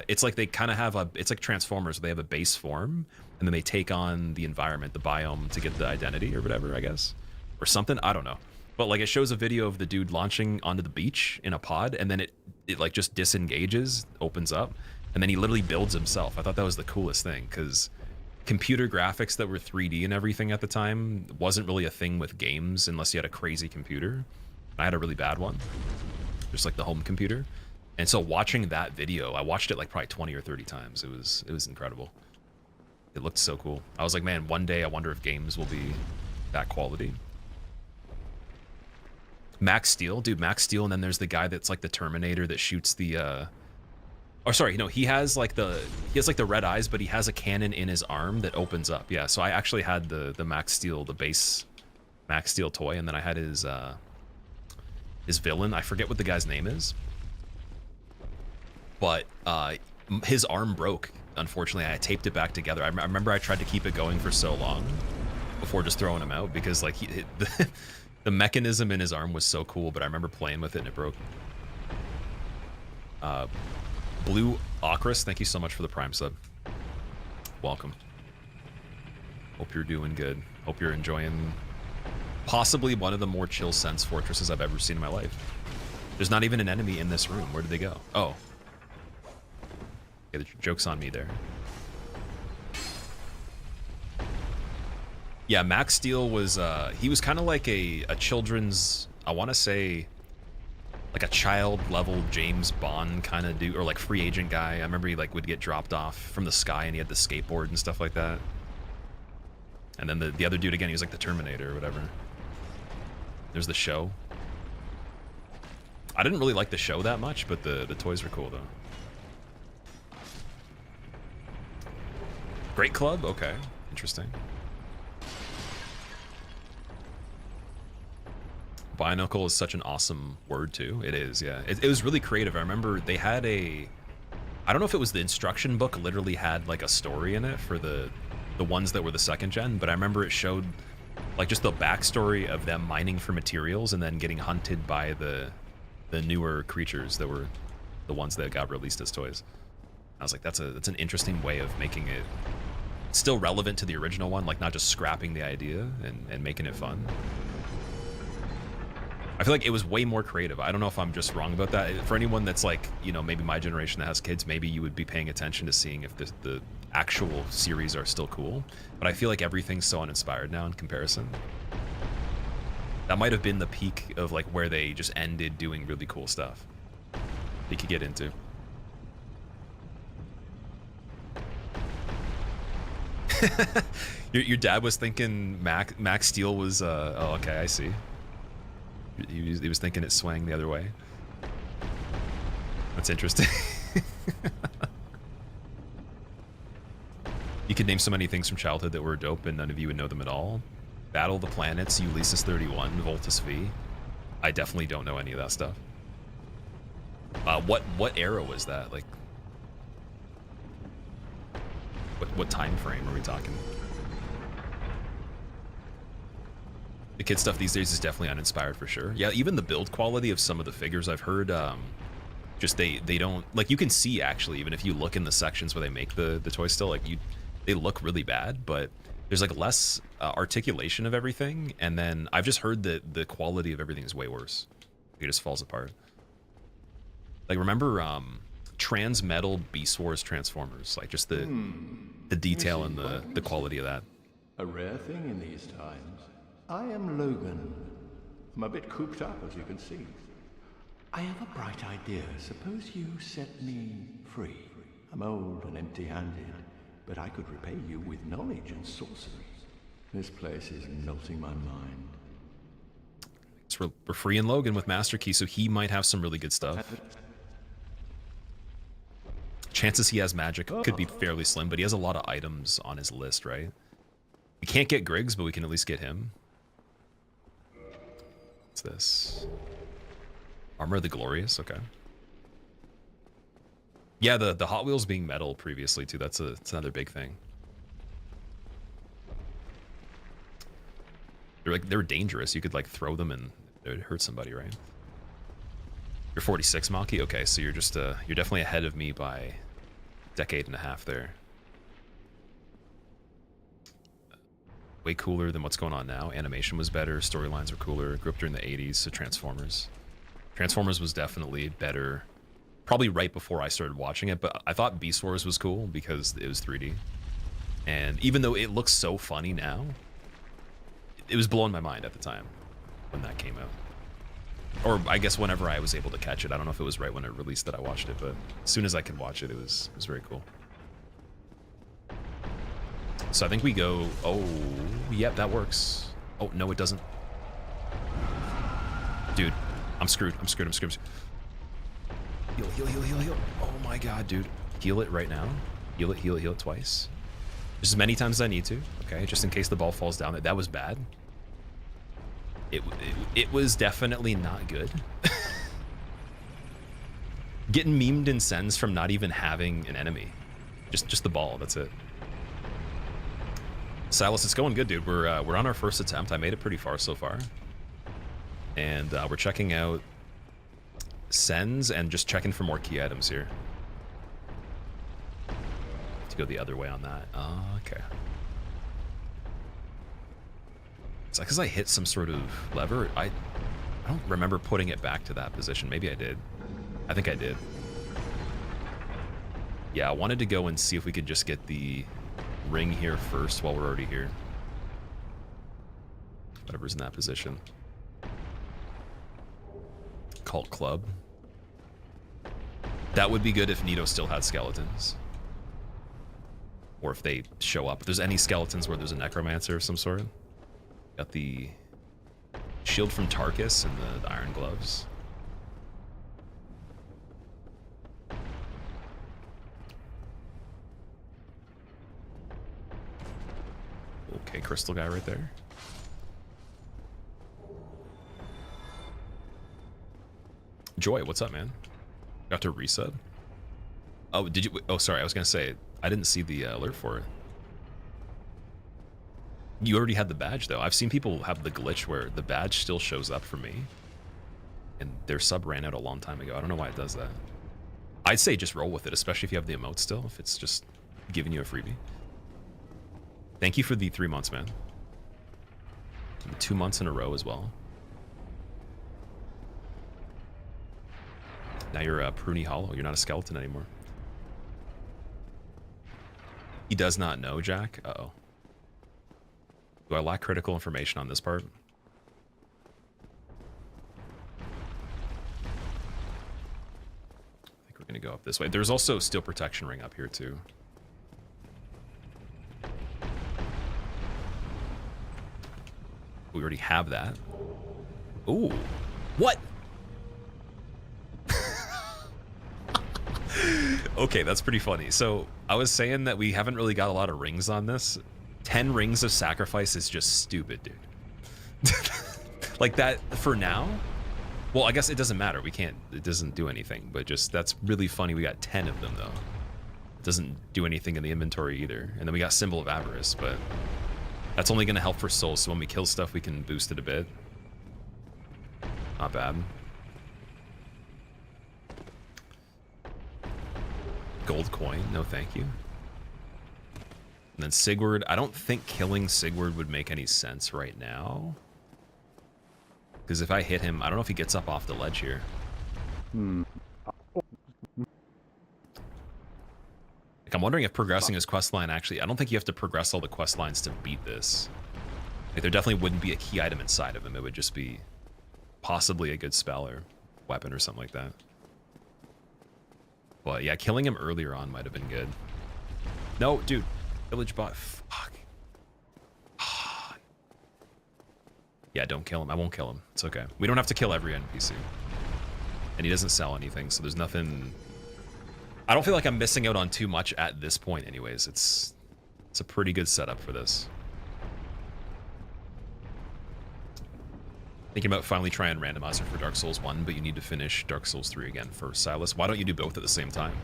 it's like they kind of have it's like Transformers. They have a base form, and then they take on the environment, the biome, to get the identity or whatever, I guess, or something. I don't know. But like it shows a video of the dude launching onto the beach in a pod, and then it like just disengages, opens up, and then he literally builds himself. I thought that was the coolest thing, because computer graphics that were 3D and everything at the time wasn't really a thing with games unless you had a crazy computer. I had a really bad one, just like the home computer. And so watching that video, I watched it like probably 20 or 30 times. It was incredible. It looked so cool. I was like, man, one day I wonder if games will be that quality. Max Steel, dude, Max Steel, and then there's the guy that's like the Terminator that shoots the oh sorry, no, he has like the red eyes, but he has a cannon in his arm that opens up. Yeah, so I actually had the Max Steel, the base Max Steel toy, and then I had his villain. I forget what the guy's name is. But his arm broke, unfortunately. I taped it back together. I remember I tried to keep it going for so long before just throwing him out, because like the mechanism in his arm was so cool, but I remember playing with it and it broke. Blue Ocris, thank you so much for the Prime sub. Welcome. Hope you're doing good. Hope you're enjoying possibly one of the more chill Sens Fortresses I've ever seen in my life. There's not even an enemy in this room. Where did they go? Oh. Yeah, the joke's on me there. Yeah, Max Steel was, he was kind of like a children's, I want to say, like a child-level James Bond kind of dude, or like free agent guy. I remember he like would get dropped off from the sky and he had the skateboard and stuff like that. And then the other dude, again, he was like the Terminator or whatever. There's the show. I didn't really like the show that much, but the toys were cool, though. Great Club? Okay. Interesting. Binocle is such an awesome word, too. It is, yeah. It was really creative. I remember they had I don't know if it was the instruction book literally had, like, a story in it for the ones that were the second gen, but I remember it showed, like, just the backstory of them mining for materials and then getting hunted by the newer creatures that were the ones that got released as toys. I was like, that's an interesting way of making it still relevant to the original one, like not just scrapping the idea and making it fun. I feel like it was way more creative. I don't know if I'm just wrong about that. For anyone that's like, you know, maybe my generation that has kids, maybe you would be paying attention to seeing if the actual series are still cool. But I feel like everything's so uninspired now in comparison. That might have been the peak of like where they just ended doing really cool stuff they could get into. Your dad was thinking Max Steel was oh, okay, I see. He was thinking it swang the other way. That's interesting. You could name so many things from childhood that were dope and none of you would know them at all. Battle of the Planets, Ulysses 31, Voltus V. I definitely don't know any of that stuff. What era was that? Like, what time frame are we talking? The kid stuff these days is definitely uninspired for sure. Yeah, even the build quality of some of the figures I've heard. Just they don't, like, you can see actually, even if you look in the sections where they make the toys still, like they look really bad, but there's like less articulation of everything, and then I've just heard that the quality of everything is way worse. It just falls apart. Like, remember Transmetal Beast Wars Transformers, like just the detail and the quality of that. A rare thing in these times. I am Logan. I'm a bit cooped up, as you can see. I have a bright idea. Suppose you set me free. I'm old and empty-handed, but I could repay you with knowledge and sorcery. This place is melting my mind. So we're freeing Logan with Master Key, so he might have some really good stuff. Chances he has magic could be fairly slim, but he has a lot of items on his list, right? We can't get Griggs, but we can at least get him. What's this? Armor of the Glorious, okay. Yeah, the Hot Wheels being metal previously too, that's another big thing. They're dangerous. You could like throw them and it would hurt somebody, right? You're 46, Maki? Okay, so you're just you're definitely ahead of me by a decade and a half there. Way cooler than what's going on now. Animation was better, storylines were cooler. Grew up during the 80s, so Transformers. Transformers was definitely better, probably right before I started watching it, but I thought Beast Wars was cool because it was 3D. And even though it looks so funny now, it was blowing my mind at the time when that came out. Or I guess whenever I was able to catch it. I don't know if it was right when it released that I watched it, but as soon as I could watch it, it was very cool. So I think we go, oh, yep, that works. Oh, no, it doesn't. Dude, I'm screwed. Heal. Oh my god, dude. Heal it right now. Heal it twice. Just as many times as I need to, okay? Just in case the ball falls down. That was bad. It was definitely not good. Getting memed in Sens from not even having an enemy. Just the ball, that's it. Silas, it's going good, dude. We're on our first attempt. I made it pretty far so far. And we're checking out Sens and just checking for more key items here. To go the other way on that. Okay. Is that because I hit some sort of lever? I don't remember putting it back to that position. Maybe I did. I think I did. Yeah, I wanted to go and see if we could just get the ring here first while we're already here. Whatever's in that position. Cult Club. That would be good if Nito still had skeletons. Or if they show up. If there's any skeletons where there's a necromancer of some sort. Got the shield from Tarkus and the iron gloves. Okay, crystal guy right there. Joy, what's up, man? Got to resub? Oh, did you? Oh, sorry, I was gonna say, I didn't see the alert for it. You already had the badge, though. I've seen people have the glitch where the badge still shows up for me, and their sub ran out a long time ago. I don't know why it does that. I'd say just roll with it, especially if you have the emote still, if it's just giving you a freebie. Thank you for the 3 months, man. 2 months in a row as well. Now you're a Pruny Hollow. You're not a skeleton anymore. He does not know, Jack. Uh-oh. Do I lack critical information on this part? I think we're going to go up this way. There's also a steel protection ring up here, too. We already have that. Ooh. What? Okay, that's pretty funny. So I was saying that we haven't really got a lot of rings on this. 10 rings of sacrifice is just stupid, dude. Like that for now. Well, I guess it doesn't matter. We can't, it doesn't do anything, but just that's really funny. We got 10 of them though. It doesn't do anything in the inventory either. And then we got Symbol of Avarice, but that's only going to help for souls. So when we kill stuff, we can boost it a bit. Not bad. Gold coin, no thank you. And then Sigurd, I don't think killing Sigurd would make any sense right now. Because if I hit him, I don't know if he gets up off the ledge here. Like, I'm wondering if progressing his questline actually, I don't think you have to progress all the quest lines to beat this. Like, there definitely wouldn't be a key item inside of him. It would just be possibly a good spell or weapon or something like that. But yeah, killing him earlier on might have been good. No, dude. Village bot. Fuck. Yeah, don't kill him. I won't kill him. It's okay. We don't have to kill every NPC. And he doesn't sell anything, so there's nothing... I don't feel like I'm missing out on too much at this point anyways. It's a pretty good setup for this. Thinking about finally trying Randomizer for Dark Souls 1, but you need to finish Dark Souls 3 again for Silas. Why don't you do both at the same time?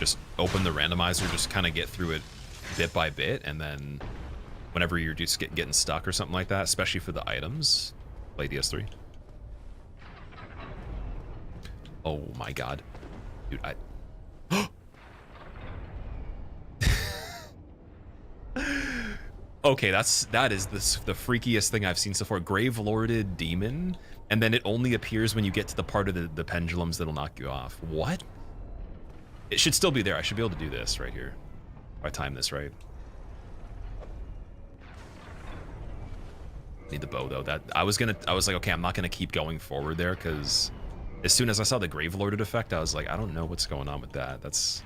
Just open the Randomizer, just kind of get through it bit by bit, and then whenever you're just getting stuck or something like that, especially for the items, play DS3. Oh my god. Dude, Okay, that is the freakiest thing I've seen so far. Grave-lorded Demon, and then it only appears when you get to the part of the pendulums that'll knock you off. What? It should still be there. I should be able to do this right here. If I time this right. Need the bow though. I was like, okay, I'm not gonna keep going forward there because as soon as I saw the Grave-lorded effect, I was like, I don't know what's going on with that. It's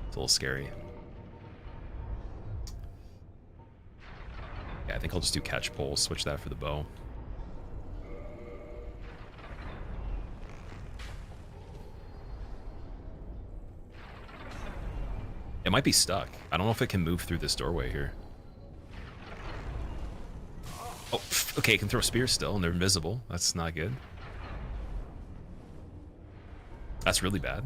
a little scary. Yeah, I think I'll just do catch pole, switch that for the bow. It might be stuck. I don't know if it can move through this doorway here. Oh, okay, it can throw spears still, and they're invisible. That's not good. That's really bad.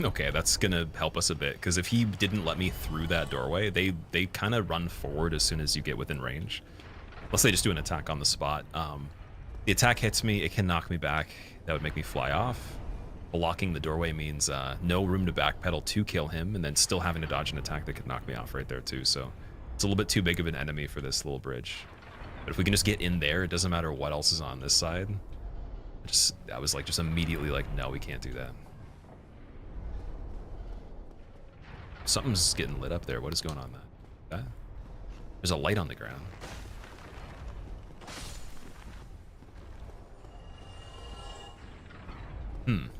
Okay, that's gonna help us a bit, because if he didn't let me through that doorway, they kind of run forward as soon as you get within range. Let's say just do an attack on the spot. The attack hits me, it can knock me back. That would make me fly off. Blocking the doorway means no room to backpedal to kill him, and then still having to dodge an attack that could knock me off right there too. So it's a little bit too big of an enemy for this little bridge. But if we can just get in there, it doesn't matter what else is on this side. I was like, just immediately like, no, we can't do that. Something's getting lit up there. What is going on that? There's a light on the ground.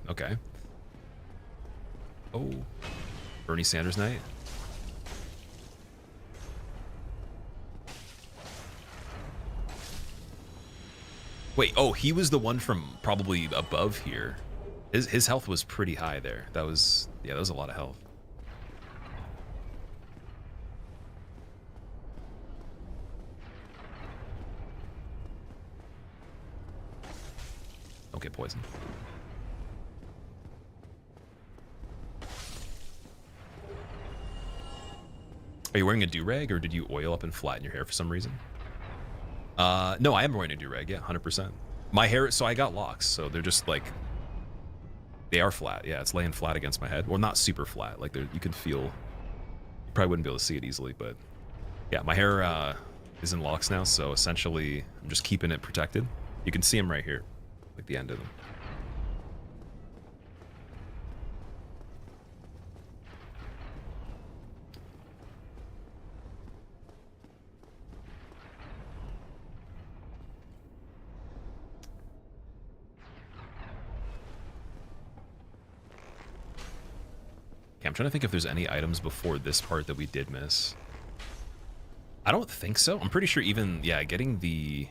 Okay. Oh. Bernie Sanders night? Wait, oh, he was the one from probably above here. His health was pretty high there. That was a lot of health. Don't get poisoned. Are you wearing a do-rag, or did you oil up and flatten your hair for some reason? No, I am wearing a do-rag, yeah, 100%. My hair, so I got locks, so they're just like, they are flat, yeah, it's laying flat against my head. Well, not super flat, like you could feel, you probably wouldn't be able to see it easily, but yeah, my hair is in locks now, so essentially I'm just keeping it protected. You can see them right here, like the end of them. I'm trying to think if there's any items before this part that we did miss. I don't think so. I'm pretty sure even, yeah, getting the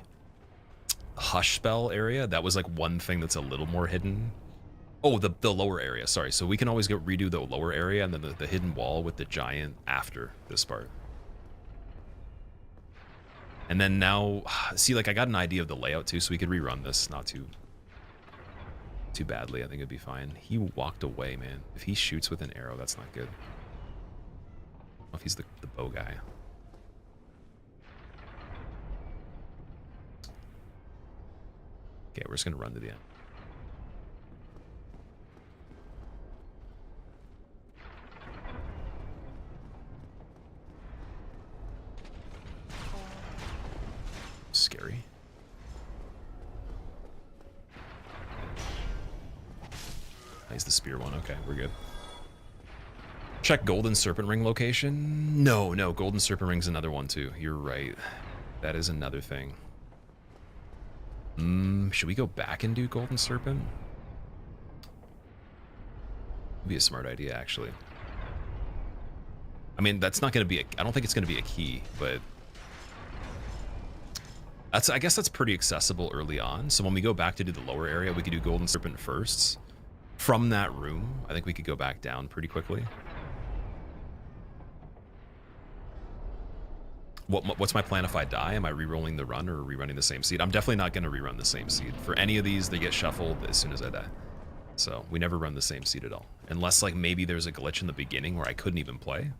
hush spell area, that was like one thing that's a little more hidden. Oh, the lower area, sorry. So we can always go redo the lower area and then the hidden wall with the giant after this part. And then now, see, like I got an idea of the layout too, so we could rerun this not too badly. I think it'd be fine. He walked away, man. If he shoots with an arrow, that's not good. I don't know if he's the bow guy. Okay, we're just gonna run to the end. Scary. He's the spear one. Okay, we're good. Check Golden Serpent Ring location. No, Golden Serpent Ring's another one too. You're right. That is another thing. Should we go back and do Golden Serpent? Would be a smart idea, actually. I mean, that's not going to be I don't think it's going to be a key, but I guess that's pretty accessible early on. So when we go back to do the lower area, we could do Golden Serpent first. From that room, I think we could go back down pretty quickly. What's my plan if I die? Am I re-rolling the run or rerunning the same seed? I'm definitely not going to rerun the same seed. For any of these, they get shuffled as soon as I die. So we never run the same seed at all. Unless like maybe there's a glitch in the beginning where I couldn't even play.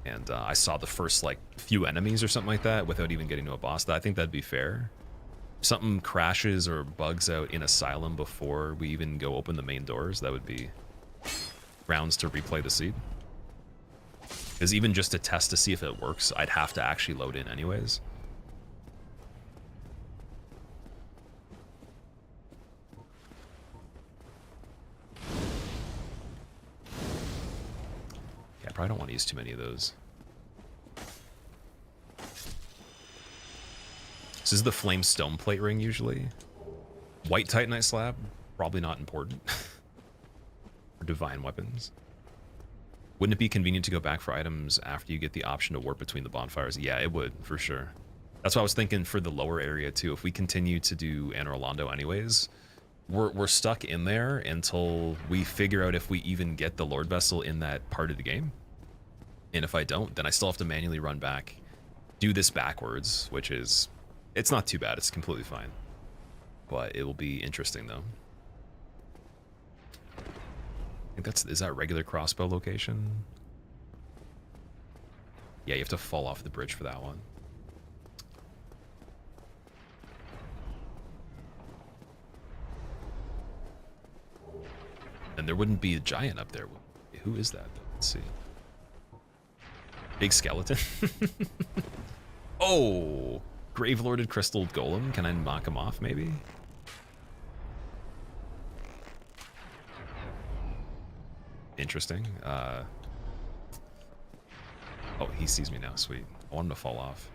And I saw the first like few enemies or something like that without even getting to a boss. I think that'd be fair. If something crashes or bugs out in Asylum before we even go open the main doors, that would be grounds to replay the seed. Because even just to test to see if it works, I'd have to actually load in anyways. Yeah, I probably don't want to use too many of those. This is the flame stone plate ring usually. White titanite slab, probably not important. Or divine weapons. Wouldn't it be convenient to go back for items after you get the option to warp between the bonfires? Yeah, it would, for sure. That's what I was thinking for the lower area, too. If we continue to do Anor Londo anyways, we're stuck in there until we figure out if we even get the Lord Vessel in that part of the game. And if I don't, then I still have to manually run back, do this backwards, which is... It's not too bad. It's completely fine. But it will be interesting, though. I think is that regular crossbow location? Yeah, you have to fall off the bridge for that one. And there wouldn't be a giant up there. Who is that? Let's see. Big skeleton? Oh! Gravelorded Crystal Golem. Can I knock him off, maybe? Interesting. Oh, he sees me now. Sweet. I want him to fall off.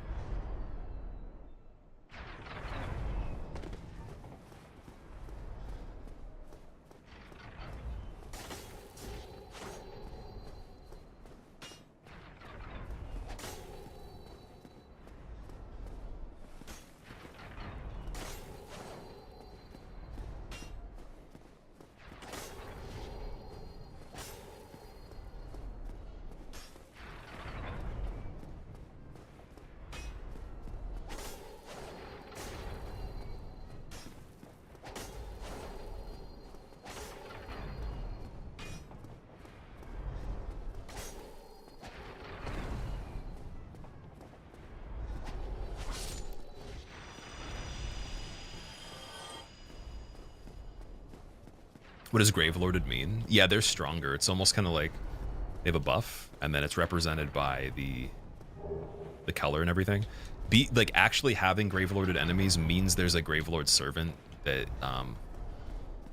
What does Gravelorded mean? Yeah, they're stronger. It's almost kind of like they have a buff, and then it's represented by the color and everything. Like actually having Gravelorded enemies means there's a Gravelord servant that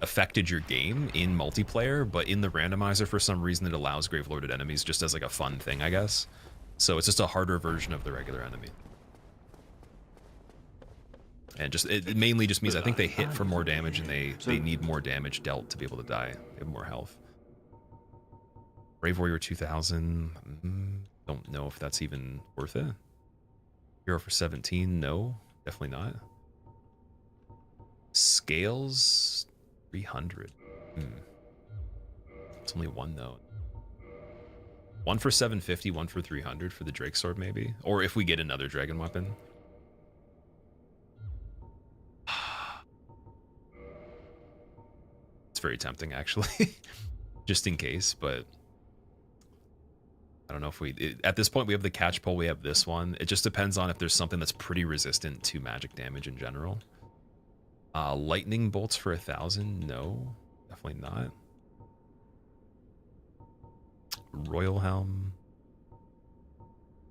affected your game in multiplayer, but in the randomizer for some reason it allows Gravelorded enemies just as like a fun thing, I guess. So it's just a harder version of the regular enemy. And just it mainly just means I think they hit for more damage and they need more damage dealt to be able to die. They have more health. Brave Warrior 2000. Don't know if that's even worth it. Hero for 17. No, definitely not. Scales 300. It's only one though. One for 750, one for 300 for the Drake Sword maybe. Or if we get another dragon weapon. It's very tempting actually. Just in case, but I don't know if at this point we have the catch pole, we have this one. It just depends on if there's something that's pretty resistant to magic damage in general. Lightning bolts for 1,000? No, definitely not. Royal Helm.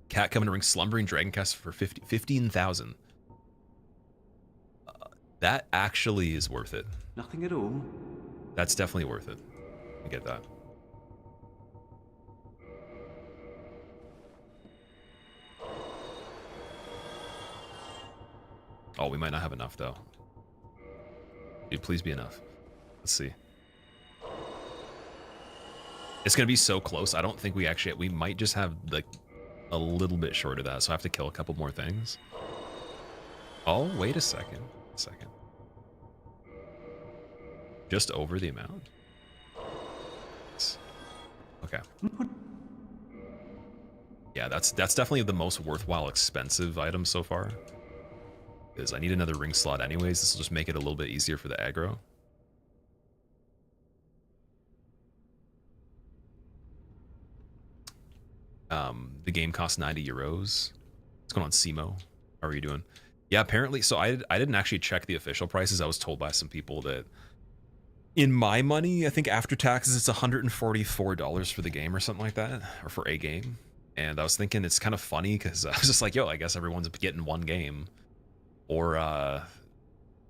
Cat coming to ring Slumbering Dragon Cast for 15,000. That actually is worth it. Nothing at all. That's definitely worth it. I get that. Oh, we might not have enough though. Dude, please be enough. Let's see. It's gonna be so close. I don't think we might just have like a little bit short of that, so I have to kill a couple more things. Oh, wait a second. Just over the amount. Okay. Yeah, that's definitely the most worthwhile expensive item so far. Because I need another ring slot anyways. This will just make it a little bit easier for the aggro. The game costs 90 euros. What's going on, Simo? How are you doing? Yeah, apparently. So I didn't actually check the official prices. I was told by some people that in my money, I think after taxes, it's $144 for the game or something like that, or for a game. And I was thinking it's kind of funny because I was just like, yo, I guess everyone's getting one game. Or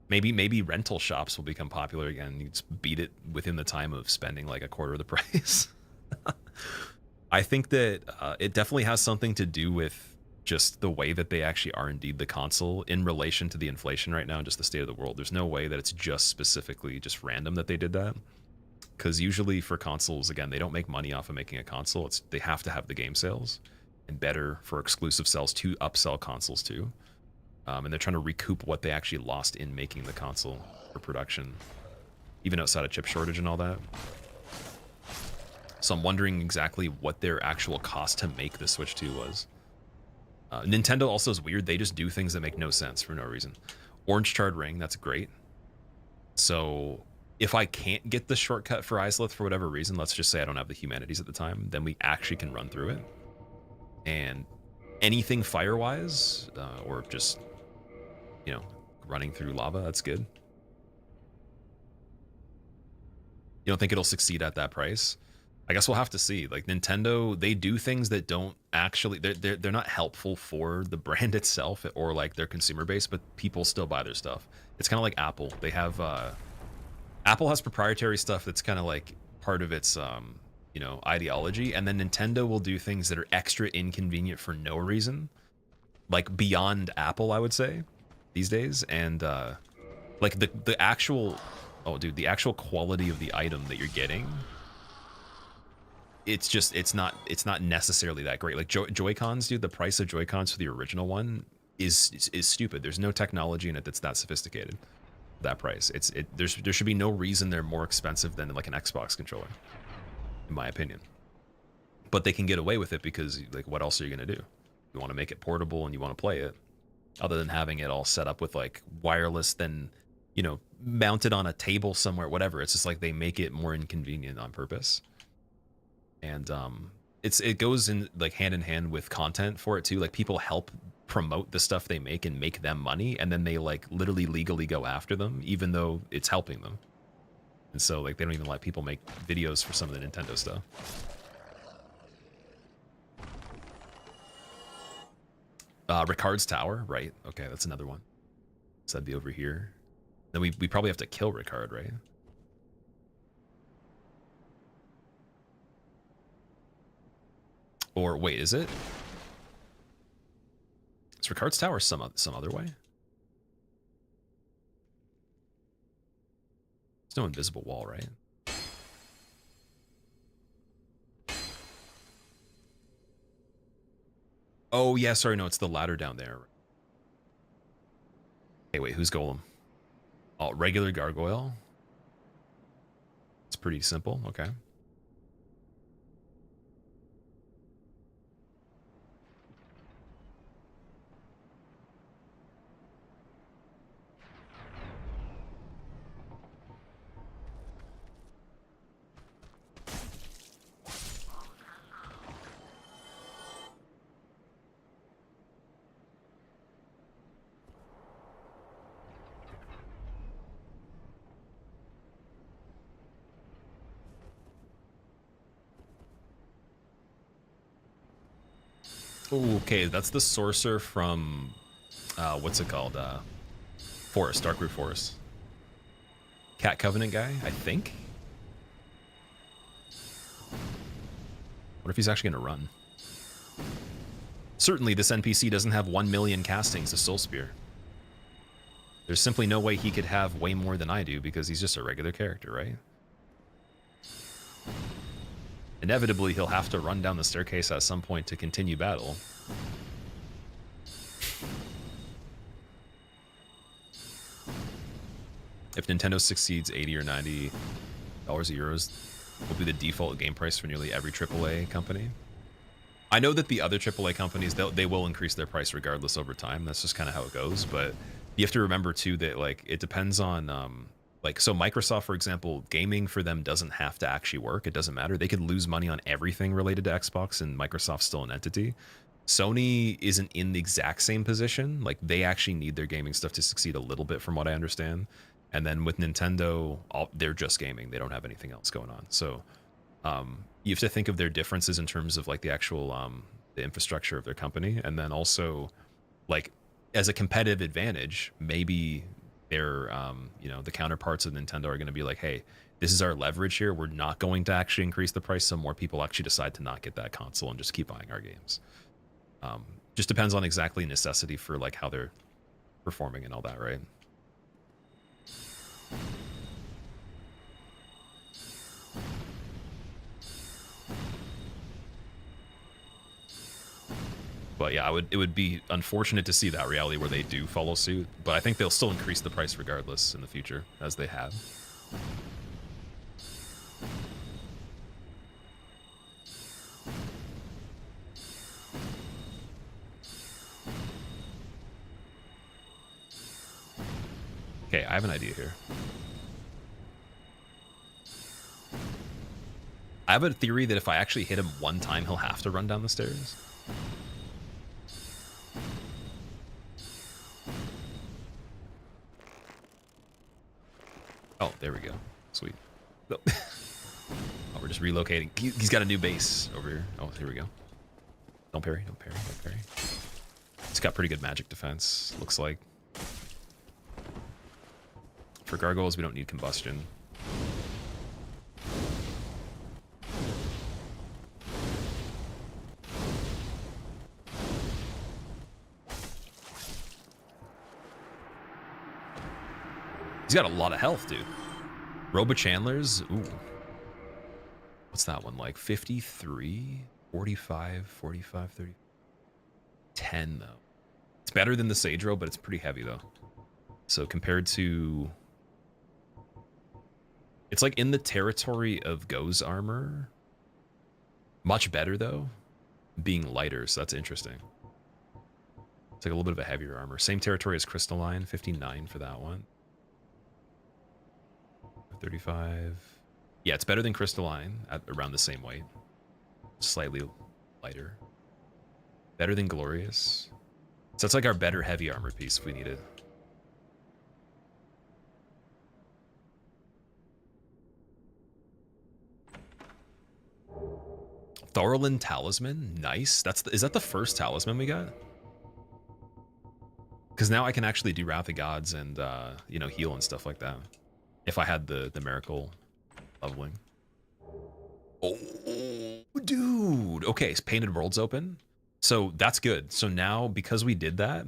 maybe rental shops will become popular again. You just beat it within the time of spending like a quarter of the price. I think that it definitely has something to do with just the way that they actually are indeed the console in relation to the inflation right now and just the state of the world. There's no way that it's just specifically just random that they did that. Because usually for consoles, again, they don't make money off of making a console. They have to have the game sales, and better for exclusive sales to upsell consoles too. And they're trying to recoup what they actually lost in making the console for production, even outside of chip shortage and all that. So I'm wondering exactly what their actual cost to make the Switch 2 was. Nintendo also is weird. They just do things that make no sense for no reason. Orange Charred Ring, that's great. So if I can't get the shortcut for Islith for whatever reason, let's just say I don't have the humanities at the time, then we actually can run through it. And anything fire-wise, or just, you know, running through lava, that's good. You don't think it'll succeed at that price? I guess we'll have to see. Like Nintendo, they do things that don't actually, they're not helpful for the brand itself or like their consumer base, but people still buy their stuff. It's kind of like Apple. They have Apple has proprietary stuff that's kind of like part of its you know, ideology, and then Nintendo will do things that are extra inconvenient for no reason, like beyond Apple, I would say, these days. And like the actual, oh dude, the actual quality of the item that you're getting, it's just it's not necessarily that great. Like Joy-Cons, dude, the price of Joy-Cons for the original one is stupid. There's no technology in it that's that sophisticated. That price, there should be no reason they're more expensive than like an Xbox controller, in my opinion. But they can get away with it because, like, what else are you gonna do? You want to make it portable and you want to play it, other than having it all set up with like wireless, then, you know, mounted on a table somewhere, whatever. It's just like they make it more inconvenient on purpose. And it goes in like hand in hand with content for it too. Like people help promote the stuff they make and make them money, and then they like literally legally go after them, even though it's helping them. And so like they don't even let people make videos for some of the Nintendo stuff. Ricard's Tower, right? Okay, that's another one. So that'd be over here. Then we probably have to kill Ricard, right? Or wait, is it? Is Ricard's Tower some other way? There's no invisible wall, right? Oh, yeah, sorry, no, it's the ladder down there. Hey, wait, who's Golem? Oh, regular gargoyle. It's pretty simple, okay. Ooh, okay, that's the sorcerer from, what's it called? Forest, Darkroot Forest. Cat Covenant guy, I think? What if he's actually going to run? Certainly, this NPC doesn't have 1 million castings of Soul Spear. There's simply no way he could have way more than I do because he's just a regular character, right? Inevitably, he'll have to run down the staircase at some point to continue battle. If Nintendo succeeds, $80 or $90 or euros will be the default game price for nearly every AAA company. I know that the other AAA companies, they will increase their price regardless over time. That's just kind of how it goes. But you have to remember too that like it depends on like, so Microsoft, for example, gaming for them doesn't have to actually work. It doesn't matter. They could lose money on everything related to Xbox, and Microsoft's still an entity. Sony isn't in the exact same position. Like, they actually need their gaming stuff to succeed a little bit, from what I understand. And then with Nintendo, they're just gaming. They don't have anything else going on. So you have to think of their differences in terms of like the actual the infrastructure of their company, and then also like as a competitive advantage, maybe their you know, the counterparts of Nintendo are going to be like, hey, this is our leverage here. We're not going to actually increase the price, so more people actually decide to not get that console and just keep buying our games. Just depends on exactly necessity for like how they're performing and all that, right? But yeah, it would be unfortunate to see that reality where they do follow suit, but I think they'll still increase the price regardless in the future, as they have. Okay, I have an idea here. I have a theory that if I actually hit him one time, he'll have to run down the stairs. Oh, there we go. Sweet. Oh, we're just relocating. He's got a new base over here. Oh, here we go. Don't parry, don't parry, don't parry. It's got pretty good magic defense, looks like. For gargoyles, we don't need combustion. He's got a lot of health, dude. Robo-Chandlers, ooh. What's that one like? 53, 45, 45, 30. 10, though. It's better than the Sage Robe, but it's pretty heavy, though. So compared to... It's like in the territory of Go's armor. Much better, though. Being lighter, so that's interesting. It's like a little bit of a heavier armor. Same territory as Crystalline, 59 for that one. 35. Yeah, it's better than Crystalline at around the same weight. Slightly lighter. Better than Glorious. So it's like our better heavy armor piece if we need it. Thorolin Talisman, nice. Is that the first talisman we got? Because now I can actually do Wrath of Gods and you know, heal and stuff like that. If I had the miracle leveling. Oh, dude. Okay, so Painted Worlds open. So that's good. So now, because we did that,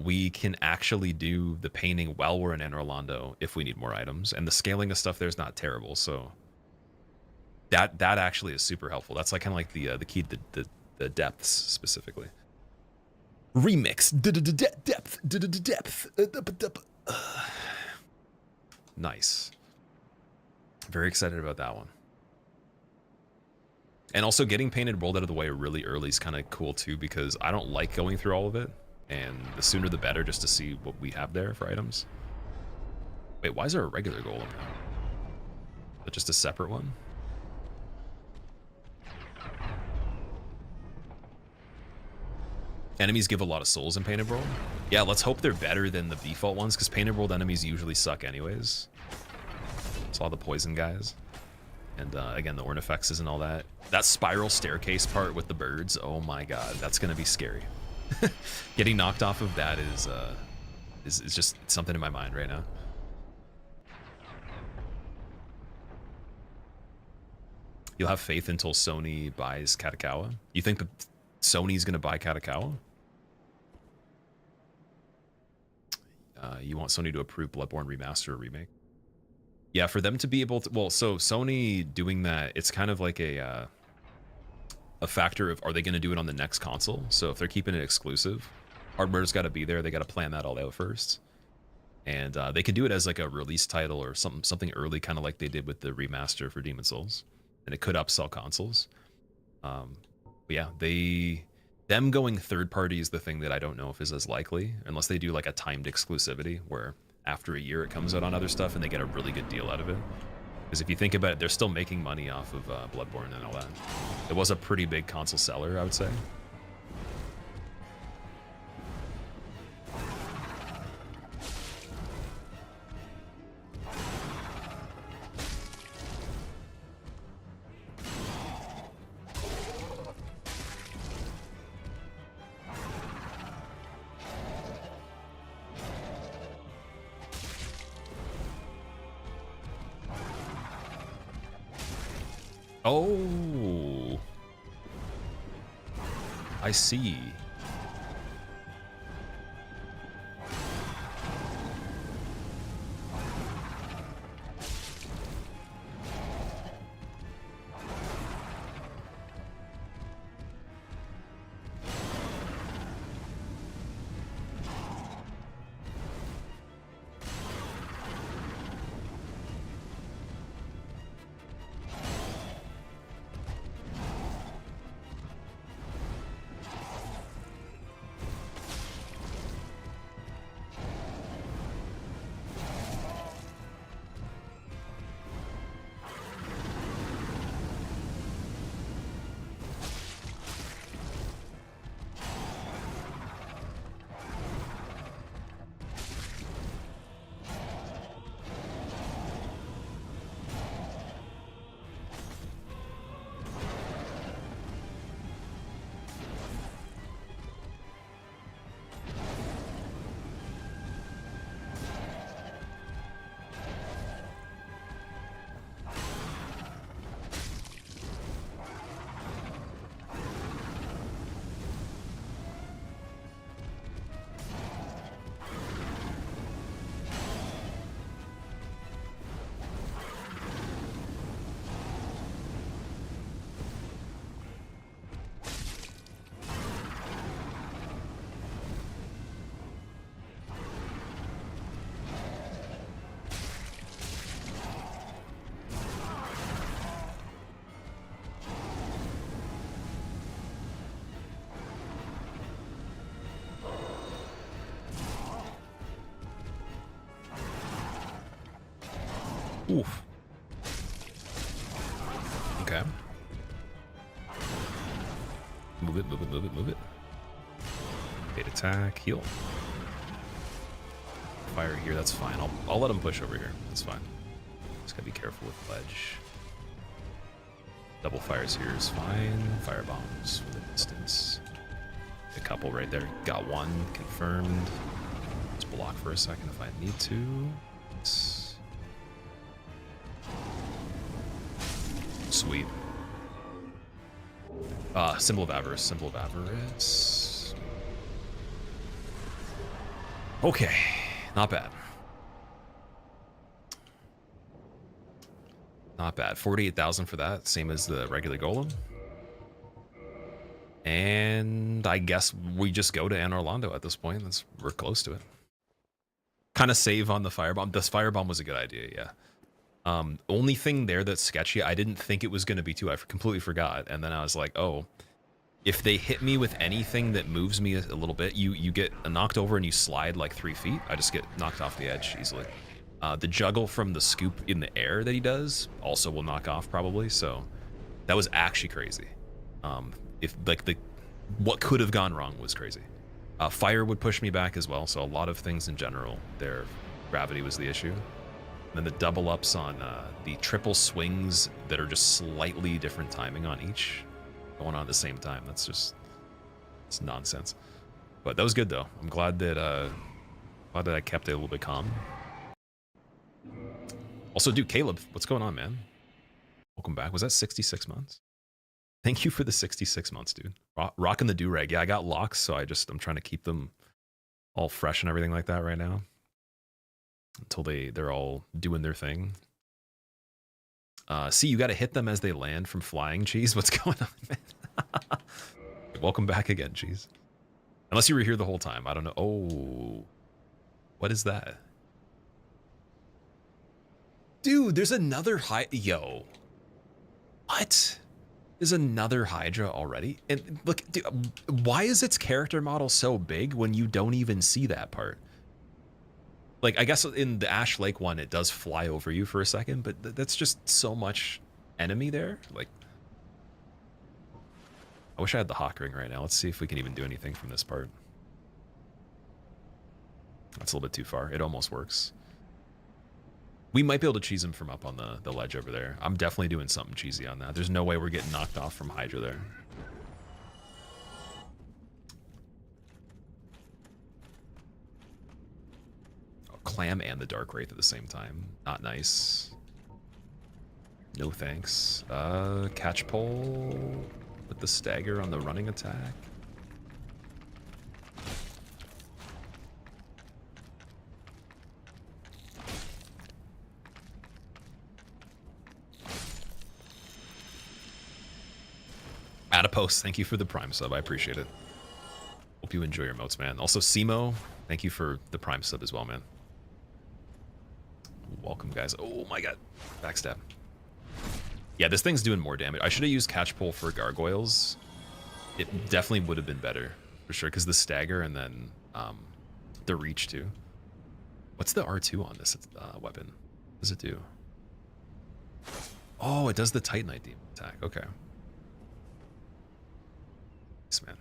we can actually do the painting while we're in Anor Londo if we need more items. And the scaling of stuff there is not terrible. So that actually is super helpful. That's like kind of like the key to the depths specifically. Remix depth. Nice. Very excited about that one. And also getting painted world out of the way really early is kind of cool too, because I don't like going through all of it, and the sooner the better, just to see what we have there for items. Wait, why is there a regular golem now? Is that just a separate one? Enemies give a lot of souls in Painted World. Yeah, let's hope they're better than the default ones, because Painted World enemies usually suck anyways. It's all the poison guys. And again, the Ornifexes and all that. That spiral staircase part with the birds, oh my god, that's gonna be scary. Getting knocked off of that is just something in my mind right now. You'll have faith until Sony buys Katakawa? You think that Sony's gonna buy Katakawa? You want Sony to approve Bloodborne remaster or remake? Yeah, for them to be able to, well, so Sony doing that, it's kind of like a factor of, are they going to do it on the next console? So if they're keeping it exclusive, hardware's got to be there. They got to plan that all out first, and they could do it as like a release title or something early, kind of like they did with the remaster for Demon's Souls, and it could upsell consoles. But yeah, them going third party is the thing that I don't know if is as likely, unless they do like a timed exclusivity where after a year it comes out on other stuff and they get a really good deal out of it. Because if you think about it, they're still making money off of Bloodborne and all that. It was a pretty big console seller, I would say. Oh, I see. Oof. Okay. Move it, move it, move it, move it. Bait attack, heal. Fire here, that's fine. I'll let him push over here. That's fine. Just gotta be careful with ledge. Double fires here is fine. Fire bombs for the distance. A couple right there. Got one confirmed. Let's block for a second if I need to. Sweet. Symbol of Avarice. Symbol of Avarice. Okay. Not bad. Not bad. 48,000 for that. Same as the regular golem. And I guess we just go to Anor Londo at this point. We're close to it. Kind of save on the firebomb. This firebomb was a good idea, yeah. Only thing there that's sketchy, I didn't think it was going to be 2. I completely forgot. And then I was like, oh, if they hit me with anything that moves me a little bit, you get knocked over and you slide like 3 feet. I just get knocked off the edge easily. The juggle from the scoop in the air that he does also will knock off probably. So that was actually crazy. If like what could have gone wrong was crazy. Fire would push me back as well. So a lot of things in general, their gravity was the issue. And then the double ups on the triple swings that are just slightly different timing on each going on at the same time. It's nonsense. But that was good though. I'm glad that I kept it a little bit calm. Also, dude, Caleb, what's going on, man? Welcome back. Was that 66 months? Thank you for the 66 months, dude. Rocking the do-rag. Yeah, I got locks, so I'm trying to keep them all fresh and everything like that right now. Until they're all doing their thing. See, you got to hit them as they land from flying, Cheese. What's going on, man? Welcome back again, Cheese. Unless you were here the whole time. I don't know. Oh, what is that? Dude, there's another Yo. What? There's another Hydra already? And look, dude, why is its character model so big when you don't even see that part? Like, I guess in the Ash Lake one, it does fly over you for a second, but that's just so much enemy there. Like, I wish I had the Hawk Ring right now. Let's see if we can even do anything from this part. That's a little bit too far. It almost works. We might be able to cheese him from up on the ledge over there. I'm definitely doing something cheesy on that. There's no way we're getting knocked off from Hydra there. Oh, Clam and the Dark Wraith at the same time. Not nice. No thanks. Catch pole with the stagger on the running attack. Adipose, thank you for the Prime sub. I appreciate it. Hope you enjoy your motes, man. Also, Simo, thank you for the Prime sub as well, man. Welcome, guys. Oh my god. Backstab. Yeah, this thing's doing more damage. I should have used Catch Pole for gargoyles. It definitely would have been better, for sure, because the stagger and then the reach, too. What's the R2 on this weapon? What does it do? Oh, it does the Titanite Demon attack. Okay. Man.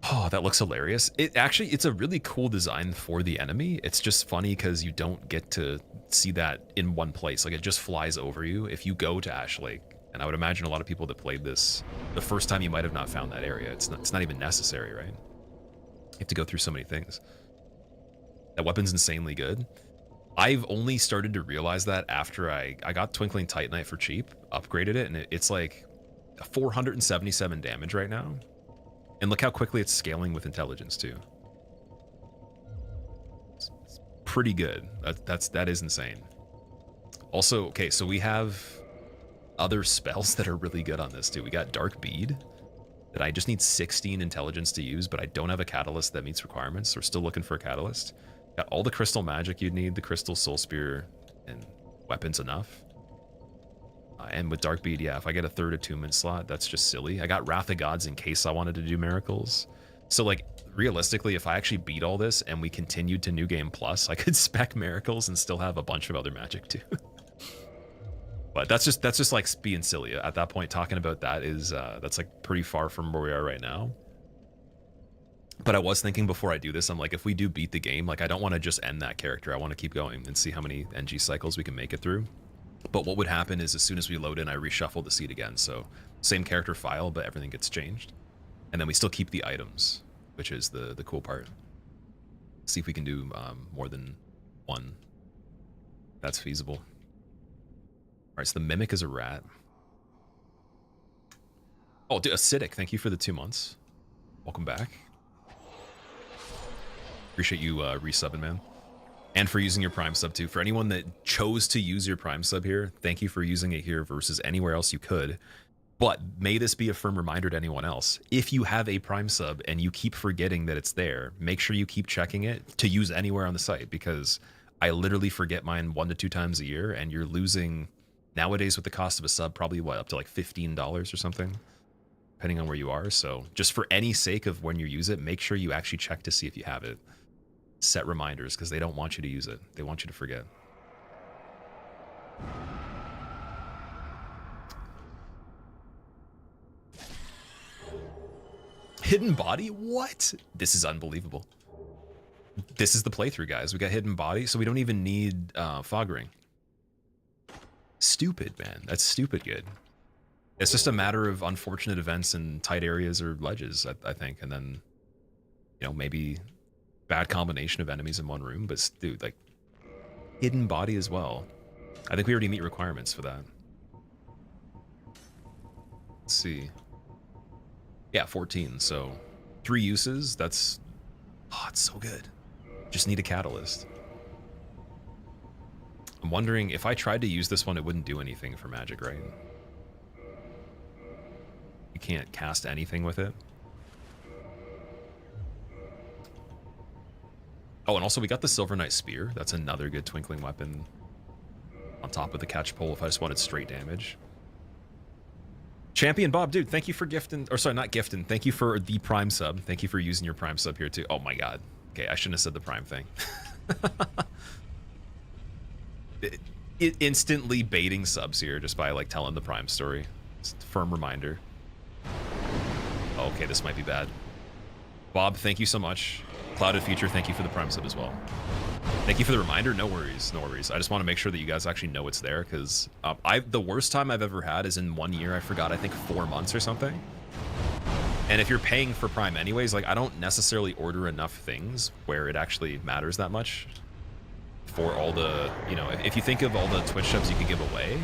Oh, that looks hilarious. It's a really cool design for the enemy. It's just funny because you don't get to see that in one place. Like, it just flies over you if you go to Ash Lake. And I would imagine a lot of people that played this the first time, you might have not found that area. It's not even necessary, right? You have to go through so many things. That weapon's insanely good. I've only started to realize that after I got Twinkling Titanite for cheap, upgraded it, and it's like 477 damage right now. And look how quickly it's scaling with intelligence too. It's pretty good. That is insane. Also, okay, so we have other spells that are really good on this too. We got Dark Bead that I just need 16 intelligence to use, but I don't have a catalyst that meets requirements. So we're still looking for a catalyst. Got all the crystal magic you'd need, the crystal soul spear and weapons enough. And with Dark Bead, yeah, if I get a third attunement slot, that's just silly. I got Wrath of Gods in case I wanted to do miracles. So, like, realistically, if I actually beat all this and we continued to New Game Plus, I could spec miracles and still have a bunch of other magic too. But that's just like being silly. At that point, talking about that is that's like pretty far from where we are right now. But I was thinking before I do this, I'm like, if we do beat the game, like, I don't want to just end that character. I want to keep going and see how many NG cycles we can make it through. But what would happen is as soon as we load in, I reshuffle the seed again. So same character file, but everything gets changed. And then we still keep the items, which is the cool part. See if we can do more than one. That's feasible. All right, so the Mimic is a rat. Oh, dude, Acidic, thank you for the 2 months. Welcome back. Appreciate you resubbing, man. And for using your Prime sub too. For anyone that chose to use your Prime sub here, thank you for using it here versus anywhere else you could. But may this be a firm reminder to anyone else. If you have a Prime sub and you keep forgetting that it's there, make sure you keep checking it to use anywhere on the site, because I literally forget mine 1 to 2 times a year, and you're losing, nowadays with the cost of a sub, probably what, up to like $15 or something, depending on where you are. So just for any sake of when you use it, make sure you actually check to see if you have it. Set reminders, because they don't want you to use it. They want you to forget. Hidden body? What? This is unbelievable. This is the playthrough, guys. We got hidden body, so we don't even need fog ring. Stupid, man. That's stupid good. It's just a matter of unfortunate events in tight areas or ledges, I think, and then, you know, maybe bad combination of enemies in one room. But dude, like, hidden body as well. I think we already meet requirements for that. Let's see. Yeah, 14. So 3 uses. That's, oh, it's so good. Just need a catalyst. I'm wondering if I tried to use this one, it wouldn't do anything for magic, right? You can't cast anything with it. Oh, and also we got the Silver Knight Spear. That's another good twinkling weapon on top of the catch pole if I just wanted straight damage. Champion Bob, dude, thank you for gifting, or sorry, not gifting. Thank you for the Prime sub. Thank you for using your Prime sub here too. Oh my God. Okay, I shouldn't have said the Prime thing. It instantly baiting subs here just by like telling the Prime story. It's a firm reminder. Oh, okay, this might be bad. Bob, thank you so much. Clouded Future, thank you for the Prime sub as well. Thank you for the reminder. No worries, no worries. I just want to make sure that you guys actually know it's there, because the worst time I've ever had is in 1 year. I forgot, I think 4 months or something. And if you're paying for Prime anyways, like, I don't necessarily order enough things where it actually matters that much for all the, you know, if you think of all the Twitch subs you could give away,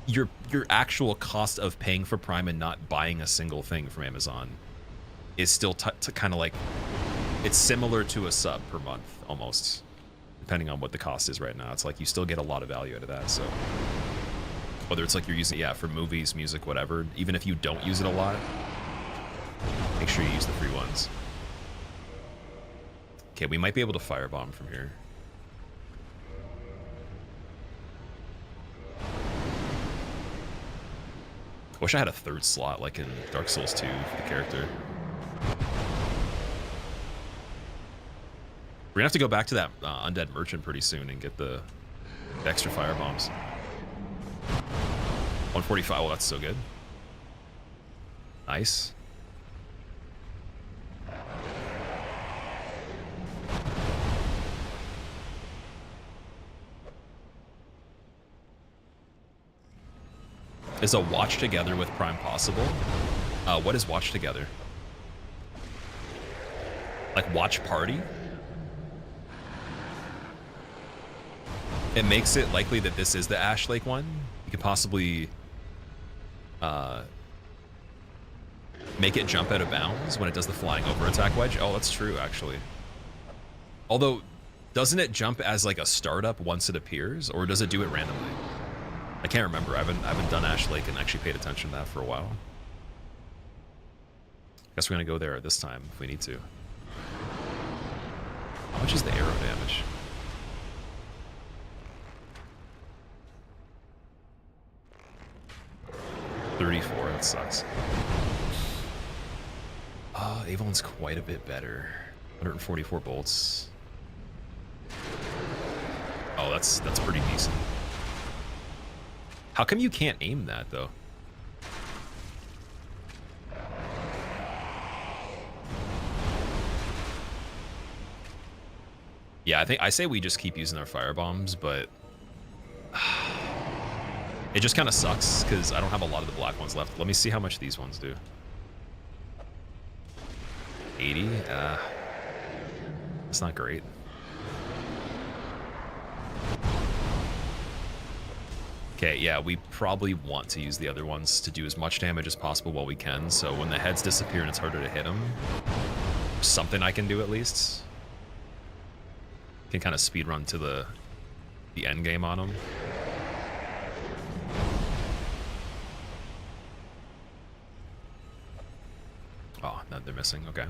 your actual cost of paying for Prime and not buying a single thing from Amazon is still kind of like, it's similar to a sub per month almost, depending on what the cost is right now. It's like you still get a lot of value out of that. So whether it's like you're using, yeah, for movies, music, whatever, even if you don't use it a lot, make sure you use the free ones. Okay, we might be able to firebomb from here. Wish I had a 3rd slot like in Dark Souls 2 for the character. We're gonna have to go back to that Undead Merchant pretty soon and get the extra firebombs. 145, well, that's so good. Nice. Is a watch together with Prime possible? What is watch together? Like watch party? It makes it likely that this is the Ash Lake one. You could possibly make it jump out of bounds when it does the flying over attack wedge. Oh, that's true, actually. Although, doesn't it jump as like a startup once it appears, or does it do it randomly? I can't remember. I haven't done Ash Lake and actually paid attention to that for a while. Guess we're gonna go there this time if we need to. How much is the arrow damage? $34, that sucks. Avon's quite a bit better. 144 bolts. Oh, that's pretty decent. How come you can't aim that though? Yeah, I say we just keep using our firebombs, but it just kind of sucks because I don't have a lot of the black ones left. Let me see how much these ones do. 80? That's not great. Okay, yeah, we probably want to use the other ones to do as much damage as possible while we can, so when the heads disappear and it's harder to hit them, something I can do at least. Can kind of speedrun to the end game on them. they're missing. Okay.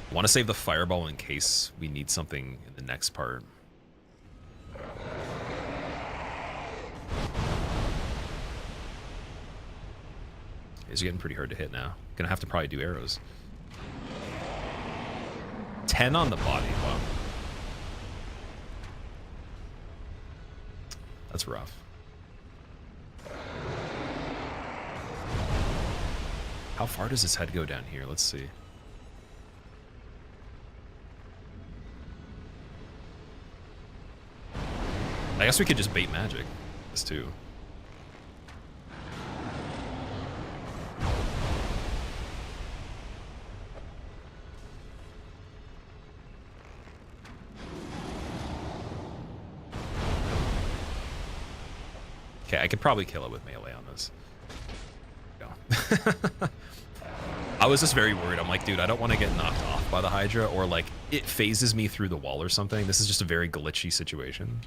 I want to save the fireball in case we need something in the next part. These are getting pretty hard to hit now. Gonna have to probably do arrows. 10 on the body. Wow. That's rough. How far does his head go down here? Let's see. I guess we could just bait magic. This too. Okay, I could probably kill it with melee on this. No. I was just very worried. I'm like, dude, I don't want to get knocked off by the Hydra, or like it phases me through the wall or something. This is just a very glitchy situation.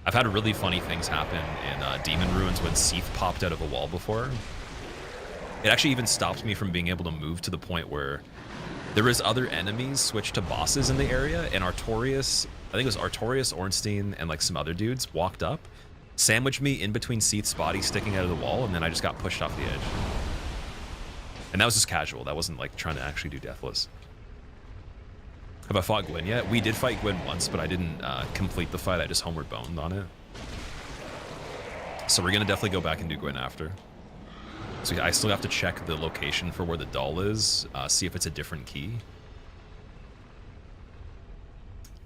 I've had really funny things happen in Demon Ruins when Seath popped out of a wall before. It actually even stopped me from being able to move to the point where there was other enemies switched to bosses in the area, and Artorias, I think it was Artorias, Ornstein, and like some other dudes walked up, sandwiched me in between Seath's body sticking out of the wall, and then I just got pushed off the edge. And that was just casual. That wasn't like trying to actually do Deathless. Have I fought Gwyn yet? We did fight Gwyn once, but I didn't complete the fight. I just homeward boned on it. So we're gonna definitely go back and do Gwyn after. So I still have to check the location for where the doll is, see if it's a different key.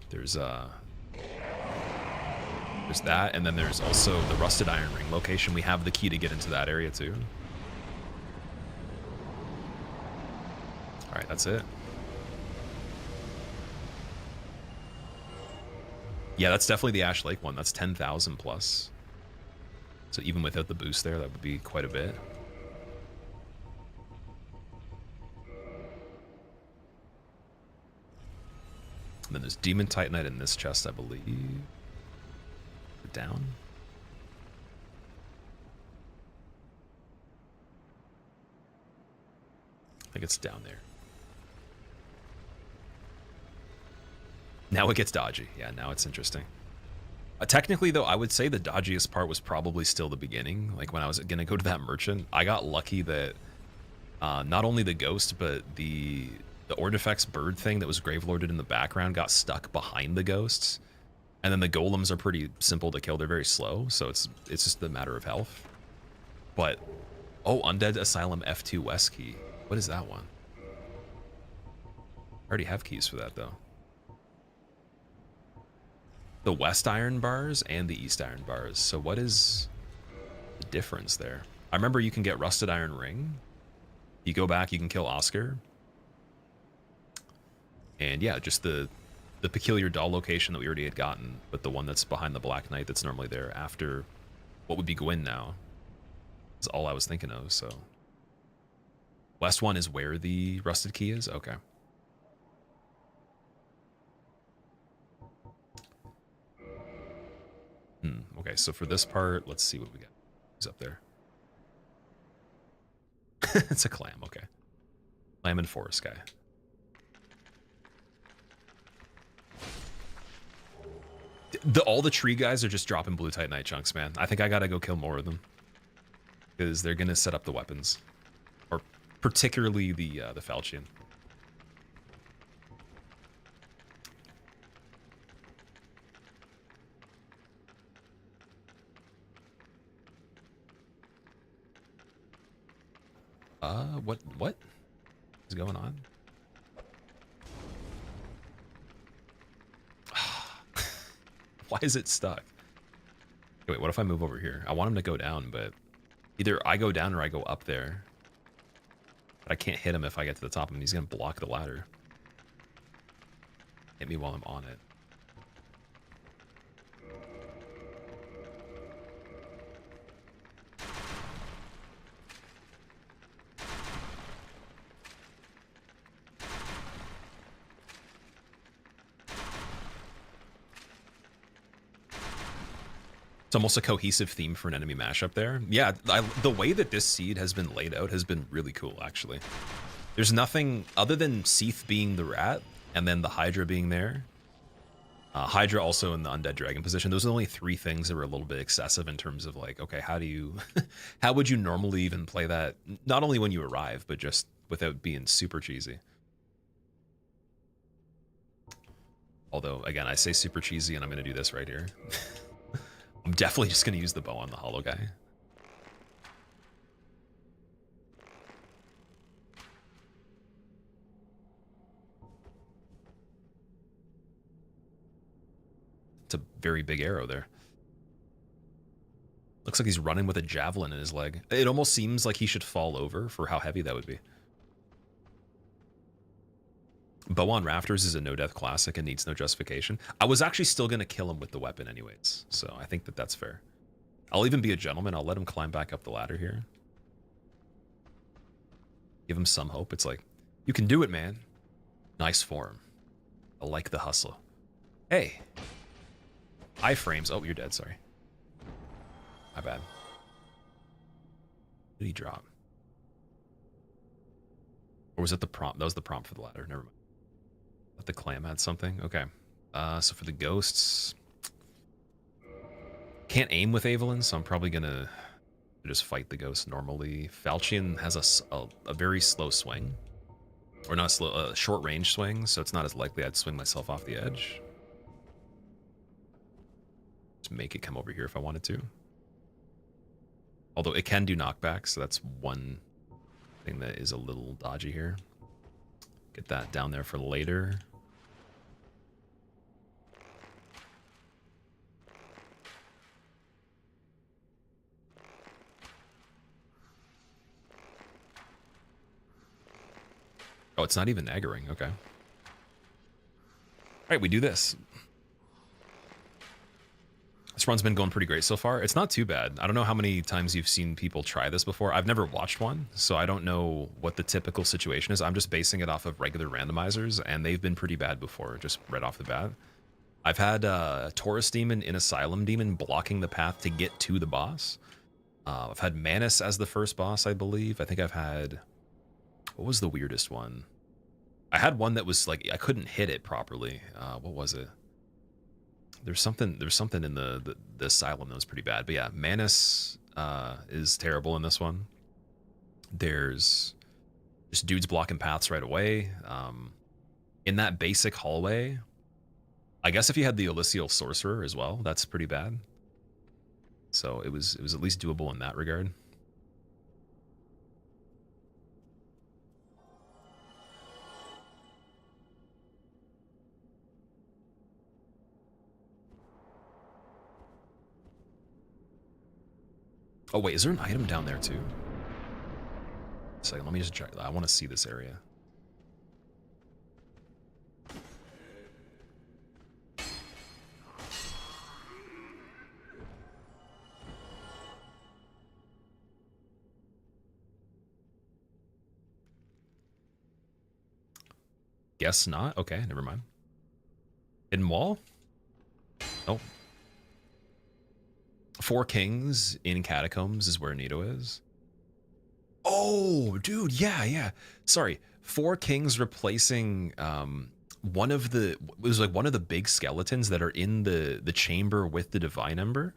There's that, and then there's also the Rusted Iron Ring location. We have the key to get into that area too. All right, that's it. Yeah, that's definitely the Ash Lake one. That's 10,000 plus. So even without the boost there, that would be quite a bit. And then there's Demon Titanite in this chest, I believe. Down. I think it's down there. Now it gets dodgy. Yeah, now it's interesting. Technically, though, I would say the dodgiest part was probably still the beginning. Like when I was going to go to that merchant, I got lucky that not only the ghost, but the Ordefex bird thing that was Gravelorded in the background got stuck behind the ghosts. And then the golems are pretty simple to kill. They're very slow, so it's just a matter of health. But, oh, Undead Asylum F2 West key. What is that one? I already have keys for that, though. The West Iron bars and the East Iron bars. So what is the difference there? I remember you can get Rusted Iron Ring. You go back, you can kill Oscar. And yeah, just the peculiar doll location that we already had gotten, but the one that's behind the Black Knight that's normally there after what would be Gwyn now. Is all I was thinking of, so. West one is where the rusted key is? Okay. Okay, so for this part, let's see what we got. Who's up there? It's a clam, okay. Clam and forest guy. All the tree guys are just dropping blue Titanite chunks, man. I think I gotta go kill more of them. Because they're gonna set up the weapons. Or particularly the Falchion. What is going on? Why is it stuck? Wait, what if I move over here? I want him to go down, but either I go down or I go up there. But I can't hit him if I get to the top of him. He's gonna block the ladder. Hit me while I'm on it. It's almost a cohesive theme for an enemy mashup there. Yeah, the way that this seed has been laid out has been really cool, actually. There's nothing other than Seath being the rat and then the Hydra being there. Hydra also in the Undead Dragon position. Those are the only three things that were a little bit excessive in terms of like, okay, how do you, how would you normally even play that? Not only when you arrive, but just without being super cheesy. Although, again, I say super cheesy and I'm going to do this right here. I'm definitely just going to use the bow on the hollow guy. It's a very big arrow there. Looks like he's running with a javelin in his leg. It almost seems like he should fall over for how heavy that would be. Bow on Rafters is a no-death classic and needs no justification. I was actually still going to kill him with the weapon anyways, so I think that that's fair. I'll even be a gentleman. I'll let him climb back up the ladder here. Give him some hope. It's like, you can do it, man. Nice form. I like the hustle. Hey. Iframes. Oh, you're dead, sorry. My bad. What did he drop? Or was it the prompt? That was the prompt for the ladder. Never mind. But the clam had something. Okay. So for the ghosts, can't aim with Evelyn, so I'm probably gonna just fight the ghost normally. Falchion has a very slow swing, or not slow, a short range swing, so it's not as likely I'd swing myself off the edge. Just make it come over here if I wanted to. Although it can do knockback, so that's one thing that is a little dodgy here. Get that down there for later. Oh, it's not even aggroing. Okay. All right, we do this. This run's been going pretty great so far. It's not too bad. I don't know how many times you've seen people try this before. I've never watched one, so I don't know what the typical situation is. I'm just basing it off of regular randomizers, and they've been pretty bad before, just right off the bat. I've had Taurus Demon in Asylum Demon blocking the path to get to the boss. I've had Manus as the first boss, I believe. I think I've had... What was the weirdest one? I had one that was like, I couldn't hit it properly. What was it? There's something in the Asylum that was pretty bad. But yeah, Manus is terrible in this one. There's just dudes blocking paths right away. In that basic hallway, I guess if you had the Elysial Sorcerer as well, that's pretty bad. So it was at least doable in that regard. Oh wait, is there an item down there too? Second, let me just check. I want to see this area. Guess not. Okay, never mind. Hidden wall? Oh. Four Kings in Catacombs is where Nito is. Oh, dude, yeah. Sorry. Four Kings replacing one of the... It was like one of the big skeletons that are in the chamber with the Divine Ember.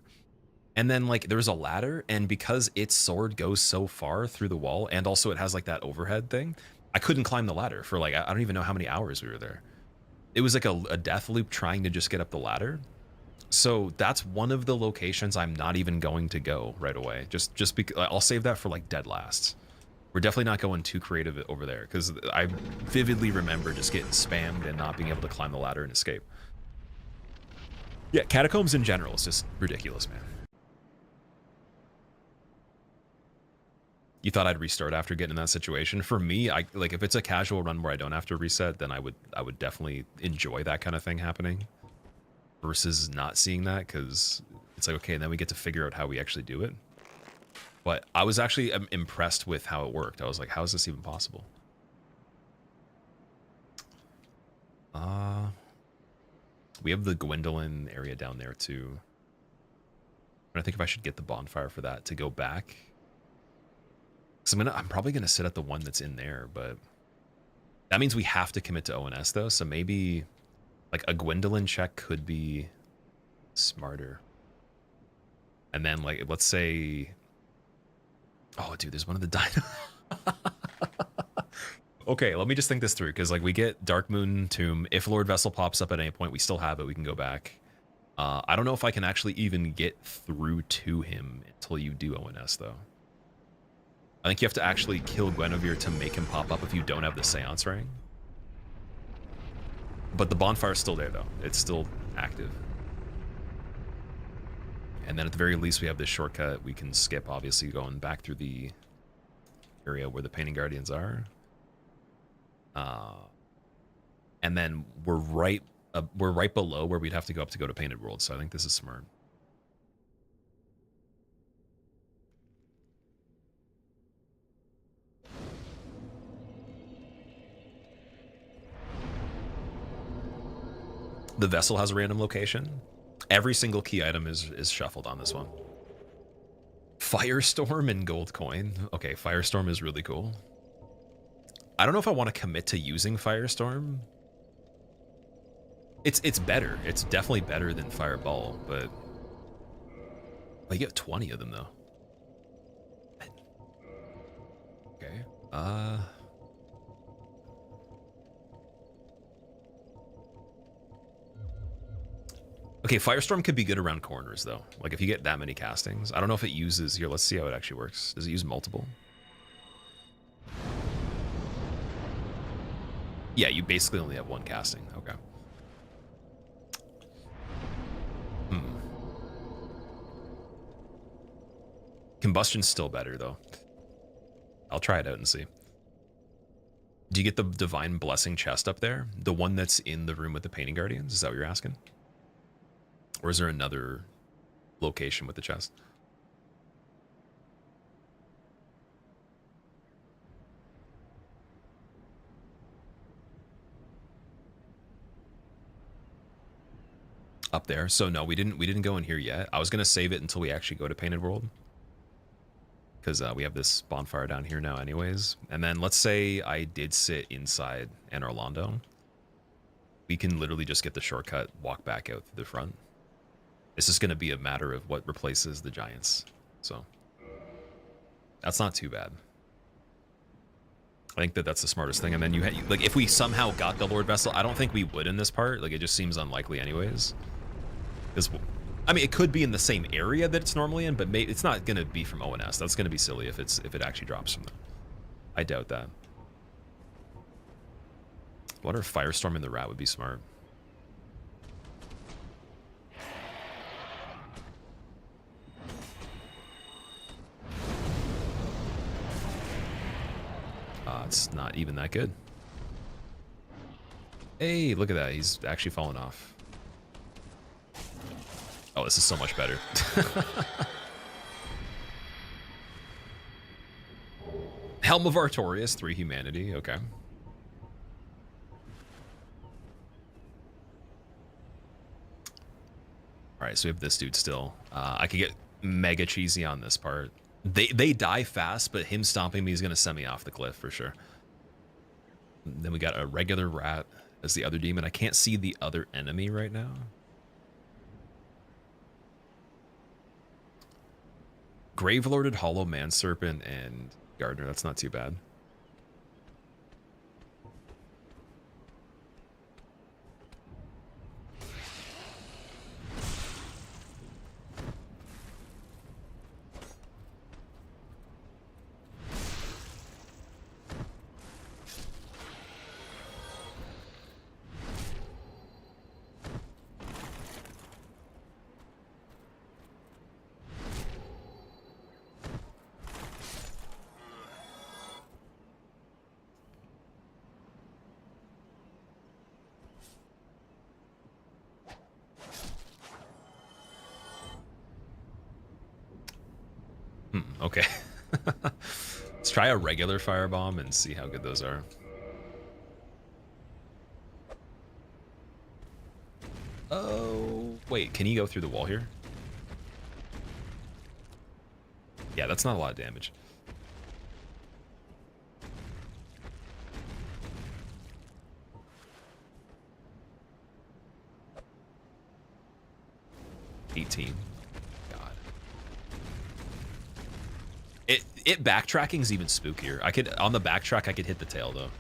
And then, like, there's a ladder, and because its sword goes so far through the wall, and also it has, like, that overhead thing, I couldn't climb the ladder for, like, I don't even know how many hours we were there. It was like a death loop trying to just get up the ladder. So that's one of the locations I'm not even going to go right away. Just because I'll save that for like dead last. We're definitely not going too creative over there because I vividly remember just getting spammed and not being able to climb the ladder and escape. Yeah, Catacombs in general is just ridiculous, man. You thought I'd restart after getting in that situation? For me, like if it's a casual run where I don't have to reset, then I would definitely enjoy that kind of thing happening. Versus not seeing that, because it's like, okay, and then we get to figure out how we actually do it. But I was actually impressed with how it worked. I was like, how is this even possible? We have the Gwyndolin area down there too. I think if I should get the bonfire for that to go back. Because I'm probably gonna sit at the one that's in there, but that means we have to commit to ONS though. So maybe like a Gwyndolin check could be smarter. And then like let's say, oh dude, there's one of the dino. Okay, let me just think this through, because like we get Dark Moon Tomb. If Lord Vessel pops up at any point, we still have it. We can go back. I don't know if I can actually even get through to him until you do ONS though. I think you have to actually kill Guinevere to make him pop up if you don't have the Seance ring. But the bonfire's still there though. It's still active. And then at the very least we have this shortcut we can skip, obviously going back through the area where the Painting Guardians are. And then we're right below where we'd have to go up to go to Painted World, so I think this is smart. The vessel has a random location. Every single key item is shuffled on this one. Firestorm and gold coin. Okay, Firestorm is really cool. I don't know if I want to commit to using Firestorm. It's better. It's definitely better than Fireball, but you get 20 of them though. Okay. Okay, Firestorm could be good around corners though. Like if you get that many castings. I don't know if it uses here. Let's see how it actually works. Does it use multiple? Yeah, you basically only have one casting. Okay. Combustion's still better though. I'll try it out and see. Do you get the Divine Blessing chest up there? The one that's in the room with the Painting Guardians? Is that what you're asking? Or is there another location with the chest? Up there. So no, we didn't go in here yet. I was gonna save it until we actually go to Painted World, because we have this bonfire down here now anyways. And then let's say I did sit inside Anor Londo. We can literally just get the shortcut, walk back out through the front. It's just gonna be a matter of what replaces the giants. So that's not too bad. I think that's the smartest thing. And then you like, if we somehow got the Lord Vessel, I don't think we would in this part. Like it just seems unlikely anyways. Because, I mean, it could be in the same area that it's normally in, but it's not going to be from ONS. That's going to be silly if it actually drops from there. I doubt that. I wonder if Firestorm in the rat would be smart. It's not even that good. Hey, look at that. He's actually fallen off. Oh, this is so much better. Helm of Artorias, 3 humanity. Okay. Alright, so we have this dude still. I could get mega cheesy on this part. They die fast, but him stomping me is going to send me off the cliff for sure. Then we got a regular rat as the other demon. I can't see the other enemy right now. Gravelorded Hollow Man Serpent and Gardener. That's not too bad. Okay. Let's try a regular firebomb and see how good those are. Oh, wait, can you go through the wall here? Yeah, that's not a lot of damage. $18. God. It backtracking is even spookier. I could on the backtrack I could hit the tail though.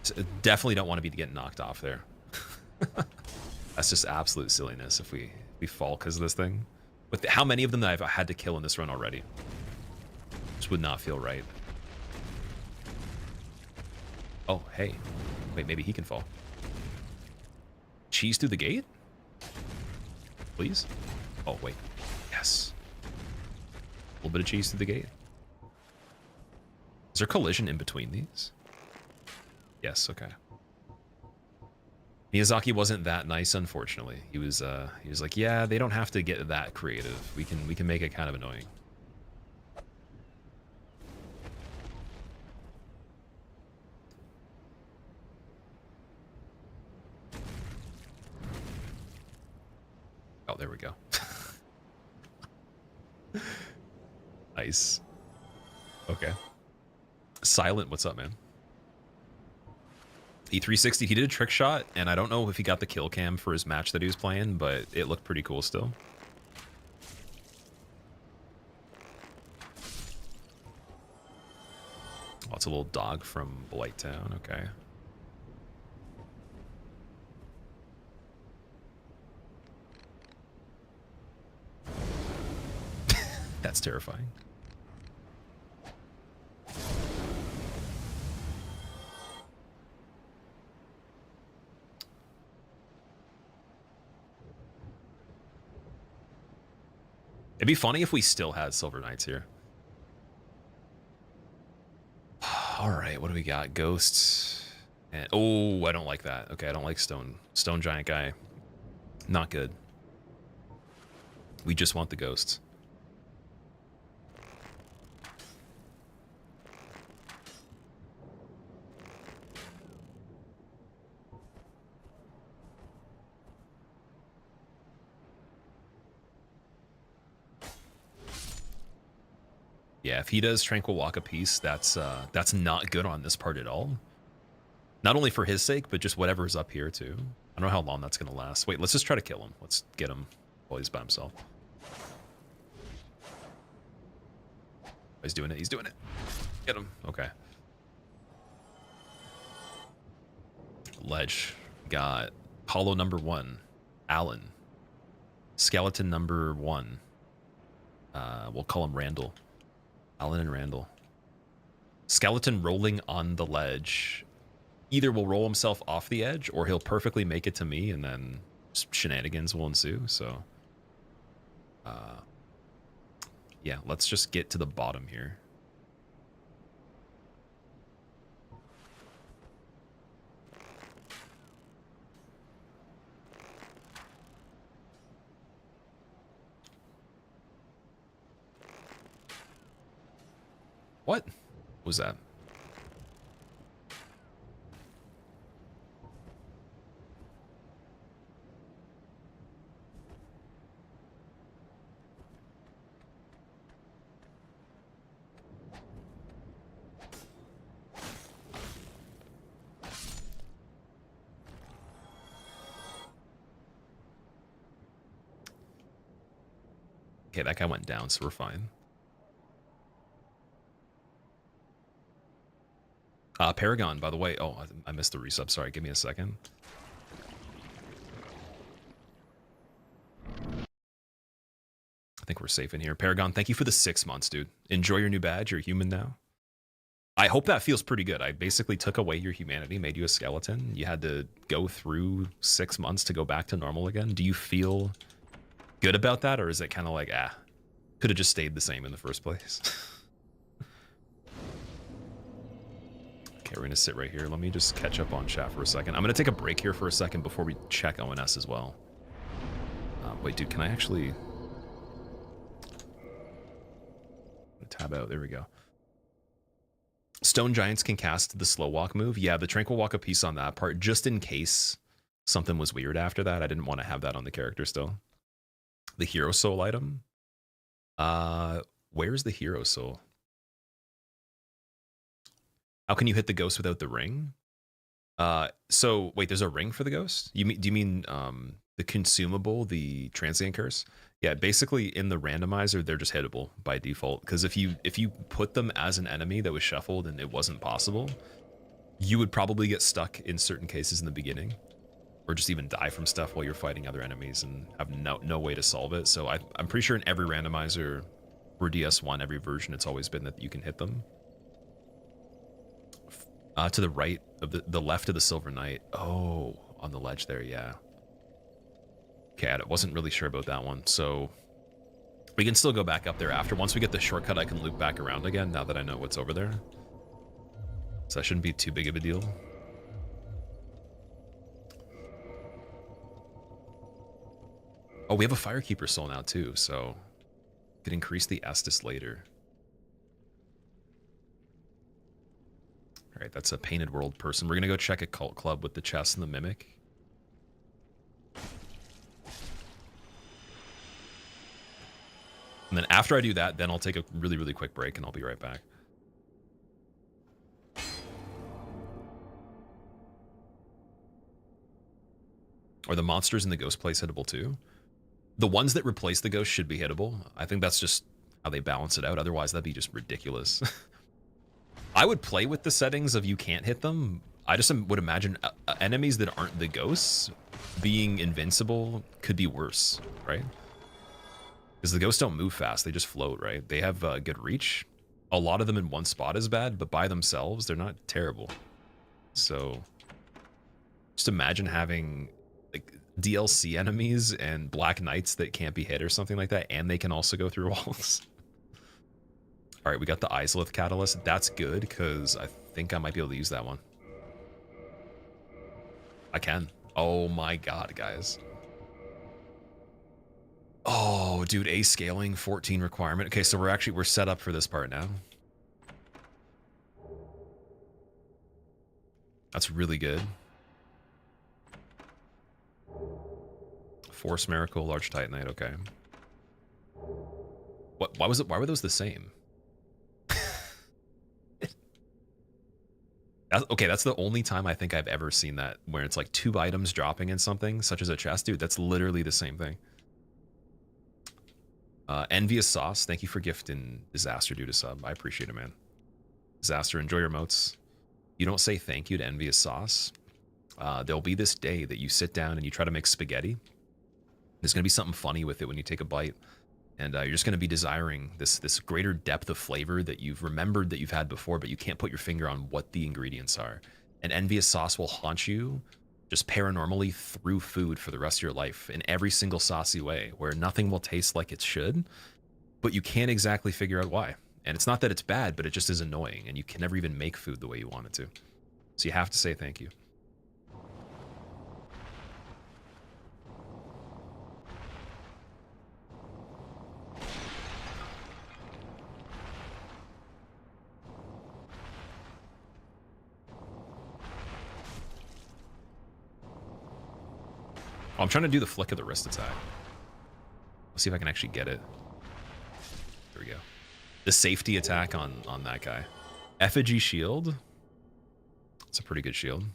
So definitely don't want to be getting knocked off there. That's just absolute silliness if we fall because of this thing. With how many of them that I've had to kill in this run already. This would not feel right. Oh, hey. Wait, maybe he can fall. Cheese through the gate? Please? Oh, wait. Yes. A little bit of cheese through the gate. Is there collision in between these? Yes, okay. Miyazaki wasn't that nice, unfortunately. He was like, yeah, they don't have to get that creative. We can make it kind of annoying. Oh, there we go. Nice. Okay. Silent, what's up, man? E360, he did a trick shot, and I don't know if he got the kill cam for his match that he was playing, but it looked pretty cool still. Oh, it's a little dog from Blighttown, okay. That's terrifying. It'd be funny if we still had Silver Knights here. All right, what do we got? Ghosts. And, oh, I don't like that. Okay, I don't like Stone Giant guy. Not good. We just want the ghosts. Yeah, if he does Tranquil Walk a piece, that's not good on this part at all. Not only for his sake, but just whatever's up here too. I don't know how long that's gonna last. Wait, let's just try to kill him. Let's get him while he's by himself. He's doing it. He's doing it. Get him. Okay. Ledge. Got Hollow number 1. Alan. Skeleton number 1. We'll call him Randall. Alan and Randall. Skeleton rolling on the ledge. Either will roll himself off the edge, or he'll perfectly make it to me, and then shenanigans will ensue. So, yeah, let's just get to the bottom here. What was that? Okay, that guy went down, so we're fine. Paragon, by the way. Oh, I missed the resub. Sorry, give me a second. I think we're safe in here. Paragon, thank you for the 6 months, dude. Enjoy your new badge. You're human now. I hope that feels pretty good. I basically took away your humanity, made you a skeleton. You had to go through 6 months to go back to normal again. Do you feel good about that, or is it kind of like, could have just stayed the same in the first place? Okay, we're gonna sit right here. Let me just catch up on chat for a second. I'm gonna take a break here for a second before we check ONS as well. Wait, dude, can I actually tab out? There we go. Stone Giants can cast the slow walk move. Yeah, the Tranquil Walk a piece on that part, just in case something was weird after that. I didn't want to have that on the character still. The Hero Soul item. Where's the hero soul? How can you hit the ghost without the ring? So wait, there's a ring for the ghost? Do you mean the consumable, the transient curse? Yeah, basically in the randomizer, they're just hittable by default. Because if you put them as an enemy that was shuffled and it wasn't possible, you would probably get stuck in certain cases in the beginning, or just even die from stuff while you're fighting other enemies and have no way to solve it. So I'm pretty sure in every randomizer for DS1, every version, it's always been that you can hit them. To the right of the left of the Silver Knight. Oh, on the ledge there, yeah. Okay, I wasn't really sure about that one. So we can still go back up there after. Once we get the shortcut, I can loop back around again now that I know what's over there. So that shouldn't be too big of a deal. Oh, we have a Firekeeper soul now too, so we could increase the Estus later. All right, that's a Painted World person. We're gonna go check a cult club with the chest and the mimic. And then after I do that, then I'll take a really, really quick break and I'll be right back. Are the monsters in the ghost place hittable too? The ones that replace the ghost should be hittable. I think that's just how they balance it out. Otherwise, that'd be just ridiculous. I would play with the settings of you can't hit them. I just would imagine enemies that aren't the ghosts being invincible could be worse, right? Because the ghosts don't move fast. They just float, right? They have good reach. A lot of them in one spot is bad, but by themselves, they're not terrible. So just imagine having like DLC enemies and Black Knights that can't be hit or something like that, and they can also go through walls. All right, we got the Islith Catalyst. That's good, because I think I might be able to use that one. I can. Oh my god, guys. Oh, dude, A scaling, 14 requirement. Okay, so we're set up for this part now. That's really good. Force Miracle, Large Titanite, okay. What? Why were those the same? Okay, that's the only time I think I've ever seen that, where it's like 2 items dropping in something, such as a chest. Dude, that's literally the same thing. Envious Sauce, thank you for gifting Disaster due to sub. I appreciate it, man. Disaster, enjoy your emotes. You don't say thank you to Envious Sauce. There'll be this day that you sit down and you try to make spaghetti. There's going to be something funny with it when you take a bite. And you're just going to be desiring this greater depth of flavor that you've remembered that you've had before, but you can't put your finger on what the ingredients are. And Envious Sauce will haunt you just paranormally through food for the rest of your life in every single saucy way, where nothing will taste like it should, but you can't exactly figure out why. And it's not that it's bad, but it just is annoying, and you can never even make food the way you want it to. So you have to say thank you. Oh, I'm trying to do the flick of the wrist attack. Let's see if I can actually get it. There we go. The safety attack on that guy. Effigy shield. It's a pretty good shield.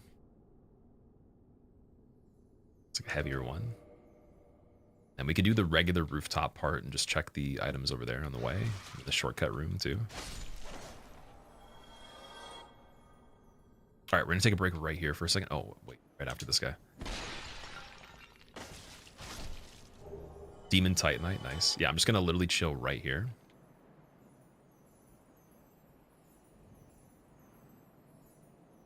It's like a heavier one. And we could do the regular rooftop part and just check the items over there on the way. The shortcut room too. All right, we're gonna take a break right here for a second. Oh, wait, right after this guy. Demon Titanite, nice. Yeah, I'm just gonna literally chill right here.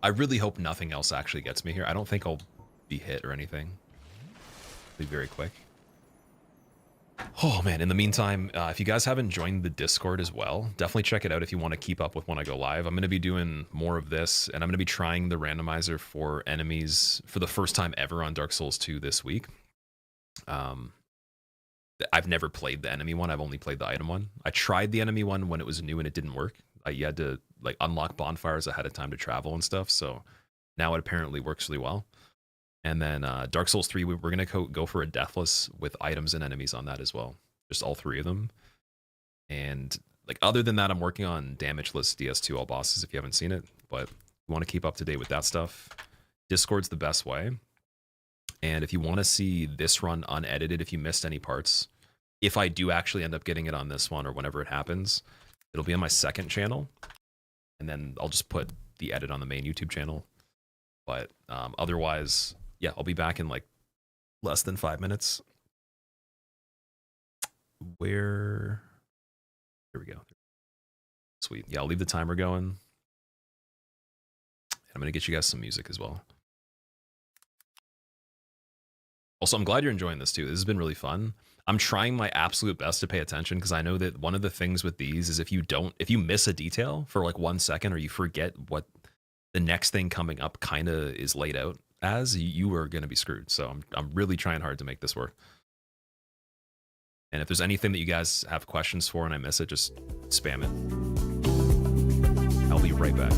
I really hope nothing else actually gets me here. I don't think I'll be hit or anything. Be very quick. Oh man, in the meantime, if you guys haven't joined the Discord as well, definitely check it out if you want to keep up with when I go live. I'm going to be doing more of this, and I'm going to be trying the randomizer for enemies for the first time ever on Dark Souls 2 this week. I've never played the enemy one. I've only played the item one. I tried the enemy one when it was new and it didn't work. You had to like unlock bonfires ahead of time to travel and stuff. So now it apparently works really well. And then Dark Souls 3, we're going to go for a Deathless with items and enemies on that as well. Just all 3 of them. And Like other than that, I'm working on Damageless DS2 all bosses if you haven't seen it, but you want to keep up to date with that stuff. Discord's the best way. And if you want to see this run unedited, if you missed any parts, if I do actually end up getting it on this one or whenever it happens, it'll be on my second channel. And then I'll just put the edit on the main YouTube channel. But otherwise, yeah, I'll be back in like less than 5 minutes. Here we go. Sweet. Yeah, I'll leave the timer going. And I'm going to get you guys some music as well. Also, I'm glad you're enjoying this too. This has been really fun. I'm trying my absolute best to pay attention because I know that one of the things with these is if you miss a detail for like 1 second or you forget what the next thing coming up kind of is laid out as, you are going to be screwed. So I'm really trying hard to make this work. And if there's anything that you guys have questions for and I miss it, just spam it. I'll be right back.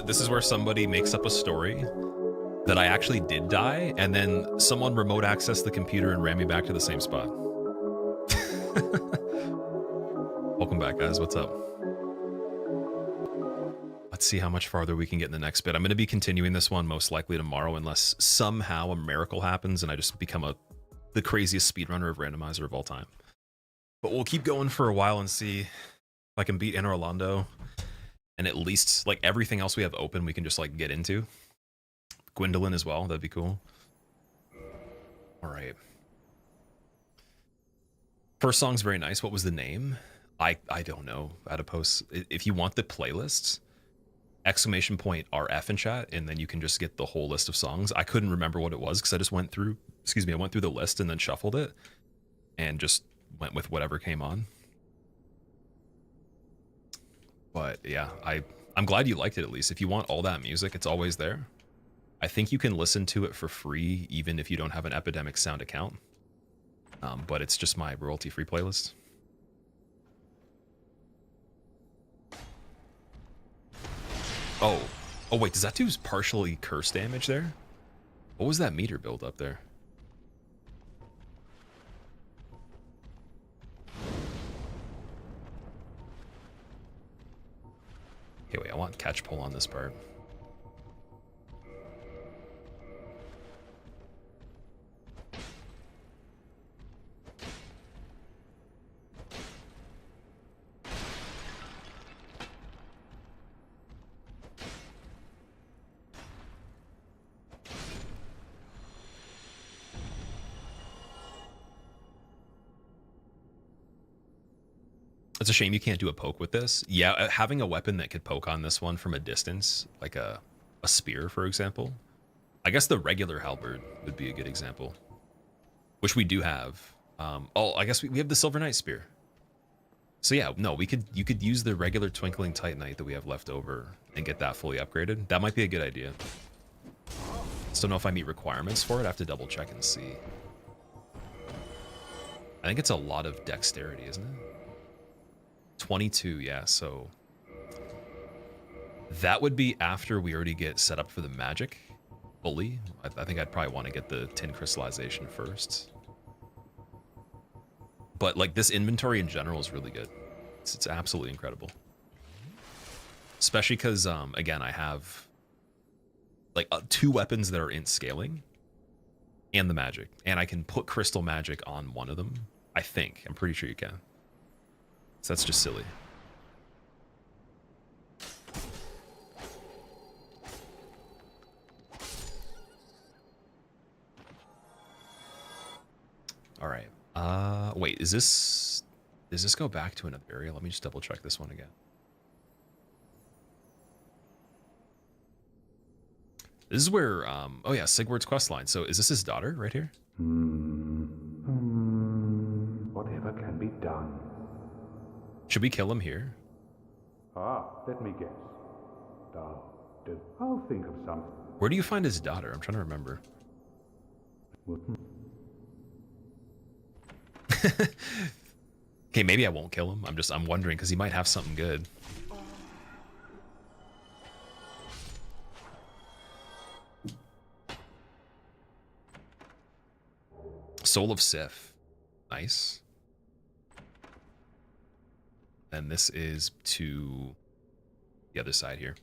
This is where somebody makes up a story that I actually did die, and then someone remote accessed the computer and ran me back to the same spot. Welcome back, guys. What's up? Let's see how much farther we can get in the next bit. I'm going to be continuing this one most likely tomorrow, unless somehow a miracle happens and I just become the craziest speedrunner of Randomizer of all time. But we'll keep going for a while and see if I can beat Anor Londo, and at least like everything else we have open, we can just like get into. Gwyndolin as well. That'd be cool. All right. First song's very nice. What was the name? I don't know. Adipose. If you want the playlists, exclamation point RF in chat, and then you can just get the whole list of songs. I couldn't remember what it was because I just went through. Excuse me. I went through the list and then shuffled it, and just went with whatever came on. But yeah, I'm glad you liked it at least. If you want all that music, it's always there. I think you can listen to it for free even if you don't have an Epidemic Sound account. But it's just my royalty-free playlist. Oh wait, does that do partially curse damage there? What was that meter build up there? Okay, wait, I want catch pull on this part. It's a shame you can't do a poke with this. Yeah, having a weapon that could poke on this one from a distance, like a spear, for example. I guess the regular halberd would be a good example, which we do have. I guess we have the Silver Knight spear. So yeah, no, you could use the regular Twinkling Titanite that we have left over and get that fully upgraded. That might be a good idea. Still don't know if I meet requirements for it. I have to double check and see. I think it's a lot of dexterity, isn't it? 22, yeah, so that would be after we already get set up for the magic fully. I think I'd probably want to get the tin crystallization first. But like this inventory in general is really good. It's absolutely incredible. Especially because, again, I have like 2 weapons that are in scaling and the magic. And I can put crystal magic on one of them, I think. I'm pretty sure you can. So that's just silly. All right. Wait, does this go back to another area? Let me just double check this one again. This is where, oh yeah, Sigward's questline. So is this his daughter right here? Whatever can be done. Should we kill him here? Let me guess. I'll think of something. Where do you find his daughter? I'm trying to remember. Okay, maybe I won't kill him. I'm wondering because he might have something good. Soul of Sif. Nice. And this is to the other side here.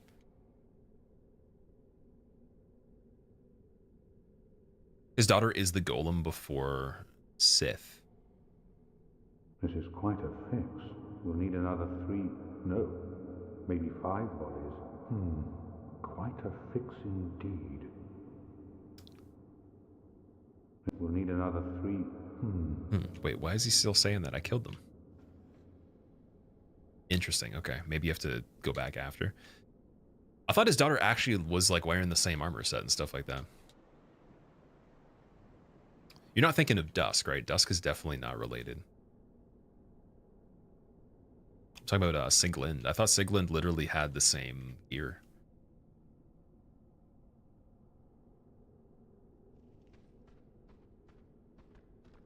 His daughter is the golem before Sith. This is quite a fix. We'll need another 3, no, maybe 5 bodies. Quite a fix indeed. We'll need another 3. Wait, why is he still saying that? I killed them. Interesting. Okay, maybe you have to go back after. I thought his daughter actually was like wearing the same armor set and stuff like that. You're not thinking of Dusk, right? Dusk is definitely not related. I'm talking about Siglind. I thought Siglind literally had the same ear.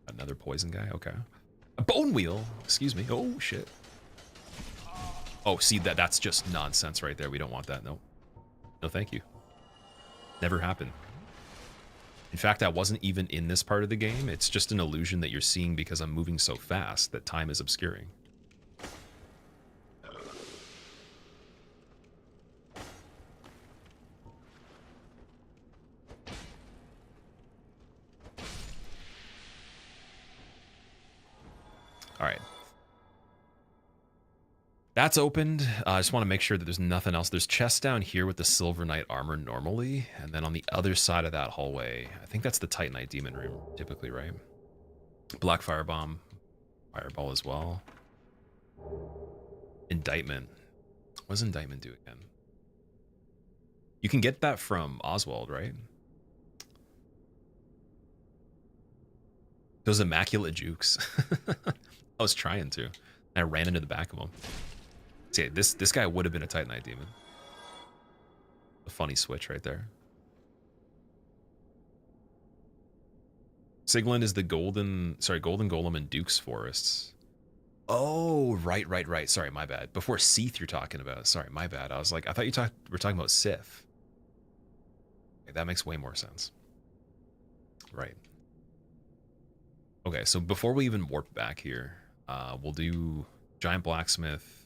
Another poison guy? Okay. A bone wheel! Excuse me. Oh, shit. Oh, see, that's just nonsense right there. We don't want that. No. No, thank you. Never happened. In fact, that wasn't even in this part of the game. It's just an illusion that you're seeing because I'm moving so fast that time is obscuring. All right. That's opened. I just want to make sure that there's nothing else. There's chests down here with the Silver Knight armor normally, and then on the other side of that hallway, I think that's the Titanite Demon room, typically, right? Black Firebomb, Fireball as well. Indictment. What does Indictment do again? You can get that from Oswald, right? Those immaculate jukes. I was trying to. I ran into the back of him. See, this guy would have been a Titanite Demon. A funny switch right there. Siglin is the golden golem in Duke's Forests. Oh, right. Sorry, my bad. Before Seath you're talking about. Sorry, my bad. I was like, I thought were talking about Sith. Okay, that makes way more sense. Right. Okay, so before we even warp back here, we'll do Giant Blacksmith,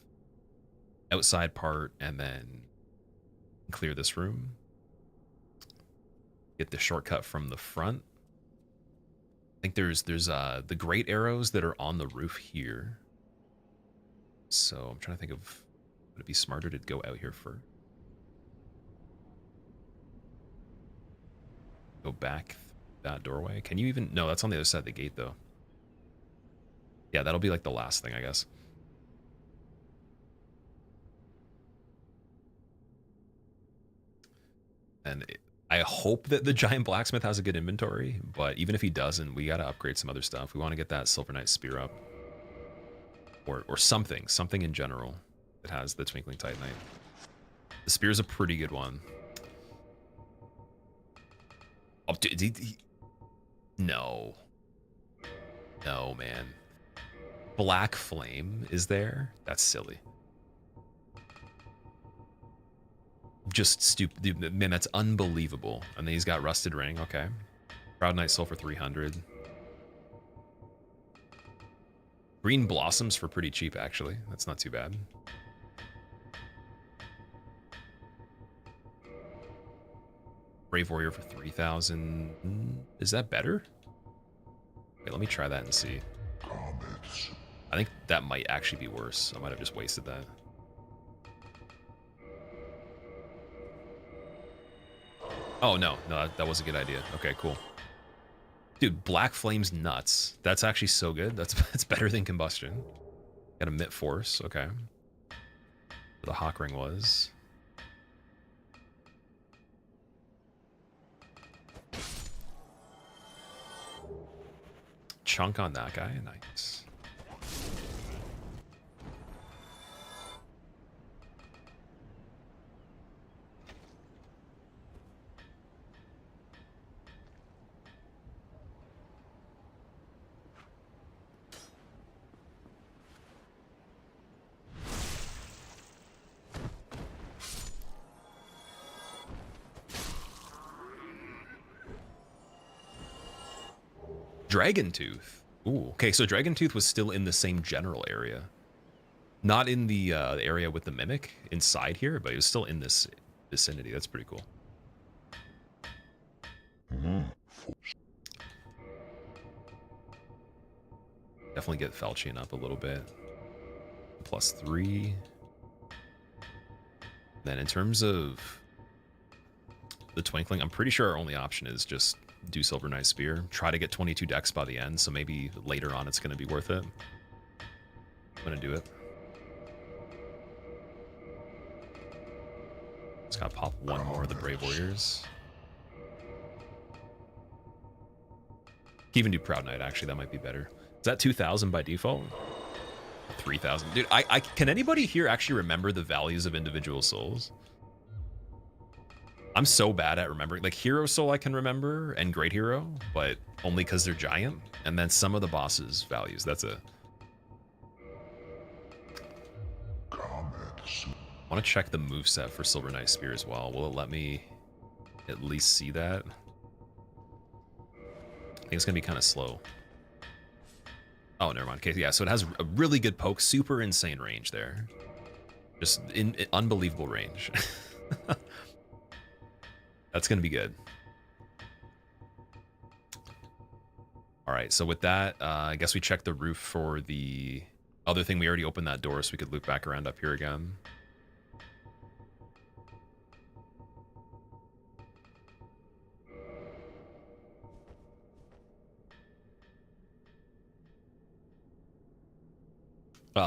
outside part, and then clear this room. Get the shortcut from the front. I think there's the great arrows that are on the roof here. So I'm trying to think of, would it be smarter to go out here first? Go back that doorway. Can you even, no, that's on the other side of the gate though. Yeah, that'll be like the last thing, I guess. And I hope that the Giant Blacksmith has a good inventory, but even if he doesn't, we got to upgrade some other stuff. We want to get that Silver Knight Spear up. Or something in general that has the Twinkling Titanite. The Spear's a pretty good one. Oh, no. No, man. Black Flame is there? That's silly. Just stupid. Man, that's unbelievable. And then he's got Rusted Ring. Okay. Proud Knight Soul for 300. Green Blossoms for pretty cheap, actually. That's not too bad. Brave Warrior for 3,000. Is that better? Wait, let me try that and see. I think that might actually be worse. I might have just wasted that. Oh, no, that was a good idea. Okay, cool. Dude, Black Flame's nuts. That's actually so good. That's better than Combustion. Got Emit Force, okay. The Hawk Ring was. Chunk on that guy, nice. Dragon Tooth. Ooh, okay, so Dragon Tooth was still in the same general area. Not in the area with the Mimic inside here, but it was still in this vicinity. That's pretty cool. Definitely get Falchion up a little bit. +3. Then in terms of the Twinkling, I'm pretty sure our only option is just do Silver Knight Spear. Try to get 22 decks by the end, so maybe later on it's going to be worth it. I'm going to do it. Just got to pop one more of the Brave Warriors. Even do Proud Knight, actually, that might be better. Is that 2,000 by default? 3,000. Dude, can anybody here actually remember the values of individual souls? I'm so bad at remembering. Like, Hero Soul I can remember, and Great Hero, but only because they're giant. And then some of the bosses' values. That's a... I want to check the moveset for Silver Knight Spear as well. Will it let me at least see that? I think it's going to be kind of slow. Oh, never mind. Okay, yeah, so it has a really good poke. Super insane range there. Just unbelievable range. That's going to be good. All right, so with that, I guess we check the roof for the other thing. We already opened that door, so we could loop back around up here again.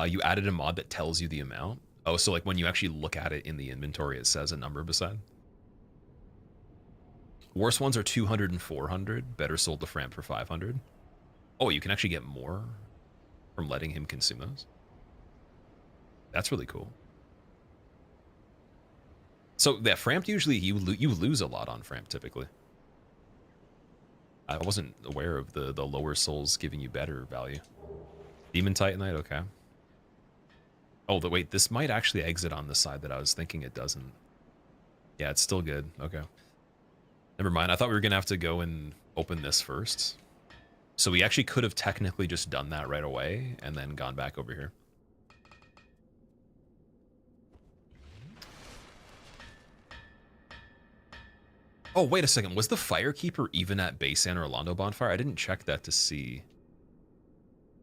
You added a mod that tells you the amount. Oh, so like when you actually look at it in the inventory, it says a number beside. Worst ones are 200 and 400. Better sold to Framp for 500. Oh, you can actually get more from letting him consume those. That's really cool. So that Framp usually you lose a lot on Framp typically. I wasn't aware of the lower souls giving you better value. Demon Titanite, okay. Oh, wait, this might actually exit on the side that I was thinking it doesn't. Yeah, it's still good. Okay. Never mind. I thought we were going to have to go and open this first. So we actually could have technically just done that right away and then gone back over here. Oh, wait a second. Was the Firekeeper even at Post-Anor Londo bonfire? I didn't check that to see.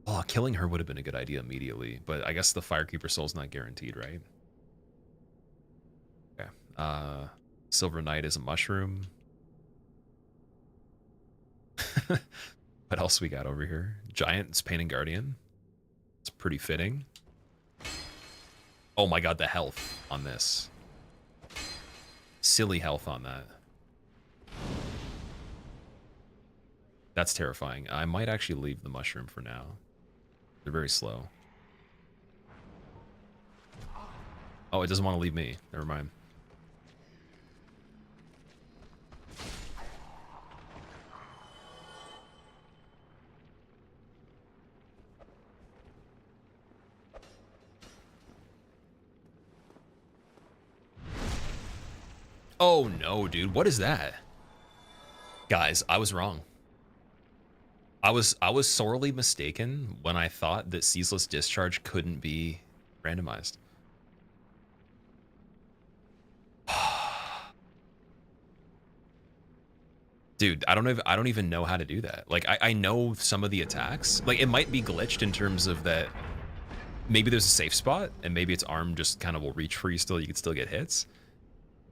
Oh, killing her would have been a good idea immediately, but I guess the Firekeeper soul's not guaranteed, right? Okay. Silver Knight is a mushroom. What else we got over here? Giant's Pain and Guardian. It's pretty fitting. Oh my god, the health on this. Silly health on that. That's terrifying. I might actually leave the mushroom for now. They're very slow. Oh, it doesn't want to leave me. Never mind. Oh no, dude. What is that? Guys, I was wrong. I was sorely mistaken when I thought that Ceaseless Discharge couldn't be randomized. Dude, I don't even know how to do that. Like I know some of the attacks. Like it might be glitched in terms of that maybe there's a safe spot and maybe its arm just kind of will reach for you still. You could still get hits.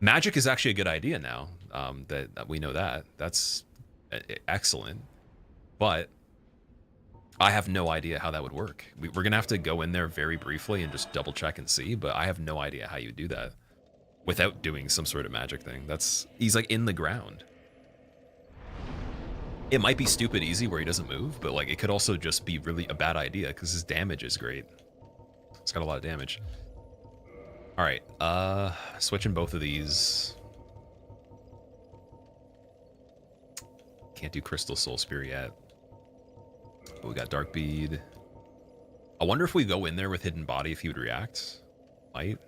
Magic is actually a good idea now that we know that. That's excellent. But I have no idea how that would work. We're going to have to go in there very briefly and just double check and see, but I have no idea how you do that without doing some sort of magic thing. He's like in the ground. It might be stupid easy where he doesn't move, but like it could also just be really a bad idea because his damage is great. It's got a lot of damage. All right, switching both of these. Can't do Crystal Soul Spear yet. But we got Dark Bead. I wonder if we go in there with Hidden Body if he would react. Might.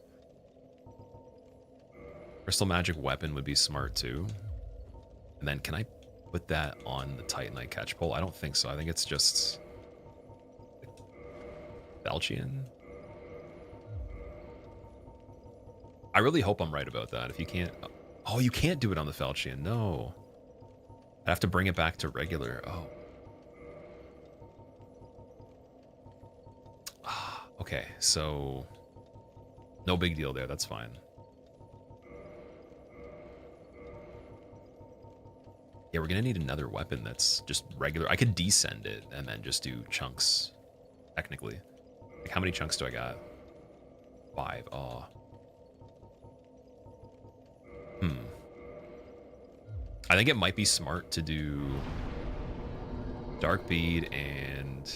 Crystal Magic Weapon would be smart too. And then can I put that on the Titanite catch pole? I don't think so. I think it's just Falchion. I really hope I'm right about that. If you can't... Oh, you can't do it on the Falchion. No. I have to bring it back to regular. Oh. Okay, so... No big deal there. That's fine. Yeah, we're going to need another weapon that's just regular. I could descend it and then just do chunks, technically. Like, how many chunks do I got? 5. Oh. I think it might be smart to do Dark Bead and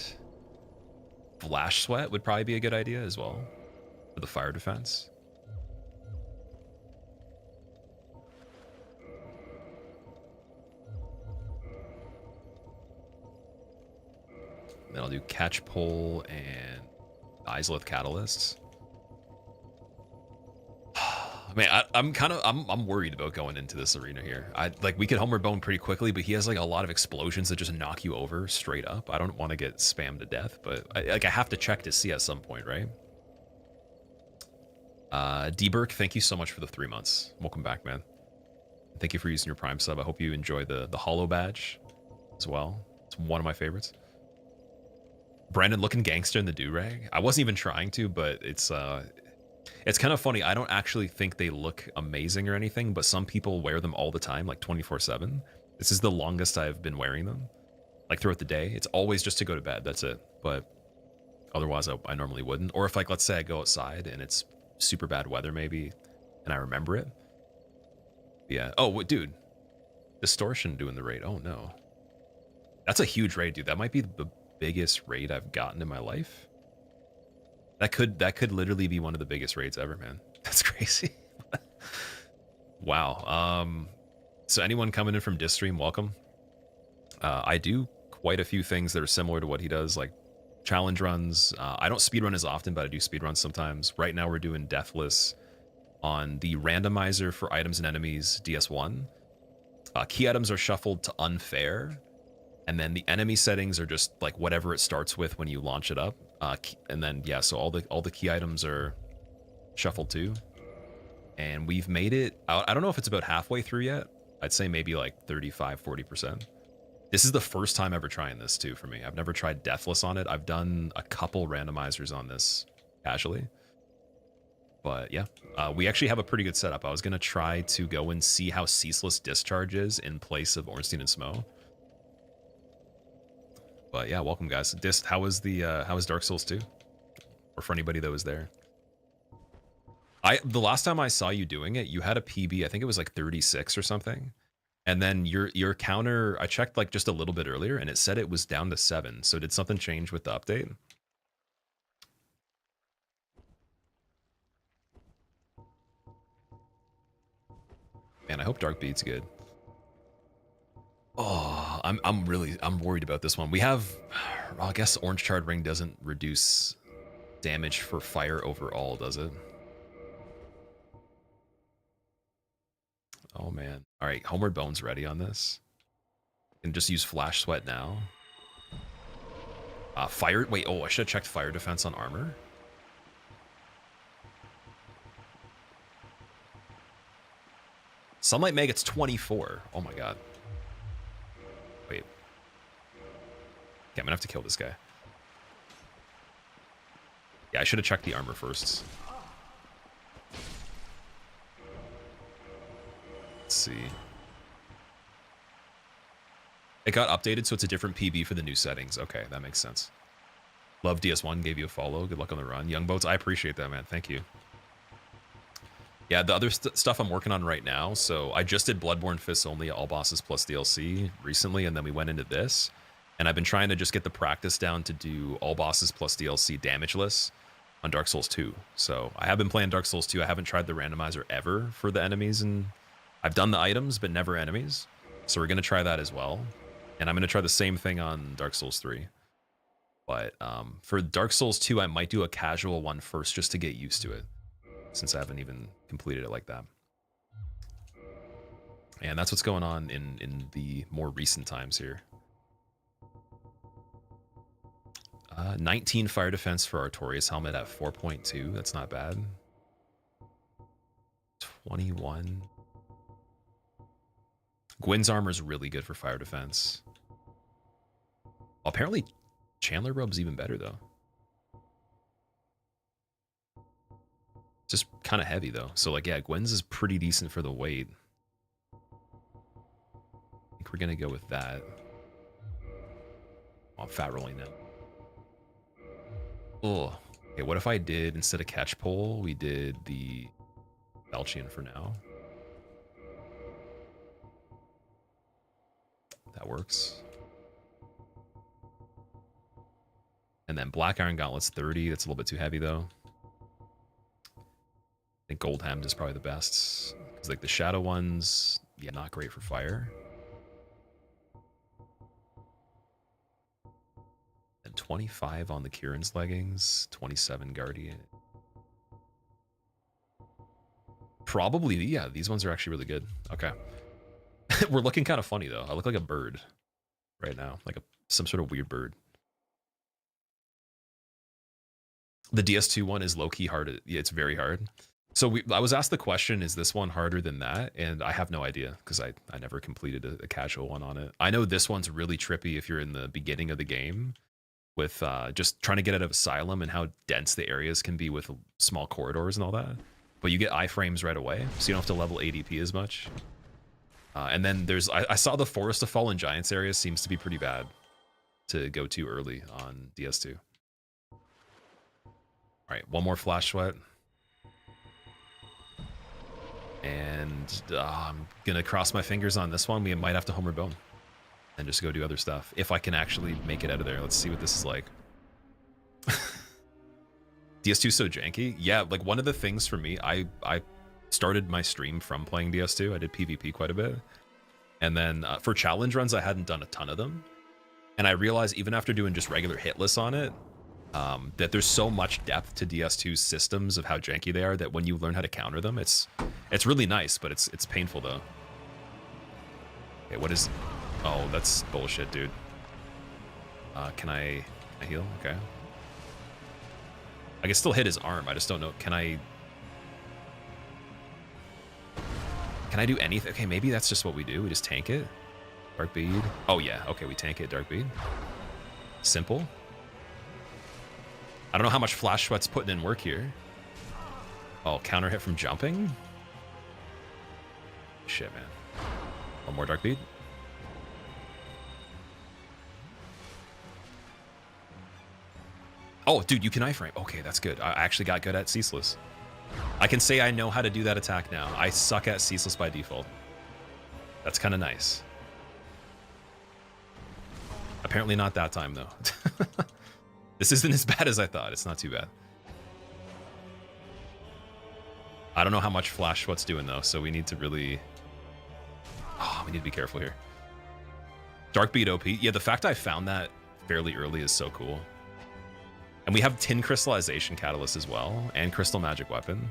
Flash Sweat would probably be a good idea as well for the fire defense. Then I'll do Catch Pole and Islith Catalysts. I mean, I'm worried about going into this arena here. We could Homeward Bone pretty quickly, but he has like a lot of explosions that just knock you over straight up. I don't want to get spammed to death, but I have to check to see at some point, right? D-Burk, thank you so much for the 3 months. Welcome back, man. Thank you for using your Prime sub. I hope you enjoy the Hollow badge as well. It's one of my favorites. Brandon looking gangster in the do-rag. I wasn't even trying to, but it's kind of funny. I don't actually think they look amazing or anything, but some people wear them all the time, like 24/7. This is the longest I've been wearing them, like throughout the day. It's always just to go to bed. That's it. But otherwise, I normally wouldn't. Or if, like, let's say I go outside and it's super bad weather, maybe, and I remember it. Yeah. Oh, dude, Distortion doing the raid. Oh no, that's a huge raid, dude. That might be the biggest raid I've gotten in my life. That could literally be one of the biggest raids ever, man. That's crazy. Wow. So anyone coming in from Disstream, welcome. I do quite a few things that are similar to what he does, like challenge runs. I don't speedrun as often, but I do speedrun sometimes. Right now we're doing Deathless on the randomizer for items and enemies, DS1. Key items are shuffled to unfair, and then the enemy settings are just like whatever it starts with when you launch it up. And then yeah, so all the key items are shuffled too. And we've made it out. I don't know if it's about halfway through yet. I'd say maybe like 35-40%. This is the first time ever trying this too for me. I've never tried Deathless on it. I've done a couple randomizers on this casually. But yeah, we actually have a pretty good setup. I was going to try to go and see how Ceaseless Discharge is in place of Ornstein and Smough. But yeah, welcome guys. How was Dark Souls 2? Or for anybody that was there. The last time I saw you doing it, you had a PB, I think it was like 36 or something. And then your counter, I checked like just a little bit earlier and it said it was down to 7. So did something change with the update? Man, I hope Dark Beat's good. Oh, I'm worried about this one. We have, well, I guess Orange Charred Ring doesn't reduce damage for fire overall, does it? Oh man. All right, Homeward Bone's ready on this. And just use Flash Sweat now. Fire, wait, oh, I should have checked fire defense on armor. Sunlight Maggot's 24. Oh my god. Wait. Okay, I'm gonna have to kill this guy. Yeah, I should have checked the armor first. Let's see. It got updated, so it's a different PB for the new settings. Okay, that makes sense. Love DS1 gave you a follow. Good luck on the run. Young Boats, I appreciate that, man. Thank you. Yeah, the other stuff I'm working on right now. So I just did Bloodborne Fists Only, all bosses plus DLC recently, and then we went into this. And I've been trying to just get the practice down to do all bosses plus DLC damageless on Dark Souls 2. So I have been playing Dark Souls 2. I haven't tried the randomizer ever for the enemies, and I've done the items, but never enemies. So we're going to try that as well. And I'm going to try the same thing on Dark Souls 3. But for Dark Souls 2, I might do a casual one first just to get used to it, since I haven't even completed it like that. And that's what's going on in the more recent times here. 19 fire defense for Artorias helmet at 4.2. That's not bad. 21. Gwyn's armor is really good for fire defense. Apparently, Chandler robe's even better though. Just kind of heavy though. So like, yeah, Gwyn's is pretty decent for the weight. I think we're gonna go with that. Oh, I'm fat rolling now. Oh, okay. What if I did, instead of catch pole, we did the Belchian for now? That works. And then Black Iron Gauntlets 30. That's a little bit too heavy though. I think Gold Hemmed is probably the best. Because like the Shadow ones, yeah, not great for fire. And 25 on the Kieran's leggings, 27 Guardian. Probably, yeah, these ones are actually really good. Okay. We're looking kind of funny though. I look like a bird right now, like some sort of weird bird. The DS2 one is low-key hard. It's very hard. So I was asked the question, is this one harder than that? And I have no idea because I never completed a casual one on it. I know this one's really trippy if you're in the beginning of the game with just trying to get out of Asylum and how dense the areas can be with small corridors and all that. But you get iframes right away, so you don't have to level ADP as much. And then I saw the Forest of Fallen Giants area seems to be pretty bad to go to early on DS2. All right, one more Flash Sweat. And I'm gonna cross my fingers on this one. We might have to Homer Bone and just go do other stuff if I can actually make it out of there. Let's see what this is like. DS2 so janky. Yeah, like one of the things for me, I started my stream from playing DS2. I did PvP quite a bit, and then for challenge runs, I hadn't done a ton of them, and I realized even after doing just regular hitless on it, that there's so much depth to DS2's systems of how janky they are that when you learn how to counter them, it's really nice, but it's painful though. Okay, what is? Oh, that's bullshit, dude. Can I heal? Okay. I can still hit his arm. I just don't know. Can I do anything? Okay, maybe that's just what we do. We just tank it. Dark bead. Oh yeah. Okay, we tank it. Dark bead. Simple. I don't know how much Flash Sweat's putting in work here. Oh, counter hit from jumping? Shit, man. One more Dark Bead. Oh, dude, you can iframe. Okay, that's good. I actually got good at Ceaseless. I can say I know how to do that attack now. I suck at Ceaseless by default. That's kind of nice. Apparently not that time, though. This isn't as bad as I thought. It's not too bad. I don't know how much Flash Sweat's doing, though, so we need to really... Oh, we need to be careful here. Dark Bead OP. Yeah, the fact I found that fairly early is so cool. And we have Tin Crystallization Catalyst as well, and Crystal Magic Weapon.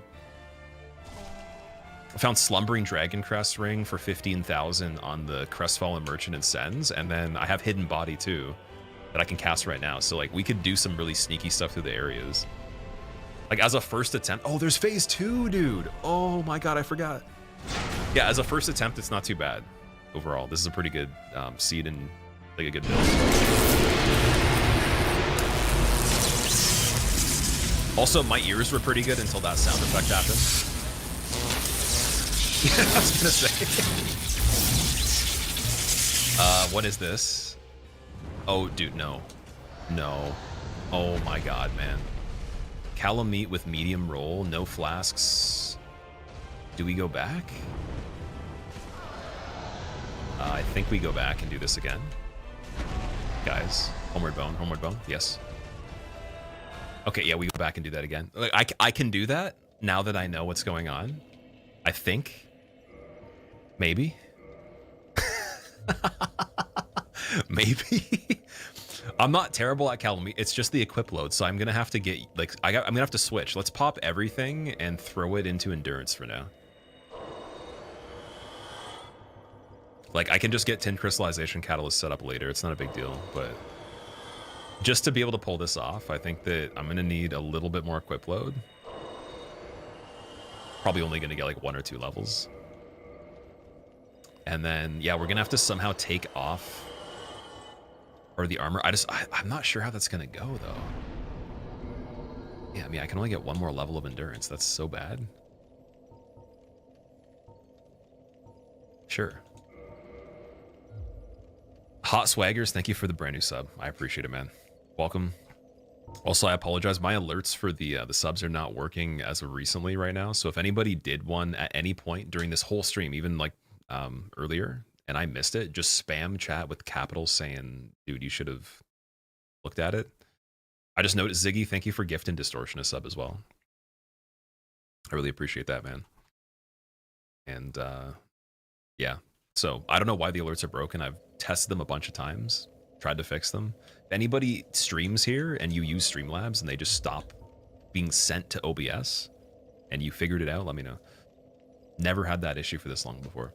I found Slumbering Dragon Crest Ring for 15,000 on the Crestfallen Merchant and Sens, and then I have Hidden Body too, that I can cast right now. So like we could do some really sneaky stuff through the areas. Like as a first attempt, oh, there's phase 2, dude. Oh my God, I forgot. Yeah, as a first attempt, it's not too bad overall. This is a pretty good seed and like a good build. Also, my ears were pretty good until that sound effect happened. Yeah, I was gonna say. What is this? Oh, dude, no. No. Oh my God, man. Kalameet with medium roll, no flasks. Do we go back? I think we go back and do this again. Guys, homeward bone, yes. Okay, yeah, we go back and do that again. Like, I can do that now that I know what's going on. I think. Maybe. Maybe. I'm not terrible at Calamit. It's just the equip load, so I'm gonna have to get like I'm gonna have to switch. Let's pop everything and throw it into endurance for now. Like I can just get Tin Crystallization Catalyst set up later. It's not a big deal, but just to be able to pull this off, I think that I'm gonna need a little bit more equip load. Probably only gonna get like 1 or 2 levels. And then yeah, we're gonna have to somehow take off or the armor. I'm not sure how that's gonna go though. Yeah, I mean I can only get 1 more level of endurance. That's so bad. Sure. Hot Swaggers, thank you for the brand new sub. I appreciate it, man. Welcome. Also, I apologize. My alerts for the subs are not working as of recently right now. So if anybody did one at any point during this whole stream, even like earlier, and I missed it, just spam chat with capitals saying, dude, you should have looked at it. I just noticed, Ziggy, thank you for gifting Distortion a sub as well. I really appreciate that, man. And yeah, so I don't know why the alerts are broken. I've tested them a bunch of times, tried to fix them. If anybody streams here and you use Streamlabs and they just stop being sent to OBS and you figured it out, let me know. Never had that issue for this long before.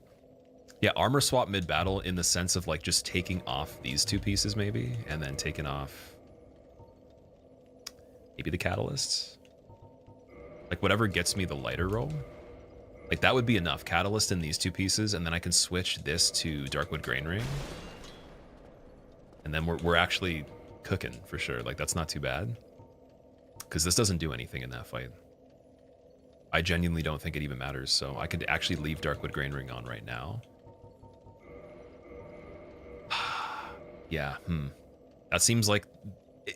Yeah, armor swap mid-battle in the sense of like just taking off these 2 pieces maybe, and then taking off maybe the catalysts. Like whatever gets me the lighter roll. Like that would be enough. Catalyst in these 2 pieces, and then I can switch this to Darkwood Grain Ring. And then we're actually cooking for sure. Like that's not too bad. Because this doesn't do anything in that fight. I genuinely don't think it even matters, so I could actually leave Darkwood Grain Ring on right now. Yeah, That seems like...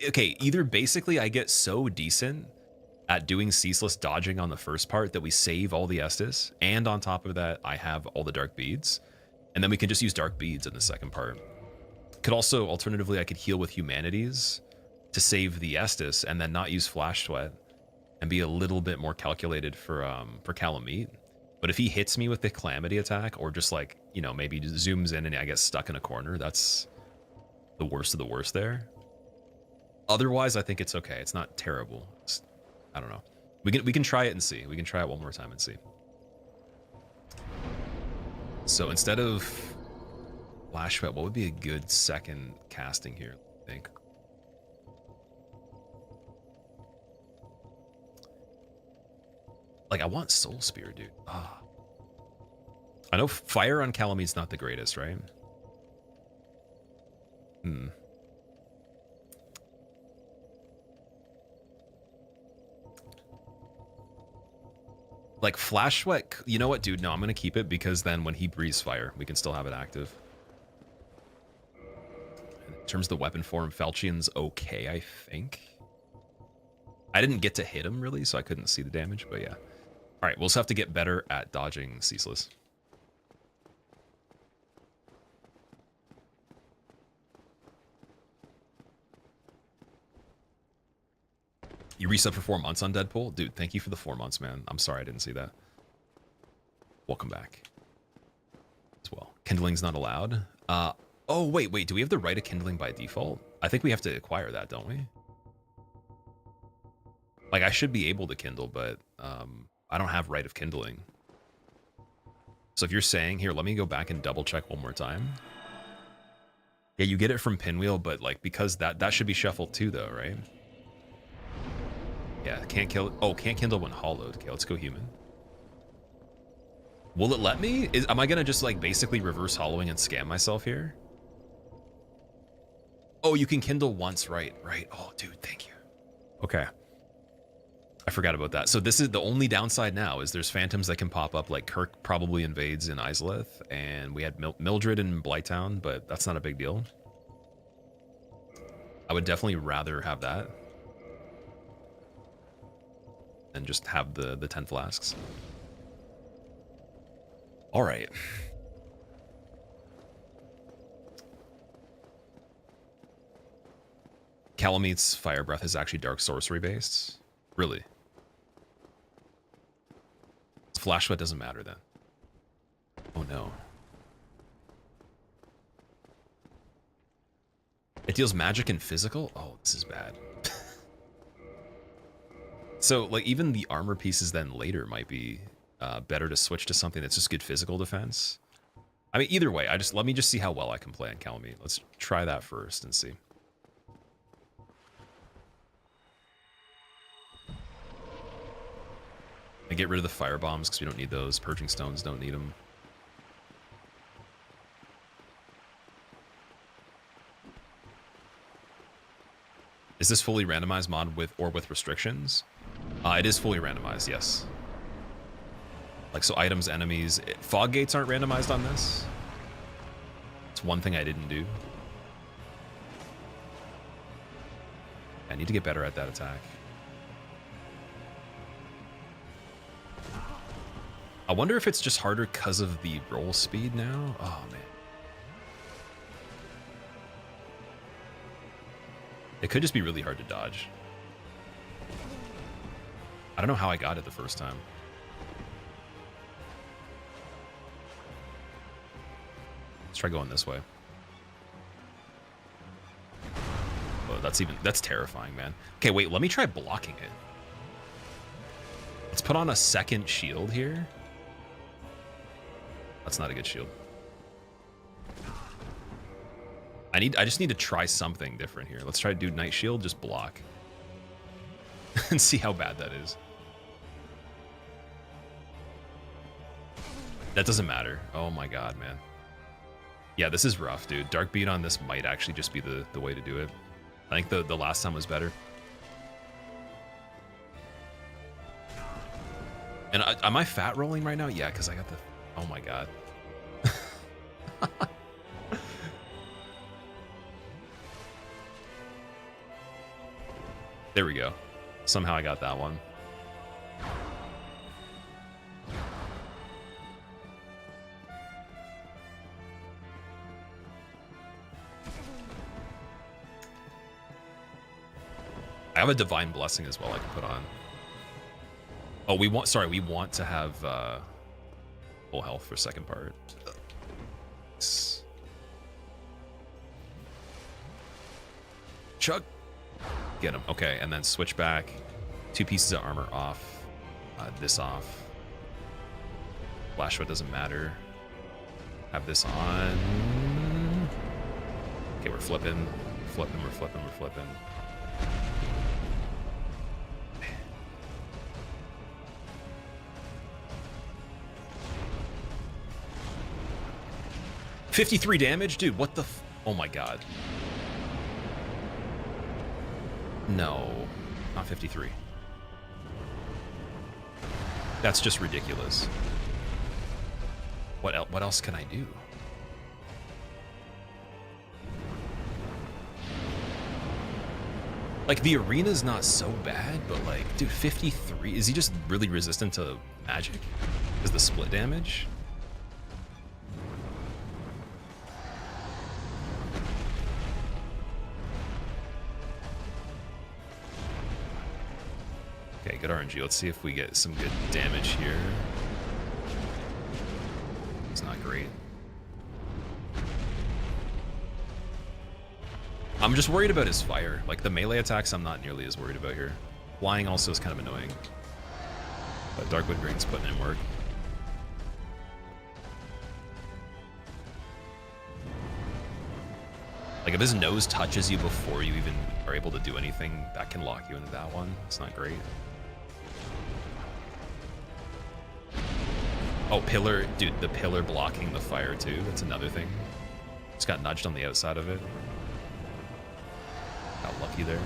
Okay, either basically I get so decent at doing ceaseless dodging on the first part that we save all the Estus, and on top of that, I have all the Dark Beads, and then we can just use Dark Beads in the second part. Could also, alternatively, I could heal with Humanities to save the Estus, and then not use Flash Sweat, and be a little bit more calculated for Kalameet. But if he hits me with the Calamity attack, or just like, you know, maybe just zooms in and I get stuck in a corner, that's the worst of the worst there. Otherwise, I think it's okay. It's not terrible. I don't know. We can try it and see. We can try it one more time and see. So instead of Flash Sweat, what would be a good second casting here, I think? Like, I want Soul Spear, dude. Ah. I know fire on Kalameet's not the greatest, right? Like Flash Sweat, you know what, dude? No, I'm gonna keep it because then when he breathes fire, we can still have it active. In terms of the weapon form, Falchion's okay, I think. I didn't get to hit him really, so I couldn't see the damage, but yeah. All right, we'll just have to get better at dodging Ceaseless. You reset for 4 months on Deadpool? Dude, thank you for the 4 months, man. I'm sorry I didn't see that. Welcome back. As well. Kindling's not allowed. Oh, wait. Do we have the right of kindling by default? I think we have to acquire that, don't we? Like, I should be able to kindle, but I don't have right of kindling. So if you're saying, here, let me go back and double check one more time. Yeah, you get it from Pinwheel, but like, because that should be shuffled too, though, right? Yeah, can't kill. Oh, can't kindle when hollowed. Okay, let's go human. Will it let me? Am I gonna just like basically reverse hollowing and scam myself here? Oh, you can kindle once, right? Oh, dude, thank you. Okay. I forgot about that. So this is the only downside now is there's phantoms that can pop up, like Kirk probably invades in Isleth, and we had Mildred in Blighttown, but that's not a big deal. I would definitely rather have that and just have the 10 flasks. All right. Kalameet's Fire Breath is actually Dark Sorcery based. Really? Flash Sweat doesn't matter then. Oh no. It deals magic and physical? Oh, this is bad. So, like, even the armor pieces then later might be better to switch to something that's just good physical defense. I mean, either way, let me just see how well I can play on Calamit. Let's try that first and see. I get rid of the fire bombs because we don't need those. Purging stones, don't need them. Is this fully randomized mod with restrictions? It is fully randomized, yes. Like, so items, enemies. Fog gates aren't randomized on this. It's one thing I didn't do. I need to get better at that attack. I wonder if it's just harder because of the roll speed now. Oh, man. It could just be really hard to dodge. I don't know how I got it the first time. Let's try going this way. Oh, that's terrifying, man. Okay, wait, let me try blocking it. Let's put on a second shield here. That's not a good shield. I just need to try something different here. Let's try to do Night Shield, just block. And see how bad that is. That doesn't matter. Oh my god, man. Yeah, this is rough, dude. Dark Beat on this might actually just be the way to do it. I think the last time was better. And am I fat rolling right now? Yeah, because I got the... Oh my god. There we go. Somehow I got that one. I have a Divine Blessing as well I can put on. Oh, we want to have full health for second part. Chug. Get him. Okay, and then switch back. 2 pieces of armor off. This off. Flashfoot doesn't matter. Have this on. Okay, we're flipping. We're flipping. 53 damage? Dude, what the oh my god. No, not 53. That's just ridiculous. What else can I do? Like, the arena's not so bad, but like, dude, 53? Is he just really resistant to magic? Is the split damage? Okay, good RNG. Let's see if we get some good damage here. It's not great. I'm just worried about his fire. Like, the melee attacks I'm not nearly as worried about here. Flying also is kind of annoying. But Darkwood Green's putting in work. Like, if his nose touches you before you even are able to do anything, that can lock you into that one. It's not great. Oh, pillar. Dude, the pillar blocking the fire, too. That's another thing. Just got nudged on the outside of it. Got lucky there.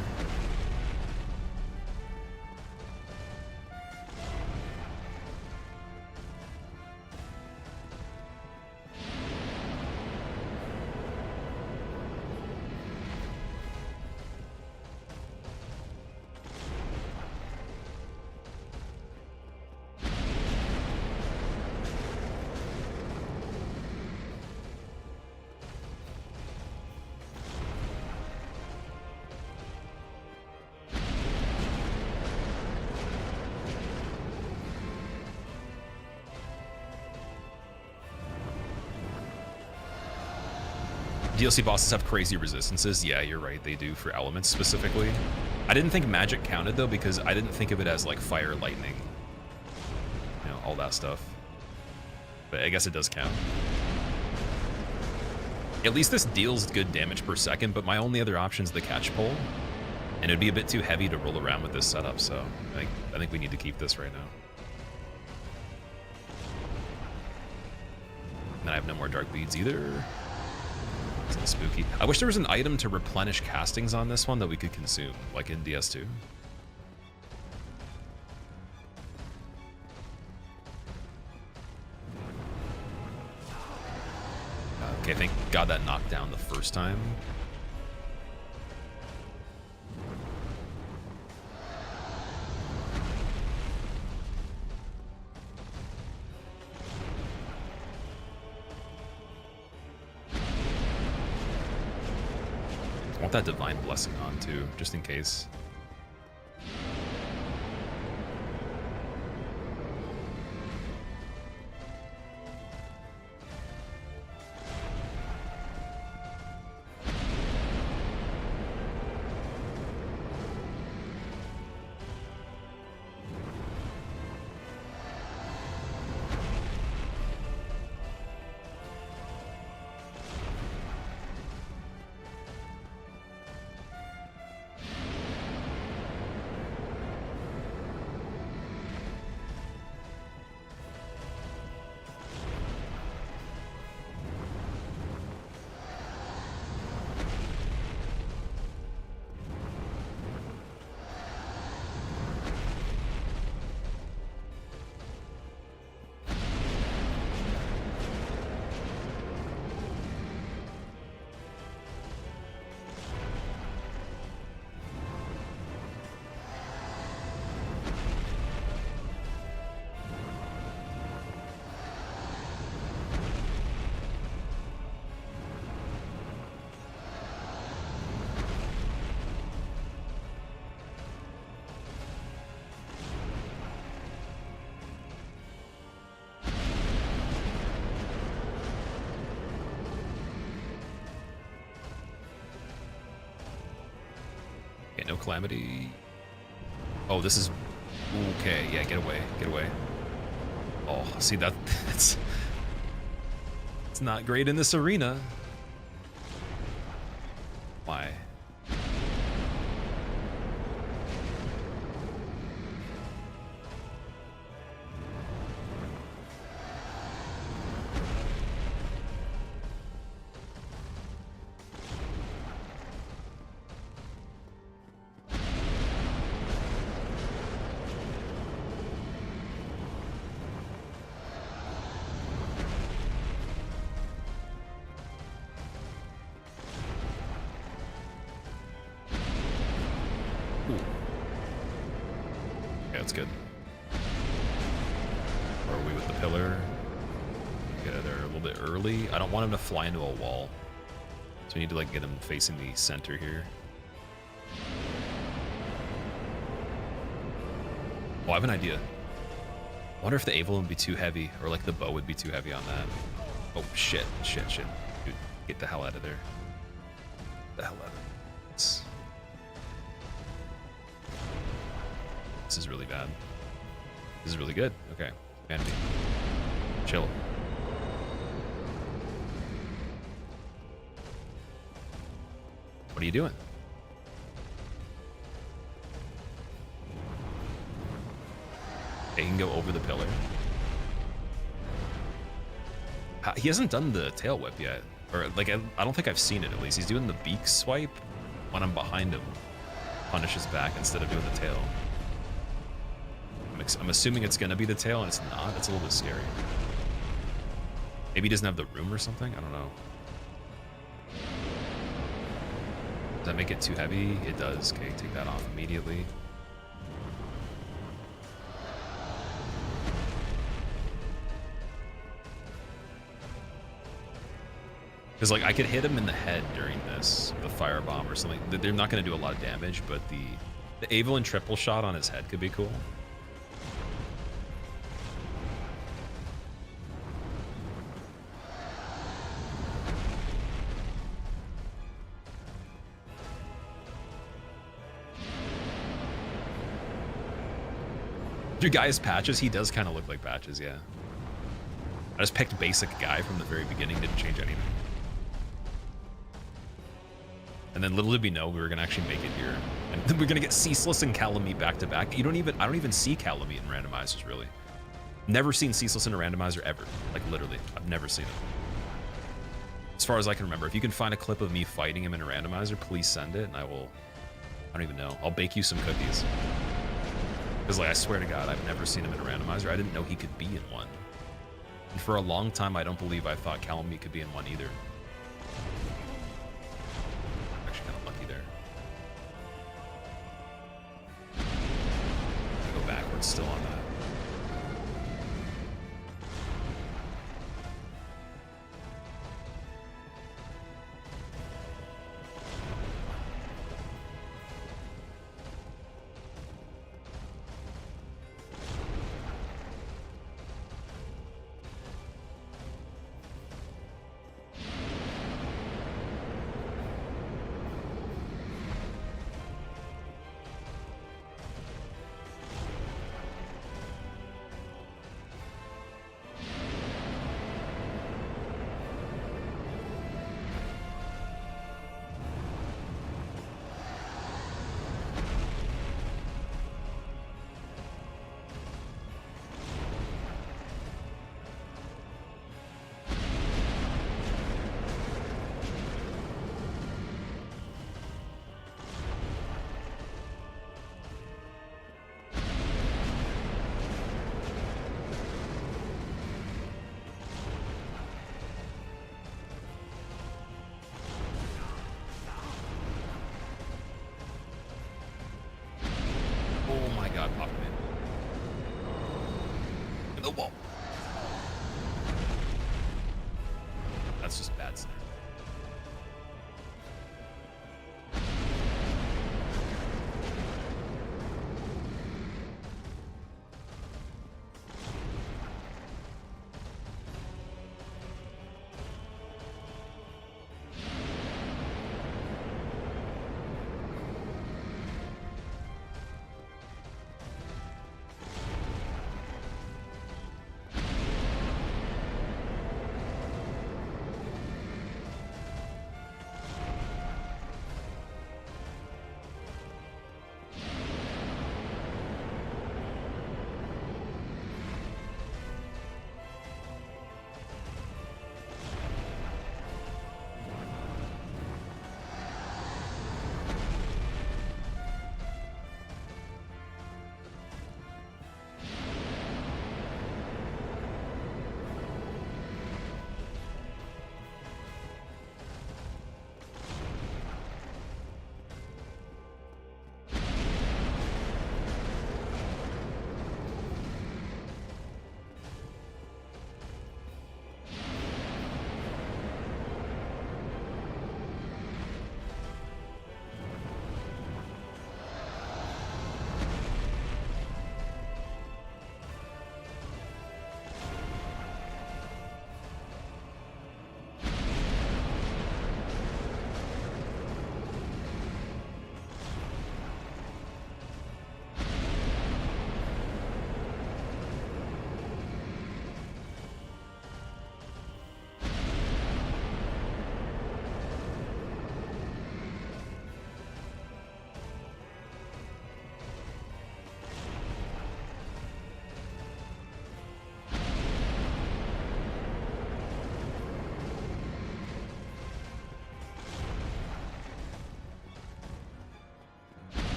DLC bosses have crazy resistances. Yeah, you're right. They do for elements specifically. I didn't think magic counted though because I didn't think of it as like fire, lightning, you know, all that stuff. But I guess it does count. At least this deals good damage per second, but my only other option is the catch pole. And it'd be a bit too heavy to roll around with this setup, so I think we need to keep this right now. And I have no more dark beads either. It's spooky. I wish there was an item to replenish castings on this one that we could consume, like in DS2. Okay, thank God that knocked down the first time. I want that Divine Blessing on too, just in case. Okay, no calamity. Oh, this is okay. Yeah, get away, get away. Oh, see that? It's not great in this arena. Why? That's good. Or are we with the pillar? Get there a little bit early. I don't want him to fly into a wall. So we need to like get him facing the center here. Oh, I have an idea. I wonder if the Avel would be too heavy, or like the bow would be too heavy on that. Oh shit, shit, shit. Dude, get the hell out of there. Get the hell out of there. This is really bad. This is really good. Okay. Vanity. Chill. What are you doing? They can go over the pillar. He hasn't done the tail whip yet. Or, like, I don't think I've seen it, at least. He's doing the beak swipe when I'm behind him. Punishes back instead of doing the tail. I'm assuming it's gonna be the tail, and it's not. It's a little bit scary. Maybe he doesn't have the room or something? I don't know. Does that make it too heavy? It does. Okay, take that off immediately. Because, like, I could hit him in the head during this, the firebomb or something. They're not going to do a lot of damage, but the Avelin triple shot on his head could be cool. Your guy's Patches? He does kind of look like Patches, yeah. I just picked basic guy from the very beginning, didn't change anything. And then little did we know we were gonna actually make it here. And then we're gonna get Ceaseless and Kalameet back to back. I don't even see Kalameet in randomizers, really. Never seen Ceaseless in a randomizer ever. Like literally, I've never seen it. As far as I can remember. If you can find a clip of me fighting him in a randomizer, please send it and I don't even know. I'll bake you some cookies. Because, like, I swear to God, I've never seen him in a randomizer. I didn't know he could be in one. And for a long time, I don't believe I thought Calamit could be in one either. Actually, kind of lucky there. Go backwards still on that.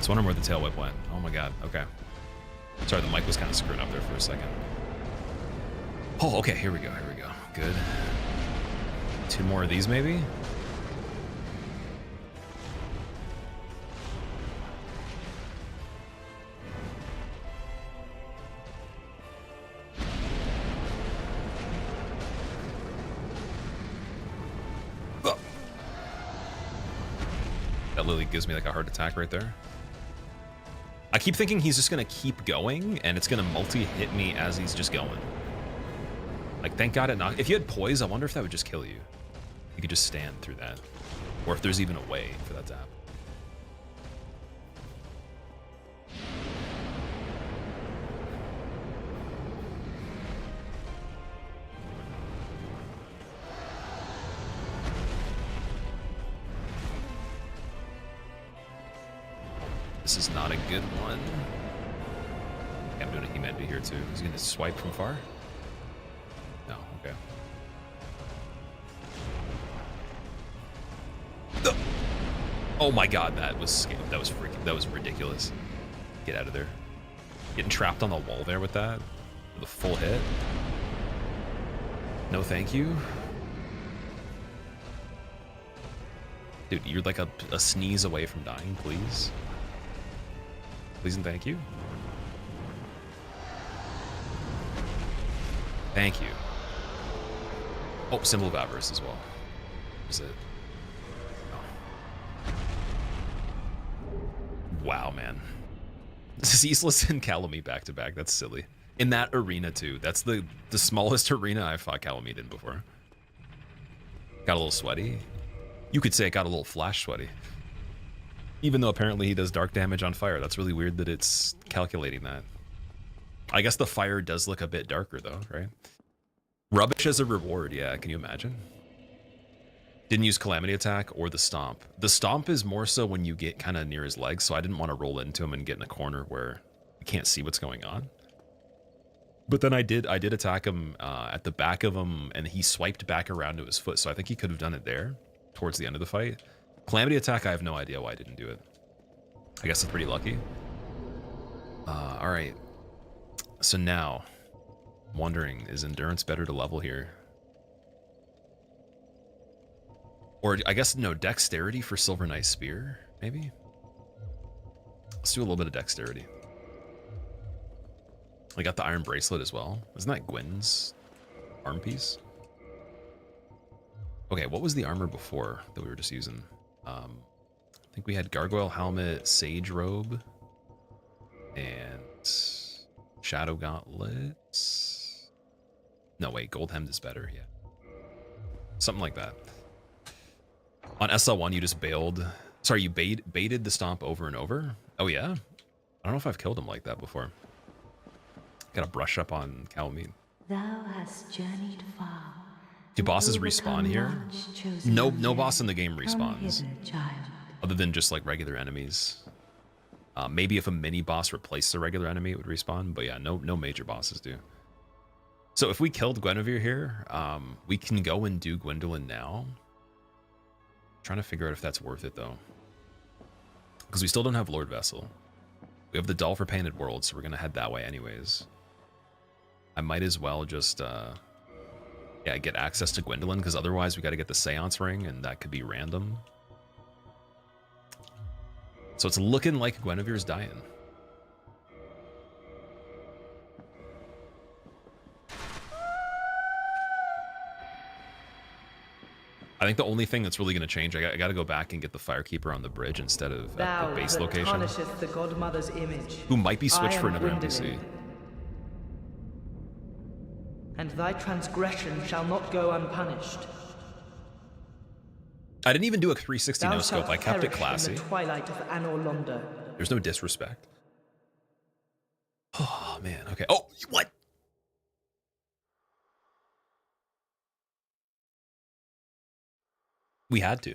Just wondering where the tail whip went. Oh my god, okay. Sorry, the mic was kind of screwing up there for a second. Oh, okay, here we go, Good. 2 more of these, maybe? Oh. That literally gives me like a heart attack right there. I keep thinking he's just gonna keep going and it's gonna multi-hit me as he's just going. Like, thank God it knocked. If you had poise, I wonder if that would just kill you. You could just stand through that. Or if there's even a way for that to happen. This is not a good one. Yeah, I'm doing a He-Man here too. He's gonna swipe from far? No, okay. Oh my god, that was ridiculous. Get out of there. Getting trapped on the wall there with that. With a full hit. No thank you. Dude, you're like a sneeze away from dying, please. Please and thank you. Thank you. Oh, Symbol of Avarice as well. Is it? Oh. Wow, man. Ceaseless and Kalameet back to back. That's silly. In that arena too. That's the smallest arena I fought Kalameet in before. Got a little sweaty. You could say it got a little flash sweaty. Even though apparently he does dark damage on fire. That's really weird that it's calculating that. I guess the fire does look a bit darker though, right? Rubbish as a reward, yeah, can you imagine? Didn't use Calamity attack or the stomp. The stomp is more so when you get kind of near his legs, so I didn't want to roll into him and get in a corner where you can't see what's going on. But then I did attack him at the back of him, and he swiped back around to his foot, so I think he could have done it there towards the end of the fight. Calamity attack, I have no idea why I didn't do it. I guess it's pretty lucky. All right. So now, I'm wondering, is endurance better to level here? Or I guess, no, dexterity for Silver Knight Spear, maybe? Let's do a little bit of dexterity. I got the Iron Bracelet as well. Isn't that Gwyn's arm piece? Okay, what was the armor before that we were just using? I think we had Gargoyle Helmet, Sage Robe, and Shadow Gauntlets. No, wait, Gold Hemmed is better, yeah. Something like that. On SL1, you just bailed. Sorry, you baited the stomp over and over? Oh, yeah? I don't know if I've killed him like that before. Gotta brush up on Calamit. Thou hast journeyed far. Do bosses respawn here? No boss in the game respawns. Other than just like regular enemies. Maybe if a mini boss replaced a regular enemy, it would respawn. But yeah, no major bosses do. So if we killed Guinevere here, we can go and do Gwyndolin now. Trying to figure out if that's worth it though. Because we still don't have Lord Vessel. We have the Doll for Painted World, so we're gonna head that way anyways. I might as well just yeah, get access to Gwyndolin, because otherwise we got to get the Seance Ring, and that could be random. So it's looking like Guinevere's dying. I think the only thing that's really going to change, I got to go back and get the Firekeeper on the bridge instead of at the base location. The Godmother's image. Who might be switched for another NPC. And thy transgression shall not go unpunished. I didn't even do a 360 no scope. I kept it classy. In the twilight of Anor Londo. There's no disrespect. Oh man. Okay. Oh, what? We had to.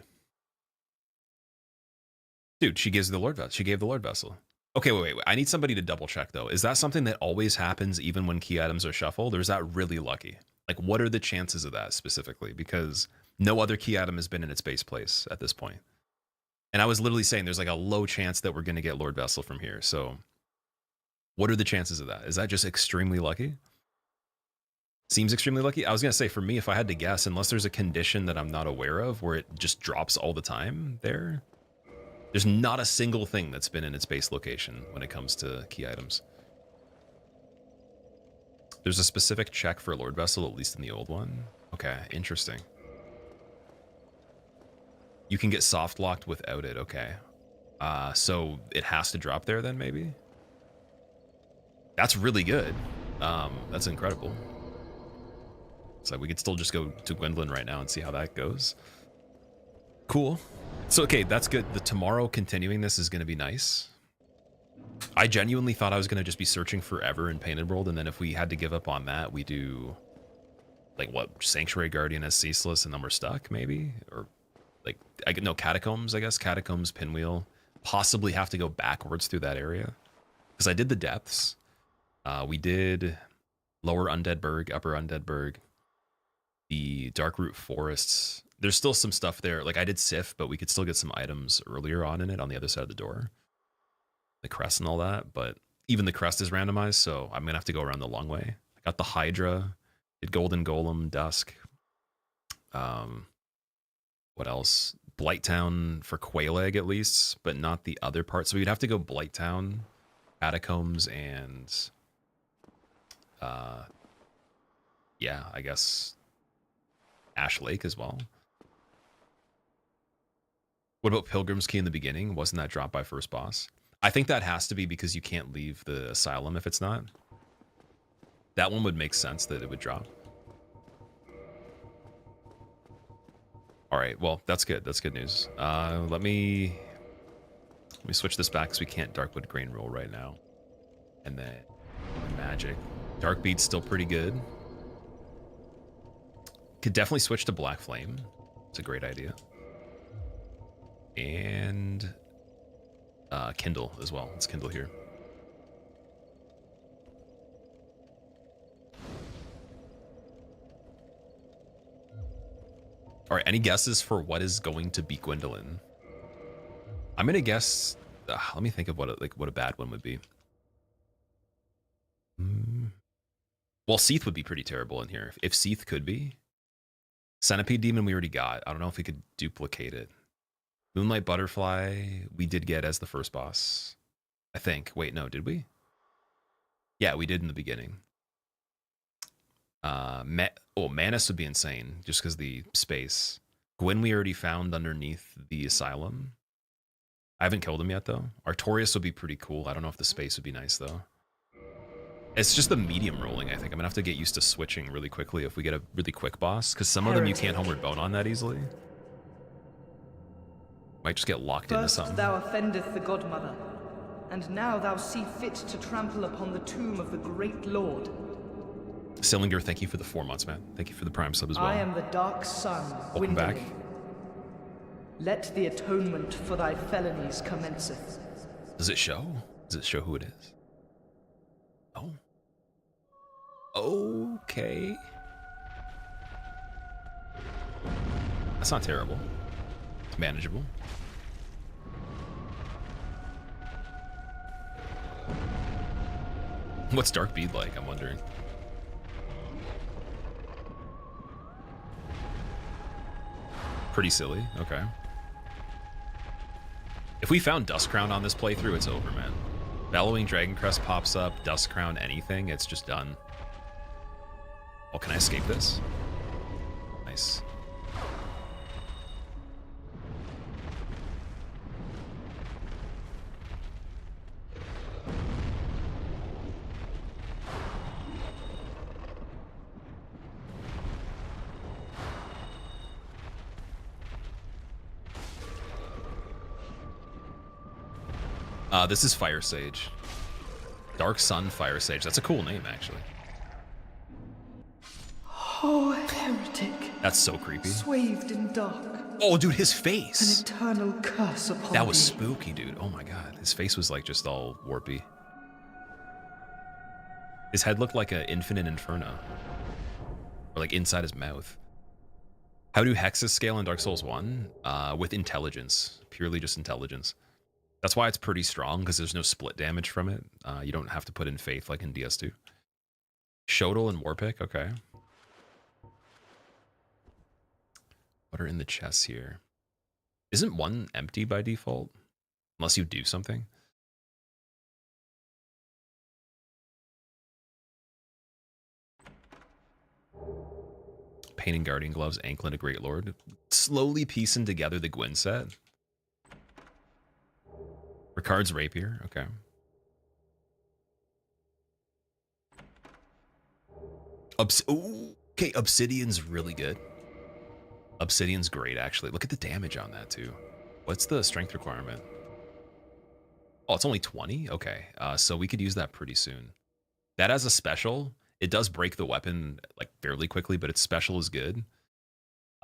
Dude, she gives the Lord Vessel. She gave the Lord Vessel. Okay, wait. I need somebody to double check though. Is that something that always happens even when key items are shuffled, or is that really lucky? Like, what are the chances of that specifically? Because no other key item has been in its base place at this point. And I was literally saying there's like a low chance that we're going to get Lord Vessel from here. So what are the chances of that? Is that just extremely lucky? Seems extremely lucky. I was going to say, for me, if I had to guess, unless there's a condition that I'm not aware of where it just drops all the time there's not a single thing that's been in its base location when it comes to key items. There's a specific check for Lord Vessel, at least in the old one. Okay, interesting. You can get soft locked without it. Okay. So it has to drop there then, maybe? That's really good. That's incredible. So we could still just go to Gwyndolin right now and see how that goes. Cool. So, okay, that's good. The tomorrow continuing this is going to be nice. I genuinely thought I was going to just be searching forever in Painted World, and then if we had to give up on that, we do, like, what, Sanctuary Guardian as Ceaseless, and then we're stuck, maybe? Or, like, no, Catacombs, I guess. Catacombs, Pinwheel. Possibly have to go backwards through that area. Because I did the depths. We did Lower Undead Burg, Upper Undead Burg. The Darkroot Forests. There's still some stuff there. Like, I did Sif, but we could still get some items earlier on in it on the other side of the door. The crest and all that, but even the crest is randomized, so I'm going to have to go around the long way. I got the Hydra, did Golden Golem, Dusk. What else? Blighttown for Quaileg at least, but not the other part. So we'd have to go Blighttown, Catacombs, and yeah, I guess Ash Lake as well. What about Pilgrim's Key in the beginning? Wasn't that dropped by first boss? I think that has to be because you can't leave the Asylum if it's not. That one would make sense that it would drop. All right, well, that's good. That's good news. Let me switch this back because we can't Darkwood Grain roll right now. And then magic. Darkbeat's still pretty good. Could definitely switch to Black Flame. It's a great idea. And Kindle as well. Let's Kindle here. All right, any guesses for what is going to be Gwyndolin? I'm gonna guess. Let me think of what a bad one would be. Well, Seath would be pretty terrible in here. If Seath could be. Centipede Demon we already got. I don't know if we could duplicate it. Moonlight Butterfly we did get as the first boss. I think. Wait, no, did we? Yeah, we did in the beginning. Manus would be insane just because the space. Gwyn we already found underneath the Asylum. I haven't killed him yet though. Artorias would be pretty cool. I don't know if the space would be nice though. It's just the medium rolling, I think. I'm gonna have to get used to switching really quickly if we get a really quick boss, because some of them you can't homeward bone on that easily. Might just get locked into something. First thou offendeth the Godmother, and now thou see fit to trample upon the tomb of the great Lord. Sillinger, thank you for the 4 months, man. Thank you for the Prime sub as well. I am the Dark Sun, Welcome back. Gwyndolin. Let the atonement for thy felonies commenceth. Does it show? Does it show who it is? Oh. Okay. That's not terrible. It's manageable. What's Dark Bead like? I'm wondering. Pretty silly. Okay. If we found Dust Crown on this playthrough, it's over, man. Bellowing Dragon Crest pops up, Dust Crown, anything, it's just done. Oh, can I escape this? Nice. This is Fire Sage. Dark Sun Fire Sage. That's a cool name, actually. Oh, heretic. That's so creepy. Swathed in dark. Oh, dude, his face. An eternal curse upon That was thee. spooky, dude. Oh my god. His face was like just all warpy. His head looked like an infinite inferno. Or like inside his mouth. How do hexes scale in Dark Souls 1? With intelligence, purely just intelligence. That's why it's pretty strong, because there's no split damage from it. You don't have to put in faith like in DS2. Shodel and Warpick, okay. What are in the chests here? Isn't one empty by default? Unless you do something. Painting Guardian Gloves, Anklet, a Great Lord. Slowly piecing together the Gwyn set. Ricard's Rapier, okay. Okay, Obsidian's really good. Obsidian's great, actually. Look at the damage on that, too. What's the strength requirement? Oh, it's only 20? Okay, so we could use that pretty soon. That as a special, it does break the weapon like fairly quickly, but its special is good.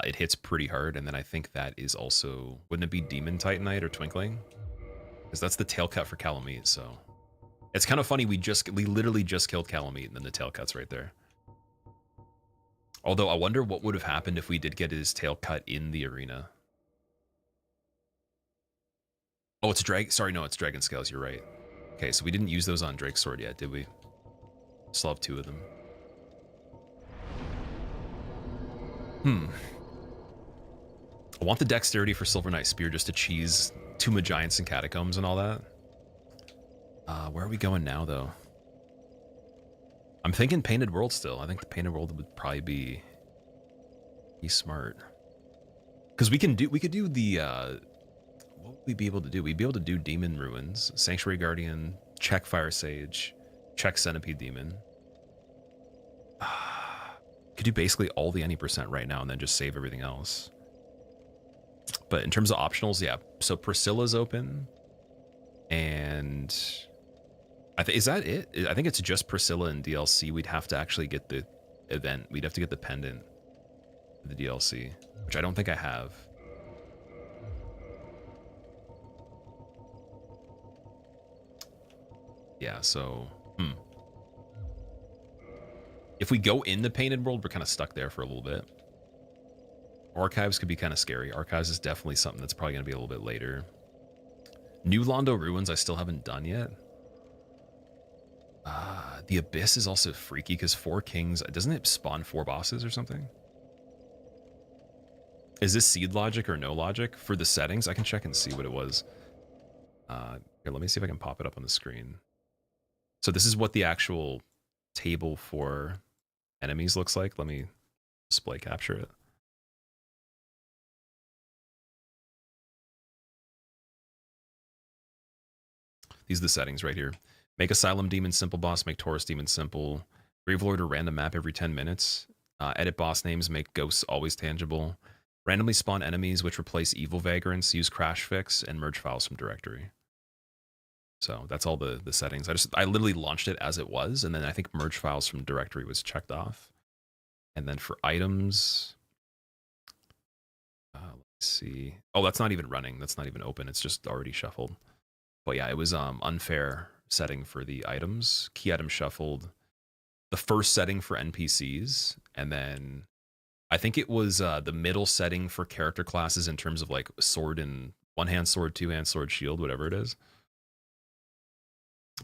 It hits pretty hard, and then I think that is also... Wouldn't it be Demon Titanite or Twinkling? Because that's the tail cut for Kalameet, so... It's kind of funny, we literally just killed Kalameet, and then the tail cut's right there. Although, I wonder what would have happened if we did get his tail cut in the arena. Oh, it's it's Dragon Scales, you're right. Okay, so we didn't use those on Drake's Sword yet, did we? Still have 2 of them. I want the dexterity for Silver Knight Spear just to cheese Tomb of Giants and Catacombs and all that. Where are we going now, though? I'm thinking Painted World still. I think the Painted World would probably be smart. Because we could do the what would we be able to do? We'd be able to do Demon Ruins, Sanctuary Guardian, check Fire Sage, check Centipede Demon. Could do basically all the any % right now and then just save everything else. But in terms of optionals, yeah. So Priscilla's open, and is that it? I think it's just Priscilla and DLC. We'd have to actually get the event. We'd have to get the pendant for the DLC, which I don't think I have. Yeah, so if we go in the Painted World, we're kind of stuck there for a little bit. Archives could be kind of scary. Archives is definitely something that's probably going to be a little bit later. New Londo Ruins I still haven't done yet. The Abyss is also freaky because 4 kings... Doesn't it spawn 4 bosses or something? Is this seed logic or no logic? For the settings, I can check and see what it was. Here, let me see if I can pop it up on the screen. So this is what the actual table for enemies looks like. Let me display capture it. These are the settings right here. Make Asylum Demon simple boss, make Taurus Demon simple. Gravelord or random map every 10 minutes. Edit boss names, make ghosts always tangible. Randomly spawn enemies which replace evil vagrants, use crash fix, and merge files from directory. So that's all the settings. I literally launched it as it was, and then I think merge files from directory was checked off. And then for items, let's see. Oh, that's not even running. That's not even open. It's just already shuffled. But yeah, it was unfair setting for the items. Key item shuffled. The first setting for NPCs, and then I think it was the middle setting for character classes in terms of like sword and one-hand sword, two-hand sword, shield, whatever it is.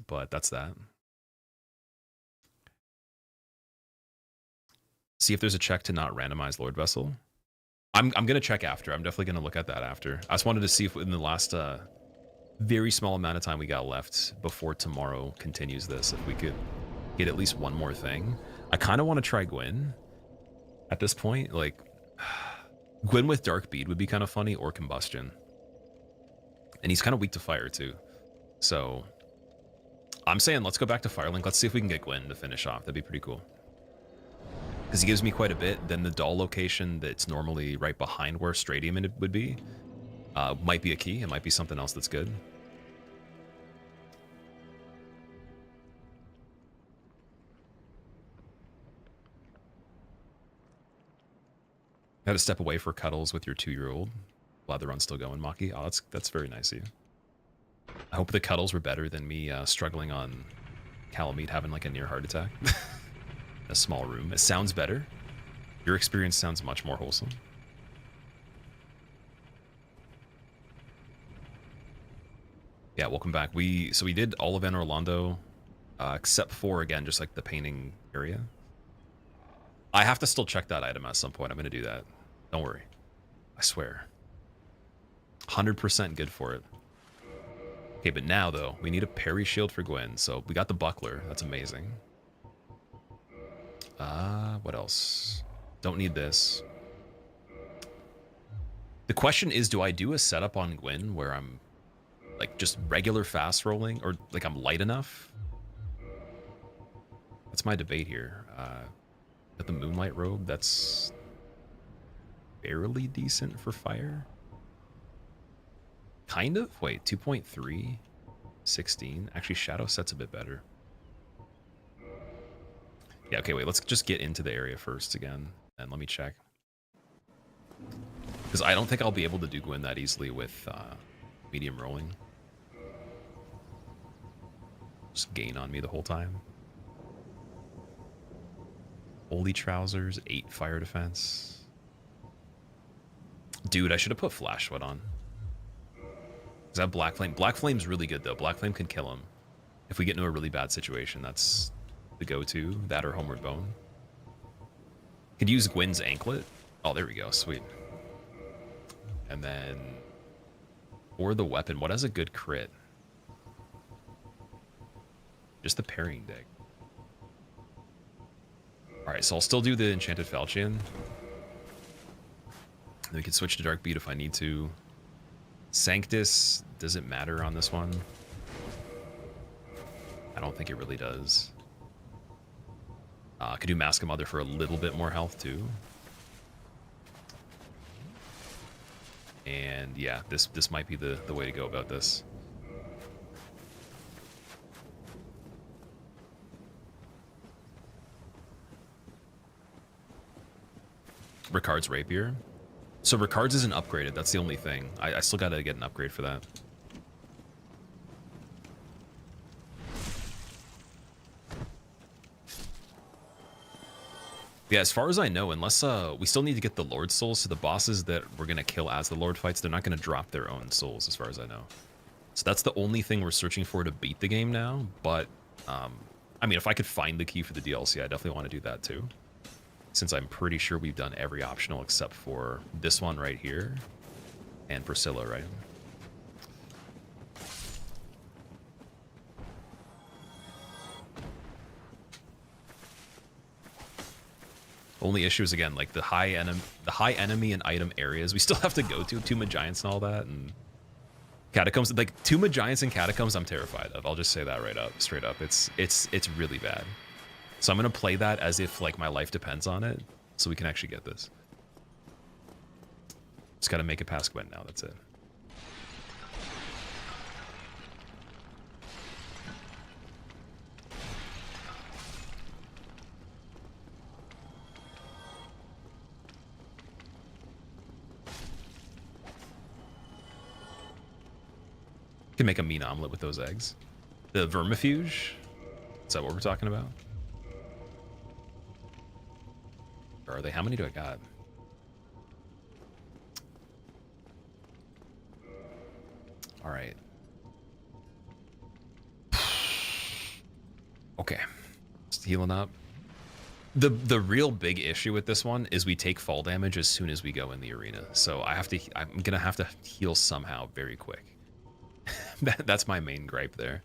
But that's that. See if there's a check to not randomize Lord Vessel. I'm gonna check after. I'm definitely gonna look at that after. I just wanted to see if in the last very small amount of time we got left before tomorrow continues this, if we could get at least one more thing. I kind of want to try Gwyn at this point. Like, Gwyn with Dark Bead would be kind of funny, or Combustion. And he's kind of weak to fire too. So I'm saying let's go back to Firelink. Let's see if we can get Gwyn to finish off. That'd be pretty cool. Because he gives me quite a bit. Then the doll location that's normally right behind where Stray Demon would be might be a key. It might be something else that's good. Had to step away for cuddles with your 2-year-old. Glad the run's still going, Maki. Oh, that's very nice of you. I hope the cuddles were better than me struggling on Kalameet having like a near heart attack. A small room. It sounds better. Your experience sounds much more wholesome. Yeah, welcome back. We did all of Anor Londo, except for, again, just like the painting area. I have to still check that item at some point. I'm going to do that. Don't worry. I swear. 100% good for it. Okay, but now, though, we need a parry shield for Gwyn. So we got the buckler. That's amazing. What else? Don't need this. The question is, do I do a setup on Gwyn where I'm like just regular fast rolling, or like I'm light enough? That's my debate here. Got the Moonlight Robe. That's fairly decent for fire. Kind of? Wait, 2.3, 16. Actually, Shadow Set's a bit better. Yeah, okay, wait, let's just get into the area first again, and let me check. Because I don't think I'll be able to do Gwyn that easily with medium rolling. Just gain on me the whole time. Holy Trousers, 8 fire defense. Dude, I should have put Flash Sweat on. Is that Black Flame? Black Flame's really good, though. Black Flame can kill him. If we get into a really bad situation, that's the go-to. That or Homeward Bone. Could use Gwyn's Anklet. Oh, there we go. Sweet. And then for the weapon, what has a good crit? Just the parrying deck. Alright, so I'll still do the Enchanted Falchion. Then we can switch to Dark Beat if I need to. Sanctus doesn't matter on this one. I don't think it really does. I could do Mask of Mother for a little bit more health too. And yeah, this might be the way to go about this. Ricard's Rapier. So Ricard's isn't upgraded, that's the only thing. I still gotta get an upgrade for that. Yeah, as far as I know, unless we still need to get the Lord Souls, so the bosses that we're gonna kill as the Lord fights, they're not gonna drop their own souls, as far as I know. So that's the only thing we're searching for to beat the game now, but, I mean, if I could find the key for the DLC, I definitely want to do that too. Since I'm pretty sure we've done every optional except for this one right here, and Priscilla, right? Only issue is, again, like the high enemy and item areas we still have to go to. Tomb of Giants and all that, and Catacombs. Like Tomb of Giants and Catacombs, I'm terrified of. I'll just say that straight up. It's really bad. So I'm gonna play that as if like my life depends on it, so we can actually get this. Just gotta make it past Gwyn now. That's it. Can make a mean omelet with those eggs. The vermifuge? Is that what we're talking about? Or are they? How many do I got? All right. Okay. Just healing up. The real big issue with this one is we take fall damage as soon as we go in the arena. So I'm gonna have to heal somehow very quick. That's my main gripe there.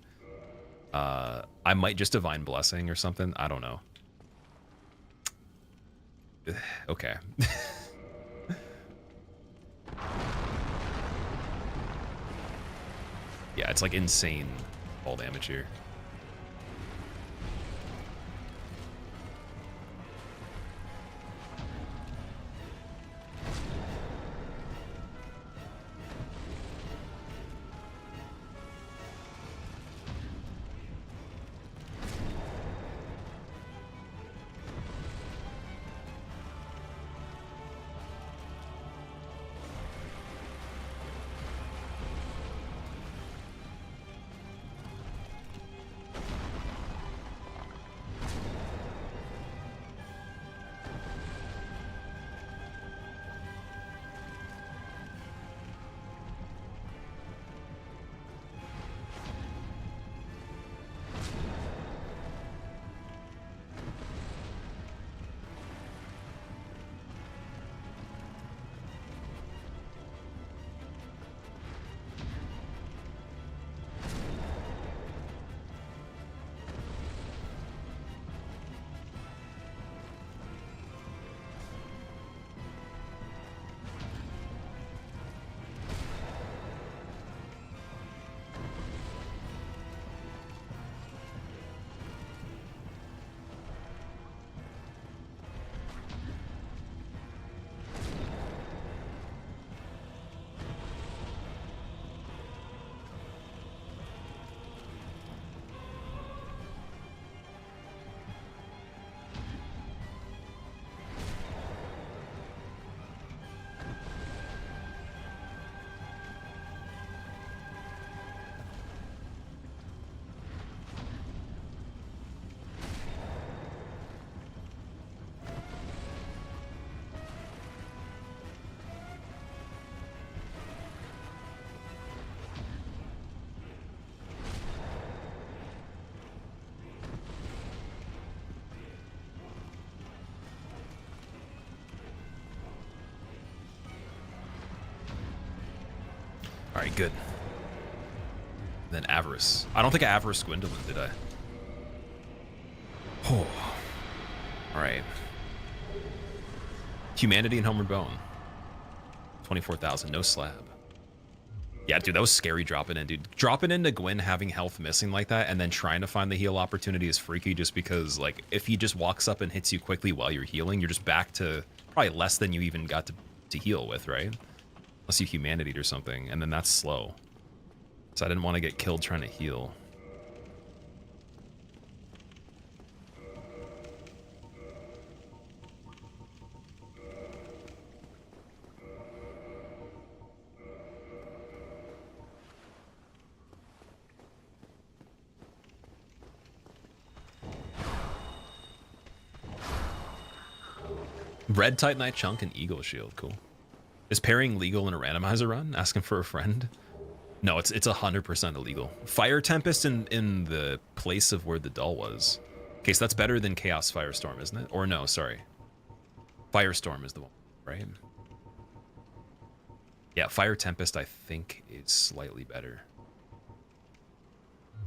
I might just Divine Blessing or something. I don't know. Okay. Yeah, it's like insane fall damage here. right, good. Then Avarice. I don't think I Avarice Gwyndolin, did I? Oh. All right. Humanity and Homeward Bone. 24,000, no slab. Yeah, dude, that was scary dropping in, dude. Dropping into Gwyn having health missing like that and then trying to find the heal opportunity is freaky just because, like, if he just walks up and hits you quickly while you're healing, you're just back to probably less than you even got to heal with, right? Unless you Humanity or something, and then that's slow. So I didn't want to get killed trying to heal. Red Titanite Chunk and Eagle Shield, cool. Is pairing legal in a randomizer run? Asking for a friend? No, it's 100% illegal. Fire Tempest in the place of where the doll was. Okay, so that's better than Chaos Firestorm, isn't it? Or no, sorry. Firestorm is the one, right? Yeah, Fire Tempest I think is slightly better.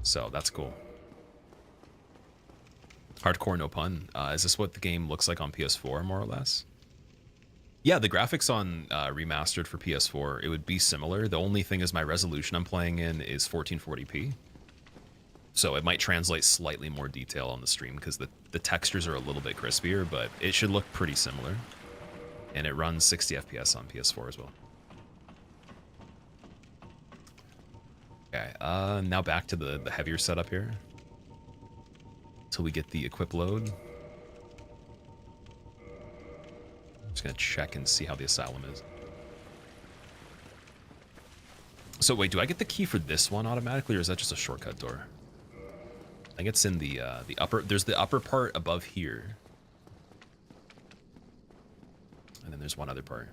So that's cool. Hardcore, no pun. Is this what the game looks like on PS4, more or less? Yeah, the graphics on remastered for PS4, it would be similar. The only thing is my resolution I'm playing in is 1440p. So it might translate slightly more detail on the stream because the textures are a little bit crispier, but it should look pretty similar. And it runs 60 FPS on PS4 as well. Okay, now back to the heavier setup here. Until we get the equip load. Just gonna check and see how the Asylum is. So wait, do I get the key for this one automatically, or is that just a shortcut door? I think it's in the upper. There's the upper part above here, and then there's one other part.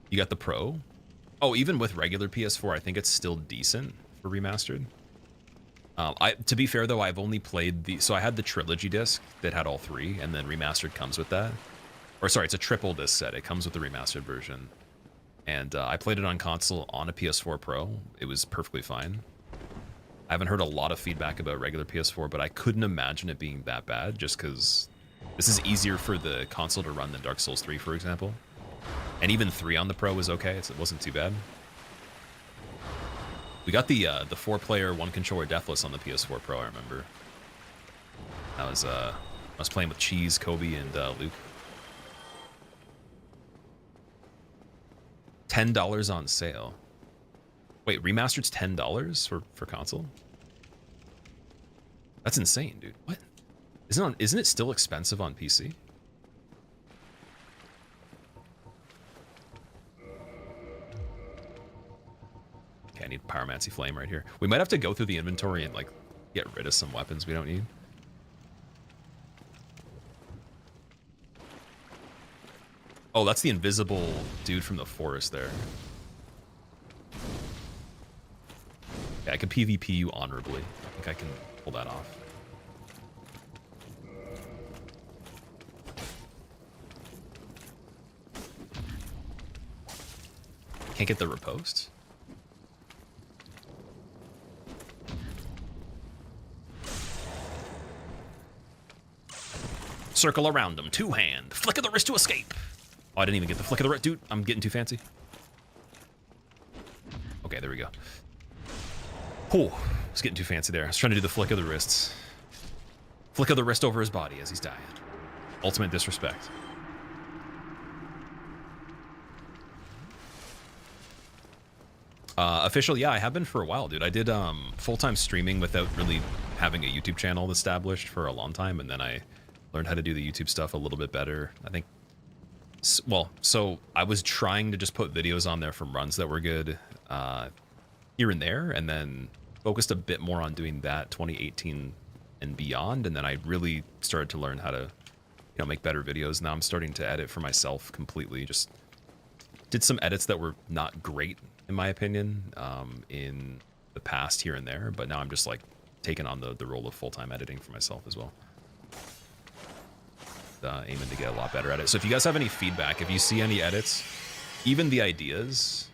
You got the Pro. Oh, even with regular PS4, I think it's still decent for remastered. To be fair though, I've only played so I had the trilogy disc that had all three, and then remastered comes with that. Or sorry, it's a triple disc set. It comes with the remastered version. And I played it on console on a PS4 Pro. It was perfectly fine. I haven't heard a lot of feedback about regular PS4, but I couldn't imagine it being that bad just because this is easier for the console to run than Dark Souls 3, for example. And even 3 on the Pro was okay. It wasn't too bad. We got the 4-player, 1-controller Deathless on the PS4 Pro, I remember. I was playing with Cheese, Kobe, and Luke. $10 on sale. Wait, remastered's $10 for console? That's insane, dude. What? Isn't it still expensive on PC? Okay, I need Pyromancy Flame right here. We might have to go through the inventory and like get rid of some weapons we don't need. Oh, that's the invisible dude from the forest there. Yeah, I can PvP you honorably. I think I can pull that off. Can't get the riposte? Circle around him, two-hand. Flick of the wrist to escape. Oh, I didn't even get the flick of the wrist. Dude, I'm getting too fancy. Okay, there we go. Oh, I was getting too fancy there. I was trying to do the flick of the wrists. Flick of the wrist over his body as he's dying. Ultimate disrespect. Official, yeah, I have been for a while, dude. I did full-time streaming without really having a YouTube channel established for a long time, and then I learned how to do the YouTube stuff a little bit better. I think, well, so I was trying to just put videos on there from runs that were good here and there, and then focused a bit more on doing that 2018 and beyond, and then I really started to learn how to, make better videos. Now I'm starting to edit for myself completely. Just did some edits that were not great, in my opinion, in the past here and there, but now I'm just like taking on the role of full-time editing for myself as well. Aiming to get a lot better at it. So if you guys have any feedback, if you see any edits, even the ideas,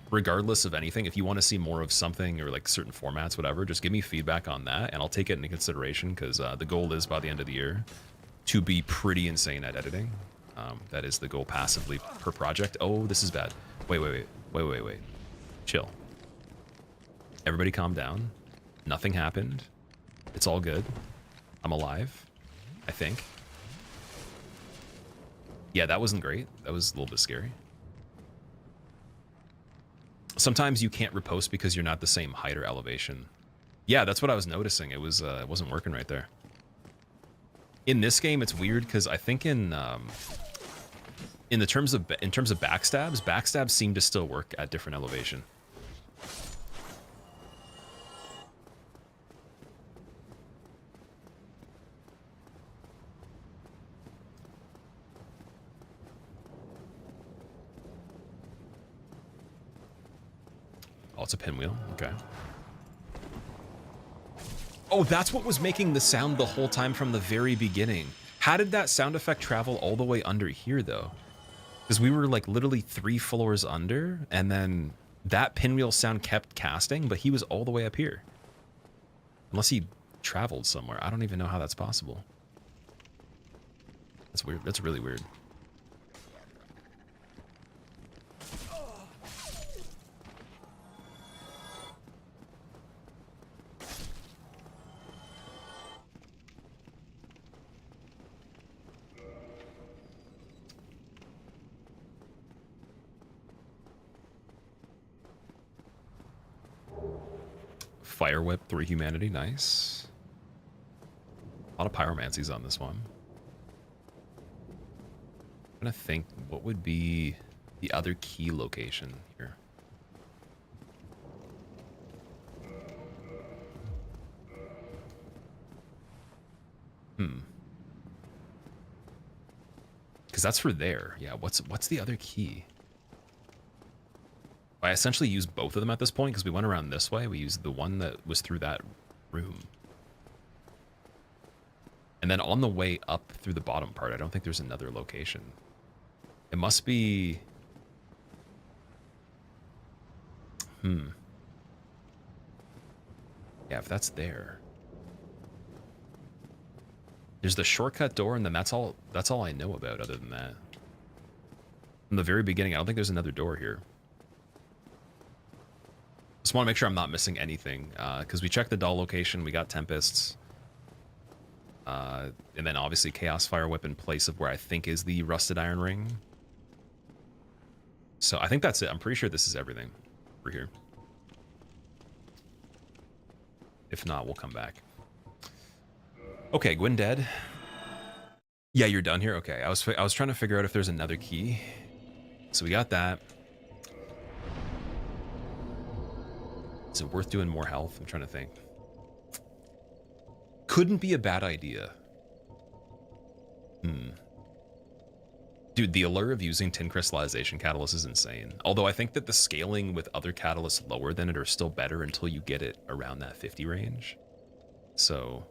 Regardless of anything, if you want to see more of something or like certain formats, whatever, just give me feedback on that and I'll take it into consideration, because the goal is by the end of the year to be pretty insane at editing. That is the goal passively per project. Oh, this is bad. Wait. Chill. Everybody calm down. Nothing happened. It's all good. I'm alive, I think. Yeah, that wasn't great. That was a little bit scary. Sometimes you can't repost because you're not the same height or elevation. Yeah, that's what I was noticing. It wasn't working right there. In this game, it's weird because I think in terms of backstabs seem to still work at different elevation. Oh, it's a pinwheel. Okay. Oh, that's what was making the sound the whole time from the very beginning. How did that sound effect travel all the way under here, though? Because we were like literally 3 floors under, and then that pinwheel sound kept casting, but he was all the way up here. Unless he traveled somewhere. I don't even know how that's possible. That's weird. That's really weird. Fire Whip 3 humanity, nice. A lot of pyromancies on this one. I'm gonna think, what would be the other key location here? Because that's for there. Yeah, what's the other key? I essentially used both of them at this point because we went around this way. We used the one that was through that room. And then on the way up through the bottom part, I don't think there's another location. It must be... Yeah, if that's there. There's the shortcut door, and then that's all I know about other than that. From the very beginning, I don't think there's another door here. Just want to make sure I'm not missing anything, because we checked the doll location, we got Tempests, and then obviously Chaos Fire Whip in place of where I think is the Rusted Iron Ring. So I think that's it. I'm pretty sure this is everything over here. If not, we'll come back. Okay, Gwyn dead. Yeah, you're done here? Okay, I was trying to figure out if there's another key. So we got that. Is it worth doing more health? I'm trying to think. Couldn't be a bad idea. Dude, the allure of using tin crystallization catalyst is insane. Although I think that the scaling with other catalysts lower than it are still better until you get it around that 50 range. So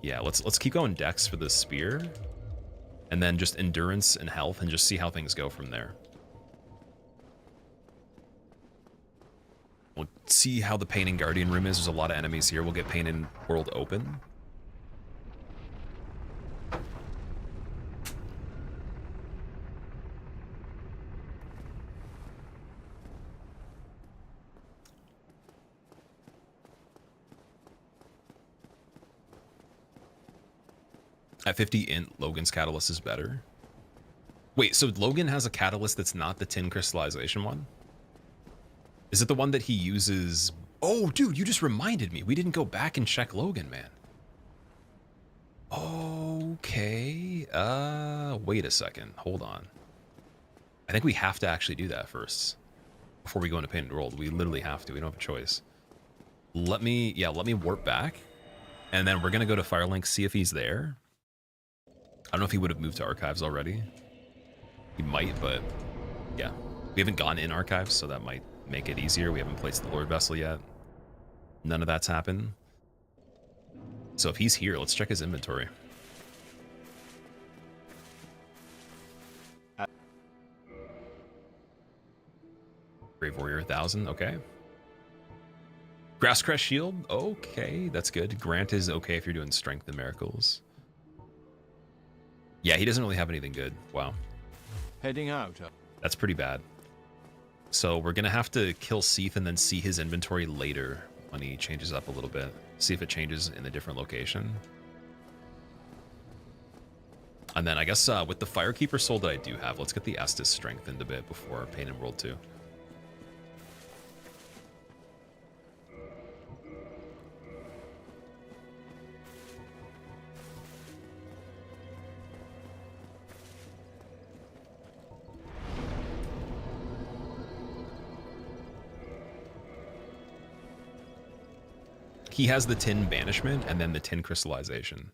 yeah, let's keep going Dex for the spear, and then just endurance and health, and just see how things go from there. We'll see how the Pain and Guardian room is. There's a lot of enemies here. We'll get Pain and World open. At 50 int, Logan's catalyst is better. Wait, so Logan has a catalyst that's not the tin crystallization one? Is it the one that he uses? Oh, dude, you just reminded me. We didn't go back and check Logan, man. Okay. Wait a second. Hold on. I think we have to actually do that first before we go into Painted World. We literally have to. We don't have a choice. Let me warp back, and then we're gonna go to Firelink, see if he's there. I don't know if he would have moved to Archives already. He might, but yeah. We haven't gone in Archives, so that might make it easier. We haven't placed the Lord Vessel yet. None of that's happened. So if he's here, let's check his inventory. 100,000. Okay. Grasscrest Shield. Okay, that's good. Grant is okay if you're doing Strength and Miracles. Yeah, he doesn't really have anything good. Wow. Heading out. That's pretty bad. So we're going to have to kill Seath and then see his inventory later when he changes up a little bit. See if it changes in a different location. And then I guess with the Firekeeper soul that I do have, let's get the Estus strengthened a bit before Pain in World 2. He has the Tin Banishment and then the Tin Crystallization.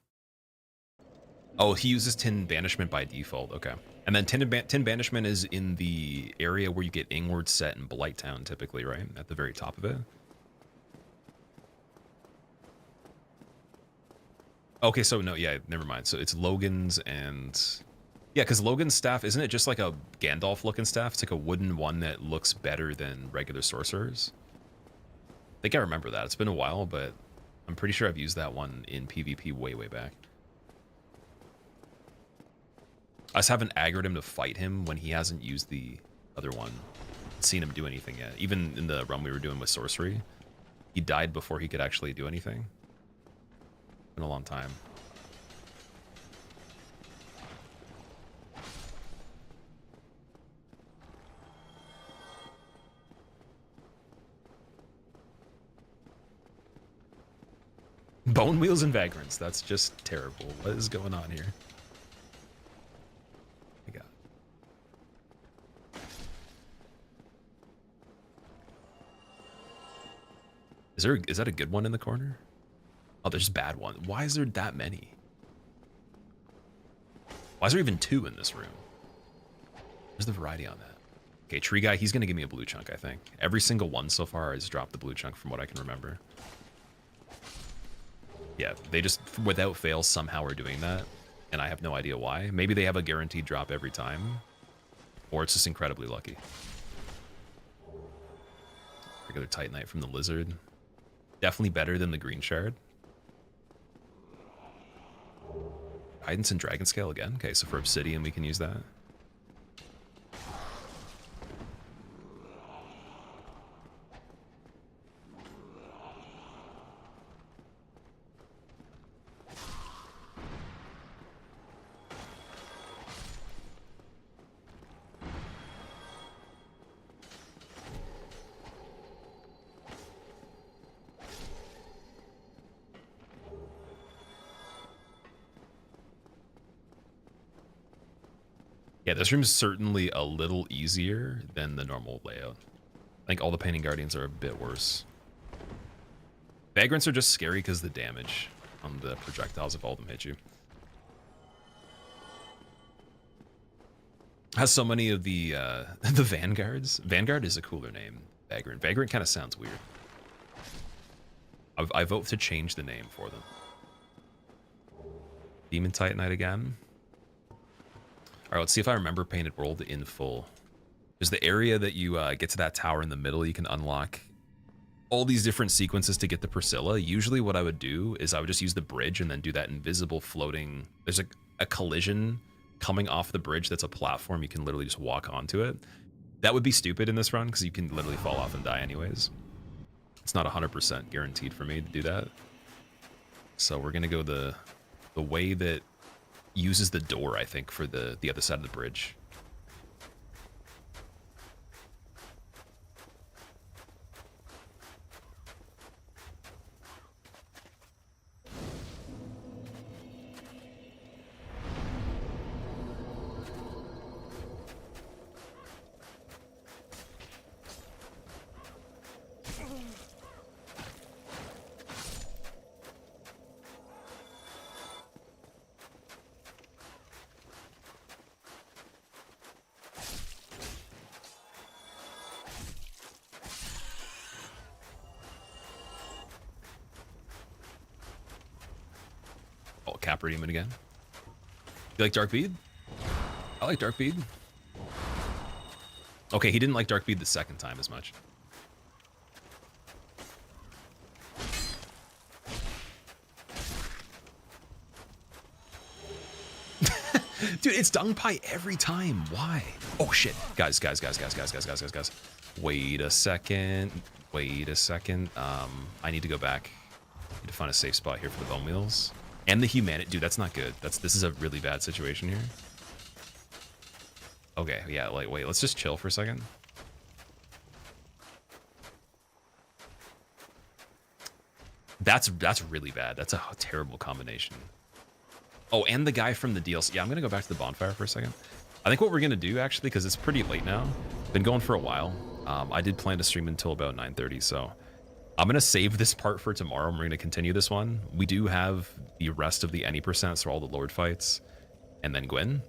Oh, he uses Tin Banishment by default. Okay. And then Tin Banishment is in the area where you get Ingward Set in Blighttown typically, right? At the very top of it. Okay, so no, yeah, never mind. So it's Logan's and... Yeah, because Logan's staff, isn't it just like a Gandalf-looking staff? It's like a wooden one that looks better than regular sorcerers. I think I remember that. It's been a while, but I'm pretty sure I've used that one in PvP way, way back. I just haven't aggroed him to fight him when he hasn't used the other one. Seen him do anything yet. Even in the run we were doing with sorcery, he died before he could actually do anything. Been a long time. Bone Wheels and Vagrants. That's just terrible. What is going on here? My God. Is that a good one in the corner? Oh, there's a bad one. Why is there that many? Why is there even 2 in this room? Where's the variety on that? Okay, Tree Guy, he's gonna give me a blue chunk, I think. Every single one so far has dropped the blue chunk from what I can remember. Yeah, they just, without fail, somehow are doing that, and I have no idea why. Maybe they have a guaranteed drop every time, or it's just incredibly lucky. Regular Titanite from the Lizard. Definitely better than the Green Shard. Guidance and Dragon Scale again? Okay, so for Obsidian we can use that. Yeah, this room is certainly a little easier than the normal layout. I think all the Painting Guardians are a bit worse. Vagrants are just scary because the damage on the projectiles if all of them hit you. Has so many of the Vanguards. Vanguard is a cooler name. Vagrant. Vagrant kind of sounds weird. I vote to change the name for them. Demon Titanite again. Alright, let's see if I remember Painted World in full. There's the area that you get to that tower in the middle. You can unlock all these different sequences to get to Priscilla. Usually what I would do is I would just use the bridge and then do that invisible floating... There's a collision coming off the bridge that's a platform. You can literally just walk onto it. That would be stupid in this run because you can literally fall off and die anyways. It's not 100% guaranteed for me to do that. So we're going to go the way that uses the door, I think, for the other side of the bridge. Capra Demon again. You like Darkbead? I like Darkbead. Okay, he didn't like Darkbead the second time as much. Dude, it's dung pie every time. Why? Oh shit. Guys. Wait a second. I need to go back. I need to find a safe spot here for the bone wheels. And the humanity. Dude, that's not good. This is a really bad situation here. Okay, yeah, like, wait, let's just chill for a second. That's really bad. That's a terrible combination. Oh, and the guy from the DLC. Yeah, I'm gonna go back to the bonfire for a second. I think what we're gonna do, actually, because it's pretty late now. Been going for a while. I did plan to stream until about 9:30, so I'm gonna save this part for tomorrow, and we're gonna continue this one. We do have the rest of the any percent, so all the Lord fights, and then Gwyn.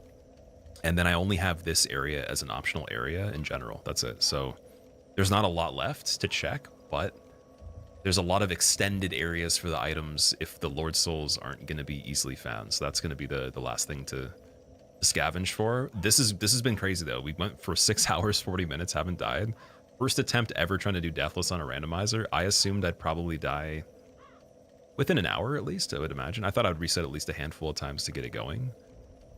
And then I only have this area as an optional area in general. That's it. So there's not a lot left to check, but there's a lot of extended areas for the items if the Lord Souls aren't going to be easily found. So that's going to be the last thing to scavenge for. This has been crazy though. We went for 6 hours, 40 minutes, haven't died. First attempt ever trying to do Deathless on a randomizer. I assumed I'd probably die within an hour at least, I would imagine. I thought I'd reset at least a handful of times to get it going.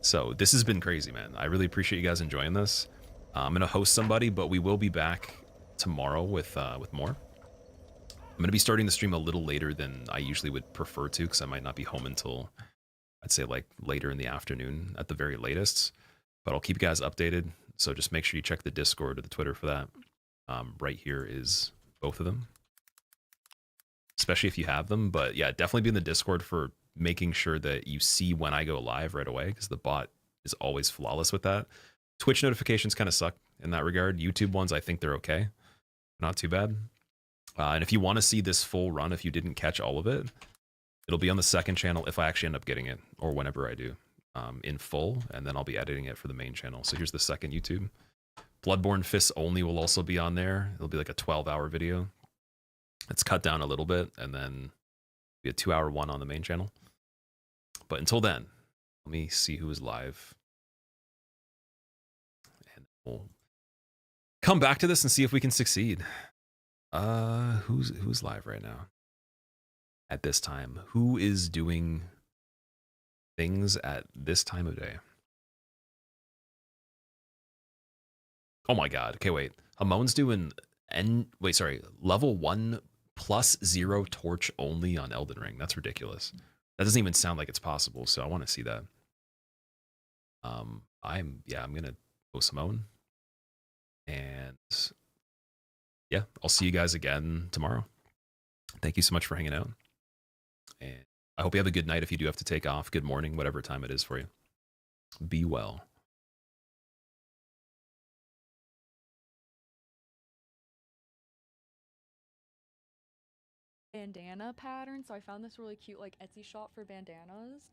So this has been crazy, man. I really appreciate you guys enjoying this. I'm gonna host somebody, but we will be back tomorrow with more. I'm gonna be starting the stream a little later than I usually would prefer to, because I might not be home until I'd say like later in the afternoon at the very latest. But I'll keep you guys updated. So just make sure you check the Discord or the Twitter for that. Right here is both of them, especially if you have them. But yeah, definitely be in the Discord for making sure that you see when I go live right away, because the bot is always flawless with that. Twitch notifications kind of suck in that regard. YouTube ones, I think they're okay. Not too bad. And if you want to see this full run, if you didn't catch all of it, it'll be on the second channel if I actually end up getting it, or whenever I do, in full, and then I'll be editing it for the main channel. So here's the second YouTube. Bloodborne Fists Only will also be on there. It'll be like a 12-hour video. It's cut down a little bit, and then be a 2-hour one on the main channel. But until then, let me see who is live. And we'll come back to this and see if we can succeed. Who's live right now? At this time. Who is doing things at this time of day? Oh my god. Okay, wait. Hamon's doing level 1 +0 torch only on Elden Ring. That's ridiculous. That doesn't even sound like it's possible, so I want to see that. I'm gonna post Hamon. And yeah, I'll see you guys again tomorrow. Thank you so much for hanging out. And I hope you have a good night if you do have to take off. Good morning, whatever time it is for you. Be well. Bandana pattern, so I found this really cute like Etsy shop for bandanas,